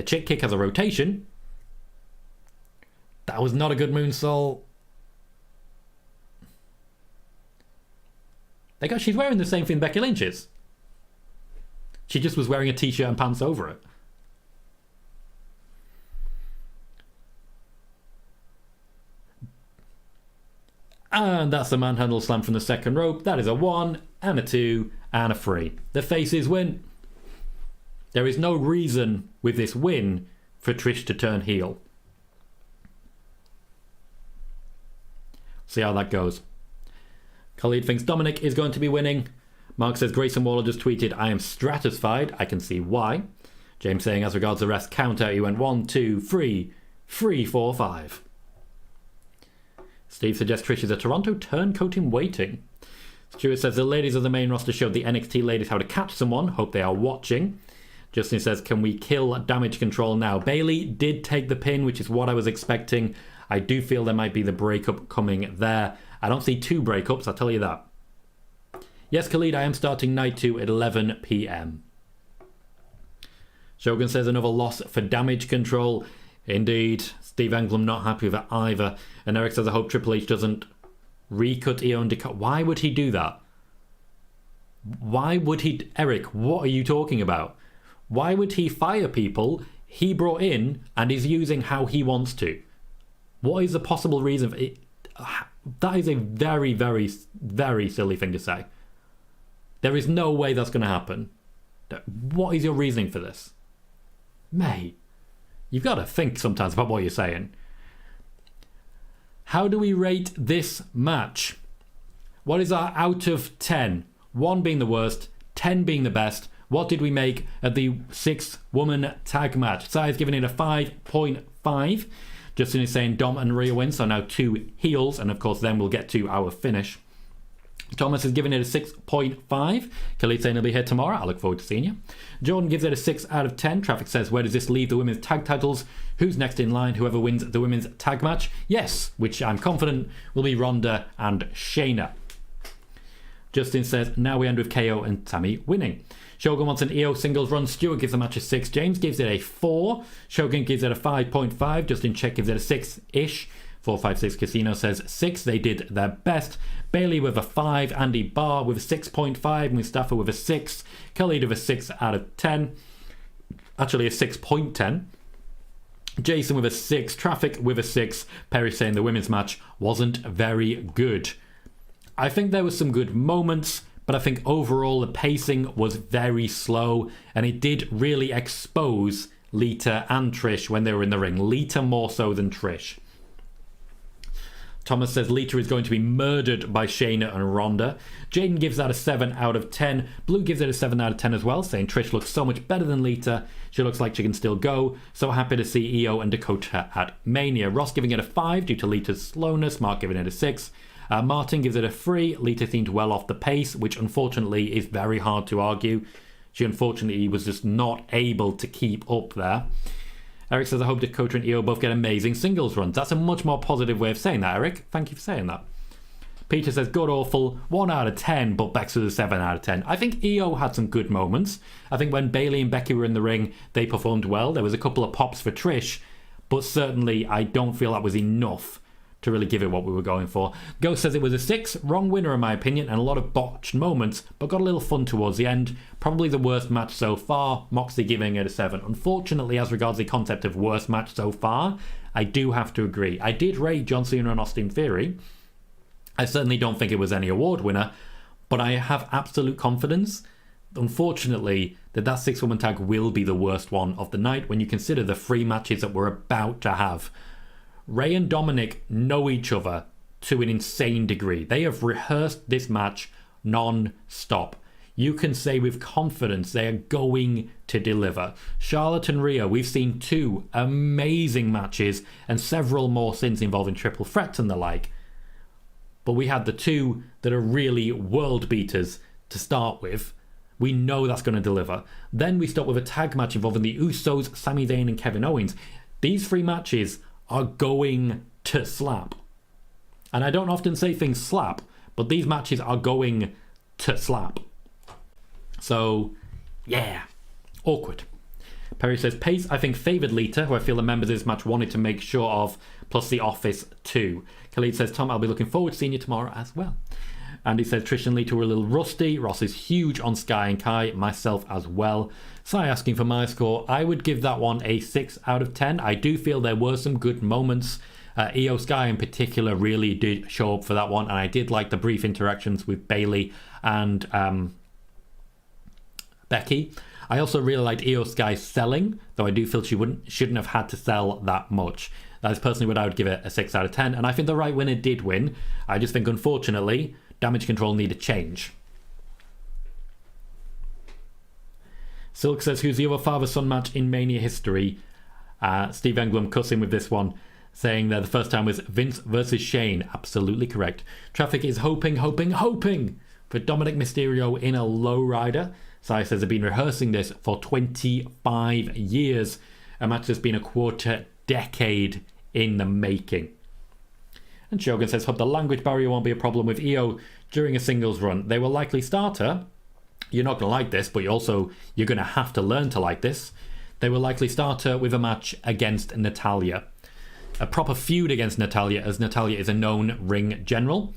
chick kick has a rotation. That was not a good moonsault. She's wearing the same thing Becky Lynch is. She just was wearing a t-shirt and pants over it. And that's the manhandle slam from the second rope. That is a 1 and a 2 and a 3. The faces win. There is no reason with this win for Trish to turn heel. See how that goes. Khalid thinks Dominic is going to be winning. Mark says Grayson Waller just tweeted, I am stratisfied. I can see why. James saying, as regards the rest count out, he went 1, 2, 3, 3, 4, 5. Steve suggests Trish is a Toronto turncoat in waiting. Stuart says the ladies of the main roster showed the NXT ladies how to catch someone. Hope they are watching. Justin says, can we kill Damage Control now? Bayley did take the pin, which is what I was expecting. I do feel there might be the breakup coming there. I don't see 2 breakups, I'll tell you that. Yes, Khalid, I am starting night 2 at 11 p.m. Shogun says another loss for Damage Control. Indeed. Steve Englund not happy with it either. And Eric says, I hope Triple H doesn't recut Io and decut. Why would he do that? Why would he... Eric, what are you talking about? Why would he fire people he brought in and is using how he wants to? What is the possible reason for it? That is a very, very, very silly thing to say. There is no way that's going to happen. What is your reasoning for this? Mate, you've got to think sometimes about what you're saying. How do we rate this match? What is our out of 10? 1 being the worst, 10 being the best. What did we make at the 6-woman tag match? Sai is giving it a 5.5. Justin is saying Dom and Rhea win, so now 2 heels, and of course then we'll get to our finish. Thomas is giving it a 6.5. Khalid saying he'll be here tomorrow. I look forward to seeing you. Jordan gives it a 6 out of 10. Traffic says, where does this leave the women's tag titles? Who's next in line? Whoever wins the women's tag match? Yes, which I'm confident will be Ronda and Shayna. Justin says, now we end with KO and Sami winning. Shogun wants an EO singles run. Stuart gives the match a 6. James gives it a 4. Shogun gives it a 5.5. Justin Check gives it a 6-ish. 456 Casino says 6. They did their best. Bailey with a 5. Andy Barr with a 6.5. Mustafa with a 6. Khalid with a 6 out of 10. Actually, a 6.10. Jason with a 6. Traffic with a 6. Perry saying the women's match wasn't very good. I think there were some good moments, but I think overall the pacing was very slow, and it did really expose Lita and Trish when they were in the ring. Lita more so than Trish. Thomas says Lita is going to be murdered by Shayna and Ronda. Jaden gives that a 7 out of 10. Blue gives it a 7 out of 10 as well, saying Trish looks so much better than Lita. She looks like she can still go. So happy to see Io and Dakota at Mania. Ross giving it a 5 due to Lita's slowness. Mark giving it a 6. Martin gives it a 3. Lita seemed well off the pace, which unfortunately is very hard to argue. She unfortunately was just not able to keep up there. Eric says, I hope Dakota and Io both get amazing singles runs. That's a much more positive way of saying that, Eric. Thank you for saying that. Peter says, good awful, 1 out of 10, but Bex was a 7 out of 10. I think Io had some good moments. I think when Bailey and Becky were in the ring, they performed well. There was a couple of pops for Trish, but certainly I don't feel that was enough to really give it what we were going for. Ghost says it was a 6. Wrong winner in my opinion, and a lot of botched moments, but got a little fun towards the end. Probably the worst match so far. Moxley giving it a 7. Unfortunately, as regards the concept of worst match so far, I do have to agree. I did rate John Cena and Austin Theory. I certainly don't think it was any award winner, but I have absolute confidence, unfortunately, that 6-woman tag will be the worst one of the night when you consider the 3 matches that we're about to have. Ray and Dominic know each other to an insane degree. They have rehearsed this match non-stop. You can say with confidence they are going to deliver. Charlotte and Rhea, we've seen 2 amazing matches and several more since involving triple threats and the like. But we had the 2 that are really world beaters to start with. We know that's going to deliver. Then we start with a tag match involving the Usos, Sami Zayn and Kevin Owens. These 3 matches are going to slap. And I don't often say things slap, but these matches are going to slap. So, yeah, awkward. Perry says, pace, I think, favoured Lita, who I feel the members of this match wanted to make sure of, plus the Office too. Khalid says, Tom, I'll be looking forward to seeing you tomorrow as well. And he says, Trish and Lita were a little rusty. Ross is huge on Sky and Kai, myself as well. Sai asking for my score. I would give that one a 6 out of 10. I do feel there were some good moments. Io Sky in particular really did show up for that one, and I did like the brief interactions with Bailey and Becky. I also really liked Io Sky's selling, though I do feel she shouldn't have had to sell that much. That is personally what I would give it a 6 out of 10, and I think the right winner did win. I just think, unfortunately, Damage Control need a change. Silk says, who's the other father-son match in Mania history? Steve Englund cussing with this one, saying that the first time was Vince versus Shane. Absolutely correct. Traffic is hoping for Dominic Mysterio in a lowrider. Sai says they've been rehearsing this for 25 years. A match that's been a quarter decade in the making. And Shogun says, hope the language barrier won't be a problem with Io during a singles run. They will likely start her. You're not going to like this, but you're going to have to learn to like this. They will likely start her with a match against Natalya. A proper feud against Natalya, as Natalya is a known ring general.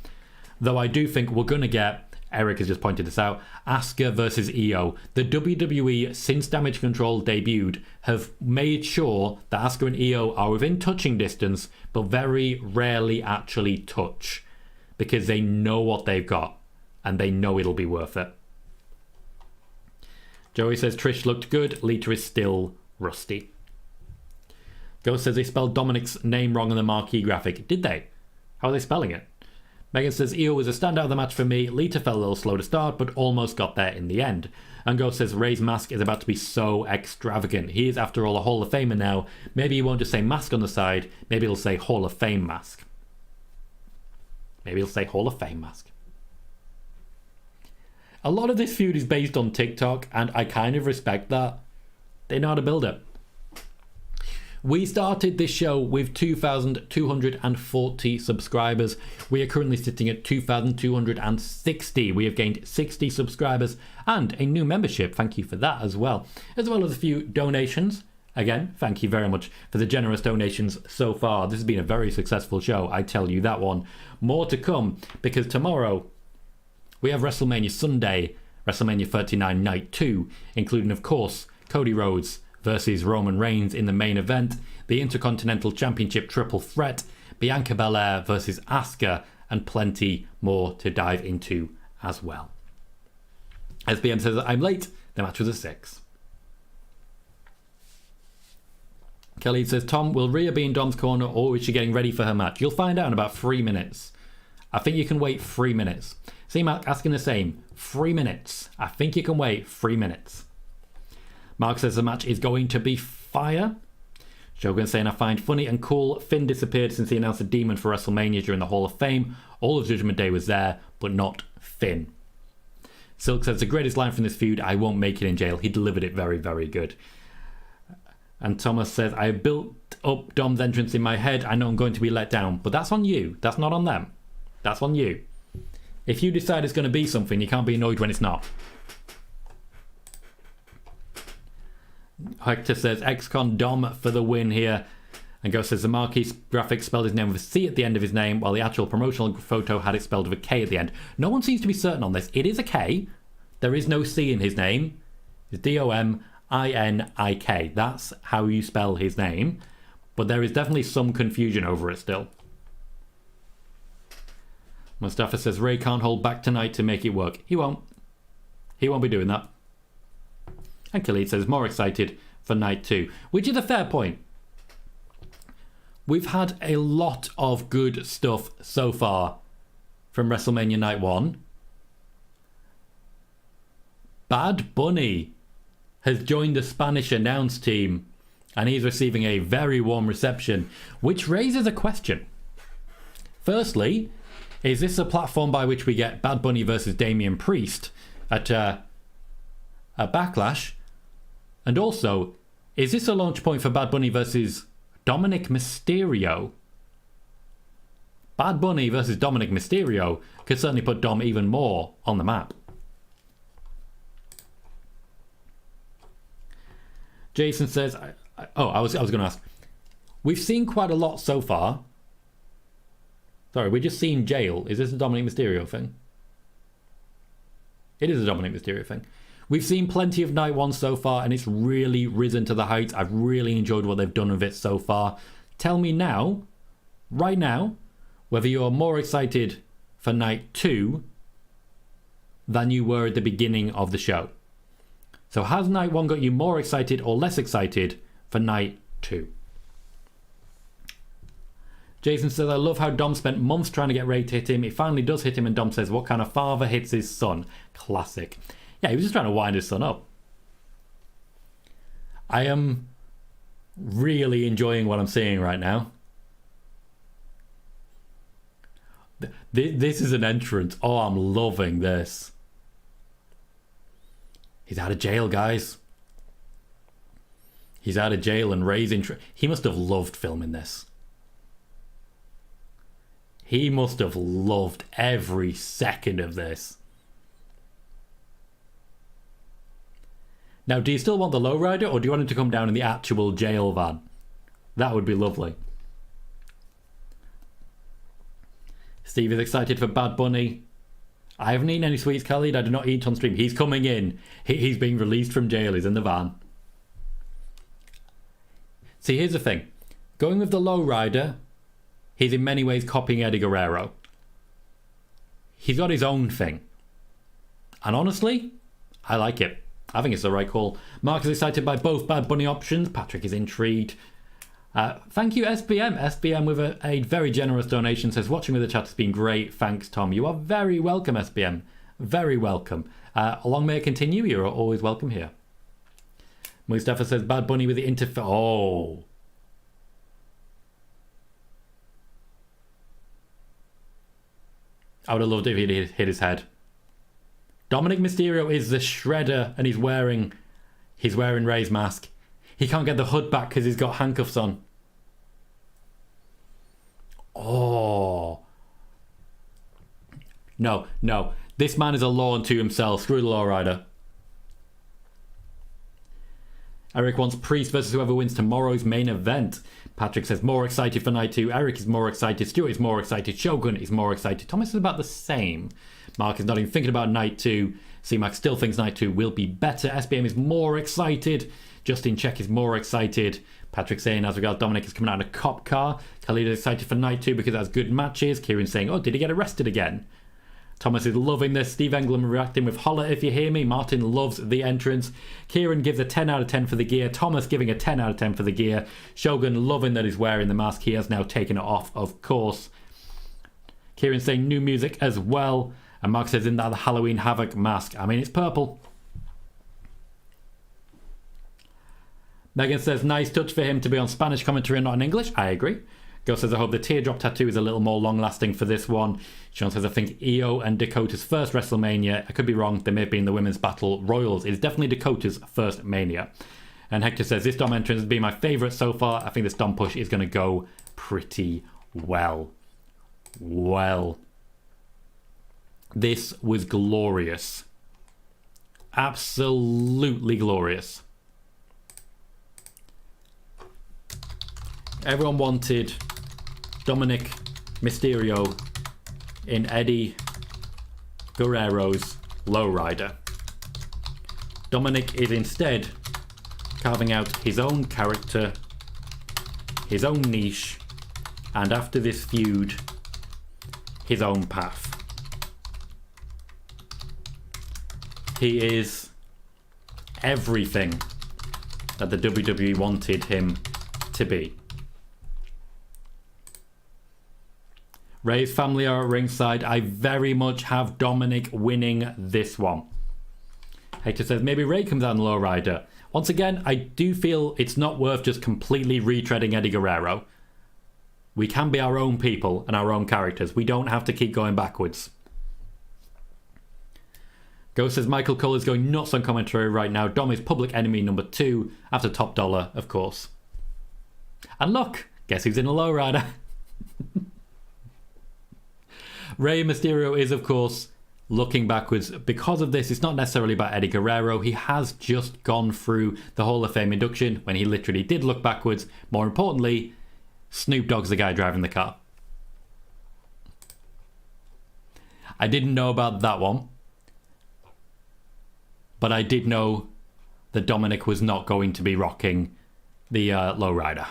Though I do think we're going to get, Eric has just pointed this out, Asuka versus Io. The WWE, since Damage Control debuted, have made sure that Asuka and Io are within touching distance, but very rarely actually touch. Because they know what they've got, and they know it'll be worth it. Joey says Trish looked good, Lita is still rusty. Ghost says they spelled Dominic's name wrong on the marquee graphic. Did they? How are they spelling it? Megan says Io was a standout of the match for me. Lita felt a little slow to start, but almost got there in the end. And Ghost says Ray's mask is about to be so extravagant. He is, after all, a Hall of Famer now. Maybe he won't just say mask on the side. Maybe he'll say Hall of Fame mask. Maybe he'll say Hall of Fame mask. A lot of this feud is based on TikTok, and I kind of respect that. They know how to build it. We started this show with 2,240 subscribers. We are currently sitting at 2,260. We have gained 60 subscribers and a new membership. Thank you for that as well. As well as a few donations. Again, thank you very much for the generous donations so far. This has been a very successful show, I tell you that one. More to come, because tomorrow we have WrestleMania Sunday, WrestleMania 39 Night 2, including, of course, Cody Rhodes versus Roman Reigns in the main event, the Intercontinental Championship Triple Threat, Bianca Belair versus Asuka, and plenty more to dive into as well. SBM says that I'm late, the match was a 6. Khalid says, Tom, will Rhea be in Dom's corner or is she getting ready for her match? You'll find out in about 3 minutes. I think you can wait 3 minutes. See, Mark asking the same. 3 minutes. I think you can wait 3 minutes. Mark says the match is going to be fire. Shogun saying, I find funny and cool Finn disappeared since he announced a demon for WrestleMania during the Hall of Fame. All of Judgment Day was there, but not Finn. Silk says, the greatest line from this feud, I won't make it in jail. He delivered it very, very good. And Thomas says, I built up Dom's entrance in my head. I know I'm going to be let down. But that's on you. That's not on them. That's on you. If you decide it's going to be something, you can't be annoyed when it's not. Hector says, ex-con Dom for the win here. And Ghost says, the marquee graphic spelled his name with a C at the end of his name, while the actual promotional photo had it spelled with a K at the end. No one seems to be certain on this. It is a K. There is no C in his name. It's D-O-M-I-N-I-K. That's how you spell his name. But there is definitely some confusion over it still. Mustafa says, Ray can't hold back tonight to make it work. He won't. He won't be doing that. And Khalid says, more excited for night 2. Which is a fair point. We've had a lot of good stuff so far from WrestleMania Night 1. Bad Bunny has joined the Spanish announce team and he's receiving a very warm reception, which raises a question. Firstly, is this a platform by which we get Bad Bunny versus Damian Priest at a Backlash? And also, is this a launch point for Bad Bunny versus Dominic Mysterio? Bad Bunny versus Dominic Mysterio could certainly put Dom even more on the map. Jason says, I was going to ask. We've seen quite a lot so far. Sorry, we're just seeing jail. Is this a Dominic Mysterio thing? It is a Dominic Mysterio thing. We've seen plenty of Night 1 so far, and it's really risen to the heights. I've really enjoyed what they've done with it so far. Tell me now, right now, whether you're more excited for Night 2 than you were at the beginning of the show. So has Night 1 got you more excited or less excited for Night 2? Jason says, I love how Dom spent months trying to get Ray to hit him. He finally does hit him and Dom says, what kind of father hits his son? Classic. Yeah, he was just trying to wind his son up. I am really enjoying what I'm seeing right now. This is an entrance. Oh, I'm loving this. He's out of jail, guys. He's out of jail and raising... He must have loved filming this. He must have loved every second of this. Now, do you still want the lowrider or do you want him to come down in the actual jail van? That would be lovely. Steve is excited for Bad Bunny. I haven't eaten any sweets, Khalid. I do not eat on stream. He's coming in. He's being released from jail. He's in the van. See, here's the thing. Going with the lowrider, he's in many ways copying Eddie Guerrero. He's got his own thing. And honestly, I like it. I think it's the right call. Mark is excited by both Bad Bunny options. Patrick is intrigued. Thank you, SBM. SBM with a very generous donation says, watching with the chat has been great. Thanks, Tom. You are very welcome, SBM. Very welcome. Long may it continue. You're always welcome here. Mustafa says, Bad Bunny with the interface. Oh. I would have loved it if he'd hit his head. Dominic Mysterio is the shredder and he's wearing Ray's mask. He can't get the hood back because he's got handcuffs on. Oh. No. This man is a law unto himself. Screw the lowrider. Eric wants Priest versus whoever wins tomorrow's main event. Patrick says more excited for night 2. Eric is more excited. Stuart is more excited. Shogun is more excited. Thomas is about the same. Mark is not even thinking about night 2. C-Mac still thinks night 2 will be better. SBM is more excited. Justin Check is more excited. Patrick saying as regards Dominic is coming out in a cop car. Khalid is excited for night 2 because it has good matches. Kieran saying, oh, did he get arrested again? Thomas is loving this. Steve Englund reacting with holla if you hear me. Martin loves the entrance. Kieran gives a 10 out of 10 for the gear. Thomas giving a 10 out of 10 for the gear. Shogun loving that he's wearing the mask. He has now taken it off, of course. Kieran saying new music as well. And Mark says, isn't that the Halloween Havoc mask? I mean, it's purple. Megan says, nice touch for him to be on Spanish commentary and not in English. I agree. Girl says, I hope the teardrop tattoo is a little more long-lasting for this one. Sean says, I think Io and Dakota's first WrestleMania. I could be wrong. They may have been the Women's Battle Royals. It's definitely Dakota's first Mania. And Hector says, this Dom entrance has been my favourite so far. I think this Dom push is going to go pretty well. Well. This was glorious. Absolutely glorious. Everyone wanted Dominic Mysterio in Eddie Guerrero's lowrider. Dominic is instead carving out his own character, his own niche, and after this feud, his own path. He is everything that the WWE wanted him to be. Ray's family are at ringside. I very much have Dominic winning this one. Hector says maybe Ray comes out on the lowrider. Once again, I do feel it's not worth just completely retreading Eddie Guerrero. We can be our own people and our own characters. We don't have to keep going backwards. Ghost says Michael Cole is going nuts on commentary right now. Dom is public enemy number 2 after Top Dollar, of course. And look, guess who's in a lowrider? Rey Mysterio is, of course, looking backwards. Because of this, it's not necessarily about Eddie Guerrero. He has just gone through the Hall of Fame induction when he literally did look backwards. More importantly, Snoop Dogg's the guy driving the car. I didn't know about that one. But I did know that Dominic was not going to be rocking the lowrider.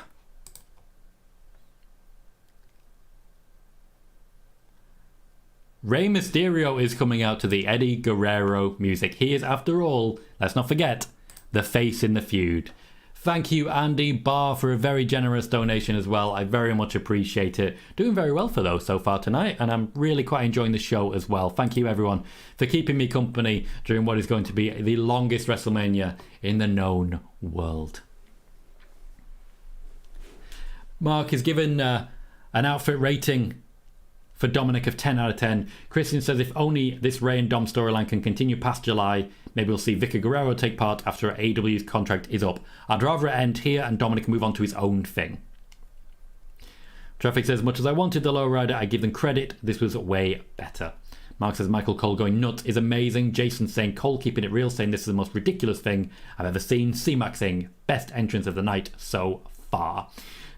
Rey Mysterio is coming out to the Eddie Guerrero music. He is, after all, let's not forget, the face in the feud. Thank you, Andy Barr, for a very generous donation as well. I very much appreciate it. Doing very well for those so far tonight, and I'm really quite enjoying the show as well. Thank you, everyone, for keeping me company during what is going to be the longest WrestleMania in the known world. Mark is given an outfit rating for Dominic of 10 out of 10. Christian says if only this Rey and Dom storyline can continue past July, maybe we'll see Vicky Guerrero take part after AEW's contract is up. I'd rather it end here and Dominic move on to his own thing. Traffic says, much as I wanted the lowrider, I give them credit. This was way better. Mark says Michael Cole going nuts is amazing. Jason saying Cole keeping it real, saying this is the most ridiculous thing I've ever seen. C-Mac saying best entrance of the night so far.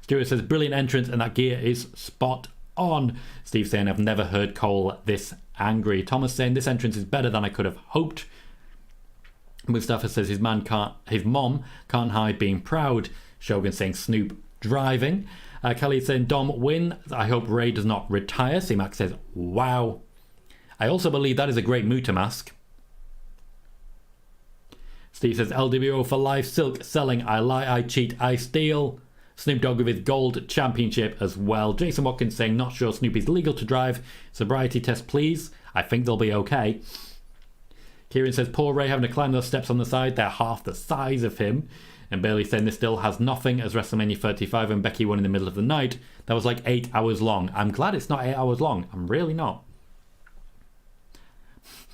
Stuart says brilliant entrance and that gear is spot on. Steve saying I've never heard Cole this angry. Thomas saying this entrance is better than I could have hoped. Mustafa says his mom can't hide being proud. Shogun saying Snoop driving. Kelly saying Dom win. I hope Ray does not retire. C-Mac says wow. I also believe that is a great Muta mask. Steve says LWO for life. Silk selling I lie, I cheat, I steal. Snoop Dogg with his gold championship as well. Jason Watkins saying not sure Snoop is legal to drive. Sobriety test please. I think they'll be okay. Kieran says poor Ray having to climb those steps on the side. They're half the size of him. And Bailey saying this still has nothing as WrestleMania 35 and Becky won in the middle of the night. That was like 8 hours long. I'm glad it's not 8 hours long. I'm really not.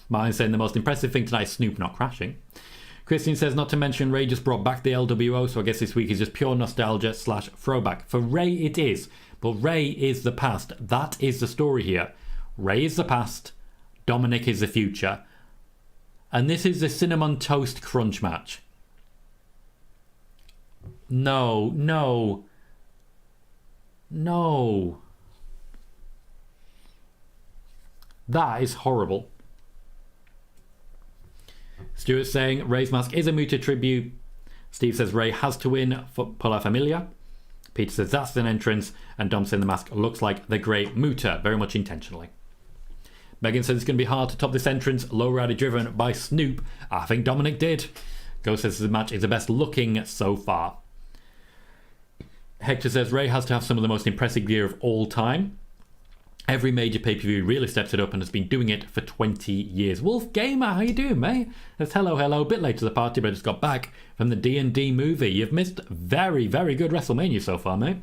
Martin saying the most impressive thing tonight is Snoop not crashing. Christian says not to mention Ray just brought back the LWO, so I guess this week is just pure nostalgia / throwback. For Ray it is, but Ray is the past. That is the story here. Ray is the past, Dominic is the future. And this is the Cinnamon Toast Crunch match. No, no. No. That is horrible. Stuart saying Ray's mask is a Muta tribute. Steve says Ray has to win for La Familia. Peter says that's an entrance. And Dom saying the mask looks like the Great Muta, very much intentionally. Megan says it's going to be hard to top this entrance. Lowrider driven by Snoop. I think Dominic did. Ghost says the match is the best looking so far. Hector says Ray has to have some of the most impressive gear of all time. Every major pay-per-view really steps it up and has been doing it for 20 years. Wolf Gamer, how you doing, mate? Says hello, hello. A bit late to the party, but I just got back from the D&D movie. You've missed very, very good WrestleMania so far, mate.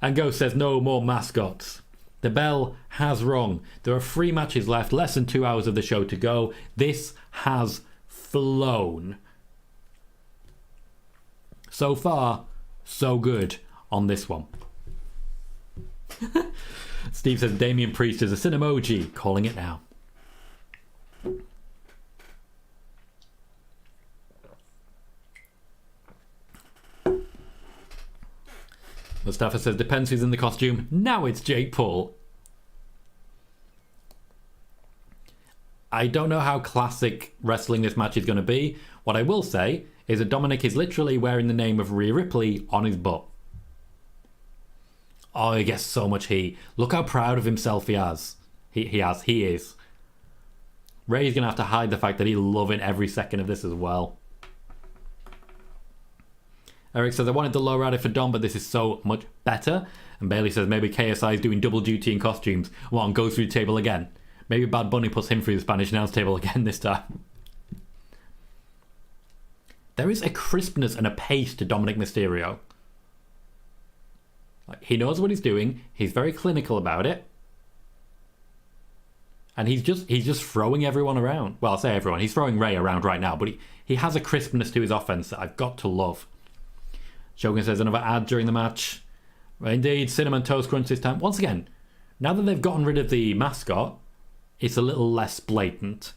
And Ghost says no more mascots. The bell has rung. There are 3 matches left, less than 2 hours of the show to go. This has flown. So far, so good on this one. Steve says Damian Priest is a sin emoji, calling it now. Mustafa says depends who's in the costume. Now it's Jake Paul. I don't know how classic wrestling this match is going to be. What I will say is that Dominic is literally wearing the name of Rhea Ripley on his butt. Oh, he gets so much heat. Look how proud of himself he has. He is. Ray's going to have to hide the fact that he's loving every second of this as well. Eric says, I wanted the lowrider for Dom, but this is so much better. And Bailey says, maybe KSI is doing double duty in costumes. Well, and goes through the table again. Maybe Bad Bunny puts him through the Spanish announce table again this time. There is a crispness and a pace to Dominik Mysterio. Like, he knows what he's doing. He's very clinical about it. And he's just throwing everyone around. Well, I'll say everyone. He's throwing Ray around right now. But he has a crispness to his offense that I've got to love. Shogun says another ad during the match. Indeed, Cinnamon Toast Crunch this time. Once again, now that they've gotten rid of the mascot, it's a little less blatant.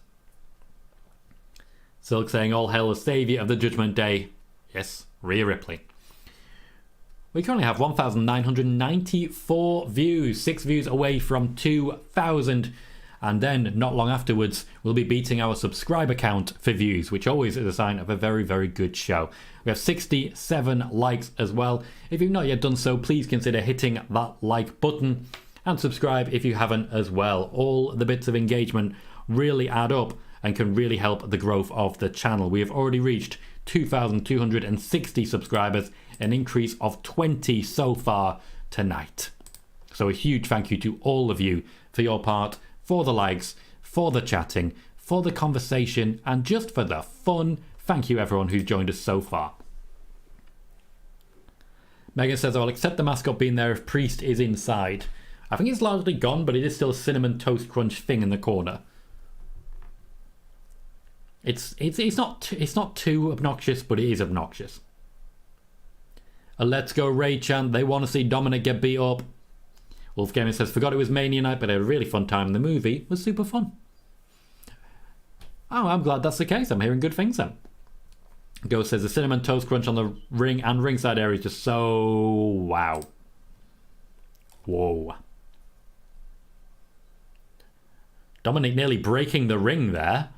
Silk saying all hail the saviour of the Judgment Day. Yes, Rhea Ripley. We currently have 1,994 views, 6 views away from 2,000. And then, not long afterwards, we'll be beating our subscriber count for views, which always is a sign of a very, very good show. We have 67 likes as well. If you've not yet done so, please consider hitting that like button and subscribe if you haven't as well. All the bits of engagement really add up and can really help the growth of the channel. We have already reached 2,260 subscribers, an increase of 20 so far tonight. So a huge thank you to all of you for your part, for the likes, for the chatting, for the conversation, and just for the fun. Thank you everyone who's joined us so far. Megan says, I'll accept the mascot being there if Priest is inside. I think it's largely gone, but it is still a Cinnamon Toast Crunch thing in the corner. It's not too obnoxious, but it is obnoxious. A Let's Go Ray chant. They want to see Dominic get beat up. Wolf Gamer says, forgot it was Mania night, but I had a really fun time. The movie was super fun. Oh, I'm glad that's the case. I'm hearing good things then. Ghost says, the Cinnamon Toast Crunch on the ring and ringside area is just so wow. Whoa. Dominic nearly breaking the ring there.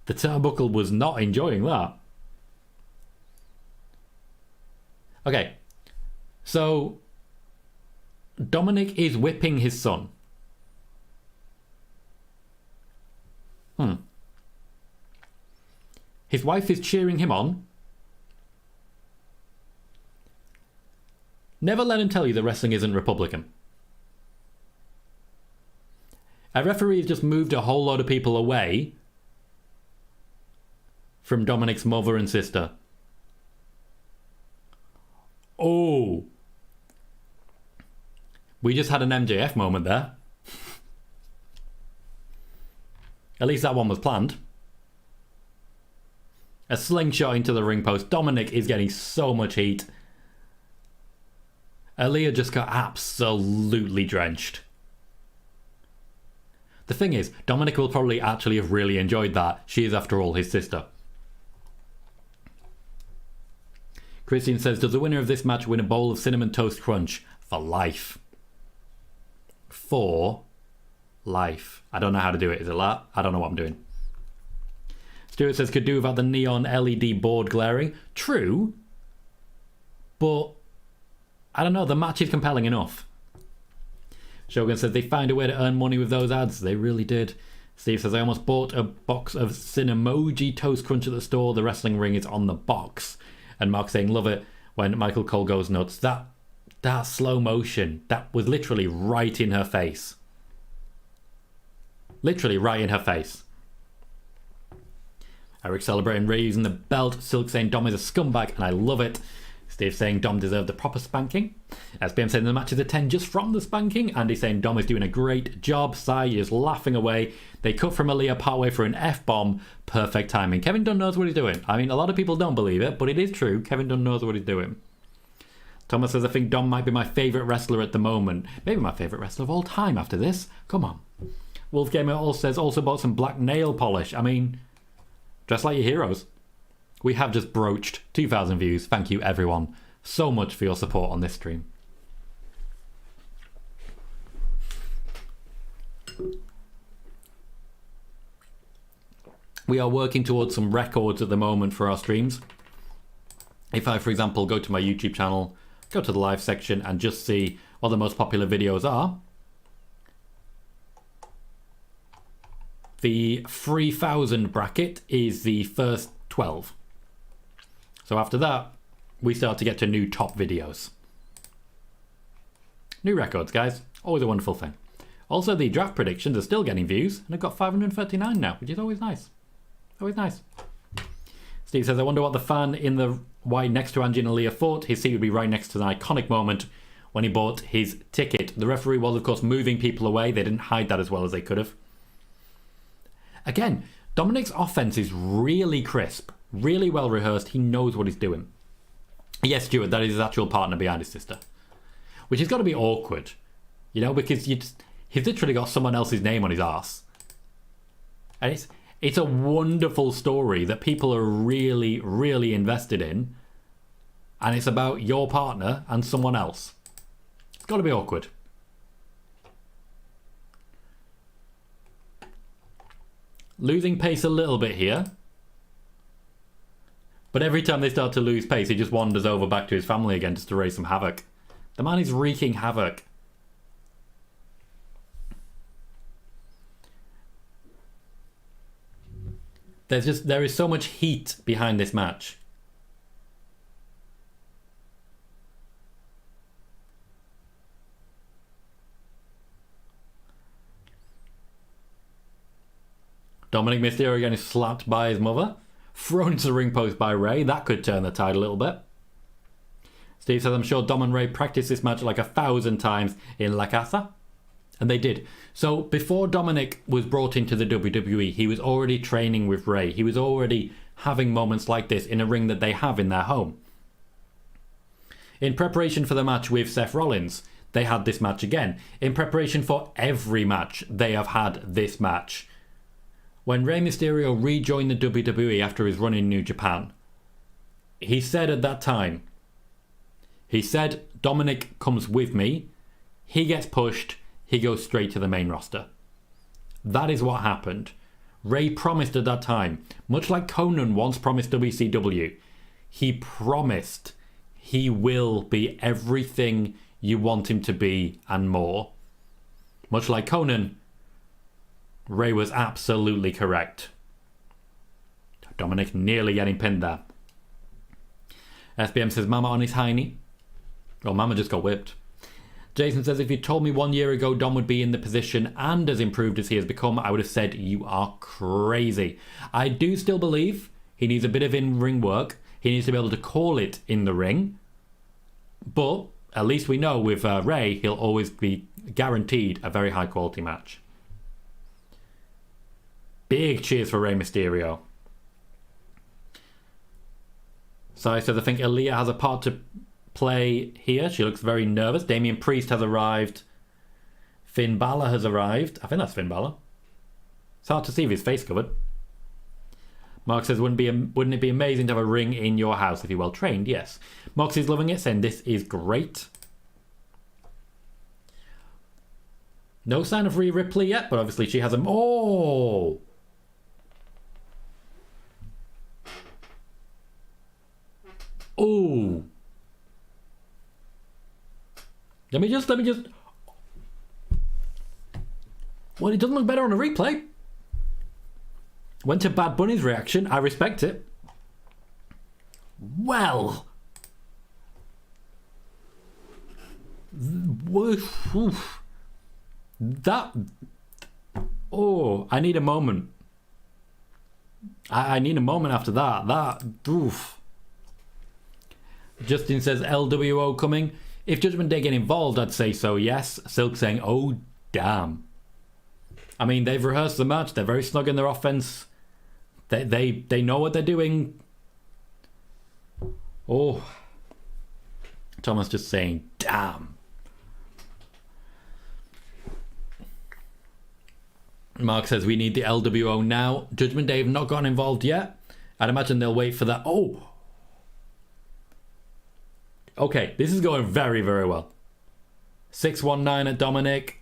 The turnbuckle was not enjoying that. Okay. So Dominic is whipping his son. His wife is cheering him on. Never let him tell you that wrestling isn't Republican. A referee has just moved a whole lot of people away from Dominic's mother and sister. Oh. We just had an MJF moment there. At least that one was planned. A slingshot into the ring post. Dominic is getting so much heat. Aaliyah just got absolutely drenched. The thing is, Dominic will probably actually have really enjoyed that. She is, after all, his sister. Christian says, does the winner of this match win a bowl of Cinnamon Toast Crunch for life? For life. I don't know how to do it. Is it that? I don't know what I'm doing. Stuart says, could do without the neon LED board glaring. True. But, I don't know. The match is compelling enough. Shogun says, they find a way to earn money with those ads. They really did. Steve says, I almost bought a box of Cinemoji Toast Crunch at the store. The wrestling ring is on the box. And Mark saying, love it when Michael Cole goes nuts. That slow motion, that was literally right in her face. Literally right in her face. Eric celebrating Ray using the belt. Silk saying Dom is a scumbag, and I love it. Steve saying Dom deserved the proper spanking. SBM saying the match is a 10 just from the spanking. Andy saying Dom is doing a great job. Sai is laughing away. They cut from Aaliyah partway for an F-bomb. Perfect timing. Kevin Dunn knows what he's doing. I mean, a lot of people don't believe it, but it is true. Kevin Dunn knows what he's doing. Thomas says, I think Dom might be my favourite wrestler at the moment. Maybe my favourite wrestler of all time after this. Come on. Wolfgamer also says, also bought some black nail polish. I mean, dress like your heroes. We have just broached 2,000 views. Thank you, everyone, so much for your support on this stream. We are working towards some records at the moment for our streams. If I, for example, go to my YouTube channel, go to the live section and just see what the most popular videos are. The 3,000 bracket is the first 12. So after that, we start to get to new top videos. New records, guys. Always a wonderful thing. Also, the draft predictions are still getting views, and I've got 539 now, which is always nice. Always nice. Steve says, I wonder what the fan in the white next to Angie and Aaliyah thought. His seat would be right next to the iconic moment when he bought his ticket. The referee was, of course, moving people away. They didn't hide that as well as they could have. Again, Dominic's offense is really crisp. Really well rehearsed. He knows what he's doing. Yes, Stuart, that is his actual partner behind his sister. Which has got to be awkward. You know, because he's literally got someone else's name on his arse. And it's a wonderful story that people are really, really invested in. And it's about your partner and someone else. It's got to be awkward. Losing pace a little bit here. But every time they start to lose pace, he just wanders over back to his family again just to raise some havoc. The man is wreaking havoc. There is so much heat behind this match. Dominic Mysterio again is slapped by his mother. Thrown into the ring post by Ray. That could turn the tide a little bit. Steve says, I'm sure Dom and Ray practiced this match like 1,000 times in La Casa. And they did. So before Dominic was brought into the WWE, he was already training with Ray. He was already having moments like this in a ring that they have in their home. In preparation for the match with Seth Rollins, they had this match again. In preparation for every match, they have had this match. When Rey Mysterio rejoined the WWE after his run in New Japan, he said at that time, he said, Dominic comes with me, he gets pushed, he goes straight to the main roster. That is what happened. Ray promised at that time, much like Conan once promised WCW, he promised he will be everything you want him to be and more. Much like Conan, Ray was absolutely correct. Dominic nearly getting pinned there. SBM says, Mama on his hiney. Well, Mama just got whipped. Jason says, if you told me 1 year ago Dom would be in the position and as improved as he has become, I would have said you are crazy. I do still believe he needs a bit of in-ring work. He needs to be able to call it in the ring. But at least we know with Ray, he'll always be guaranteed a very high quality match. Big cheers for Rey Mysterio. Sai says, I think Aaliyah has a part to play here. She looks very nervous. Damian Priest has arrived. Finn Balor has arrived. I think that's Finn Balor. It's hard to see with his face covered. Mark says, wouldn't it be amazing to have a ring in your house if you're well trained? Yes. Moxie's loving it, saying this is great. No sign of Rhea Ripley yet, but obviously she has a... Oh! Oh! Let me just... Well, it doesn't look better on a replay. Went to Bad Bunny's reaction. I respect it. Well. That... Oh, I need a moment. I need a moment after that. That... Oof. Justin says LWO coming. If Judgment Day get involved, I'd say so, yes. Silk saying, oh, damn. I mean, they've rehearsed the match. They're very snug in their offense. They know what they're doing. Oh. Thomas just saying, damn. Mark says we need the LWO now. Judgment Day have not gotten involved yet. I'd imagine they'll wait for that. Oh. Okay, this is going very, very well. 619 at Dominic.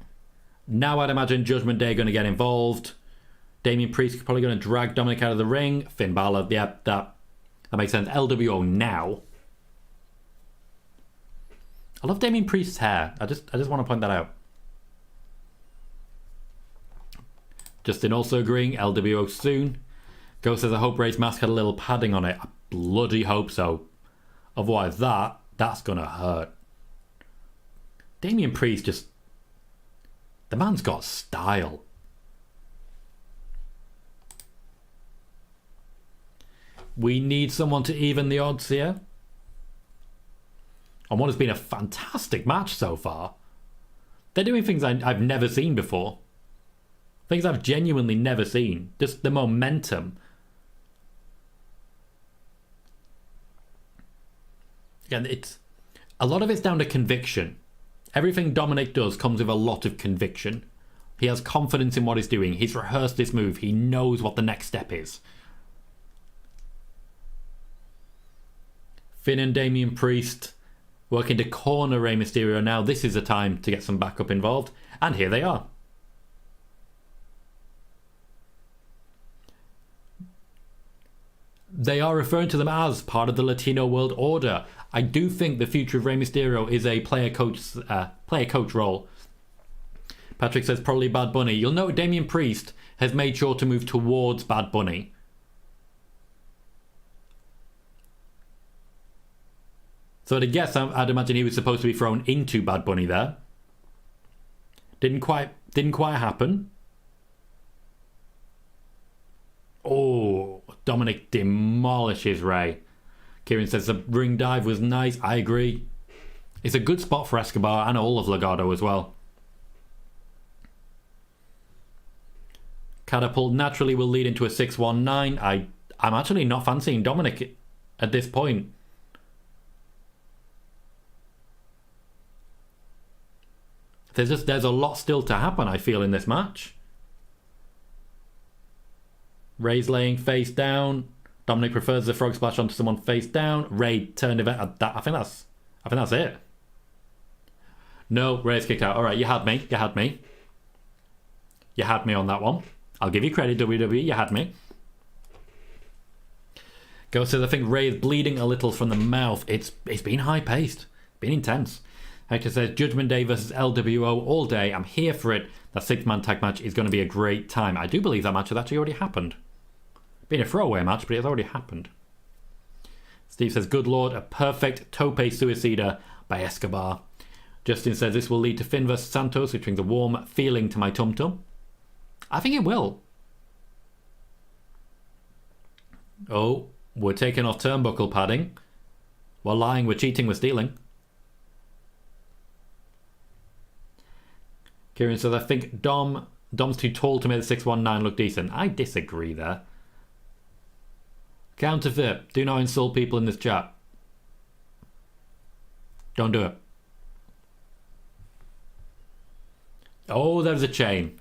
Now I'd imagine Judgment Day going to get involved. Damian Priest probably going to drag Dominic out of the ring. Finn Balor, yep, that makes sense. LWO now. I love Damian Priest's hair. I just want to point that out. Justin also agreeing. LWO soon. Ghost says, I hope Ray's mask had a little padding on it. I bloody hope so. Otherwise that's going to hurt. Damian Priest just... The man's got style. We need someone to even the odds here. On what has been a fantastic match so far. They're doing things I've never seen before. Things I've genuinely never seen. Just the momentum. Again, a lot of it's down to conviction. Everything Dominic does comes with a lot of conviction. He has confidence in what he's doing. He's rehearsed this move. He knows what the next step is. Finn and Damian Priest working to corner Rey Mysterio now. This is a time to get some backup involved. And here they are. They are referring to them as part of the Latino World Order. I do think the future of Rey Mysterio is a player coach role. Patrick says probably Bad Bunny. You'll note Damian Priest has made sure to move towards Bad Bunny. So I guess I'd imagine he was supposed to be thrown into Bad Bunny there. Didn't quite happen. Oh, Dominic demolishes Rey. Kieran says the ring dive was nice. I agree. It's a good spot for Escobar and all of Legado as well. Catapult naturally will lead into a 619. I'm actually not fancying Dominic at this point. There's a lot still to happen, I feel, in this match. Rey's laying face down. Dominic prefers the frog splash onto someone face down. Rey turned event. I think that's it. No, Rey's kicked out. All right, you had me. You had me. You had me on that one. I'll give you credit, WWE. You had me. Ghost says, I think Rey is bleeding a little from the mouth. It's been high paced, been intense. Hector says, Judgment Day versus LWO all day. I'm here for it. That 6-man tag match is going to be a great time. I do believe that match has actually already happened. Been a throwaway match, but it's already happened. Steve says, good lord, a perfect tope suicida by Escobar. Justin says, this will lead to Finn versus Santos, which brings a warm feeling to my tum-tum. I think it will. Oh, we're taking off turnbuckle padding. We're lying, we're cheating, we're stealing. Kieran says, I think Dom's too tall to make the 619 look decent. I disagree there. Counterfeit. Do not insult people in this chat. Don't do it. Oh, there's a chain.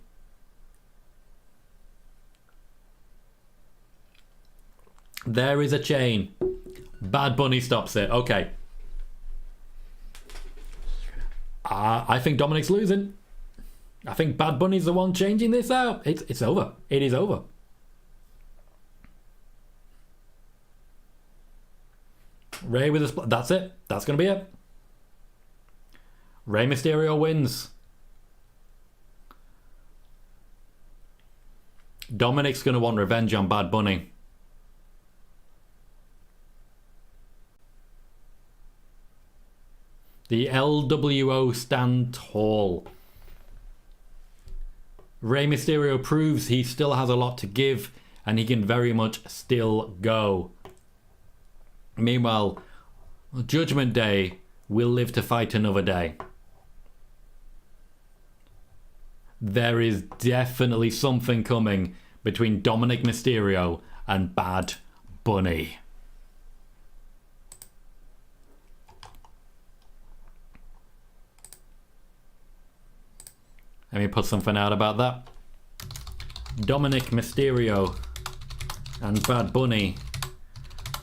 There is a chain. Bad Bunny stops it. Okay. I think Dominic's losing. I think Bad Bunny's the one changing this out. It's over. It is over. Rey with a split. That's it. That's going to be it. Rey Mysterio wins. Dominic's going to want revenge on Bad Bunny. The LWO stand tall. Rey Mysterio proves he still has a lot to give and he can very much still go. Meanwhile, Judgment Day will live to fight another day. There is definitely something coming between Dominik Mysterio and Bad Bunny. Let me put something out about that. Dominik Mysterio and Bad Bunny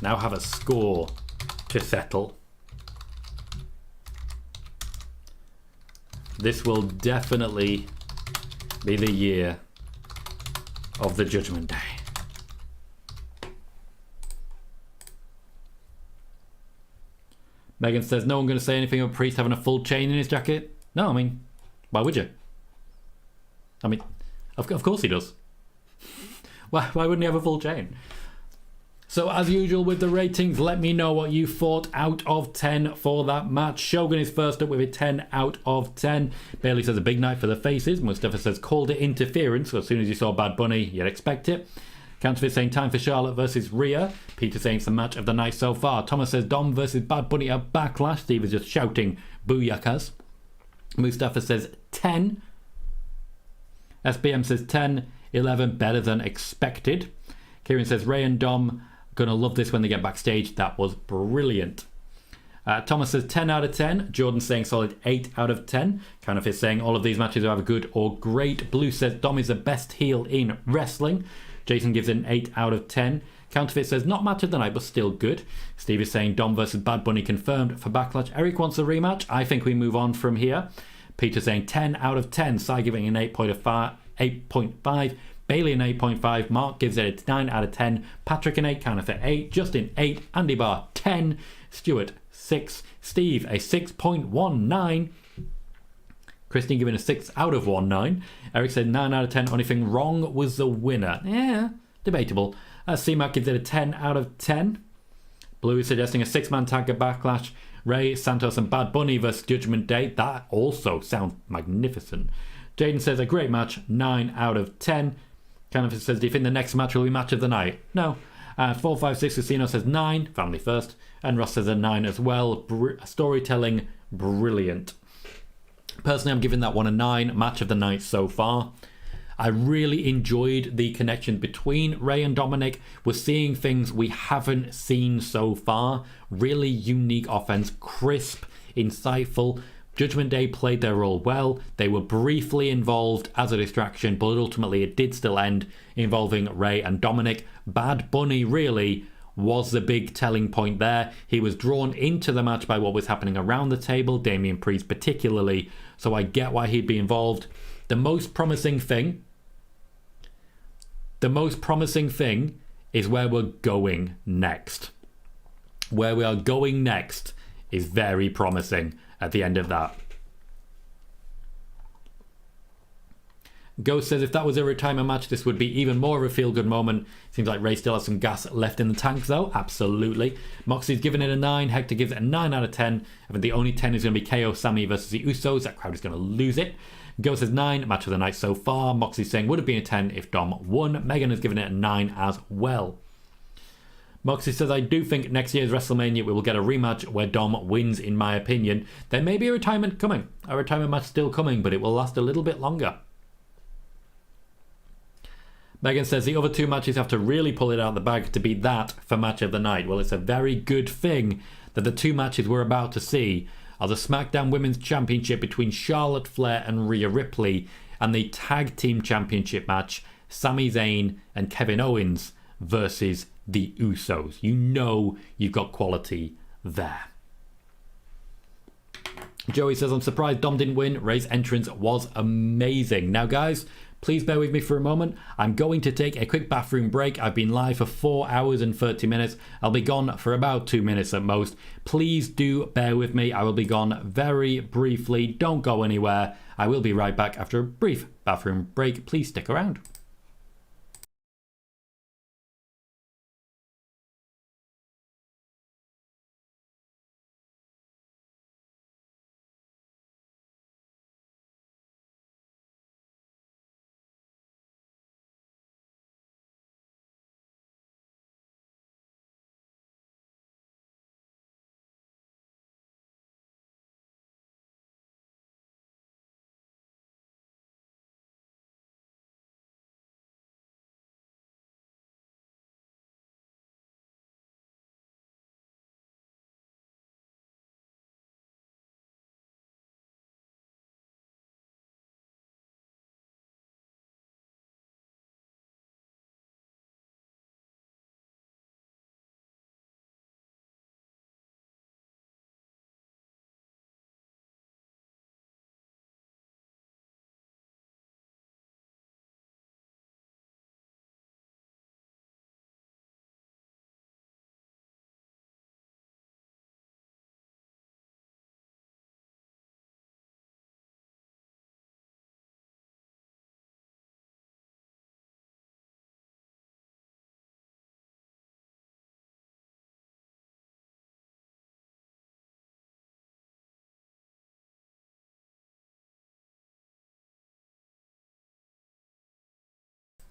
now have a score to settle. This will definitely be the year of the Judgment Day. Megan says, no one going to say anything about Priest having a full chain in his jacket? No, I mean, why would you? I mean, of course he does. Why wouldn't he have a full chain? So as usual with the ratings, let me know what you thought out of 10 for that match. Shogun is first up with a 10 out of 10. Bailey says a big night for the faces. Mustafa says called it interference. So as soon as you saw Bad Bunny, you'd expect it. Counterfeit saying time for Charlotte versus Rhea. Peter saying it's the match of the night so far. Thomas says Dom versus Bad Bunny at Backlash. Steve is just shouting booyakas. Mustafa says 10. SBM says 10, 11, better than expected. Kieran says Ray and Dom gonna love this when they get backstage. That was brilliant. Thomas says 10 out of 10. Jordan saying solid 8 out of 10. Counterfeit saying all of these matches are either good or great. Blue says Dom is the best heel in wrestling. Jason gives it an 8 out of 10. Counterfeit says not match of the night but still good. Steve is saying Dom versus Bad Bunny confirmed for Backlash. Eric wants a rematch. I think we move on from here. Peter saying 10 out of 10. Cy giving an 8.5. Bailey an 8.5. Mark gives it a 9 out of 10. Patrick an 8. Counterfeit 8. Justin 8. Andy Barr 10. Stuart 6. Steve a 6.19. Christine giving a 6 out of 19. Eric said 9 out of 10. Only thing wrong was the winner. Yeah, debatable. C-Mac gives it a 10 out of 10. Blue is suggesting a 6-man tag at Backlash. Ray, Santos and Bad Bunny versus Judgment Day. That also sounds magnificent. Jaden says a great match. 9 out of 10. Cannon says, do you think the next match will be match of the night? No. 456 Casino says 9. Family first. And Ross says a 9 as well. Storytelling, brilliant. Personally, I'm giving that one a 9. Match of the night so far. I really enjoyed the connection between Ray and Dominic. We're seeing things we haven't seen so far. Really unique offense, crisp, insightful. Judgment Day played their role well. They were briefly involved as a distraction, but ultimately it did still end involving Ray and Dominic. Bad Bunny really was the big telling point there. He was drawn into the match by what was happening around the table, Damian Priest particularly, so I get why he'd be involved. The most promising thing is where we're going next. Where we are going next is very promising at the end of that. Ghost says if that was a retirement match, this would be even more of a feel-good moment. Seems like Ray still has some gas left in the tank though. Absolutely. Moxie's giving it a 9. Hector gives it a 9 out of 10. I think the only 10 is going to be KO Sami versus the Usos. That crowd is going to lose it. Ghost says 9. Match of the night so far. Moxie's saying would have been a 10 if Dom won. Megan has given it a 9 as well. Moxie says, I do think next year's WrestleMania we will get a rematch where Dom wins, in my opinion. There may be a retirement coming. A retirement match still coming, but it will last a little bit longer. Megan says the other 2 matches have to really pull it out of the bag to beat that for match of the night. Well, it's a very good thing that the 2 matches we're about to see are the SmackDown Women's Championship between Charlotte Flair and Rhea Ripley and the Tag Team Championship match, Sami Zayn and Kevin Owens versus the Usos. You know you've got quality there. Joey says, I'm surprised Dom didn't win. Ray's entrance was amazing. Now, guys, please bear with me for a moment. I'm going to take a quick bathroom break. I've been live for 4 hours and 30 minutes. I'll be gone for about 2 minutes at most. Please do bear with me. I will be gone very briefly. Don't go anywhere. I will be right back after a brief bathroom break. Please stick around.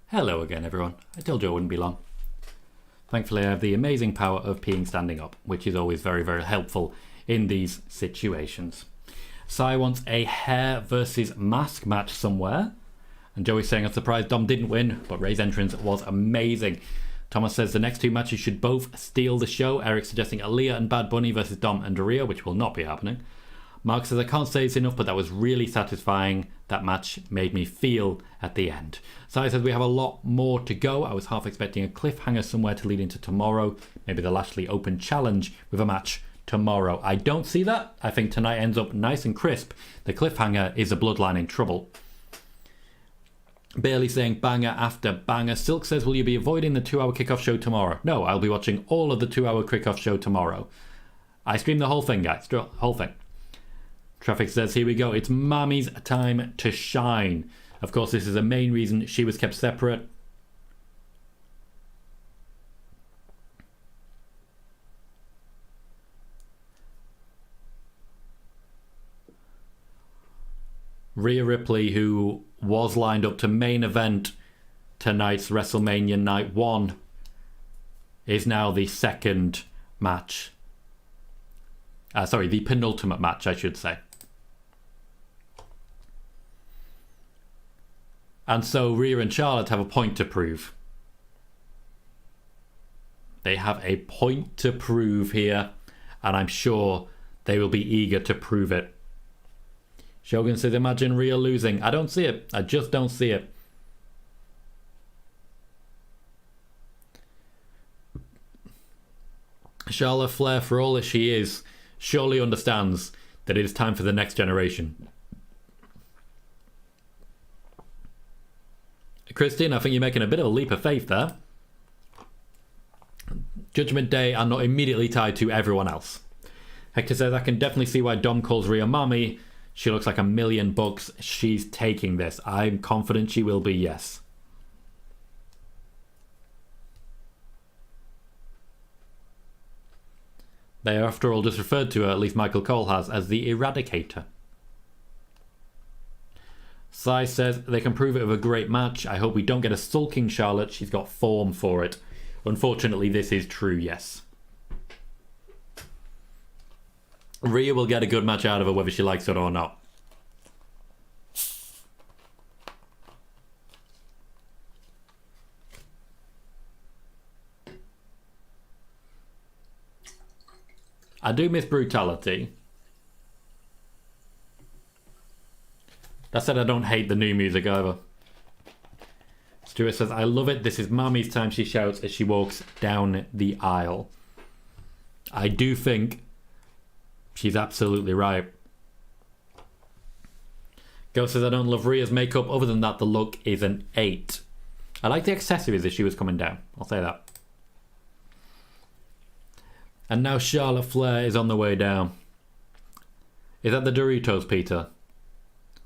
Hello again, everyone. I told you it wouldn't be long. Thankfully, I have the amazing power of peeing standing up, which is always very, very helpful in these situations. Sai wants a hair versus mask match somewhere. And Joey's saying, I'm surprised Dom didn't win, but Ray's entrance was amazing. Thomas says the next two matches should both steal the show. Eric suggesting Aaliyah and Bad Bunny versus Dom and Rhea, which will not be happening. Mark says, I can't say it's enough, but that was really satisfying. That match made me feel at the end. Sai says, we have a lot more to go. I was half expecting a cliffhanger somewhere to lead into tomorrow. Maybe the Lashley Open Challenge with a match tomorrow. I don't see that. I think tonight ends up nice and crisp. The cliffhanger is a bloodline in trouble. Bailey saying banger after banger. Silk says, will you be avoiding the 2-hour kickoff show tomorrow? No, I'll be watching all of the 2-hour kickoff show tomorrow. I stream the whole thing, guys. Whole thing. Traffic says, here we go. It's Mommy's time to shine. Of course, this is the main reason she was kept separate. Rhea Ripley, who was lined up to main event tonight's WrestleMania Night 1, is now the second match. The penultimate match, I should say. And so Rhea and Charlotte have a point to prove. They have a point to prove here, and I'm sure they will be eager to prove it. Shogun says, imagine Rhea losing. I don't see it. I just don't see it. Charlotte Flair, for all that she is, surely understands that it is time for the next generation. Christine, I think you're making a bit of a leap of faith there. Judgment Day are not immediately tied to everyone else. Hector says, I can definitely see why Dom calls Rhea mommy. She looks like $1 million. She's taking this. I'm confident she will be, yes. They are, after all, just referred to her, at least Michael Cole has, as the Eradicator. Sai says, they can prove it with a great match. I hope we don't get a sulking Charlotte. She's got form for it. Unfortunately, this is true, yes. Rhea will get a good match out of her, whether she likes it or not. I do miss brutality. That said, I don't hate the new music either. Stuart says, I love it. This is Mommy's time, she shouts as she walks down the aisle. I do think she's absolutely right. Ghost says, I don't love Rhea's makeup. Other than that, the look is an 8. I like the accessories as she was coming down. I'll say that. And now Charlotte Flair is on the way down. Is that the Doritos, Peter?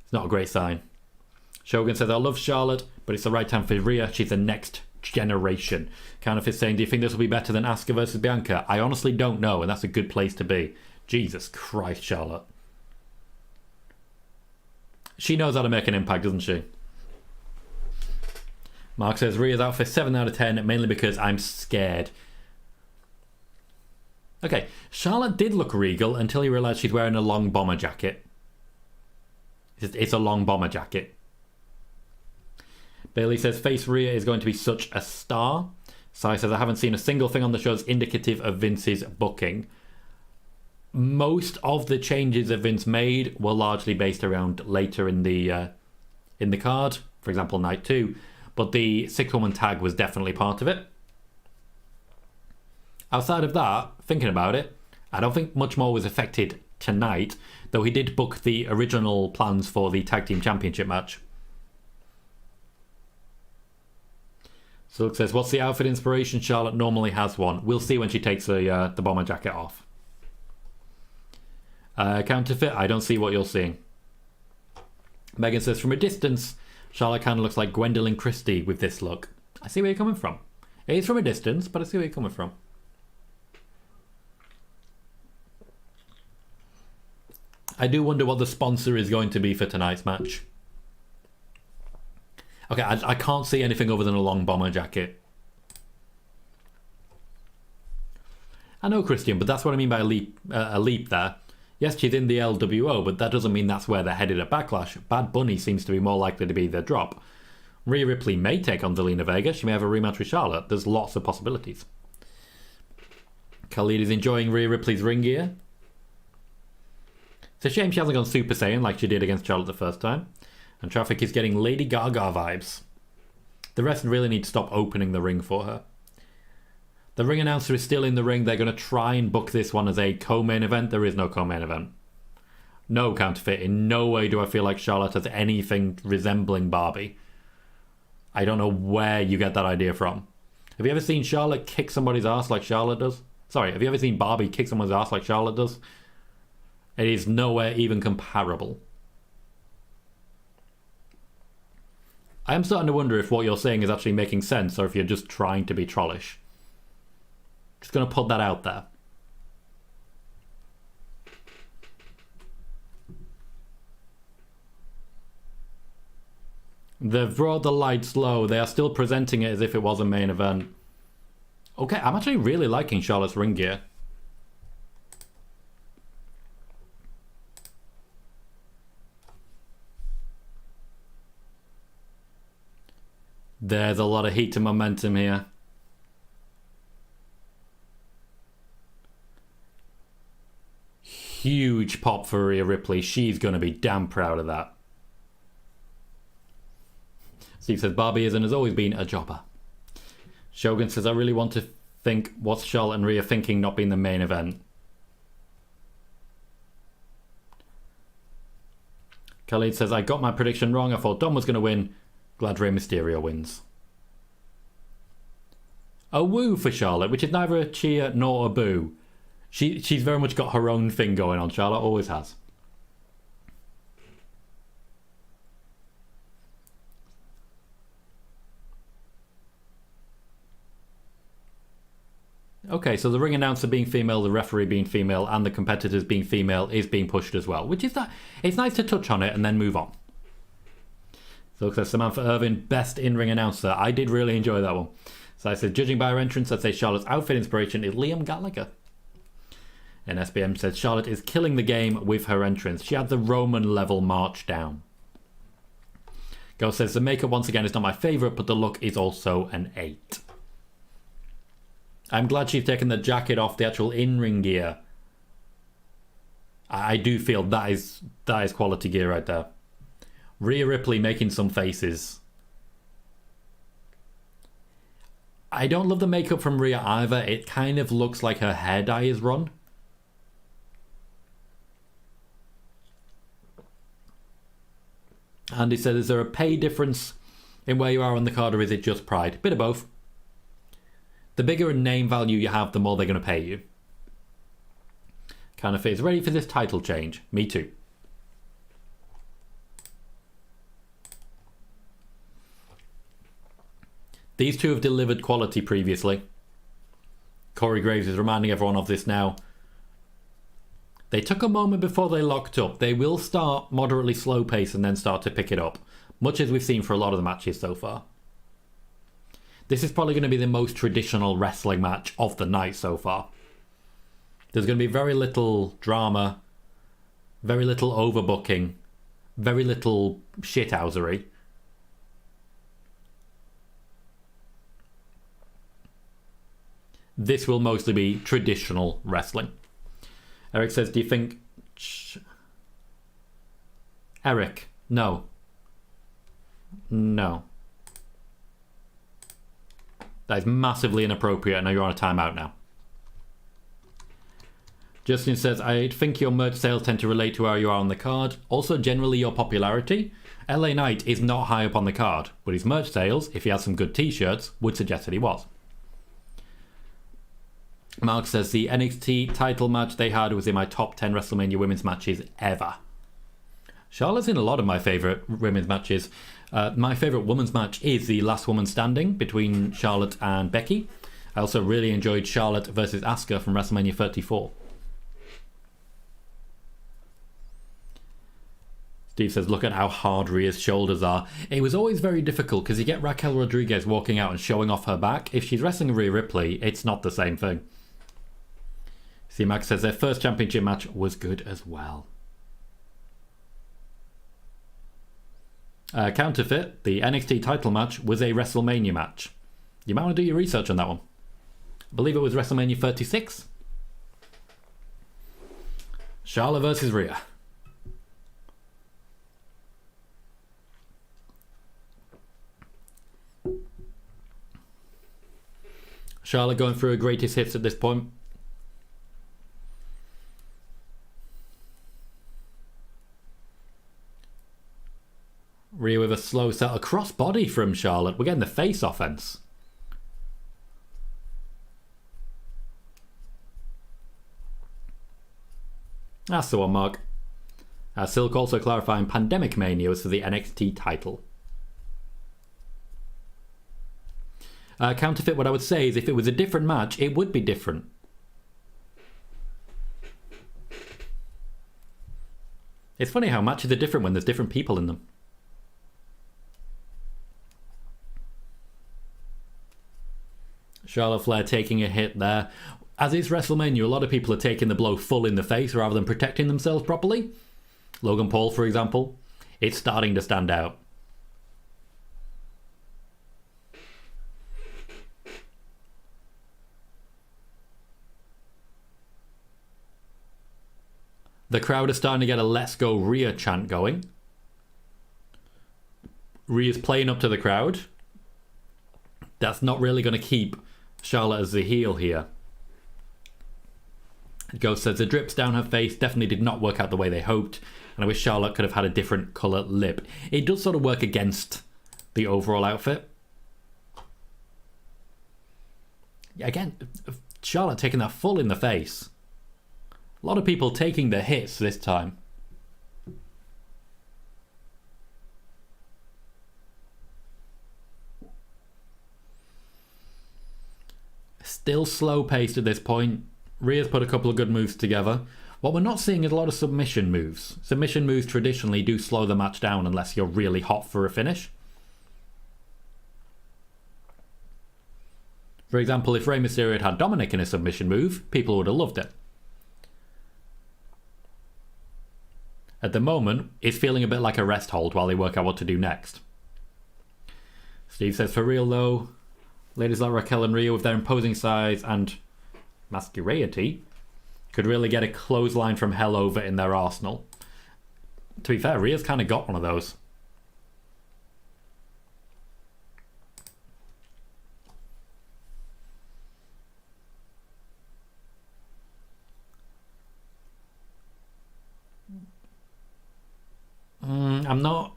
It's not a great sign. Shogun says, I love Charlotte, but it's the right time for Rhea. She's the next generation. Counterfeit is saying, do you think this will be better than Asuka versus Bianca? I honestly don't know, and that's a good place to be. Jesus Christ, Charlotte. She knows how to make an impact, doesn't she? Mark says, Rhea's outfit 7 out of 10, mainly because I'm scared. Okay, Charlotte did look regal until you realised she's wearing a long bomber jacket. It's a long bomber jacket. Bailey says, face Rhea is going to be such a star. Sai says, I haven't seen a single thing on the show indicative of Vince's booking. Most of the changes that Vince made were largely based around later in the card. For example, night 2. But the 6-woman tag was definitely part of it. Outside of that, thinking about it, I don't think much more was affected tonight, though he did book the original plans for the Tag Team Championship match. So it says, what's the outfit inspiration? Charlotte normally has one. We'll see when she takes the bomber jacket off. Counterfeit, I don't see what you're seeing. Megan says, from a distance, Charlotte kind of looks like Gwendolyn Christie with this look. I see where you're coming from. It is from a distance, but I see where you're coming from. I do wonder what the sponsor is going to be for tonight's match. Okay, I can't see anything other than a long bomber jacket. I know, Christian, but that's what I mean by a leap there. Yes, she's in the LWO, but that doesn't mean that's where they're headed at Backlash. Bad Bunny seems to be more likely to be their drop. Rhea Ripley may take on Zelina Vega. She may have a rematch with Charlotte. There's lots of possibilities. Khalid is enjoying Rhea Ripley's ring gear. It's a shame she hasn't gone Super Saiyan like she did against Charlotte the first time. And Traffic is getting Lady Gaga vibes. The rest really need to stop opening the ring for her. The ring announcer is still in the ring. They're going to try and book this one as a co-main event. There is no co-main event. No, Counterfeit. In no way do I feel like Charlotte has anything resembling Barbie. I don't know where you get that idea from. Have you ever seen Charlotte kick somebody's ass like Charlotte does? Sorry, have you ever seen Barbie kick someone's ass like Charlotte does? It is nowhere even comparable. I am starting to wonder if what you're saying is actually making sense or if you're just trying to be trollish. Just going to put that out there. They've brought the lights low. They are still presenting it as if it was a main event. Okay, I'm actually really liking Charlotte's ring gear. There's a lot of heat and momentum here. Huge pop for Rhea Ripley. She's going to be damn proud of that. Steve says, Barbie is and has always been a jobber. Shogun says, I really want to think what's Charlotte and Rhea thinking not being the main event. Khalid says, I got my prediction wrong. I thought Dom was going to win. Glad Rey Mysterio wins. A woo for Charlotte, which is neither a cheer nor a boo. She's very much got her own thing going on. Charlotte always has. Okay, so the ring announcer being female, the referee being female, and the competitors being female is being pushed as well. Which is that it's nice to touch on it and then move on. So it says Samantha Irvin, best in-ring announcer. I did really enjoy that one. So I said, judging by her entrance, I'd say Charlotte's outfit inspiration is Liam Gallagher. And SBM says Charlotte is killing the game with her entrance. She had the Roman level march down. Go says the makeup once again is not my favourite, but the look is also an 8. I'm glad she's taken the jacket off the actual in-ring gear. I do feel that is quality gear right there. Rhea Ripley making some faces. I don't love the makeup from Rhea either. It kind of looks like her hair dye is run. Andy said, is there a pay difference in where you are on the card, or is it just pride? Bit of both. The bigger a name value you have, the more they're going to pay you. Kind of is ready for this title change. Me too. These two have delivered quality previously. Corey Graves is reminding everyone of this now. They took a moment before they locked up. They will start moderately slow pace and then start to pick it up, much as we've seen for a lot of the matches so far. This is probably going to be the most traditional wrestling match of the night so far. There's going to be very little drama, very little overbooking, very little shithousery. This will mostly be traditional wrestling. Eric says, do you think... Eric, no. No. That is massively inappropriate. I know you're on a timeout now. Justin says, I think your merch sales tend to relate to where you are on the card. Also, generally your popularity. LA Knight is not high up on the card, but his merch sales, if he has some good t-shirts, would suggest that he was. Mark says, the NXT title match they had was in my top 10 WrestleMania women's matches ever. Charlotte's in a lot of my favourite women's matches. My favourite women's match is the Last Woman Standing between Charlotte and Becky. I also really enjoyed Charlotte versus Asuka from WrestleMania 34. Steve says, look at how hard Rhea's shoulders are. It was always very difficult because you get Raquel Rodriguez walking out and showing off her back. If she's wrestling Rhea Ripley, it's not the same thing. C-Max says their first championship match was good as well. Counterfeit, the NXT title match was a WrestleMania match. You might want to do your research on that one. I believe it was WrestleMania 36. Charlotte versus Rhea. Charlotte going through her greatest hits at this point. Rhea with a slow set, a cross body from Charlotte. We're getting the face offense. That's the one, Mark. Silk also clarifying Pandemic Mania was for the NXT title. Counterfeit, what I would say is if it was a different match, it would be different. It's funny how matches are different when there's different people in them. Charlotte Flair taking a hit there. As it's WrestleMania, a lot of people are taking the blow full in the face rather than protecting themselves properly. Logan Paul, for example. It's starting to stand out. The crowd is starting to get a Let's Go Rhea chant going. Rhea's playing up to the crowd. That's not really going to keep Charlotte as the heel here. Ghost says the drips down her face definitely did not work out the way they hoped, and I wish Charlotte could have had a different colour lip. It does sort of work against the overall outfit. Again, Charlotte taking that full in the face. A lot of people taking the hits this time. Still slow paced at this point. Rhea's put a couple of good moves together. What we're not seeing is a lot of submission moves. Submission moves traditionally do slow the match down unless you're really hot for a finish. For example, if Rey Mysterio had Dominic in a submission move, people would have loved it. At the moment, it's feeling a bit like a rest hold while they work out what to do next. Steve says, for real though, ladies like Raquel and Rhea with their imposing size and masculinity could really get a clothesline from hell over in their arsenal. To be fair, Rhea's kind of got one of those. I'm not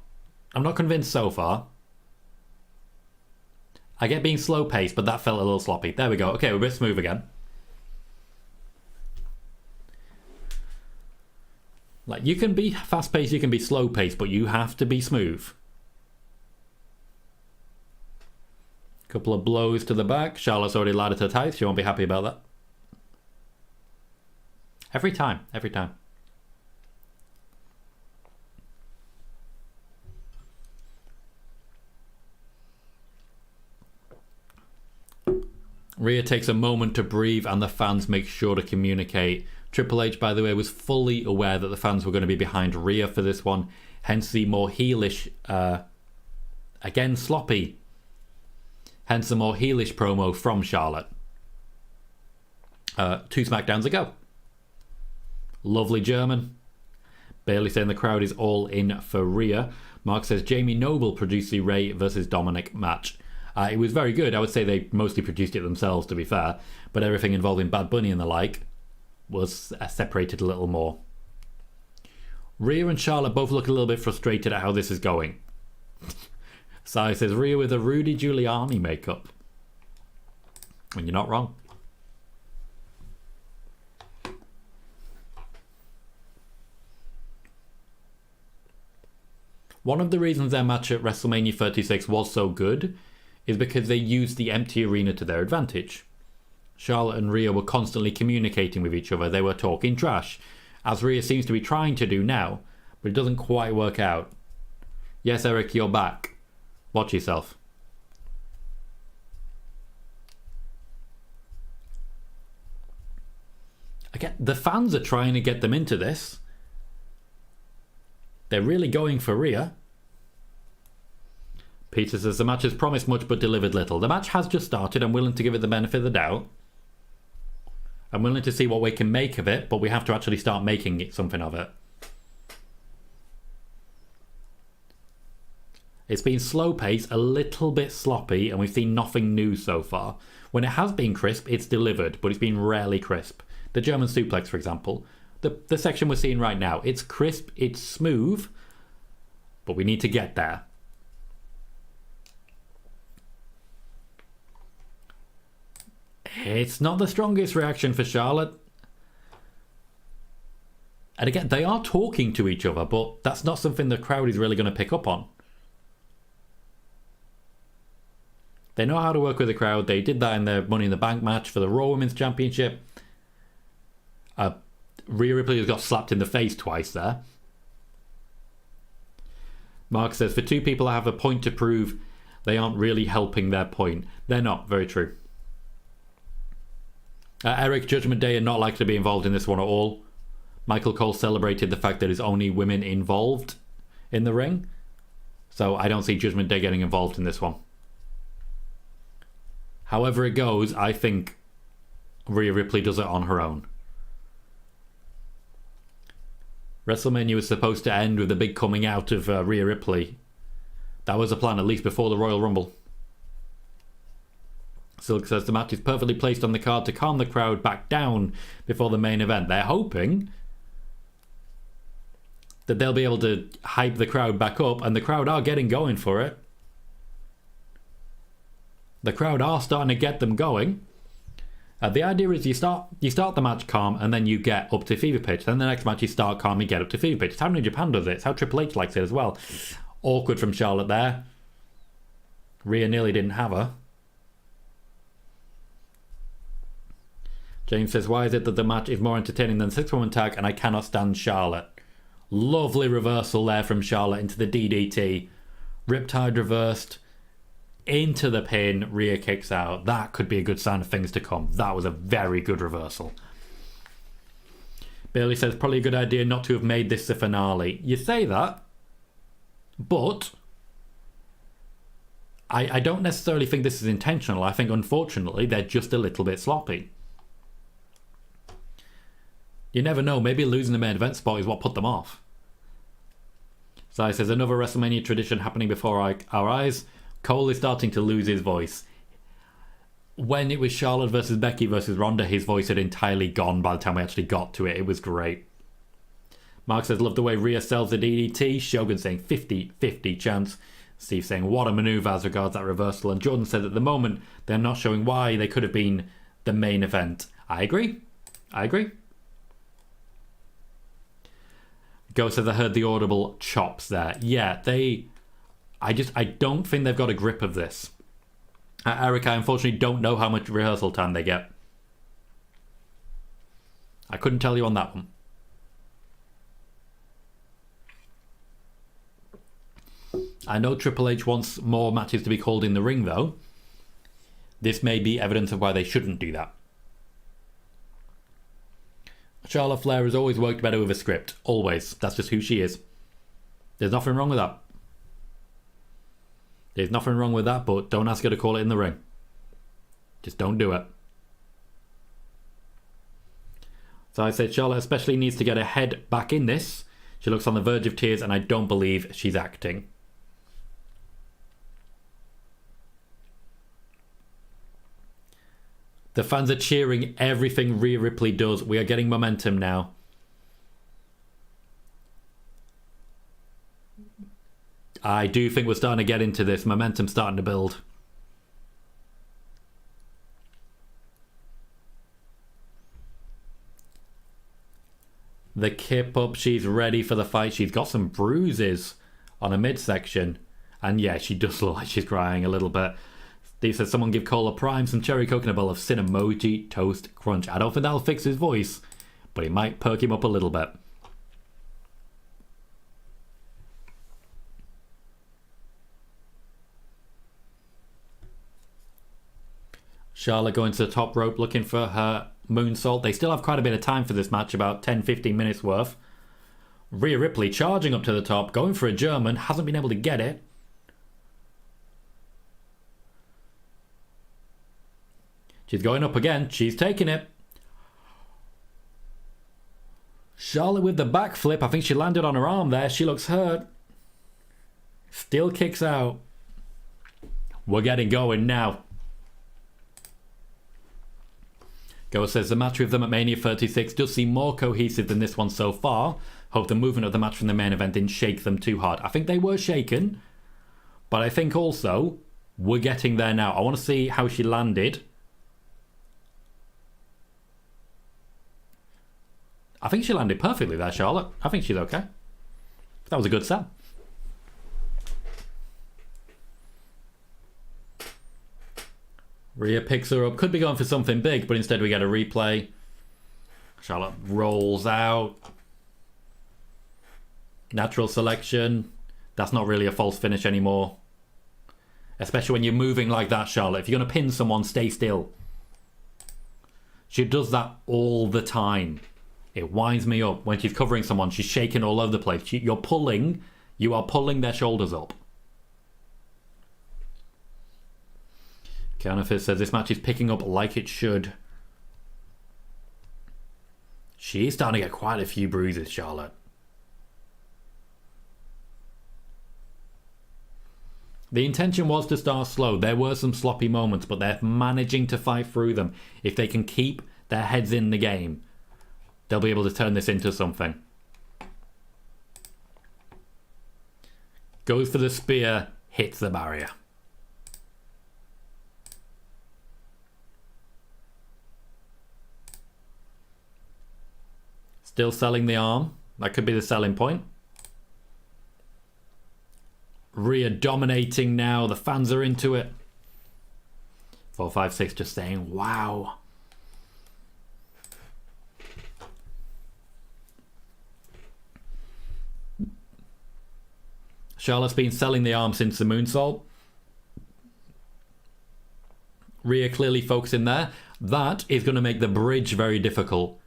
convinced so far. I get being slow paced, but that felt a little sloppy. There we go. Okay, we're a bit smooth again. Like, you can be fast paced, you can be slow paced, but you have to be smooth. Couple of blows to the back. Charlotte's already laddered her tights. She won't be happy about that. Every time. Rhea takes a moment to breathe and the fans make sure to communicate. Triple H, by the way, was fully aware that the fans were going to be behind Rhea for this one. Hence the more heelish, again sloppy. Hence the more heelish promo from Charlotte. 2 Smackdowns ago. Lovely German. Bailey saying the crowd is all in for Rhea. Mark says Jamie Noble produced the Ray versus Dominic match. It was very good. I would say they mostly produced it themselves, to be fair. But everything involving Bad Bunny and the like was separated a little more. Rhea and Charlotte both look a little bit frustrated at how this is going. Sai says Rhea with a Rudy Giuliani makeup. And you're not wrong. One of the reasons their match at WrestleMania 36 was so good is because they used the empty arena to their advantage. Charlotte and Rhea were constantly communicating with each other. They were talking trash, as Rhea seems to be trying to do now, but it doesn't quite work out. Yes, Eric, you're back. Watch yourself. Again, the fans are trying to get them into this. They're really going for Rhea. Peter says the match has promised much but delivered little. The match has just started. I'm willing to give it the benefit of the doubt. I'm willing to see what we can make of it, but we have to actually start making something of it. It's been slow paced, a little bit sloppy, and we've seen nothing new so far. When it has been crisp, it's delivered, but it's been rarely crisp. The German suplex, for example. The section we're seeing right now, it's crisp, it's smooth, but we need to get there. It's not the strongest reaction for Charlotte. And again, they are talking to each other, but that's not something the crowd is really going to pick up on. They know how to work with the crowd. They did that in their Money in the Bank match for the Raw Women's Championship. Rhea Ripley has got slapped in the face twice there. Mark says, for two people that have a point to prove, they aren't really helping their point. They're not. Very true. Eric, Judgment Day are not likely to be involved in this one at all. Michael Cole celebrated the fact that there's only women involved in the ring. So I don't see Judgment Day getting involved in this one. However it goes, I think Rhea Ripley does it on her own. WrestleMania was supposed to end with the big coming out of Rhea Ripley. That was the plan, at least before the Royal Rumble. Silk says the match is perfectly placed on the card to calm the crowd back down before the main event. They're hoping that they'll be able to hype the crowd back up, and the crowd are getting going for it. The crowd are starting to get them going. The idea is you start the match calm and then you get up to fever pitch. Then the next match you start calm, you get up to fever pitch. It's how New Japan does it. It's how Triple H likes it as well. Awkward from Charlotte there. Rhea nearly didn't have her. James says, why is it that the match is more entertaining than the 6-woman tag and I cannot stand Charlotte? Lovely reversal there from Charlotte into the DDT. Riptide reversed. Into the pin, Rhea kicks out. That could be a good sign of things to come. That was a very good reversal. Bailey says, probably a good idea not to have made this the finale. You say that, but I don't necessarily think this is intentional. I think, unfortunately, they're just a little bit sloppy. You never know. Maybe losing the main event spot is what put them off. Sai says, another WrestleMania tradition happening before our eyes. Cole is starting to lose his voice. When it was Charlotte versus Becky versus Ronda, his voice had entirely gone by the time we actually got to it. It was great. Mark says, love the way Rhea sells the DDT. Shogun saying 50-50 chance. Steve saying, what a maneuver as regards that reversal. And Jordan said, at the moment, they're not showing why they could have been the main event. I agree. Go says, I heard the audible chops there. Yeah, I don't think they've got a grip of this. Eric, I unfortunately don't know how much rehearsal time they get. I couldn't tell you on that one. I know Triple H wants more matches to be called in the ring, though. This may be evidence of why they shouldn't do that. Charlotte Flair has always worked better with a script. Always. That's just who she is. There's nothing wrong with that. There's nothing wrong with that, but don't ask her to call it in the ring. Just don't do it. So I said Charlotte especially needs to get her head back in this. She looks on the verge of tears, and I don't believe she's acting. The fans are cheering everything Rhea Ripley does. We are getting momentum now. I do think we're starting to get into this. Momentum starting to build. The kip up. She's ready for the fight. She's got some bruises on her midsection. And yeah, she does look like she's crying a little bit. Steve says, someone give Cole a prime some cherry coconut bowl of Cinnamon Toast Crunch. I don't think that'll fix his voice, but it might perk him up a little bit. Charlotte going to the top rope looking for her moonsault. They still have quite a bit of time for this match, about 10-15 minutes worth. Rhea Ripley charging up to the top, going for a German, hasn't been able to get it. She's going up again. She's taking it. Charlotte with the backflip. I think she landed on her arm there. She looks hurt. Still kicks out. We're getting going now. Go says the match with them at Mania 36 does seem more cohesive than this one so far. Hope the movement of the match from the main event didn't shake them too hard. I think they were shaken. But I think also we're getting there now. I want to see how she landed. I think she landed perfectly there, Charlotte. I think she's okay. That was a good sell. Rhea picks her up. Could be going for something big, but instead we get a replay. Charlotte rolls out. Natural selection. That's not really a false finish anymore. Especially when you're moving like that, Charlotte. If you're going to pin someone, stay still. She does that all the time. It winds me up. When she's covering someone, she's shaking all over the place. You are pulling their shoulders up. Keanu says this match is picking up like it should. She's starting to get quite a few bruises, Charlotte. The intention was to start slow. There were some sloppy moments, but they're managing to fight through them. If they can keep their heads in the game, they'll be able to turn this into something. Goes for the spear, hits the barrier. Still selling the arm. That could be the selling point. Rhea dominating now. The fans are into it. 456 just saying, wow. Charlotte's been selling the arm since the moonsault. Rhea clearly focusing there. That is going to make the bridge very difficult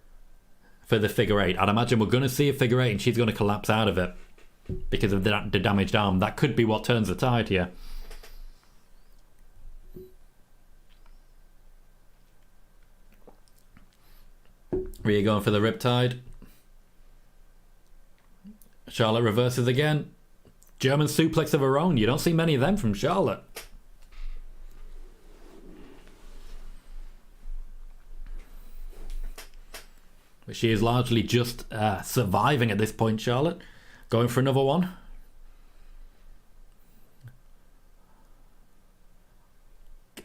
for the figure eight. I'd imagine we're going to see a figure eight and she's going to collapse out of it because of the damaged arm. That could be what turns the tide here. Rhea going for the riptide. Charlotte reverses again. German suplex of her own. You don't see many of them from Charlotte. She is largely just surviving at this point, Charlotte. Going for another one.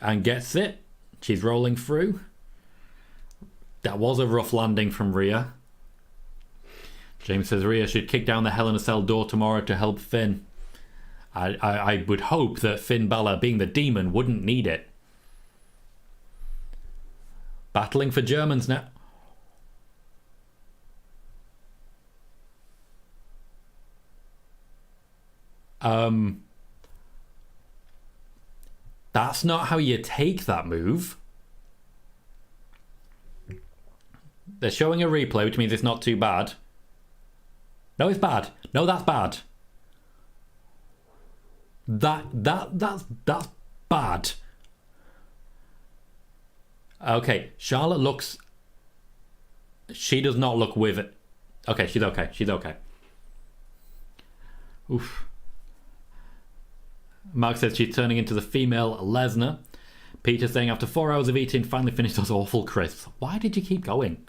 And gets it. She's rolling through. That was a rough landing from Rhea. James says Rhea should kick down the Hell in a Cell door tomorrow to help Finn. I would hope that Finn Balor, being the demon, wouldn't need it. Battling for Germans now. That's not how you take that move. They're showing a replay, which means it's not too bad. No, it's bad. No, that's bad. That's bad. Okay, Charlotte looks... She does not look with it. Okay, she's okay. She's okay. Oof. Mark says she's turning into the female Lesnar. Peter saying after 4 hours of eating, finally finished those awful crisps. Why did you keep going?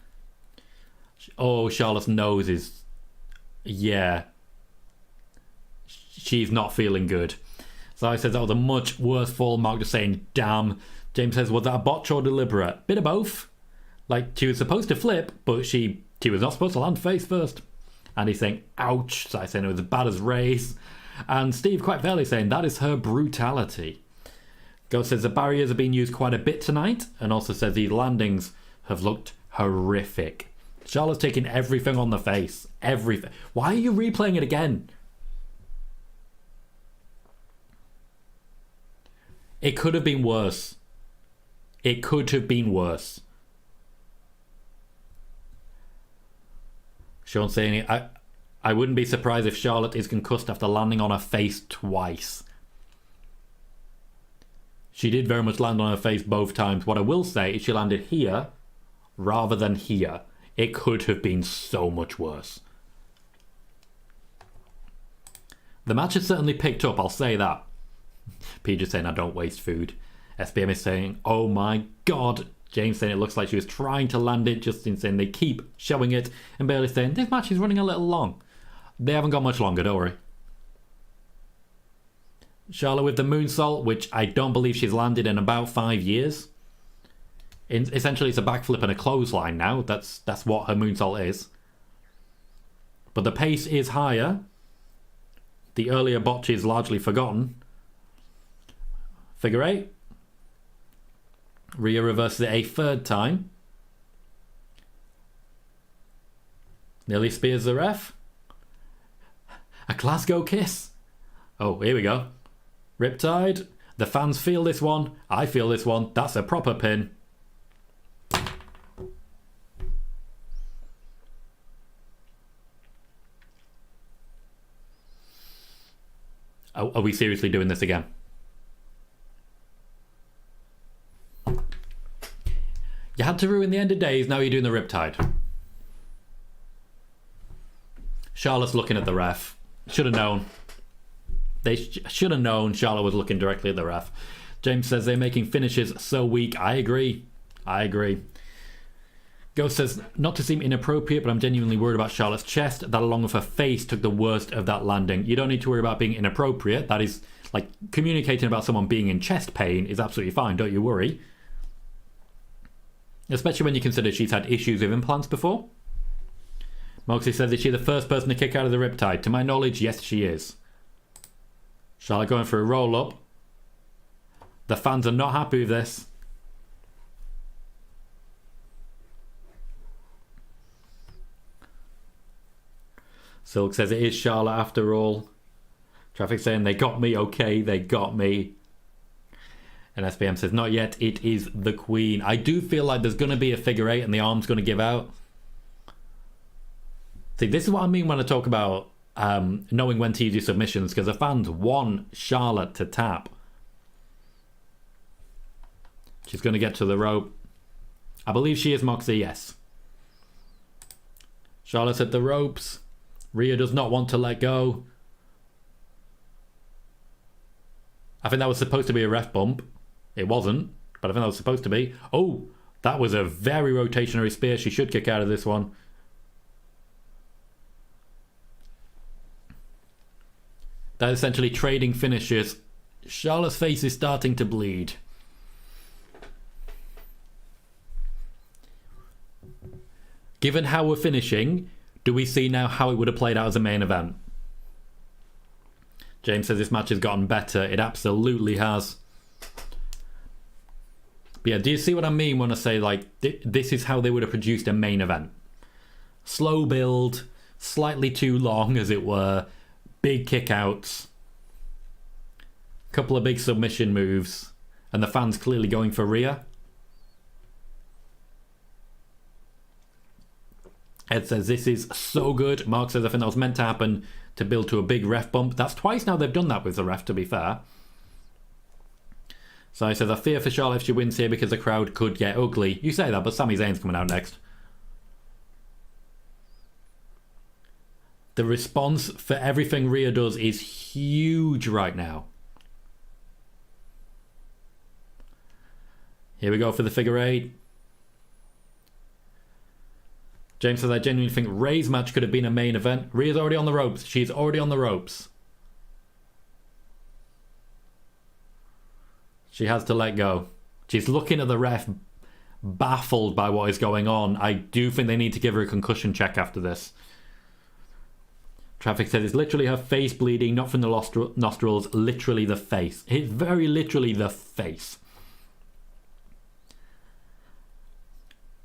Oh, Charlotte's nose is... Yeah. She's not feeling good. So I says that was a much worse fall. Mark just saying, damn. James says, was that a botch or deliberate? Bit of both. Like, she was supposed to flip, but she was not supposed to land face first. And he's saying, ouch. So I saying it was as bad as Ray's. And Steve quite fairly saying, that is her brutality. Ghost says the barriers are being used quite a bit tonight. And also says these landings have looked horrific. Charlotte's taking everything on the face. Everything. Why are you replaying it again? It could have been worse. It could have been worse. Sean saying, I wouldn't be surprised if Charlotte is concussed after landing on her face twice. She did very much land on her face both times. What I will say is she landed here rather than here. It could have been so much worse. The match has certainly picked up, I'll say that. PJ saying, I don't waste food. SBM is saying, oh my god. James saying it looks like she was trying to land it. Justin saying they keep showing it. And Bailey saying, this match is running a little long. They haven't got much longer, don't worry. Charlotte with the moonsault, which I don't believe she's landed in about 5 years. Essentially, it's a backflip and a clothesline now. That's what her moonsault is. But the pace is higher. The earlier botch is largely forgotten. Figure 8. Rhea reverses it a third time. Nearly spears the ref. A Glasgow kiss. Oh, here we go. Riptide. The fans feel this one. I feel this one. That's a proper pin. Are we seriously doing this again? You had to ruin the end of days, now you're doing the Riptide. Charlotte's looking at the ref. Should have known. They should have known Charlotte was looking directly at the ref. James says they're making finishes so weak. I agree. I agree. Ghost says, not to seem inappropriate, but I'm genuinely worried about Charlotte's chest. That along with her face took the worst of that landing. You don't need to worry about being inappropriate. That is, like, communicating about someone being in chest pain is absolutely fine. Don't you worry. Especially when you consider she's had issues with implants before. Moxie says, is she the first person to kick out of the Riptide? To my knowledge, yes, she is. Charlotte going for a roll-up. The fans are not happy with this. Silk says it is Charlotte after all. Traffic saying they got me, okay, they got me. And SPM says not yet, it is the Queen. I do feel like there's going to be a figure 8 and the arm's going to give out. See, this is what I mean when I talk about knowing when to use your submissions, because the fans want Charlotte to tap. She's going to get to the rope. I believe she is Moxie, yes. Charlotte's at the ropes. Rhea does not want to let go. I think that was supposed to be a ref bump. It wasn't, but I think that was supposed to be. Oh, that was a very rotationary spear. She should kick out of this one. They're essentially trading finishes. Charlotte's face is starting to bleed. Given how we're finishing, do we see now how it would have played out as a main event? James says this match has gotten better. It absolutely has. But yeah, do you see what I mean when I say, like, this is how they would have produced a main event? Slow build, slightly too long, as it were, big kickouts, couple of big submission moves, and the fans clearly going for Rhea. Ed says this is so good. Mark says I think that was meant to happen to build to a big ref bump. That's twice now they've done that with the ref, to be fair. So he says, I fear for Charlotte if she wins here because the crowd could get ugly. You say that, but Sami Zayn's coming out next. The response for everything Rhea does is huge right now. Here we go for the figure 8. James says, I genuinely think Ray's match could have been a main event. Rhea's already on the ropes. She's already on the ropes. She has to let go. She's looking at the ref, baffled by what is going on. I do think they need to give her a concussion check after this. Traffic says it's literally her face bleeding, not from the nostrils, literally the face. It's very literally the face.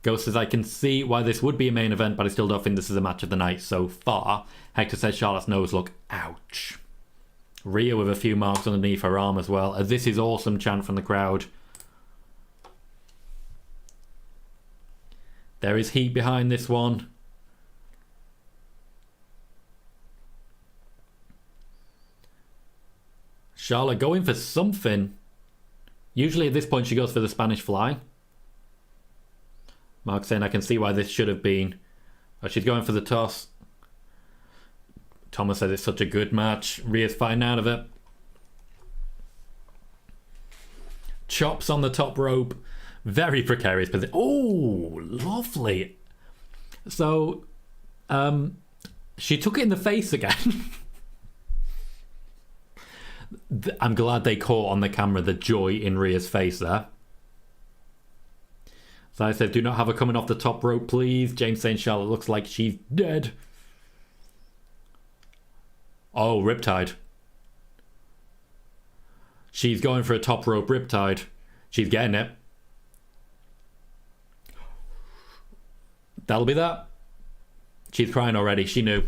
Ghost says, I can see why this would be a main event, but I still don't think this is a match of the night so far. Hector says Charlotte's nose look ouch. Rhea with a few marks underneath her arm as well. As this is awesome chant from the crowd. There is heat behind this one. Charlotte going for something. Usually at this point she goes for the Spanish fly. Mark saying I can see why this should have been. Oh, she's going for the toss. Thomas says it's such a good match. Rhea's fighting out of it. Chops on the top rope. Very precarious position. Oh, lovely. So, she took it in the face again. I'm glad they caught on the camera the joy in Rhea's face there. So I said, do not have her coming off the top rope, please. James saying Charlotte looks like she's dead. Oh, Riptide. She's going for a top rope Riptide. She's getting it. That'll be that. She's crying already. She knew.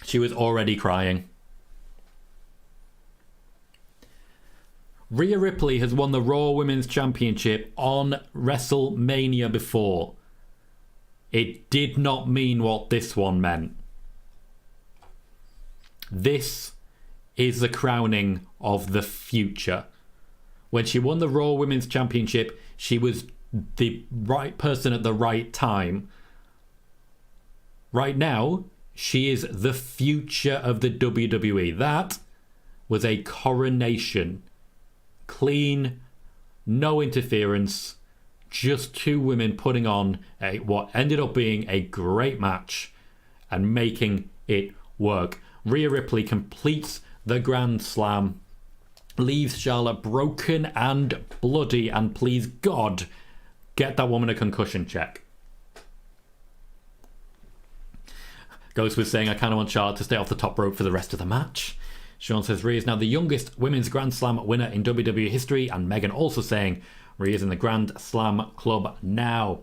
She was already crying. Rhea Ripley has won the Raw Women's Championship on WrestleMania before. It did not mean what this one meant. This is the crowning of the future. When she won the Raw Women's Championship, she was the right person at the right time. Right now, she is the future of the WWE. That was a coronation. Clean, no interference, just two women putting on what ended up being a great match and making it work. Rhea Ripley completes the Grand Slam, leaves Charlotte broken and bloody, and please God, get that woman a concussion check. Ghost was saying, I kind of want Charlotte to stay off the top rope for the rest of the match. Sean says Rhea is now the youngest women's Grand Slam winner in WWE history, and Megan also saying Rhea's in the Grand Slam club now.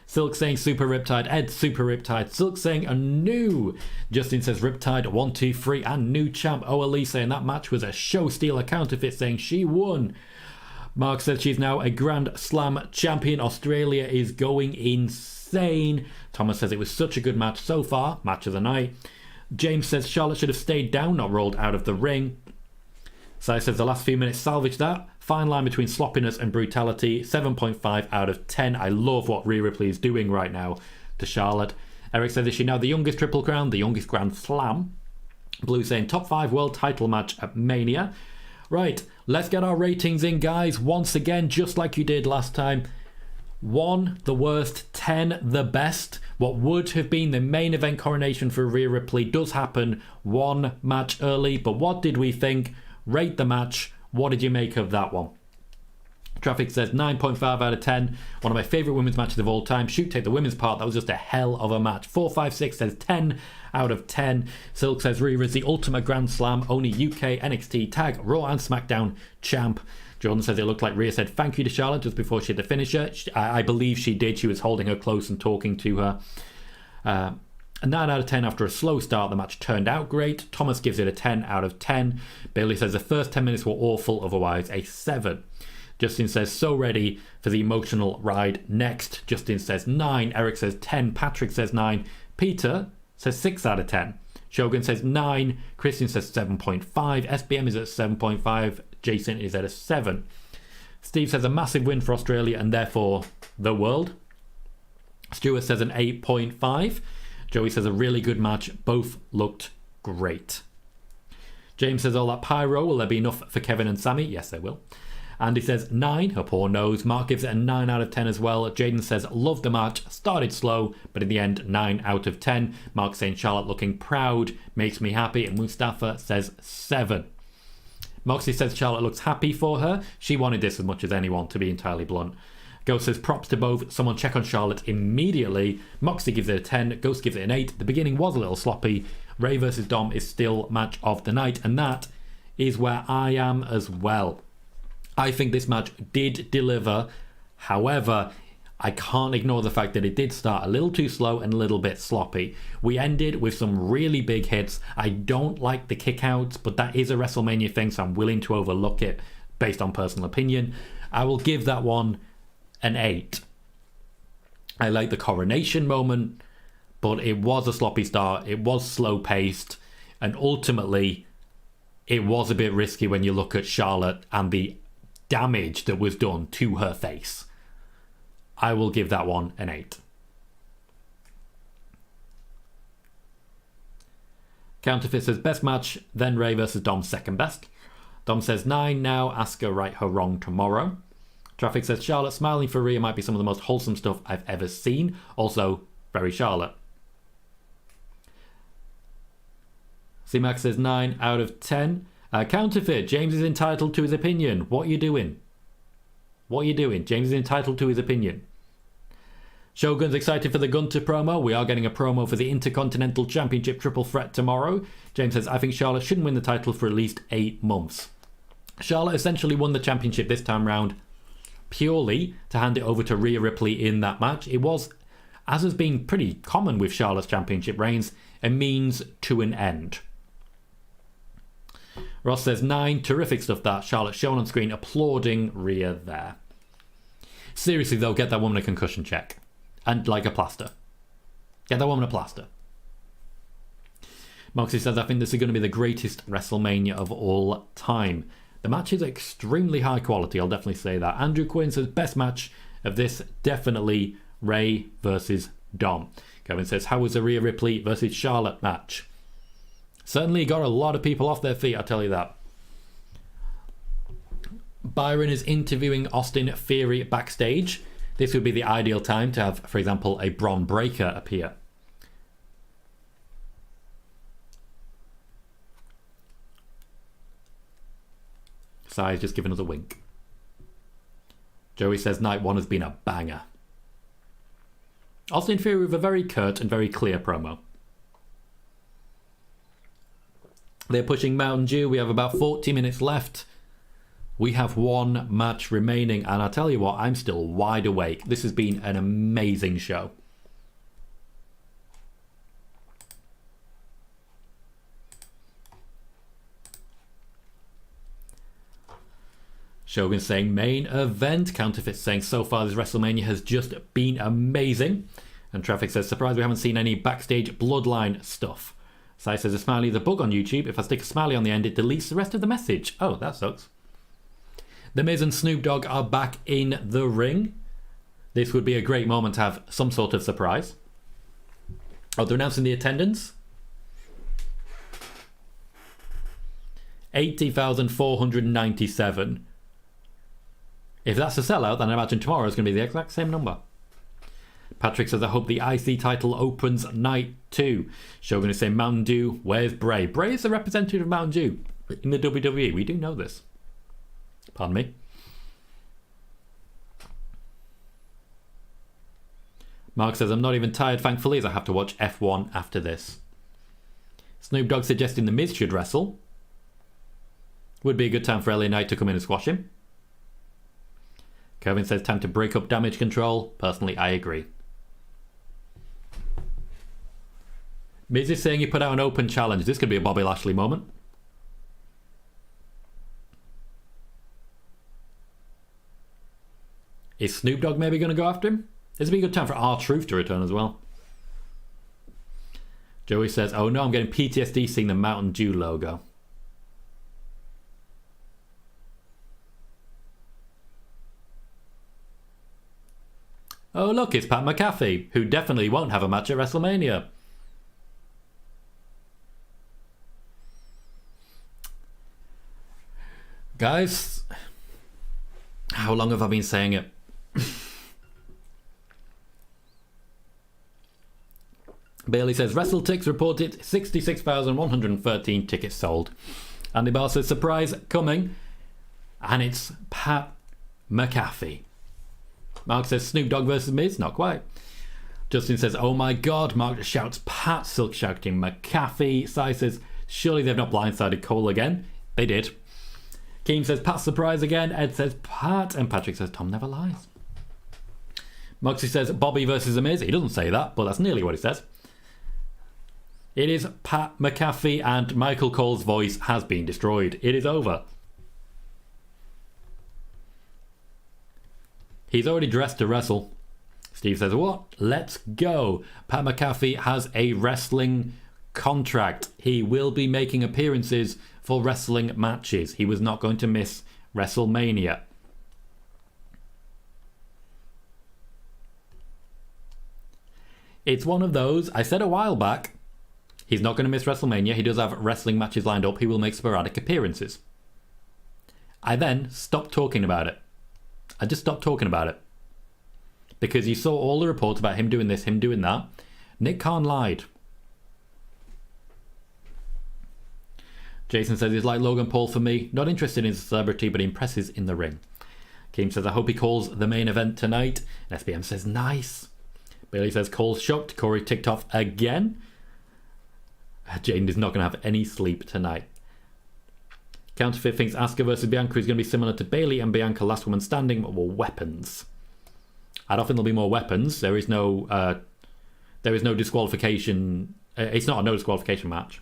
Silk saying Super Riptide, Ed Super Riptide, Silk saying a new. Justin says Riptide 1, 2, 3 and new champ. OLE saying that match was a show stealer counterfeit, saying she won. Mark says she's now a Grand Slam champion. Australia is going insane. Thomas says it was such a good match so far, match of the night. James says Charlotte should have stayed down, not rolled out of the ring. Sai says the last few minutes salvaged that. Fine line between sloppiness and brutality. 7.5 out of 10. I love what Rhea Ripley is doing right now to Charlotte. Eric says, is she now the youngest Triple Crown, the youngest Grand Slam? Blue saying top 5 world title match at Mania. Right, let's get our ratings in, guys. Once again, just like you did last time. 1, the worst, 10, the best. What would have been the main event coronation for Rhea Ripley does happen 1 match early, but what did we think? Rate the match. What did you make of that one? Traffic says 9.5 out of 10. One of my favourite women's matches of all time. Shoot, take the women's part. That was just a hell of a match. 456 says 10 out of 10. Silk says Rhea is the ultimate Grand Slam. Only UK, NXT, Tag, Raw and Smackdown champ. Jordan says it looked like Rhea said thank you to Charlotte just before she hit the finisher. I believe she did. She was holding her close and talking to her. A 9 out of 10 after a slow start. The match turned out great. Thomas gives it a 10 out of 10. Bailey says the first 10 minutes were awful, otherwise a 7. Justin says so ready for the emotional ride next. Justin says 9. Eric says 10. Patrick says 9. Peter says 6 out of 10. Shogun says 9. Christian says 7.5. SBM is at 7.5. Jason is at a 7. Steve says a massive win for Australia and therefore the world. Stuart says an 8.5. Joey says a really good match. Both looked great. James says all that pyro, will there be enough for Kevin and Sami? Yes, there will. Andy says 9, her poor nose. Mark gives it a 9 out of 10 as well. Jaden says loved the match, started slow, but in the end 9 out of 10. Mark saying Charlotte looking proud, makes me happy, and Mustafa says 7. Moxie says Charlotte looks happy for her. She wanted this as much as anyone, to be entirely blunt. Ghost says props to both. Someone check on Charlotte immediately. Moxie gives it a 10. Ghost gives it an 8. The beginning was a little sloppy. Ray versus Dom is still match of the night, and that is where I am as well. I think this match did deliver. However, I can't ignore the fact that it did start a little too slow and a little bit sloppy. We ended with some really big hits. I don't like the kickouts, but that is a WrestleMania thing, so I'm willing to overlook it based on personal opinion. I will give that one an 8. I like the coronation moment, but it was a sloppy start. It was slow paced, and ultimately it was a bit risky when you look at Charlotte and the damage that was done to her face. I will give that one an 8. Counterfeit says best match, then Ray versus Dom second best. Dom says 9 now, Asuka right her wrong tomorrow. Traffic says Charlotte smiling for Rhea might be some of the most wholesome stuff I've ever seen. Also, very Charlotte. C-Max says 9 out of 10. Counterfeit, James is entitled to his opinion. What are you doing? What are you doing? James is entitled to his opinion. Shogun's excited for the Gunter promo. We are getting a promo for the Intercontinental Championship Triple Threat tomorrow. James says, I think Charlotte shouldn't win the title for at least 8 months. Charlotte essentially won the championship this time round purely to hand it over to Rhea Ripley in that match. It was, as has been pretty common with Charlotte's championship reigns, a means to an end. Ross says 9, terrific stuff that. Charlotte shown on screen applauding Rhea there. Seriously though, get that woman a concussion check. And like a plaster. Get that woman a plaster. Moxie says, I think this is going to be the greatest WrestleMania of all time. The match is extremely high quality, I'll definitely say that. Andrew Quinn says, best match of this, definitely Ray versus Dom. Kevin says, how was the Rhea Ripley versus Charlotte match? Certainly got a lot of people off their feet, I'll tell you that. Byron is interviewing Austin Theory backstage. This would be the ideal time to have, for example, a Braun Breaker appear. Sai's just giving us a wink. Joey says Night One has been a banger. Austin Theory with a very curt and very clear promo. They're pushing Mountain Dew. We have about 40 minutes left. We have 1 match remaining. And I'll tell you what, I'm still wide awake. This has been an amazing show. Shogun saying main event. Counterfeit saying so far this WrestleMania has just been amazing. And Traffic says surprised we haven't seen any backstage bloodline stuff. Sai says a smiley is a bug on YouTube. If I stick a smiley on the end, it deletes the rest of the message. Oh, that sucks. The Miz and Snoop Dogg are back in the ring. This would be a great moment to have some sort of surprise. Oh, they're announcing the attendance. 80,497. If that's a sellout, then I imagine tomorrow is going to be the exact same number. Patrick says, I hope the IC title opens night 2. Shogun is saying, Mountain Dew, where's Bray? Bray is the representative of Mountain Dew in the WWE. We do know this. Pardon me. Mark says, I'm not even tired, thankfully, as I have to watch F1 after this. Snoop Dogg suggesting The Miz should wrestle. Would be a good time for LA Knight to come in and squash him. Kevin says, time to break up Damage Control. Personally, I agree. Miz is saying he put out an open challenge. This could be a Bobby Lashley moment. Is Snoop Dogg maybe going to go after him? This would be a good time for R-Truth to return as well. Joey says, oh no, I'm getting PTSD seeing the Mountain Dew logo. Oh look, it's Pat McAfee, who definitely won't have a match at WrestleMania. Guys, how long have I been saying it? Bailey says, WrestleTix reported 66,113 tickets sold. Andy Barr says, surprise coming. And it's Pat McAfee. Mark says, Snoop Dogg versus Miz? Not quite. Justin says, oh my god. Mark just shouts, Pat, Silk shouting McAfee. Sai says, surely they've not blindsided Cole again. They did. Keem says, Pat surprise again. Ed says, Pat. And Patrick says, Tom never lies. Moxie says, Bobby versus The Miz. He doesn't say that, but that's nearly what he says. It is Pat McAfee, and Michael Cole's voice has been destroyed. It is over. He's already dressed to wrestle. Steve says, what? Let's go. Pat McAfee has a wrestling contract. He will be making appearances for wrestling matches. He was not going to miss WrestleMania. It's one of those, I said a while back, he's not going to miss WrestleMania. He does have wrestling matches lined up. He will make sporadic appearances. I then stopped talking about it. I just stopped talking about it. Because you saw all the reports about him doing this, him doing that. Nick Khan lied. Jason says he's like Logan Paul for me. Not interested in celebrity, but impresses in the ring. Keem says, I hope he calls the main event tonight. And SBM says, nice. Bailey says, Cole's shocked. Corey ticked off again. Jane is not going to have any sleep tonight. Counterfeit thinks Asuka versus Bianca is going to be similar to Bailey and Bianca last woman standing, but more weapons. I don't think there'll be more weapons. There is no disqualification. It's not a no disqualification match.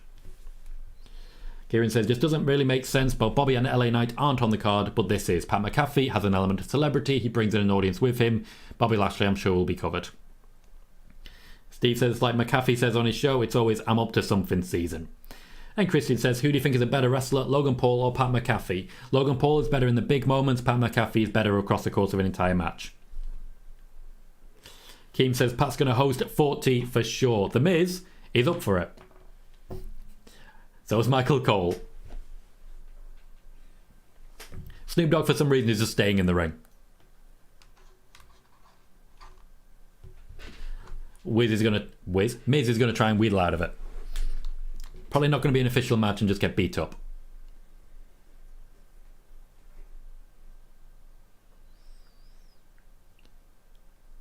Kieran says, this doesn't really make sense. Both Bobby and LA Knight aren't on the card, but this is. Pat McAfee has an element of celebrity. He brings in an audience with him. Bobby Lashley, I'm sure, will be covered. Steve says, like McAfee says on his show, it's always I'm up to something season. And Christian says, who do you think is a better wrestler, Logan Paul or Pat McAfee? Logan Paul is better in the big moments. Pat McAfee is better across the course of an entire match. Keem says, Pat's going to host 40 for sure. The Miz is up for it. So is Michael Cole. Snoop Dogg, for some reason, is just staying in the ring. Miz is going to try and wheedle out of it. Probably not going to be an official match and just get beat up.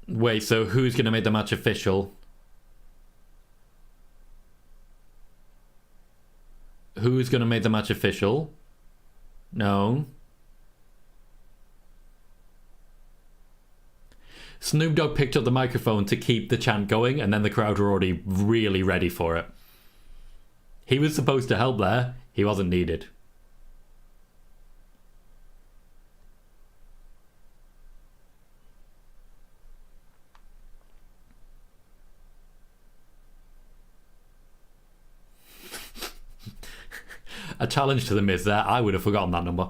Wait, so who's going to make the match official? Who's going to make the match official? No. Snoop Dogg picked up the microphone to keep the chant going, and then the crowd were already really ready for it. He was supposed to help there. He wasn't needed. A challenge to the Miz there. I would have forgotten that number.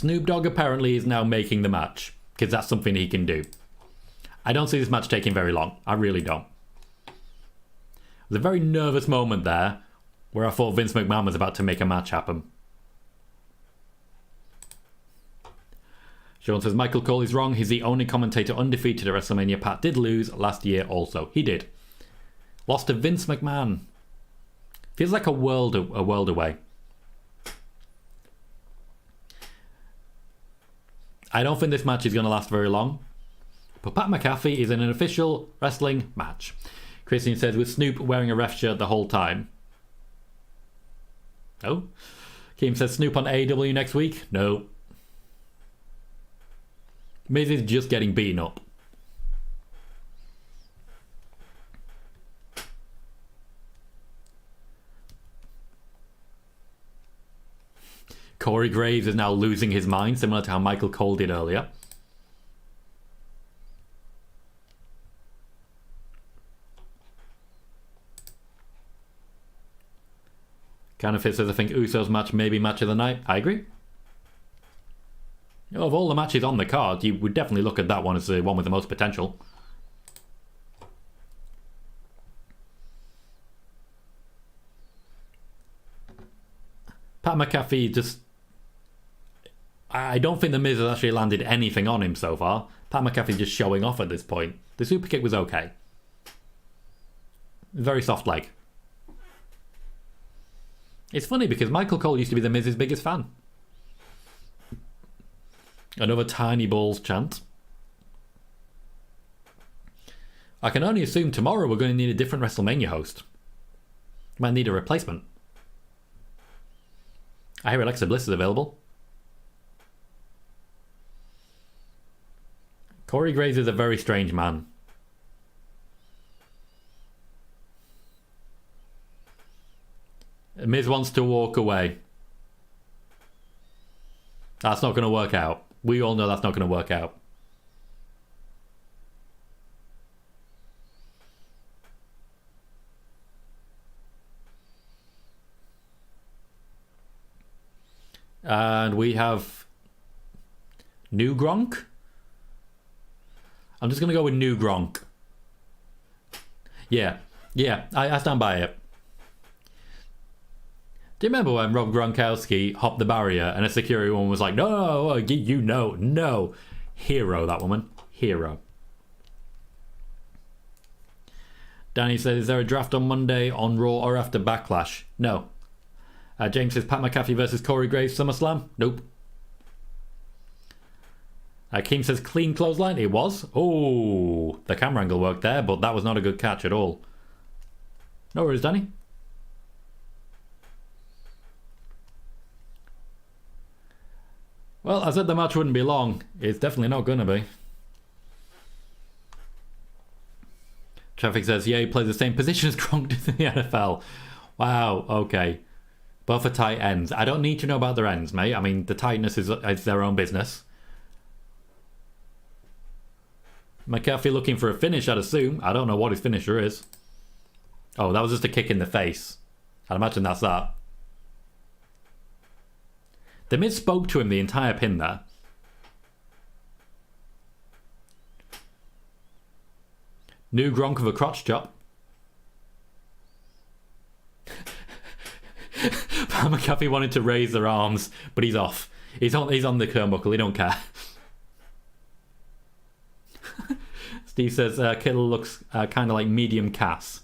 Snoop Dogg apparently is now making the match, because that's something he can do. I don't see this match taking very long. I really don't. There's a very nervous moment there where I thought Vince McMahon was about to make a match happen. Sean says, Michael Cole is wrong. He's the only commentator undefeated at WrestleMania. Pat did lose last year also. He did. Lost to Vince McMahon. Feels like a world away. I don't think this match is going to last very long. But Pat McAfee is in an official wrestling match. Christian says, with Snoop wearing a ref shirt the whole time. No. Keem says, Snoop on AEW next week? No. Miz is just getting beaten up. Corey Graves is now losing his mind, similar to how Michael Cole did earlier. Canafit says, I think Usos match maybe match of the night. I agree. Of all the matches on the card, you would definitely look at that one as the one with the most potential. Pat McAfee just... I don't think The Miz has actually landed anything on him so far. Pat McAfee just showing off at this point. The super kick was okay. Very soft leg. It's funny because Michael Cole used to be The Miz's biggest fan. Another tiny balls chant. I can only assume tomorrow we're going to need a different WrestleMania host. Might need a replacement. I hear Alexa Bliss is available. Corey Graves is a very strange man. Miz wants to walk away. That's not going to work out. We all know that's not going to work out. And we have New Gronk. I'm just going to go with New Gronk. Yeah, I stand by it. Do you remember when Rob Gronkowski hopped the barrier and a security woman was like, no, you know, no. Hero, that woman. Hero. Danny says, is there a draft on Monday on Raw or after Backlash? No. James says, Pat McAfee versus Corey Graves SummerSlam? Nope. Keem says, clean clothesline? It was. Oh, the camera angle worked there, but that was not a good catch at all. No worries, Danny. Well, I said the match wouldn't be long. It's definitely not going to be. Traffic says, yeah, he plays the same position as Gronk did in the NFL. Wow, okay. Both are tight ends. I don't need to know about their ends, mate. I mean, the tightness is their own business. McAfee looking for a finish, I'd assume. I don't know what his finisher is. Oh, that was just a kick in the face. I'd imagine that's that. The Miz spoke to him the entire pin there. New Gronk with a crotch chop. Pat McAfee wanted to raise their arms, but he's off. He's on the turnbuckle. He don't care. Steve says Kittle looks kind of like medium Cass.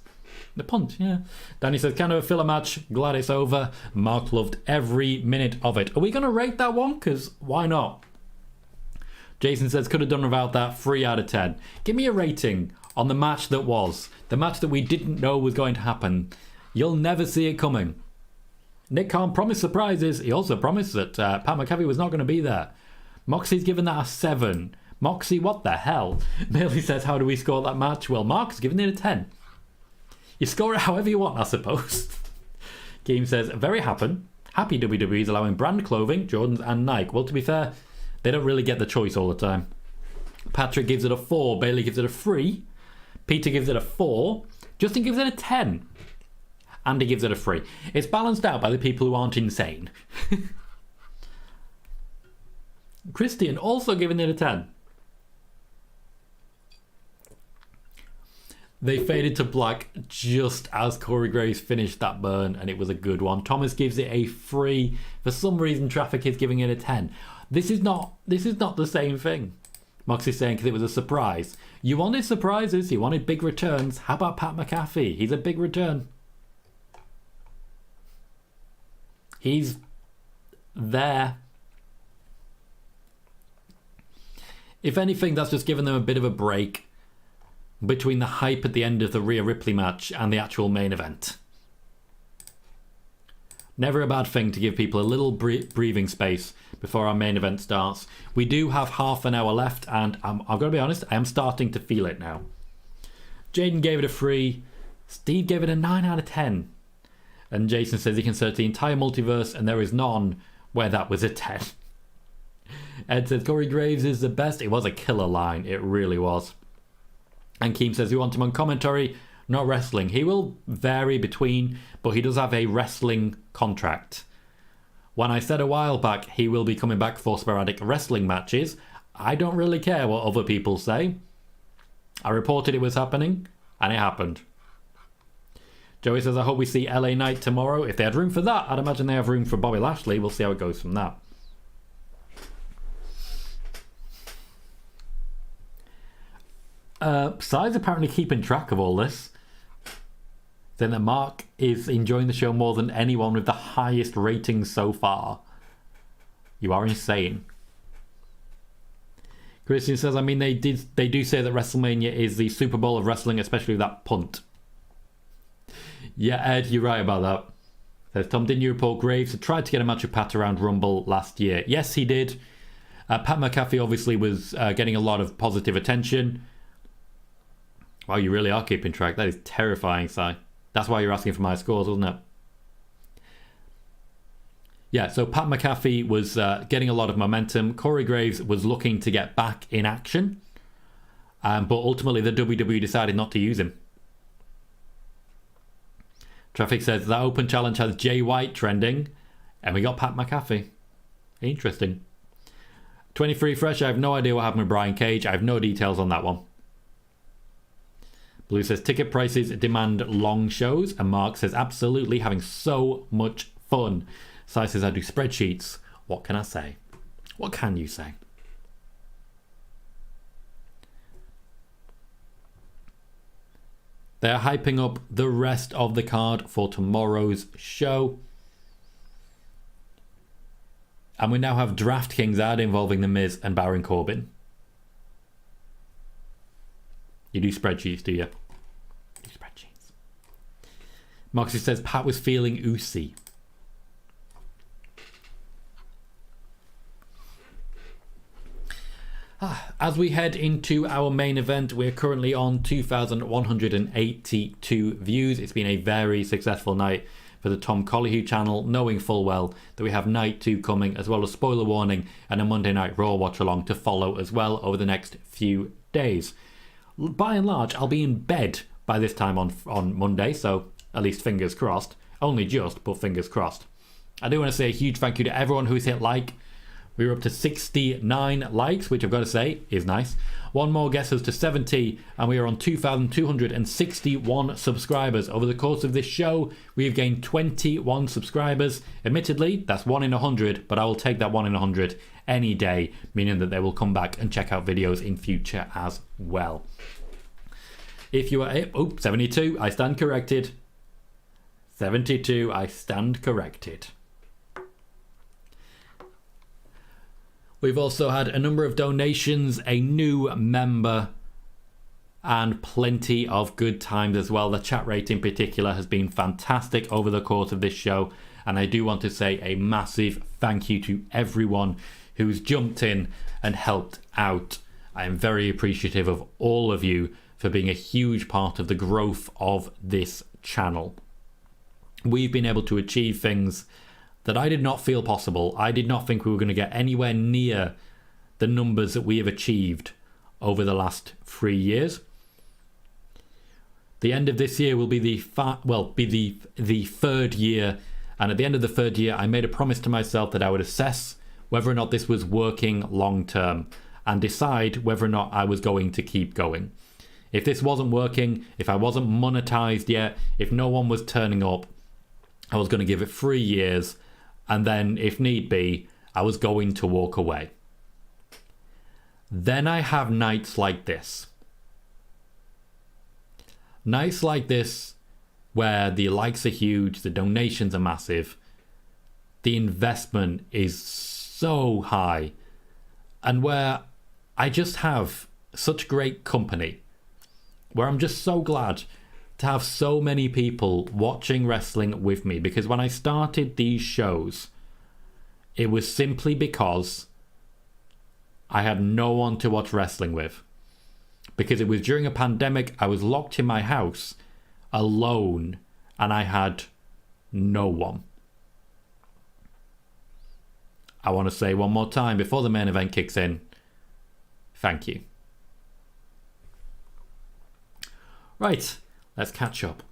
The punt, yeah. Danny says, kind of a filler match. Glad it's over. Mark loved every minute of it. Are we going to rate that one? Because why not? Jason says, could have done without that. 3 out of 10. Give me a rating on the match that was. The match that we didn't know was going to happen. You'll never see it coming. Nick Khan promised surprises. He also promised that Pat McAfee was not going to be there. Moxie's given that a 7. Moxie, what the hell? Bailey says, how do we score that match? Well, Mark's given it a 10. You score it however you want, I suppose. Game says, very happy WWE is allowing brand clothing, Jordans and Nike. Well, to be fair, they don't really get the choice all the time. Patrick gives it a 4. Bailey gives it a 3. Peter gives it a 4. Justin gives it a 10. Andy gives it a 3. It's balanced out by the people who aren't insane. Christian also giving it a 10. They faded to black just as Corey Graves finished that burn, and it was a good one. Thomas gives it a 3. For some reason, Traffic is giving it a 10. This is not the same thing. Moxie's saying because it was a surprise. You wanted surprises, you wanted big returns. How about Pat McAfee? He's a big return. He's there. If anything, that's just given them a bit of a break between the hype at the end of the Rhea Ripley match and the actual main event. Never a bad thing to give people a little breathing space before our main event starts. We do have half an hour left, and I've got to be honest, I am starting to feel it now. Jaden gave it a 3. Steve gave it a 9 out of 10. And Jason says he can search the entire multiverse, and there is none where that was a 10. Ed says Corey Graves is the best. It was a killer line. It really was. And Keem says we want him on commentary, not wrestling. He will vary between, but he does have a wrestling contract. When I said a while back he will be coming back for sporadic wrestling matches, I don't really care what other people say. I reported it was happening, and it happened. Joey says I hope we see LA Knight tomorrow. If they had room for that, I'd imagine they have room for Bobby Lashley. We'll see how it goes from that. Si's apparently keeping track of all this. Saying that Mark is enjoying the show more than anyone with the highest ratings so far. You are insane. Christian says, I mean, they do say that WrestleMania is the Super Bowl of wrestling, especially with that punt. Yeah, Ed, you're right about that. Says Tom, didn't you report Graves had tried to get a match with Pat around Rumble last year? Yes, he did. Pat McAfee obviously was getting a lot of positive attention. Wow, you really are keeping track. That is terrifying, Si. That's why you're asking for my scores, wasn't it? Yeah, so Pat McAfee was getting a lot of momentum. Corey Graves was looking to get back in action. But ultimately, the WWE decided not to use him. Traffic says that open challenge has Jay White trending. And we got Pat McAfee. Interesting. 23 Fresh, I have no idea what happened with Brian Cage. I have no details on that one. Blue says ticket prices demand long shows, and Mark says absolutely having so much fun. Si says I do spreadsheets. What can I say? What can you say? They're hyping up the rest of the card for tomorrow's show. And we now have DraftKings ad involving The Miz and Baron Corbin. You do spreadsheets, do you? Do spreadsheets. Moxie says Pat was feeling oozy. As we head into our main event, we're currently on 2,182 views. It's been a very successful night for the Tom Colohue channel, knowing full well that we have Night 2 coming, as well as spoiler warning and a Monday Night Raw watch along to follow as well over the next few days. By and large, I'll be in bed by this time on Monday, so at least fingers crossed. Only just, but fingers crossed. I do want to say a huge thank you to everyone who's hit like. We were up to 69 likes, which I've got to say is nice. One more gets us to 70, and we are on 2,261 subscribers. Over the course of this show, we have gained 21 subscribers. Admittedly, that's 1 in 100, but I will take that 1 in 100 any day, meaning that they will come back and check out videos in future as well. If you are... 72, I stand corrected. 72, I stand corrected. We've also had a number of donations, a new member, and plenty of good times as well. The chat rate in particular has been fantastic over the course of this show, and I do want to say a massive thank you to everyone who's jumped in and helped out. I am very appreciative of all of you for being a huge part of the growth of this channel. We've been able to achieve things that I did not feel possible. I did not think we were going to get anywhere near the numbers that we have achieved over the last 3 years. The end of this year will be the third year, and at the end of the third year, I made a promise to myself that I would assess whether or not this was working long term, and decide whether or not I was going to keep going. If this wasn't working, if I wasn't monetized yet, if no one was turning up, I was going to give it 3 years, and then, if need be, I was going to walk away. Then I have nights like this. Nights like this where the likes are huge, the donations are massive, the investment is so high, and where I just have such great company, where I'm just so glad to have so many people watching wrestling with me. Because when I started these shows, it was simply because I had no one to watch wrestling with. Because it was during a pandemic, I was locked in my house alone and I had no one. I want to say one more time before the main event kicks in, thank you. Right, let's catch up.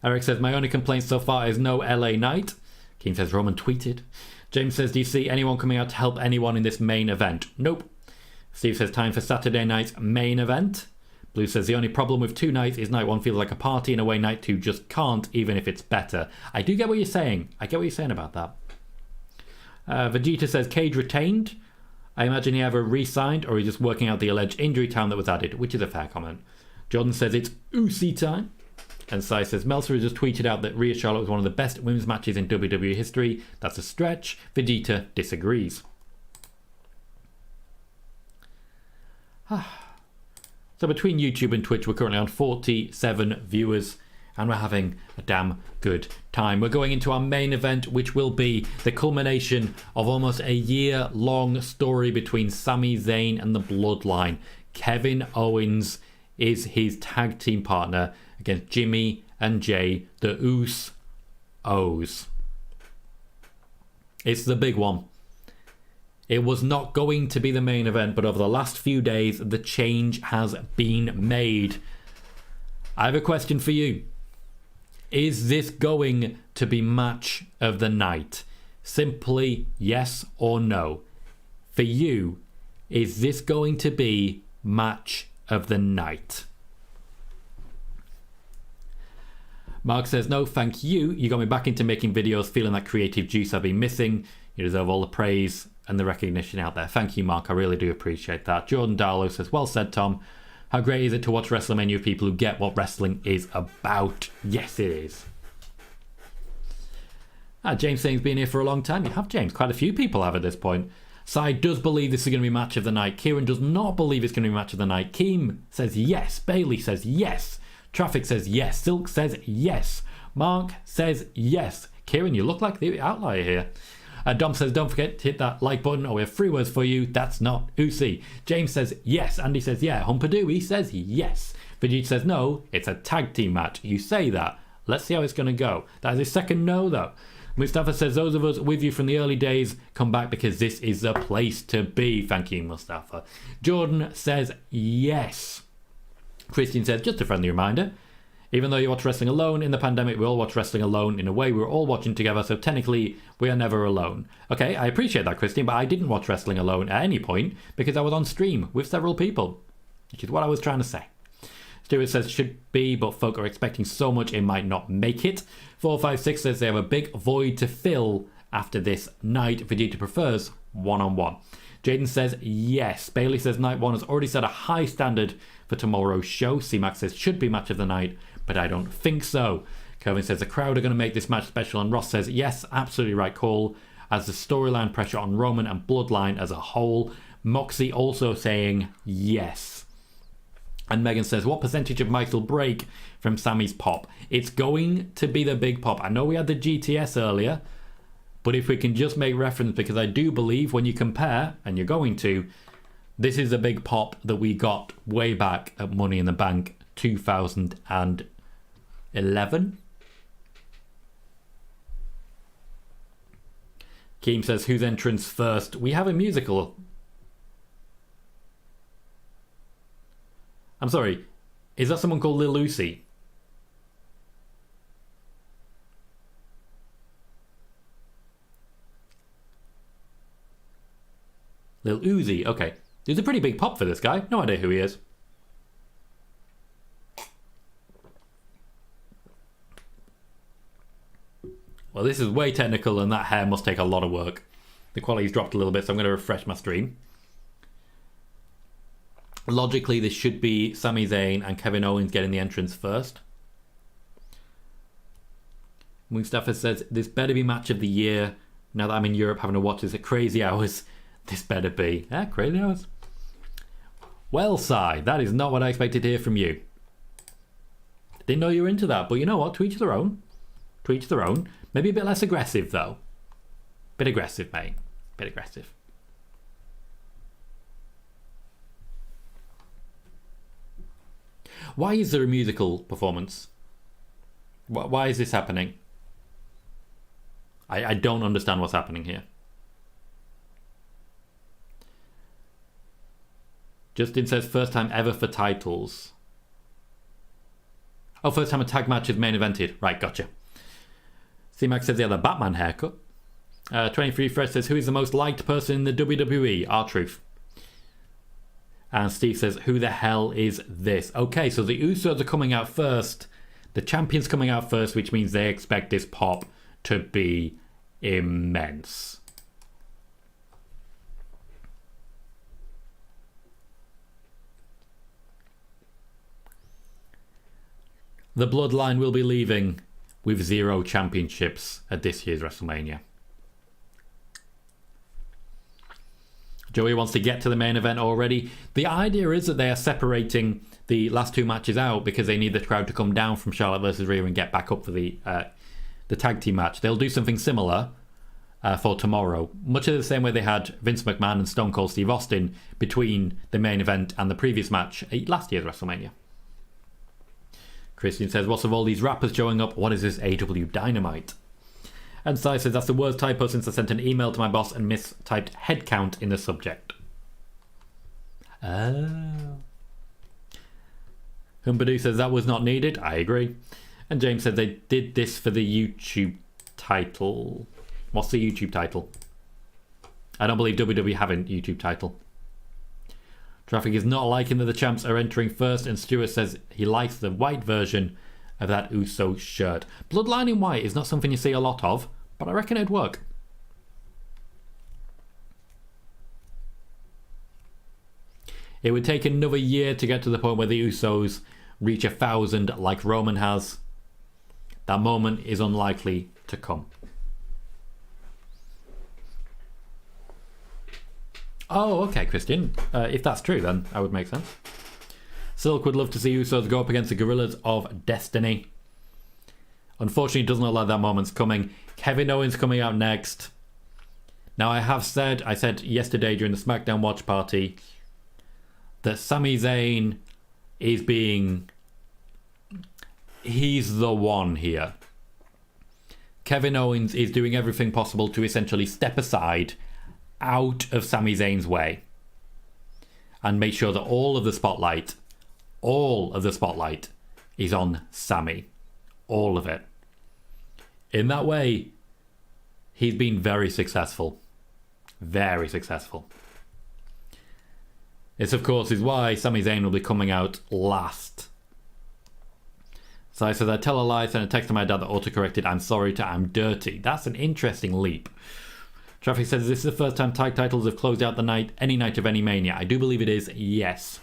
Eric says, my only complaint so far is no LA Knight. Keane says, Roman tweeted. James says, do you see anyone coming out to help anyone in this main event? Nope. Steve says, time for Saturday night's main event. Blue says, the only problem with 2 nights is night 1 feels like a party in a way night 2 just can't, even if it's better. I do get what you're saying. I get what you're saying about that. Vegeta says, Cage retained. I imagine he either re-signed or he's just working out the alleged injury time that was added, which is a fair comment. Jordan says it's Usi time. And Sai says, Meltzer has just tweeted out that Rhea Charlotte was one of the best women's matches in WWE history. That's a stretch. Vegeta disagrees. So between YouTube and Twitch, we're currently on 47 viewers, and we're having a damn good time. We're going into our main event, which will be the culmination of almost a year-long story between Sami Zayn and the Bloodline. Kevin Owens is his tag team partner against Jimmy and Jay, the Usos. It's the big one. It was not going to be the main event, but over the last few days, the change has been made. I have a question for you. Is this going to be match of the night? Simply yes or no. For you, is this going to be match of the night? Mark says, no, thank you. You got me back into making videos, feeling that creative juice I've been missing. You deserve all the praise and the recognition out there. Thank you, Mark. I really do appreciate that. Jordan Darlow says, well said, Tom. How great is it to watch WrestleMania with people who get what wrestling is about? Yes, it is. James saying he's been here for a long time. You have, James. Quite a few people have at this point. Sai does believe this is going to be match of the night. Kieran does not believe it's going to be match of the night. Keem says yes. Bailey says yes. Traffic says yes. Silk says yes. Mark says yes. Kieran, you look like the outlier here. Dom says, don't forget to hit that like button, or we have 3 words for you. That's not Usi. James says yes. Andy says yeah. Humpadooey says yes. Vegeta says no, it's a tag team match. You say that. Let's see how it's going to go. That is his second no, though. Mustafa says, those of us with you from the early days, come back because this is the place to be. Thank you, Mustafa. Jordan says yes. Christian says, just a friendly reminder. Even though you watch wrestling alone in the pandemic, we all watch wrestling alone in a way. We're all watching together, so technically we are never alone. Okay, I appreciate that, Christine, but I didn't watch wrestling alone at any point because I was on stream with several people, which is what I was trying to say. Stuart says should be, but folk are expecting so much it might not make it. 456 says they have a big void to fill after this night. Vegeta prefers one-on-one. Jaden says yes. Bailey says night 1 has already set a high standard for tomorrow's show. C-Max says should be match of the night, but I don't think so. Kevin says the crowd are going to make this match special, and Ross says yes, absolutely right call, as the storyline pressure on Roman and Bloodline as a whole. Moxie also saying yes. And Megan says, what percentage of mics will break from Sami's pop? It's going to be the big pop. I know we had the GTS earlier, but if we can just make reference, because I do believe when you compare, and you're going to, this is the big pop that we got way back at Money in the Bank 2011. Keem says, whose entrance first? We have a musical. I'm sorry, is that someone called Lil Lucy? Lil Uzi, okay. There's a pretty big pop for this guy. No idea who he is. Well, this is way technical and that hair must take a lot of work. The quality's dropped a little bit, so I'm going to refresh my stream. Logically, this should be Sami Zayn and Kevin Owens getting the entrance first. Mustafa says, this better be match of the year. Now that I'm in Europe having to watch this at crazy hours, this better be. Yeah, crazy hours. Well, Si, that is not what I expected to hear from you. Didn't know you were into that, but you know what? To each their own. To each their own. Maybe a bit less aggressive, though. Bit aggressive, mate. Bit aggressive. Why is there a musical performance? Why is this happening? I don't understand what's happening here. Justin says first time ever for titles. Oh, first time a tag match is main evented. Right, gotcha. C-Max says he had a Batman haircut. 23 Fresh says, who is the most liked person in the WWE? R-Truth. And Steve says, who the hell is this? Okay, so the Usos are coming out first. The champion's coming out first, which means they expect this pop to be immense. The Bloodline will be leaving with 0 championships at this year's WrestleMania. Joey wants to get to the main event already. The idea is that they are separating the last 2 matches out because they need the crowd to come down from Charlotte versus Rhea and get back up for the tag team match. They'll do something similar for tomorrow. Much of the same way they had Vince McMahon and Stone Cold Steve Austin between the main event and the previous match at last year's WrestleMania. Christian says, what's of all these rappers showing up? What is this AW Dynamite? And Sai says, that's the worst typo since I sent an email to my boss and mistyped head count in the subject. Oh. Humbadoo says, that was not needed. I agree. And James said they did this for the YouTube title. What's the YouTube title? I don't believe WWE have a YouTube title. Traffic is not liking that the champs are entering first, and Stuart says he likes the white version of that Uso shirt. Bloodline in white is not something you see a lot of, but I reckon it'd work. It would take another year to get to the point where the Usos reach 1,000 like Roman has. That moment is unlikely to come. Oh, okay, Christian. If that's true, then that would make sense. Silk would love to see Usos go up against the Gorillas of Destiny. Unfortunately, it doesn't look like that moment's coming. Kevin Owens coming out next. Now, I said yesterday during the Smackdown watch party that Sami Zayn is he's the one here. Kevin Owens is doing everything possible to essentially step aside out of Sami Zayn's way and make sure that all of the spotlight is on Sami. All of it. In that way, he's been very successful. Very successful. This, of course, is why Sami Zayn will be coming out last. So I said, I tell a lie, send a text to my dad that autocorrected, I'm sorry to I'm dirty. That's an interesting leap. Traffic says, this is the first time tag titles have closed out the night, any night of any Mania. I do believe it is, yes.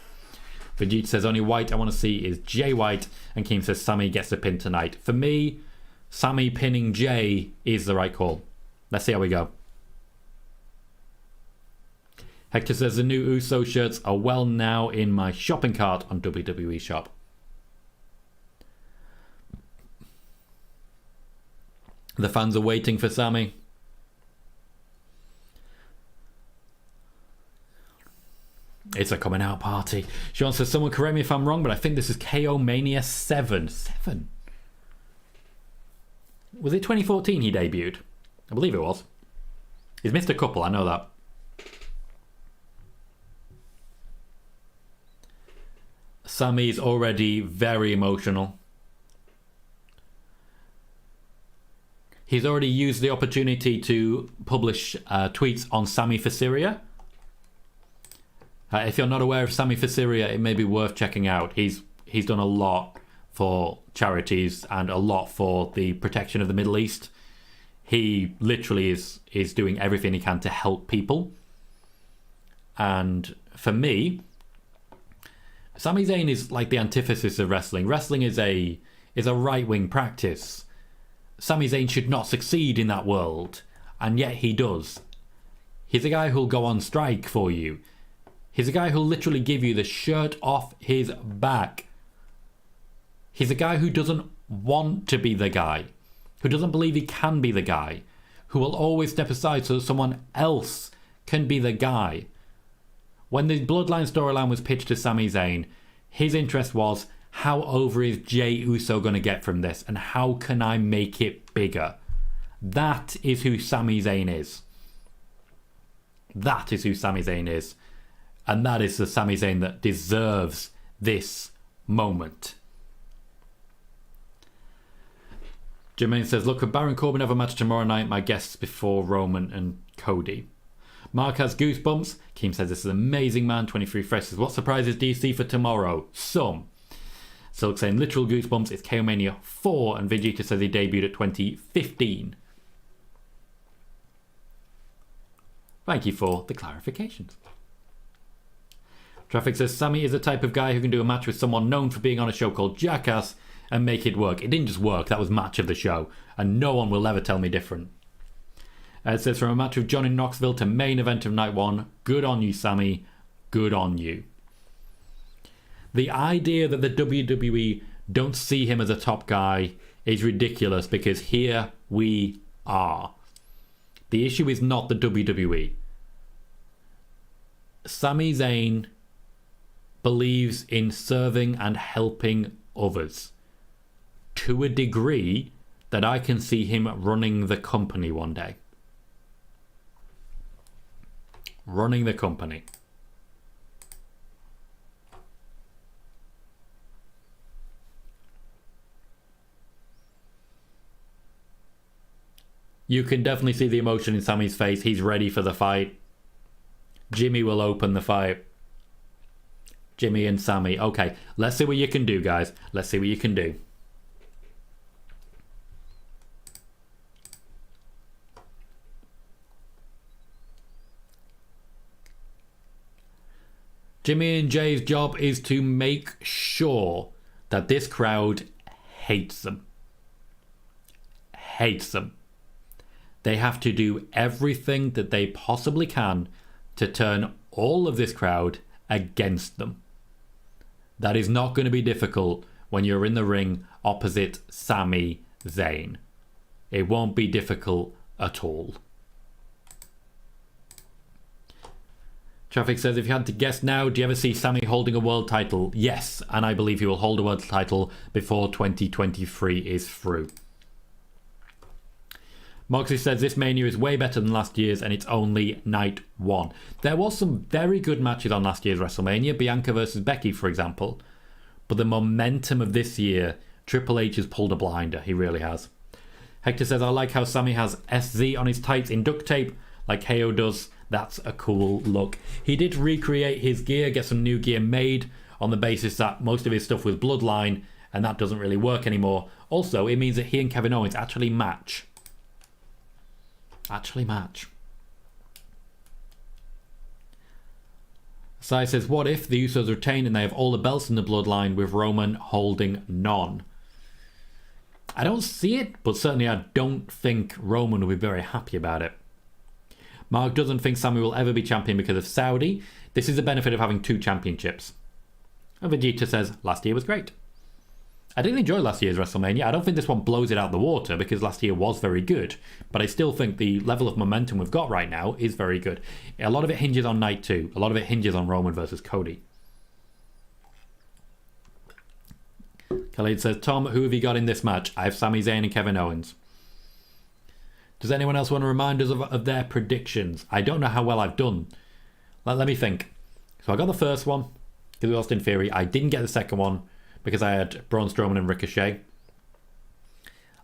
Vegeta says, only white I want to see is Jay White. And Keem says, Sami gets the pin tonight. For me, Sami pinning Jay is the right call. Let's see how we go. Hector says, the new Uso shirts are well now in my shopping cart on WWE Shop. The fans are waiting for Sami. It's a coming out party. Sean says, someone correct me if I'm wrong, but I think this is KO Mania 7. 7? Was it 2014 he debuted? I believe it was. He's missed a couple, I know that. Sami's already very emotional. He's already used the opportunity to publish tweets on Sami for Syria. If you're not aware of Sami for Syria, it may be worth checking out. He's done a lot for charities and a lot for the protection of the Middle East. He literally is doing everything he can to help people. And for me, Sami Zayn is like the antithesis of wrestling. Wrestling is a right-wing practice. Sami Zayn should not succeed in that world, and yet he does. He's a guy who'll go on strike for you. He's a guy who'll literally give you the shirt off his back. He's a guy who doesn't want to be the guy, who doesn't believe he can be the guy, who will always step aside so that someone else can be the guy. When the Bloodline storyline was pitched to Sami Zayn, his interest was, how over is Jey Uso going to get from this, and how can I make it bigger? That is who Sami Zayn is. That is who Sami Zayn is. And that is the Sami Zayn that deserves this moment. Jermaine says, look, could Baron Corbin have a match tomorrow night? My guests before Roman and Cody. Mark has goosebumps. Keem says, this is amazing, man. 23 Fresh says, what surprises do you see for tomorrow? Some. Silk saying, literal goosebumps. It's KO Mania 4. And Vegeta says he debuted at 2015. Thank you for the clarifications. Traffic says, Sami is the type of guy who can do a match with someone known for being on a show called Jackass and make it work. It didn't just work, that was match of the show. And no one will ever tell me different. It says, from a match with John in Knoxville to main event of Night One, good on you, Sami. Good on you. The idea that the WWE don't see him as a top guy is ridiculous, because here we are. The issue is not the WWE. Sami Zayn believes in serving and helping others to a degree that I can see him running the company one day. Running the company. You can definitely see the emotion in Sami's face. He's ready for the fight. Jimmy will open the fight. Jimmy and Sami. Okay, let's see what you can do, guys. Let's see what you can do. Jimmy and Jay's job is to make sure that this crowd hates them. Hates them. They have to do everything that they possibly can to turn all of this crowd against them. That is not going to be difficult when you're in the ring opposite Sami Zayn. It won't be difficult at all. Traffic says, if you had to guess now, do you ever see Sami holding a world title? Yes, and I believe he will hold a world title before 2023 is through. Moxley says, this Mania is way better than last year's and it's only night one. There was some very good matches on last year's WrestleMania, Bianca versus Becky, for example. But the momentum of this year, Triple H has pulled a blinder. He really has. Hector says, I like how Sami has SZ on his tights in duct tape, like KO does. That's a cool look. He did recreate his gear, get some new gear made on the basis that most of his stuff was Bloodline, and that doesn't really work anymore. Also, it means that he and Kevin Owens actually match. Sai says, what if the Usos retain and they have all the belts in the Bloodline with Roman holding none? I don't see it, but certainly I don't think Roman will be very happy about it. Mark doesn't think Sami will ever be champion because of Saudi. This is the benefit of having 2 championships. And Vegeta says, last year was great. I didn't enjoy last year's WrestleMania. I don't think this one blows it out the water because last year was very good. But I still think the level of momentum we've got right now is very good. A lot of it hinges on night 2. A lot of it hinges on Roman versus Cody. Khalid says, Tom, who have you got in this match? I have Sami Zayn and Kevin Owens. Does anyone else want to remind us of their predictions? I don't know how well I've done. Let me think. So I got the first one because we lost in theory. I didn't get the second one because I had Braun Strowman and Ricochet.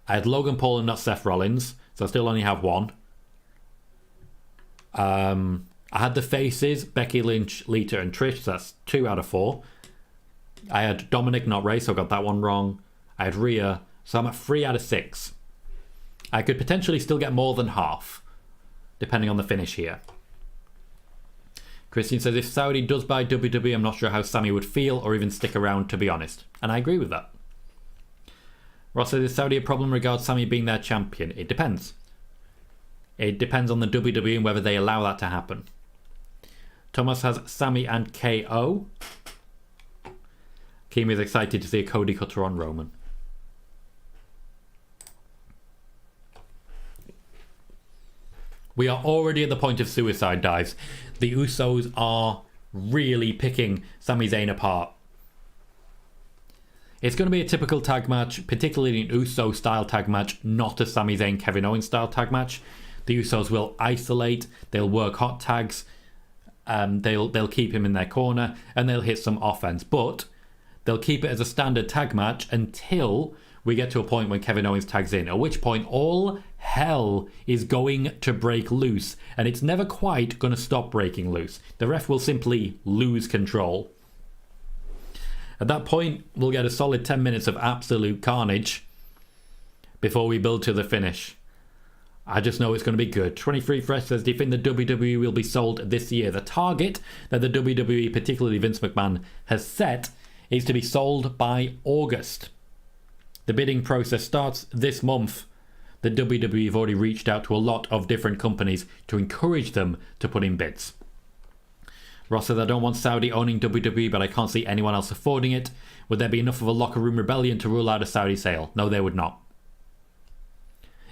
I had Logan Paul and not Seth Rollins, so I still only have one. I I had the faces, Becky, Lynch, Lita and Trish, so that's 2 out of 4. I had Dominic, not Ray, so I got that one wrong. I had Rhea, so I'm at 3 out of 6. I could potentially still get more than half, depending on the finish here. Christian says, if Saudi does buy WWE, I'm not sure how Sami would feel or even stick around, to be honest. And I agree with that. Ross says, is Saudi a problem regards Sami being their champion? It depends. It depends on the WWE and whether they allow that to happen. Thomas has Sami and KO. Kimi is excited to see a Cody Cutter on Roman. We are already at the point of suicide dives. The Usos are really picking Sami Zayn apart. It's going to be a typical tag match, particularly an Uso-style tag match, not a Sami Zayn Kevin Owens style tag match. The Usos will isolate, they'll work hot tags, they'll keep him in their corner, and they'll hit some offense. But they'll keep it as a standard tag match until we get to a point when Kevin Owens tags in, at which point all hell is going to break loose, and it's never quite going to stop breaking loose. The ref will simply lose control. At that point, we'll get a solid 10 minutes of absolute carnage before we build to the finish. I just know it's going to be good. 23 Fresh says, do you think the WWE will be sold this year? The target that the WWE, particularly Vince McMahon, has set is to be sold by August. The bidding process starts this month. The WWE have already reached out to a lot of different companies to encourage them to put in bids. Ross says, I don't want Saudi owning WWE, but I can't see anyone else affording it. Would there be enough of a locker room rebellion to rule out a Saudi sale? No, there would not.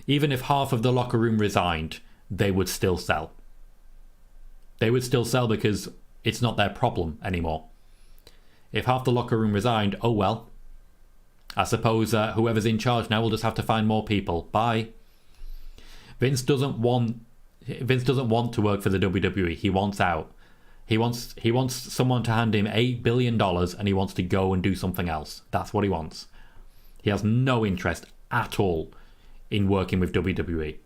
Even if half of the locker room resigned, they would still sell. They would still sell because it's not their problem anymore. If half the locker room resigned, oh well. I suppose whoever's in charge now will just have to find more people. Bye. Vince doesn't want to work for the WWE. He wants out. He wants someone to hand him $8 billion and he wants to go and do something else. That's what he wants. He has no interest at all in working with WWE.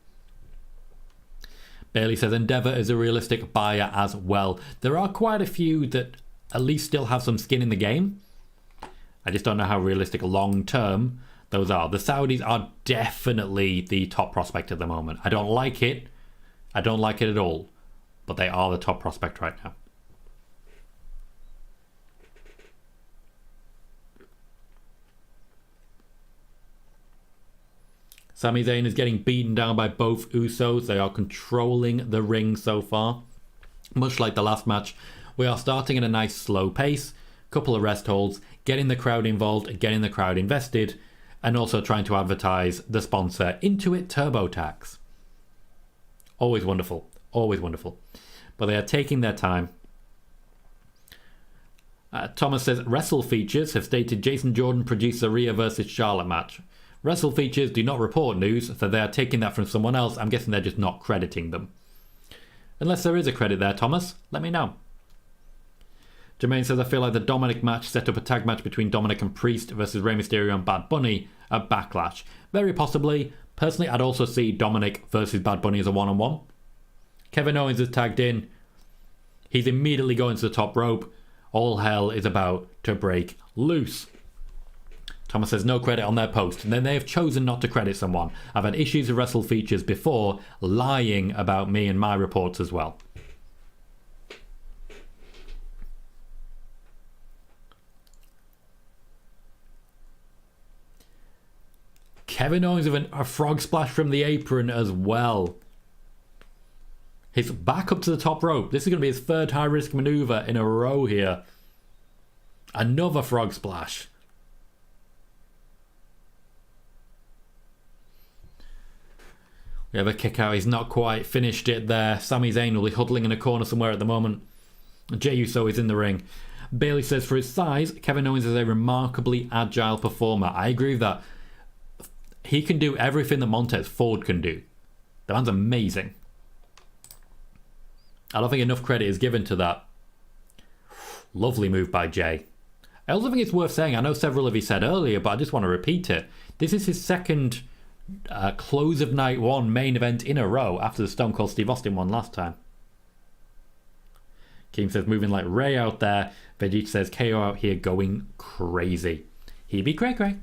Bailey says Endeavour is a realistic buyer as well. There are quite a few that at least still have some skin in the game. I just don't know how realistic long term those are. The Saudis are definitely the top prospect at the moment. I don't like it. I don't like it at all. But they are the top prospect right now. Sami Zayn is getting beaten down by both Usos. They are controlling the ring so far. Much like the last match, we are starting at a nice slow pace. Couple of rest holds, getting the crowd involved, getting the crowd invested, and also trying to advertise the sponsor, Intuit TurboTax. Always wonderful. Always wonderful. But they are taking their time. Thomas says, Wrestle Features have stated Jason Jordan produced the Rhea versus Charlotte match. Wrestle Features do not report news, so they are taking that from someone else. I'm guessing they're just not crediting them. Unless there is a credit there, Thomas, let me know. Jermaine says, I feel like the Dominic match set up a tag match between Dominic and Priest versus Rey Mysterio and Bad Bunny at Backlash. Very possibly. Personally, I'd also see Dominic versus Bad Bunny as a one-on-one. Kevin Owens is tagged in. He's immediately going to the top rope. All hell is about to break loose. Thomas says no credit on their post. And then they have chosen not to credit someone. I've had issues with Wrestle Features before lying about me and my reports as well. Kevin Owens with a frog splash from the apron as well. He's back up to the top rope. This is going to be his third high-risk maneuver in a row here. Another frog splash. We have a kick out. He's not quite finished it there. Sami Zayn will be huddling in a corner somewhere at the moment. Jey Uso is in the ring. Bailey says for his size, Kevin Owens is a remarkably agile performer. I agree with that. He can do everything that Montez Ford can do. The man's amazing. I don't think enough credit is given to that. Lovely move by Jey. I also think it's worth saying, I know several of you said earlier, but I just want to repeat it. This is his second close of night one main event in a row after the Stone Cold Steve Austin one last time. Keem says, moving like Ray out there. Vegeta says, KO out here going crazy. He be cray-cray.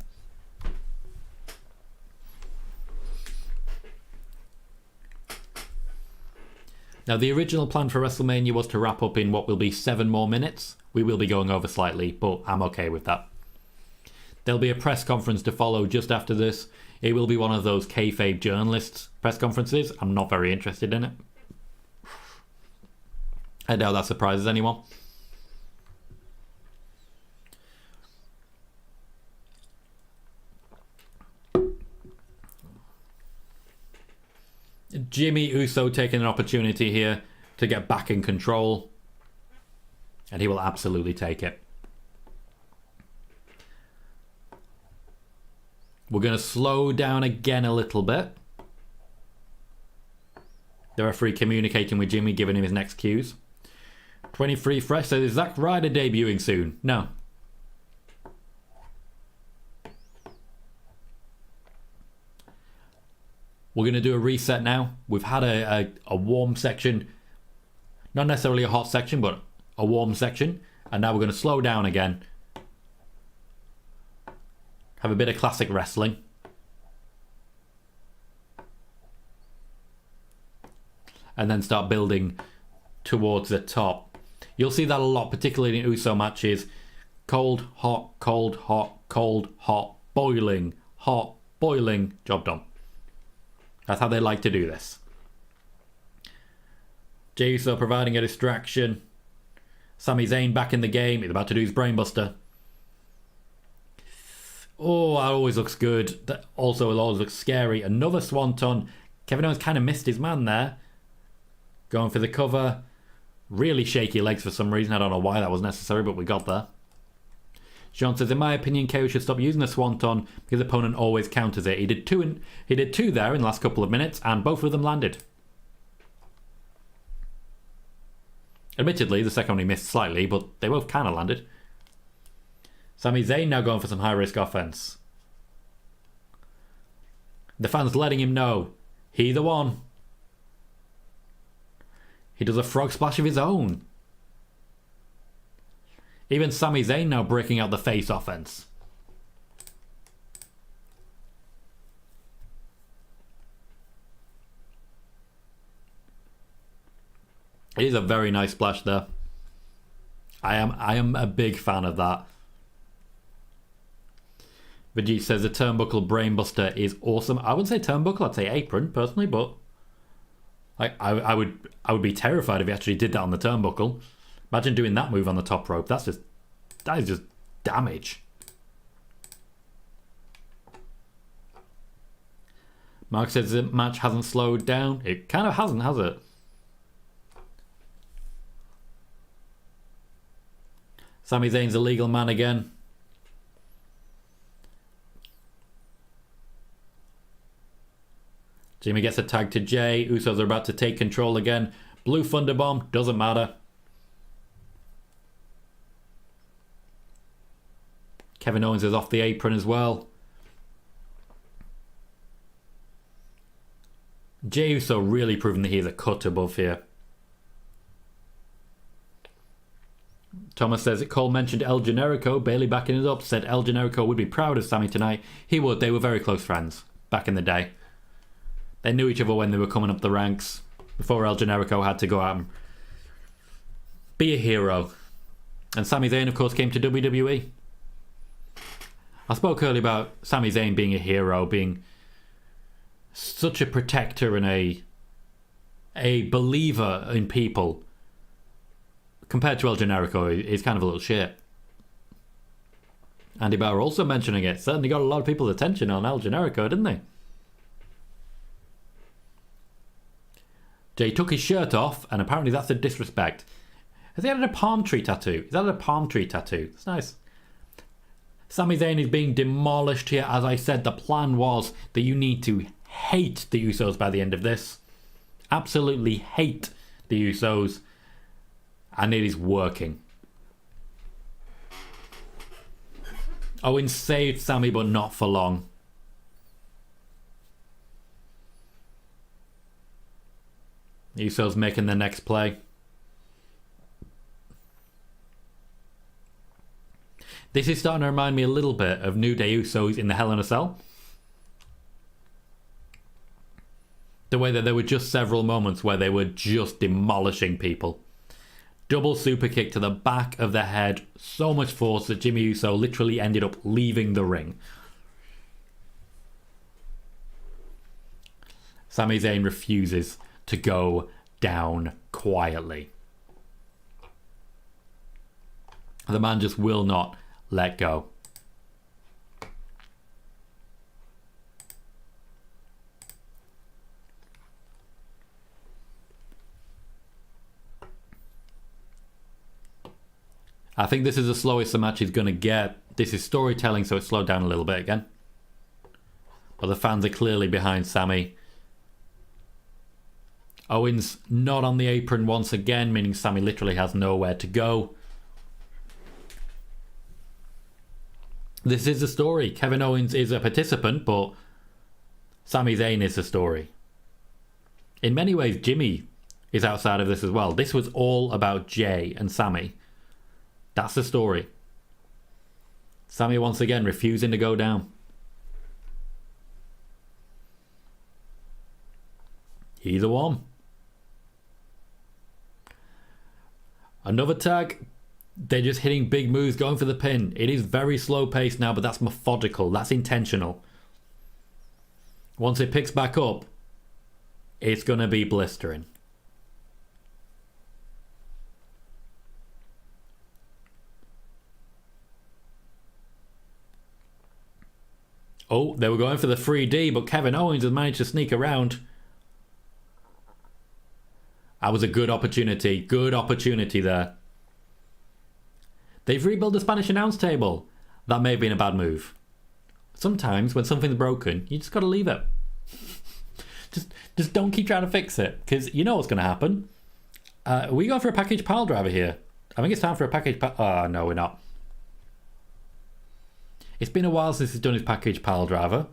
Now, the original plan for WrestleMania was to wrap up in what will be 7 more minutes. We will be going over slightly, but I'm okay with that. There'll be a press conference to follow just after this. It will be one of those kayfabe journalists press conferences. I'm not very interested in it. I doubt that surprises anyone. Jimmy Uso taking an opportunity here to get back in control. And he will absolutely take it. We're going to slow down again a little bit. The referee communicating with Jimmy, giving him his next cues. 23 fresh. So is Zack Ryder debuting soon? No. We're going to do a reset now. We've had a warm section. Not necessarily a hot section, but a warm section. And now we're going to slow down again. Have a bit of classic wrestling. And then start building towards the top. You'll see that a lot, particularly in Uso matches. Cold, hot, cold, hot, cold, hot, boiling, job done. That's how they like to do this. Jey Uso providing a distraction. Sami Zayn back in the game. He's about to do his brainbuster. Oh, that always looks good. That also, it always looks scary. Another swanton. Kevin Owens kind of missed his man there. Going for the cover. Really shaky legs for some reason. I don't know why that was necessary, but we got there. Sean says, in my opinion, KO should stop using the swanton because the opponent always counters it. He did two there in the last couple of minutes, and both of them landed. Admittedly, the second one he missed slightly, but they both kind of landed. Sami Zayn now going for some high-risk offense. The fans letting him know, he the one. He does a frog splash of his own. Even Sami Zayn now breaking out the face offense. It is a very nice splash there. I am a big fan of that. Vegeta says the turnbuckle brainbuster is awesome. I wouldn't say turnbuckle, I'd say apron personally, but I would be terrified if he actually did that on the turnbuckle. Imagine doing that move on the top rope. That is just damage. Mark says the match hasn't slowed down. It kind of hasn't, has it? Sami Zayn's a legal man again. Jimmy gets a tag to Jay. Usos are about to take control again. Blue Thunderbomb, doesn't matter. Kevin Owens is off the apron as well. Jey Uso really proving that he's a cut above here. Thomas says, Cole mentioned El Generico. Bailey backing it up. Said El Generico would be proud of Sami tonight. He would. They were very close friends back in the day. They knew each other when they were coming up the ranks. Before El Generico had to go out and be a hero. And Sami Zayn, of course, came to WWE. I spoke earlier about Sami Zayn being a hero, being such a protector and a believer in people. Compared to El Generico, he's kind of a little shit. Andy Bauer also mentioning it. Certainly got a lot of people's attention on El Generico, didn't they? Jay took his shirt off, and apparently that's a disrespect. Has he added a palm tree tattoo? He's added a palm tree tattoo. It's nice. Sami Zayn is being demolished here. As I said, the plan was that you need to hate the Usos by the end of this. Absolutely hate the Usos. And it is working. Owens saved Sami, but not for long. Usos making the next play. This is starting to remind me a little bit of New Day Usos in the Hell in a Cell. The way that there were just several moments where they were just demolishing people. Double super kick to the back of the head. So much force that Jimmy Uso literally ended up leaving the ring. Sami Zayn refuses to go down quietly. The man just will not let go. I think this is the slowest the match is going to get. This is storytelling, so it's slowed down a little bit again. But the fans are clearly behind Sami. Owens not on the apron once again, meaning Sami literally has nowhere to go. This is the story. Kevin Owens is a participant, but Sami Zayn is the story. In many ways, Jimmy is outside of this as well. This was all about Jay and Sami. That's the story. Sami once again refusing to go down. He's the one. Another tag. They're just hitting big moves, going for the pin. It is very slow paced now, but that's methodical. That's intentional. Once it picks back up, it's going to be blistering. Oh, they were going for the 3D, but Kevin Owens has managed to sneak around. That was a good opportunity. Good opportunity there. They've rebuilt the Spanish announce table. That may have been a bad move. Sometimes when something's broken, you just got to leave it. just don't keep trying to fix it, because you know what's going to happen. Are we going for a package pile driver here? I think it's time for a package pile... Oh, no, we're not. It's been a while since he's done his package pile driver.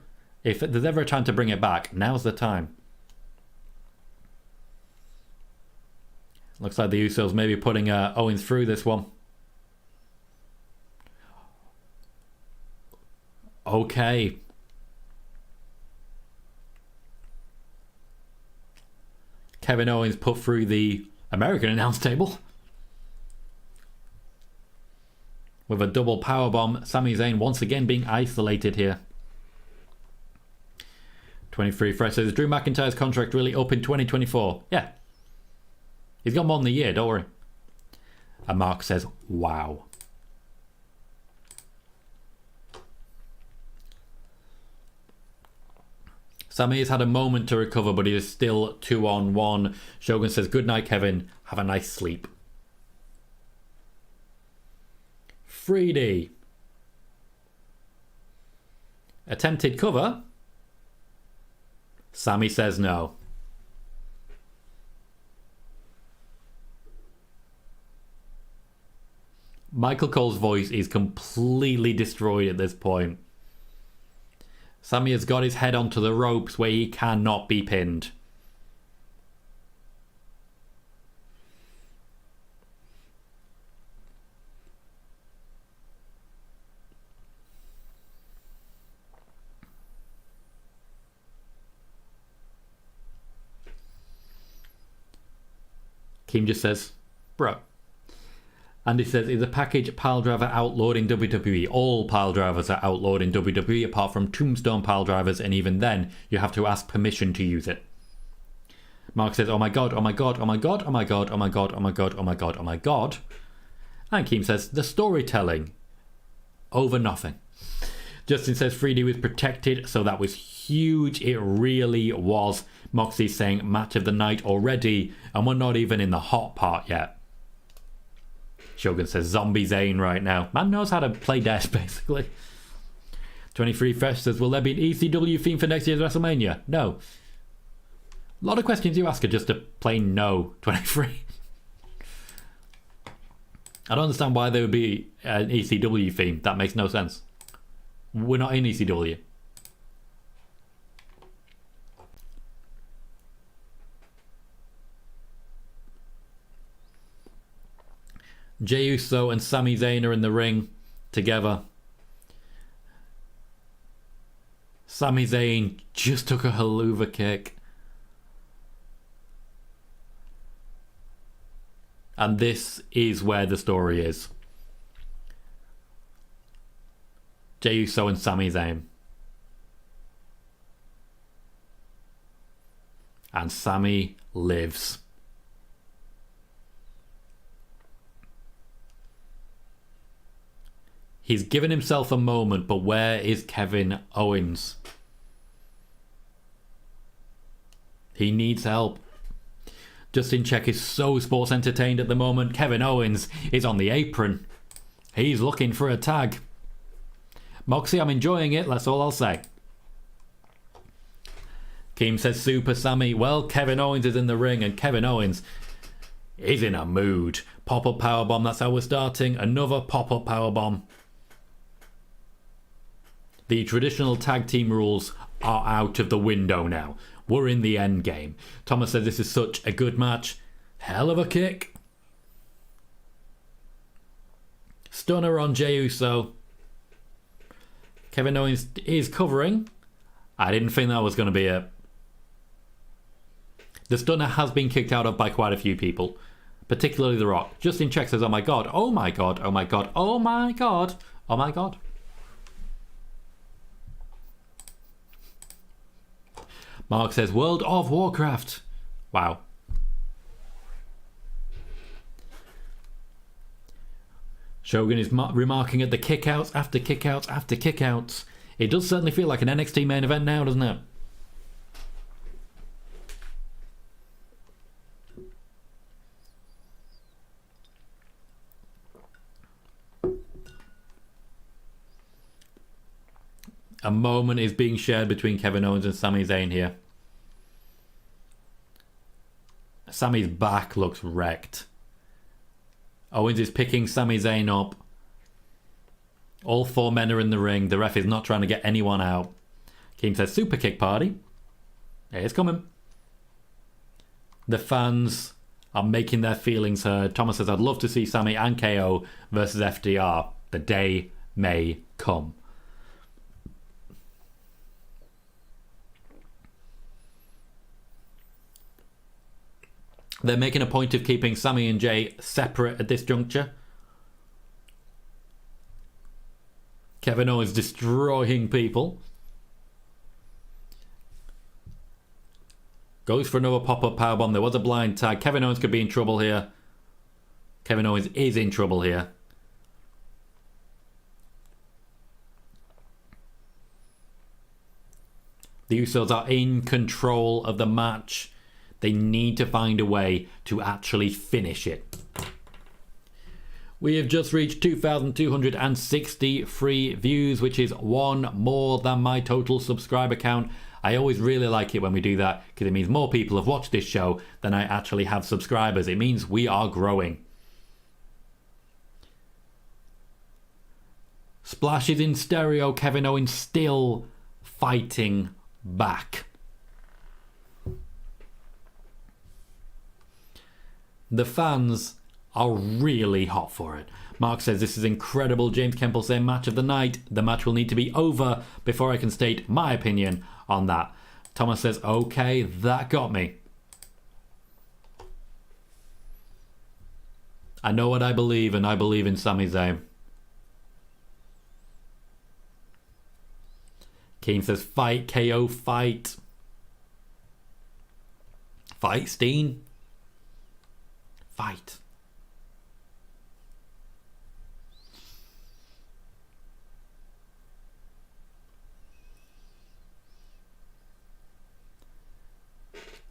If there's ever a time to bring it back, now's the time. Looks like the Usos may be putting Owens through this one. Okay. Kevin Owens put through the American announce table. With a double powerbomb, Sami Zayn once again being isolated here. 23 Fresh says, Drew McIntyre's contract really up in 2024? Yeah. He's got more than a year, don't worry. And Mark says, wow. Sami has had a moment to recover, but he is still 2-on-1. Shogun says, good night, Kevin. Have a nice sleep. 3D. Attempted cover. Sami says no. Michael Cole's voice is completely destroyed at this point. Sami has got his head onto the ropes where he cannot be pinned. Keem just says, bro. And he says, is a package pile driver outlawed in WWE? All pile drivers are outlawed in WWE apart from tombstone pile drivers, and even then you have to ask permission to use it. Mark says, oh my god, oh my god, oh my god, oh my god, oh my god, oh my god, oh my god, oh my god. And Keem says, the storytelling over nothing. Justin says 3D was protected, so that was huge. It really was. Moxie's saying match of the night already, and we're not even in the hot part yet. Shogun says zombie Zayn right now. Man knows how to play death, basically. 23 Fresh says, will there be an ECW theme for next year's WrestleMania? No. A lot of questions you ask are just a plain no, 23. I don't understand why there would be an ECW theme. That makes no sense. We're not in ECW. Jey Uso and Sami Zayn are in the ring. together. Sami Zayn just took a haluva kick. And this is where the story is. Jey Uso and Sami Zayn. And Sami lives. He's given himself a moment, but where is Kevin Owens? He needs help. Justin Check is so sports entertained at the moment. Kevin Owens is on the apron. He's looking for a tag. Moxie, I'm enjoying it. That's all I'll say. Keem says Super Sami. Well, Kevin Owens is in the ring and Kevin Owens is in a mood. Pop-up powerbomb. That's how we're starting. Another pop-up powerbomb. The traditional tag team rules are out of the window now. We're in the end game. Thomas says this is such a good match. Hell of a kick. Stunner on Jey Uso. Kevin Owens is covering. I didn't think that was going to be it. The stunner has been kicked out of by quite a few people, particularly The Rock. Justin Check says, oh my god, oh my god, oh my god, oh my god, oh my god. Mark says, World of Warcraft. Wow. Shogun is remarking at the kickouts after kickouts after kickouts. It does certainly feel like an NXT main event now, doesn't it? A moment is being shared between Kevin Owens and Sami Zayn here. Sami's back looks wrecked. Owens is picking Sami Zayn up. All four men are in the ring. The ref is not trying to get anyone out. Keem says super kick party. It's coming. The fans are making their feelings heard. Thomas says, I'd love to see Sami and KO versus FDR. The day may come. They're making a point of keeping Sami and Jey separate at this juncture. Kevin Owens destroying people. Goes for another pop-up powerbomb. There was a blind tag. Kevin Owens could be in trouble here. Kevin Owens is in trouble here. The Usos are in control of the match. They need to find a way to actually finish it. We have just reached 2,263 views, which is one more than my total subscriber count. I always really like it when we do that because it means more people have watched this show than I actually have subscribers. It means we are growing. Splash is in stereo. Kevin Owens still fighting back. The fans are really hot for it. Mark says this is incredible. James Kemple saying match of the night. The match will need to be over before I can state my opinion on that. Thomas says, okay, that got me. I know what I believe, and I believe in Sami Zayn. Keane says, fight, KO, fight. Fight, Steen. Fight.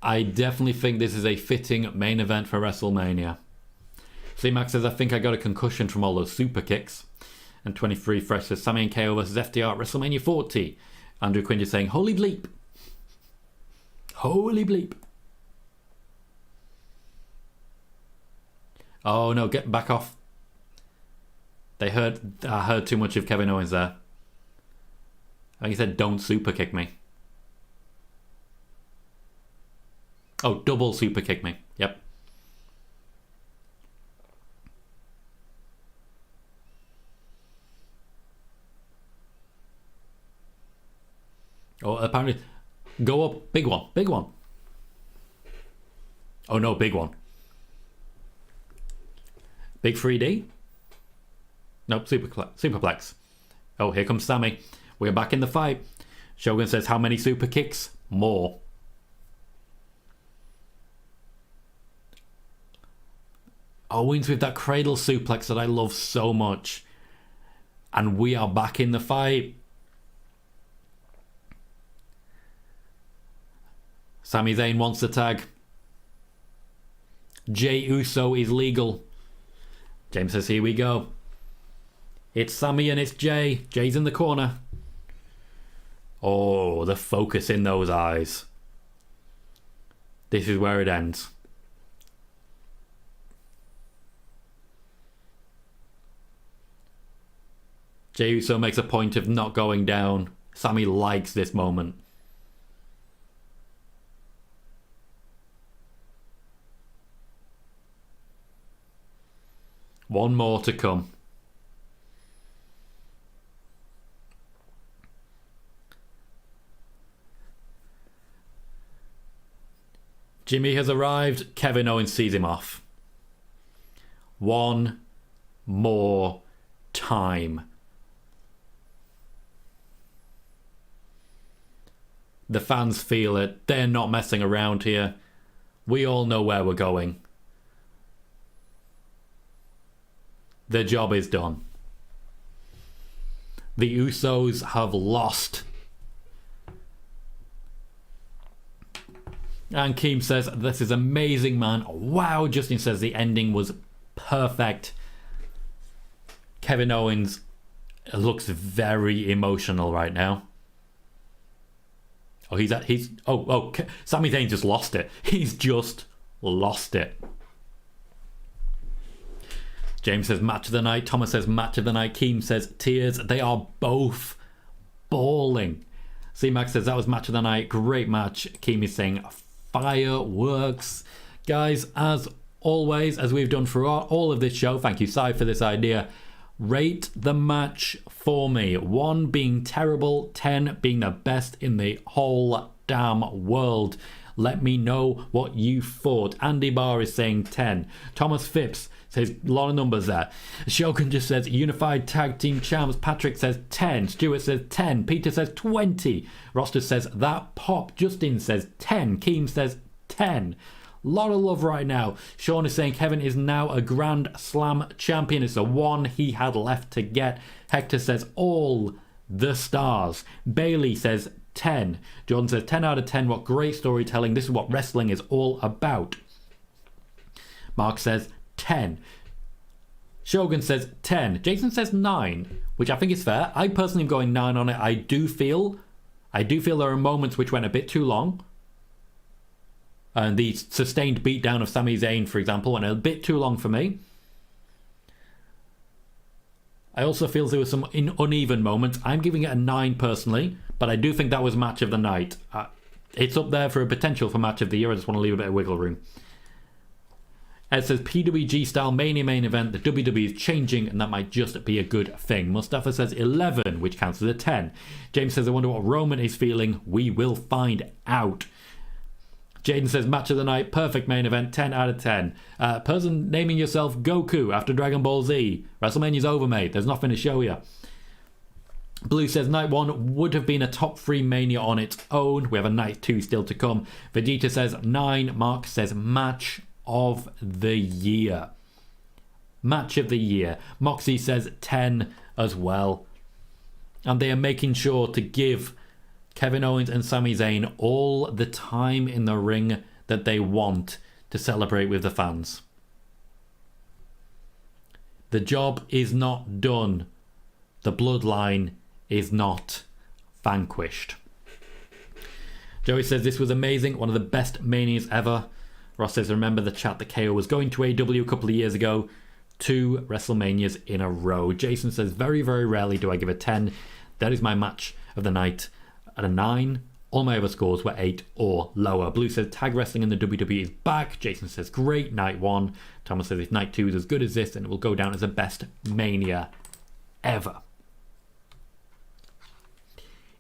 I definitely think this is a fitting main event for WrestleMania. C-Max says, I think I got a concussion from all those super kicks. And 23 Fresh says, Sami and KO versus FDR at WrestleMania 40. Andrew Quinn is saying, holy bleep. Holy bleep. Oh no, get back off. I heard too much of Kevin Owens there. I think he said, don't super kick me. Oh, double super kick me. Yep. apparently... Go up. Big one. Big one. Oh no, big one. Big 3D? Nope, superplex. Oh, here comes Sami. We're back in the fight. Shogun says, how many super kicks? More. Owens with that cradle suplex that I love so much. And we are back in the fight. Sami Zayn wants the tag. Jey Uso is legal. James says, here we go. It's Sami and it's Jey. Jey's in the corner. Oh, the focus in those eyes. This is where it ends. Jey Uso makes a point of not going down. Sami likes this moment. One more to come. Jimmy has arrived. Kevin Owens sees him off. One more time. The fans feel it. They're not messing around here. We all know where we're going. The job is done. The Usos have lost. And Keem says, this is amazing, man. Wow. Justin says the ending was perfect. Kevin Owens looks very emotional right now. Oh, Sami Zayn just lost it. He's just lost it. James says match of the night. Thomas says match of the night. Keem says tears. They are both bawling. C-Max says that was match of the night. Great match. Keem is saying fireworks. Guys, as always, as we've done throughout all of this show, thank you, Si, for this idea. Rate the match for me. 1 being terrible, 10 being the best in the whole damn world. Let me know what you thought. Andy Barr is saying 10. Thomas Phipps says, a lot of numbers there. Shogun just says unified tag team champs. Patrick says 10. Stuart says 10. Peter says 20. Roster says that pop. Justin says 10. Keem says 10. Lot of love right now. Sean is saying Kevin is now a Grand Slam champion. It's the one he had left to get. Hector says all the stars. Bailey says 10. John says 10 out of 10. What great storytelling. This is what wrestling is all about. Mark says 10. Shogun says 10. Jason says 9, which I think is fair. I personally am going 9 on it. I do feel there are moments which went a bit too long. And the sustained beatdown of Sami Zayn, for example, went a bit too long for me. I also feel there were some uneven moments. I'm giving it a 9 personally, but I do think that was match of the night. It's up there for a potential for match of the year. I just want to leave a bit of wiggle room. Ed says PWG style Mania main event. The WWE is changing, and that might just be a good thing. Mustafa says 11, which counts as a 10. James says I wonder what Roman is feeling. We will find out. Jaden says match of the night, perfect main event, 10 out of 10. Person naming yourself Goku after Dragon Ball Z. WrestleMania's over, mate. There's nothing to show you. Blue says Night 1 would have been a top 3 Mania on its own. We have a Night 2 still to come. Vegeta says 9. Mark says match of the year. Match of the year. Moxie says 10 as well. And they are making sure to give Kevin Owens and Sami Zayn all the time in the ring that they want to celebrate with the fans. The job is not done. The bloodline is not vanquished. Joey says this was amazing, one of the best Manias ever. Ross says remember the chat that KO was going to AEW a couple of years ago. 2 WrestleManias in a row. Jason says very, very rarely do I give a 10. That is my match of the night. At a 9, all my other scores were 8 or lower. Blue says tag wrestling in the WWE is back. Jason says great, Night 1. Thomas says if Night 2 is as good as this, then it will go down as the best Mania ever.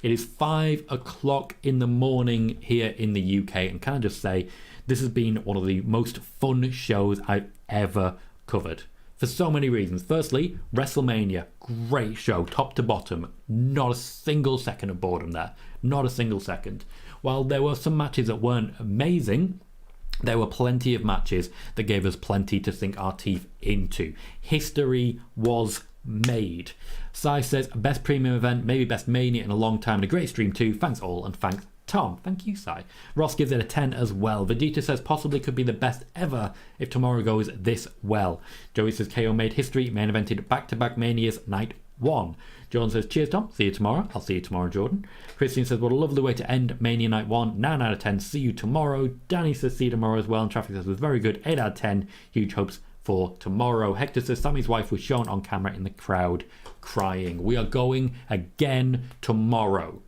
It is 5 o'clock in the morning here in the UK, and can I just say, this has been one of the most fun shows I've ever covered. For so many reasons. Firstly, WrestleMania, great show, top to bottom. Not a single second of boredom there. Not a single second. While there were some matches that weren't amazing, there were plenty of matches that gave us plenty to sink our teeth into. History was made. Sai says, best premium event, maybe best Mania in a long time, and a great stream too. Thanks all, and thanks Tom. Thank you, Sai. Ross gives it a 10 as well. Vegeta says possibly could be the best ever if tomorrow goes this well. Joey says KO made history, main evented back-to-back Manias night 1. Jordan says cheers Tom, see you tomorrow. I'll see you tomorrow, Jordan. Christian says what a lovely way to end Mania night 1, 9 out of 10, see you tomorrow. Danny says see you tomorrow as well, and Traffic says was very good, 8 out of 10, huge hopes for tomorrow. Hector says Sammy's wife was shown on camera in the crowd crying. We are going again tomorrow.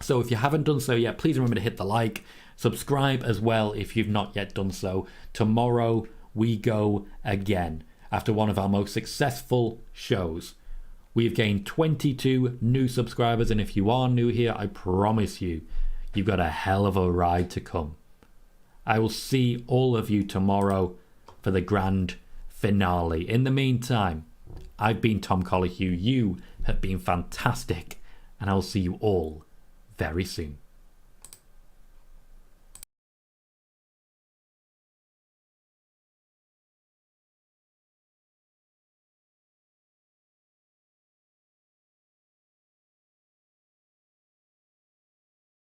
So if you haven't done so yet, please remember to hit the like, subscribe as well if you've not yet done so. Tomorrow we go again after one of our most successful shows. We've gained 22 new subscribers, and if you are new here, I promise you, you've got a hell of a ride to come. I will see all of you tomorrow for the grand finale. In the meantime, I've been Tom Colohue. You have been fantastic, and I'll see you all very soon.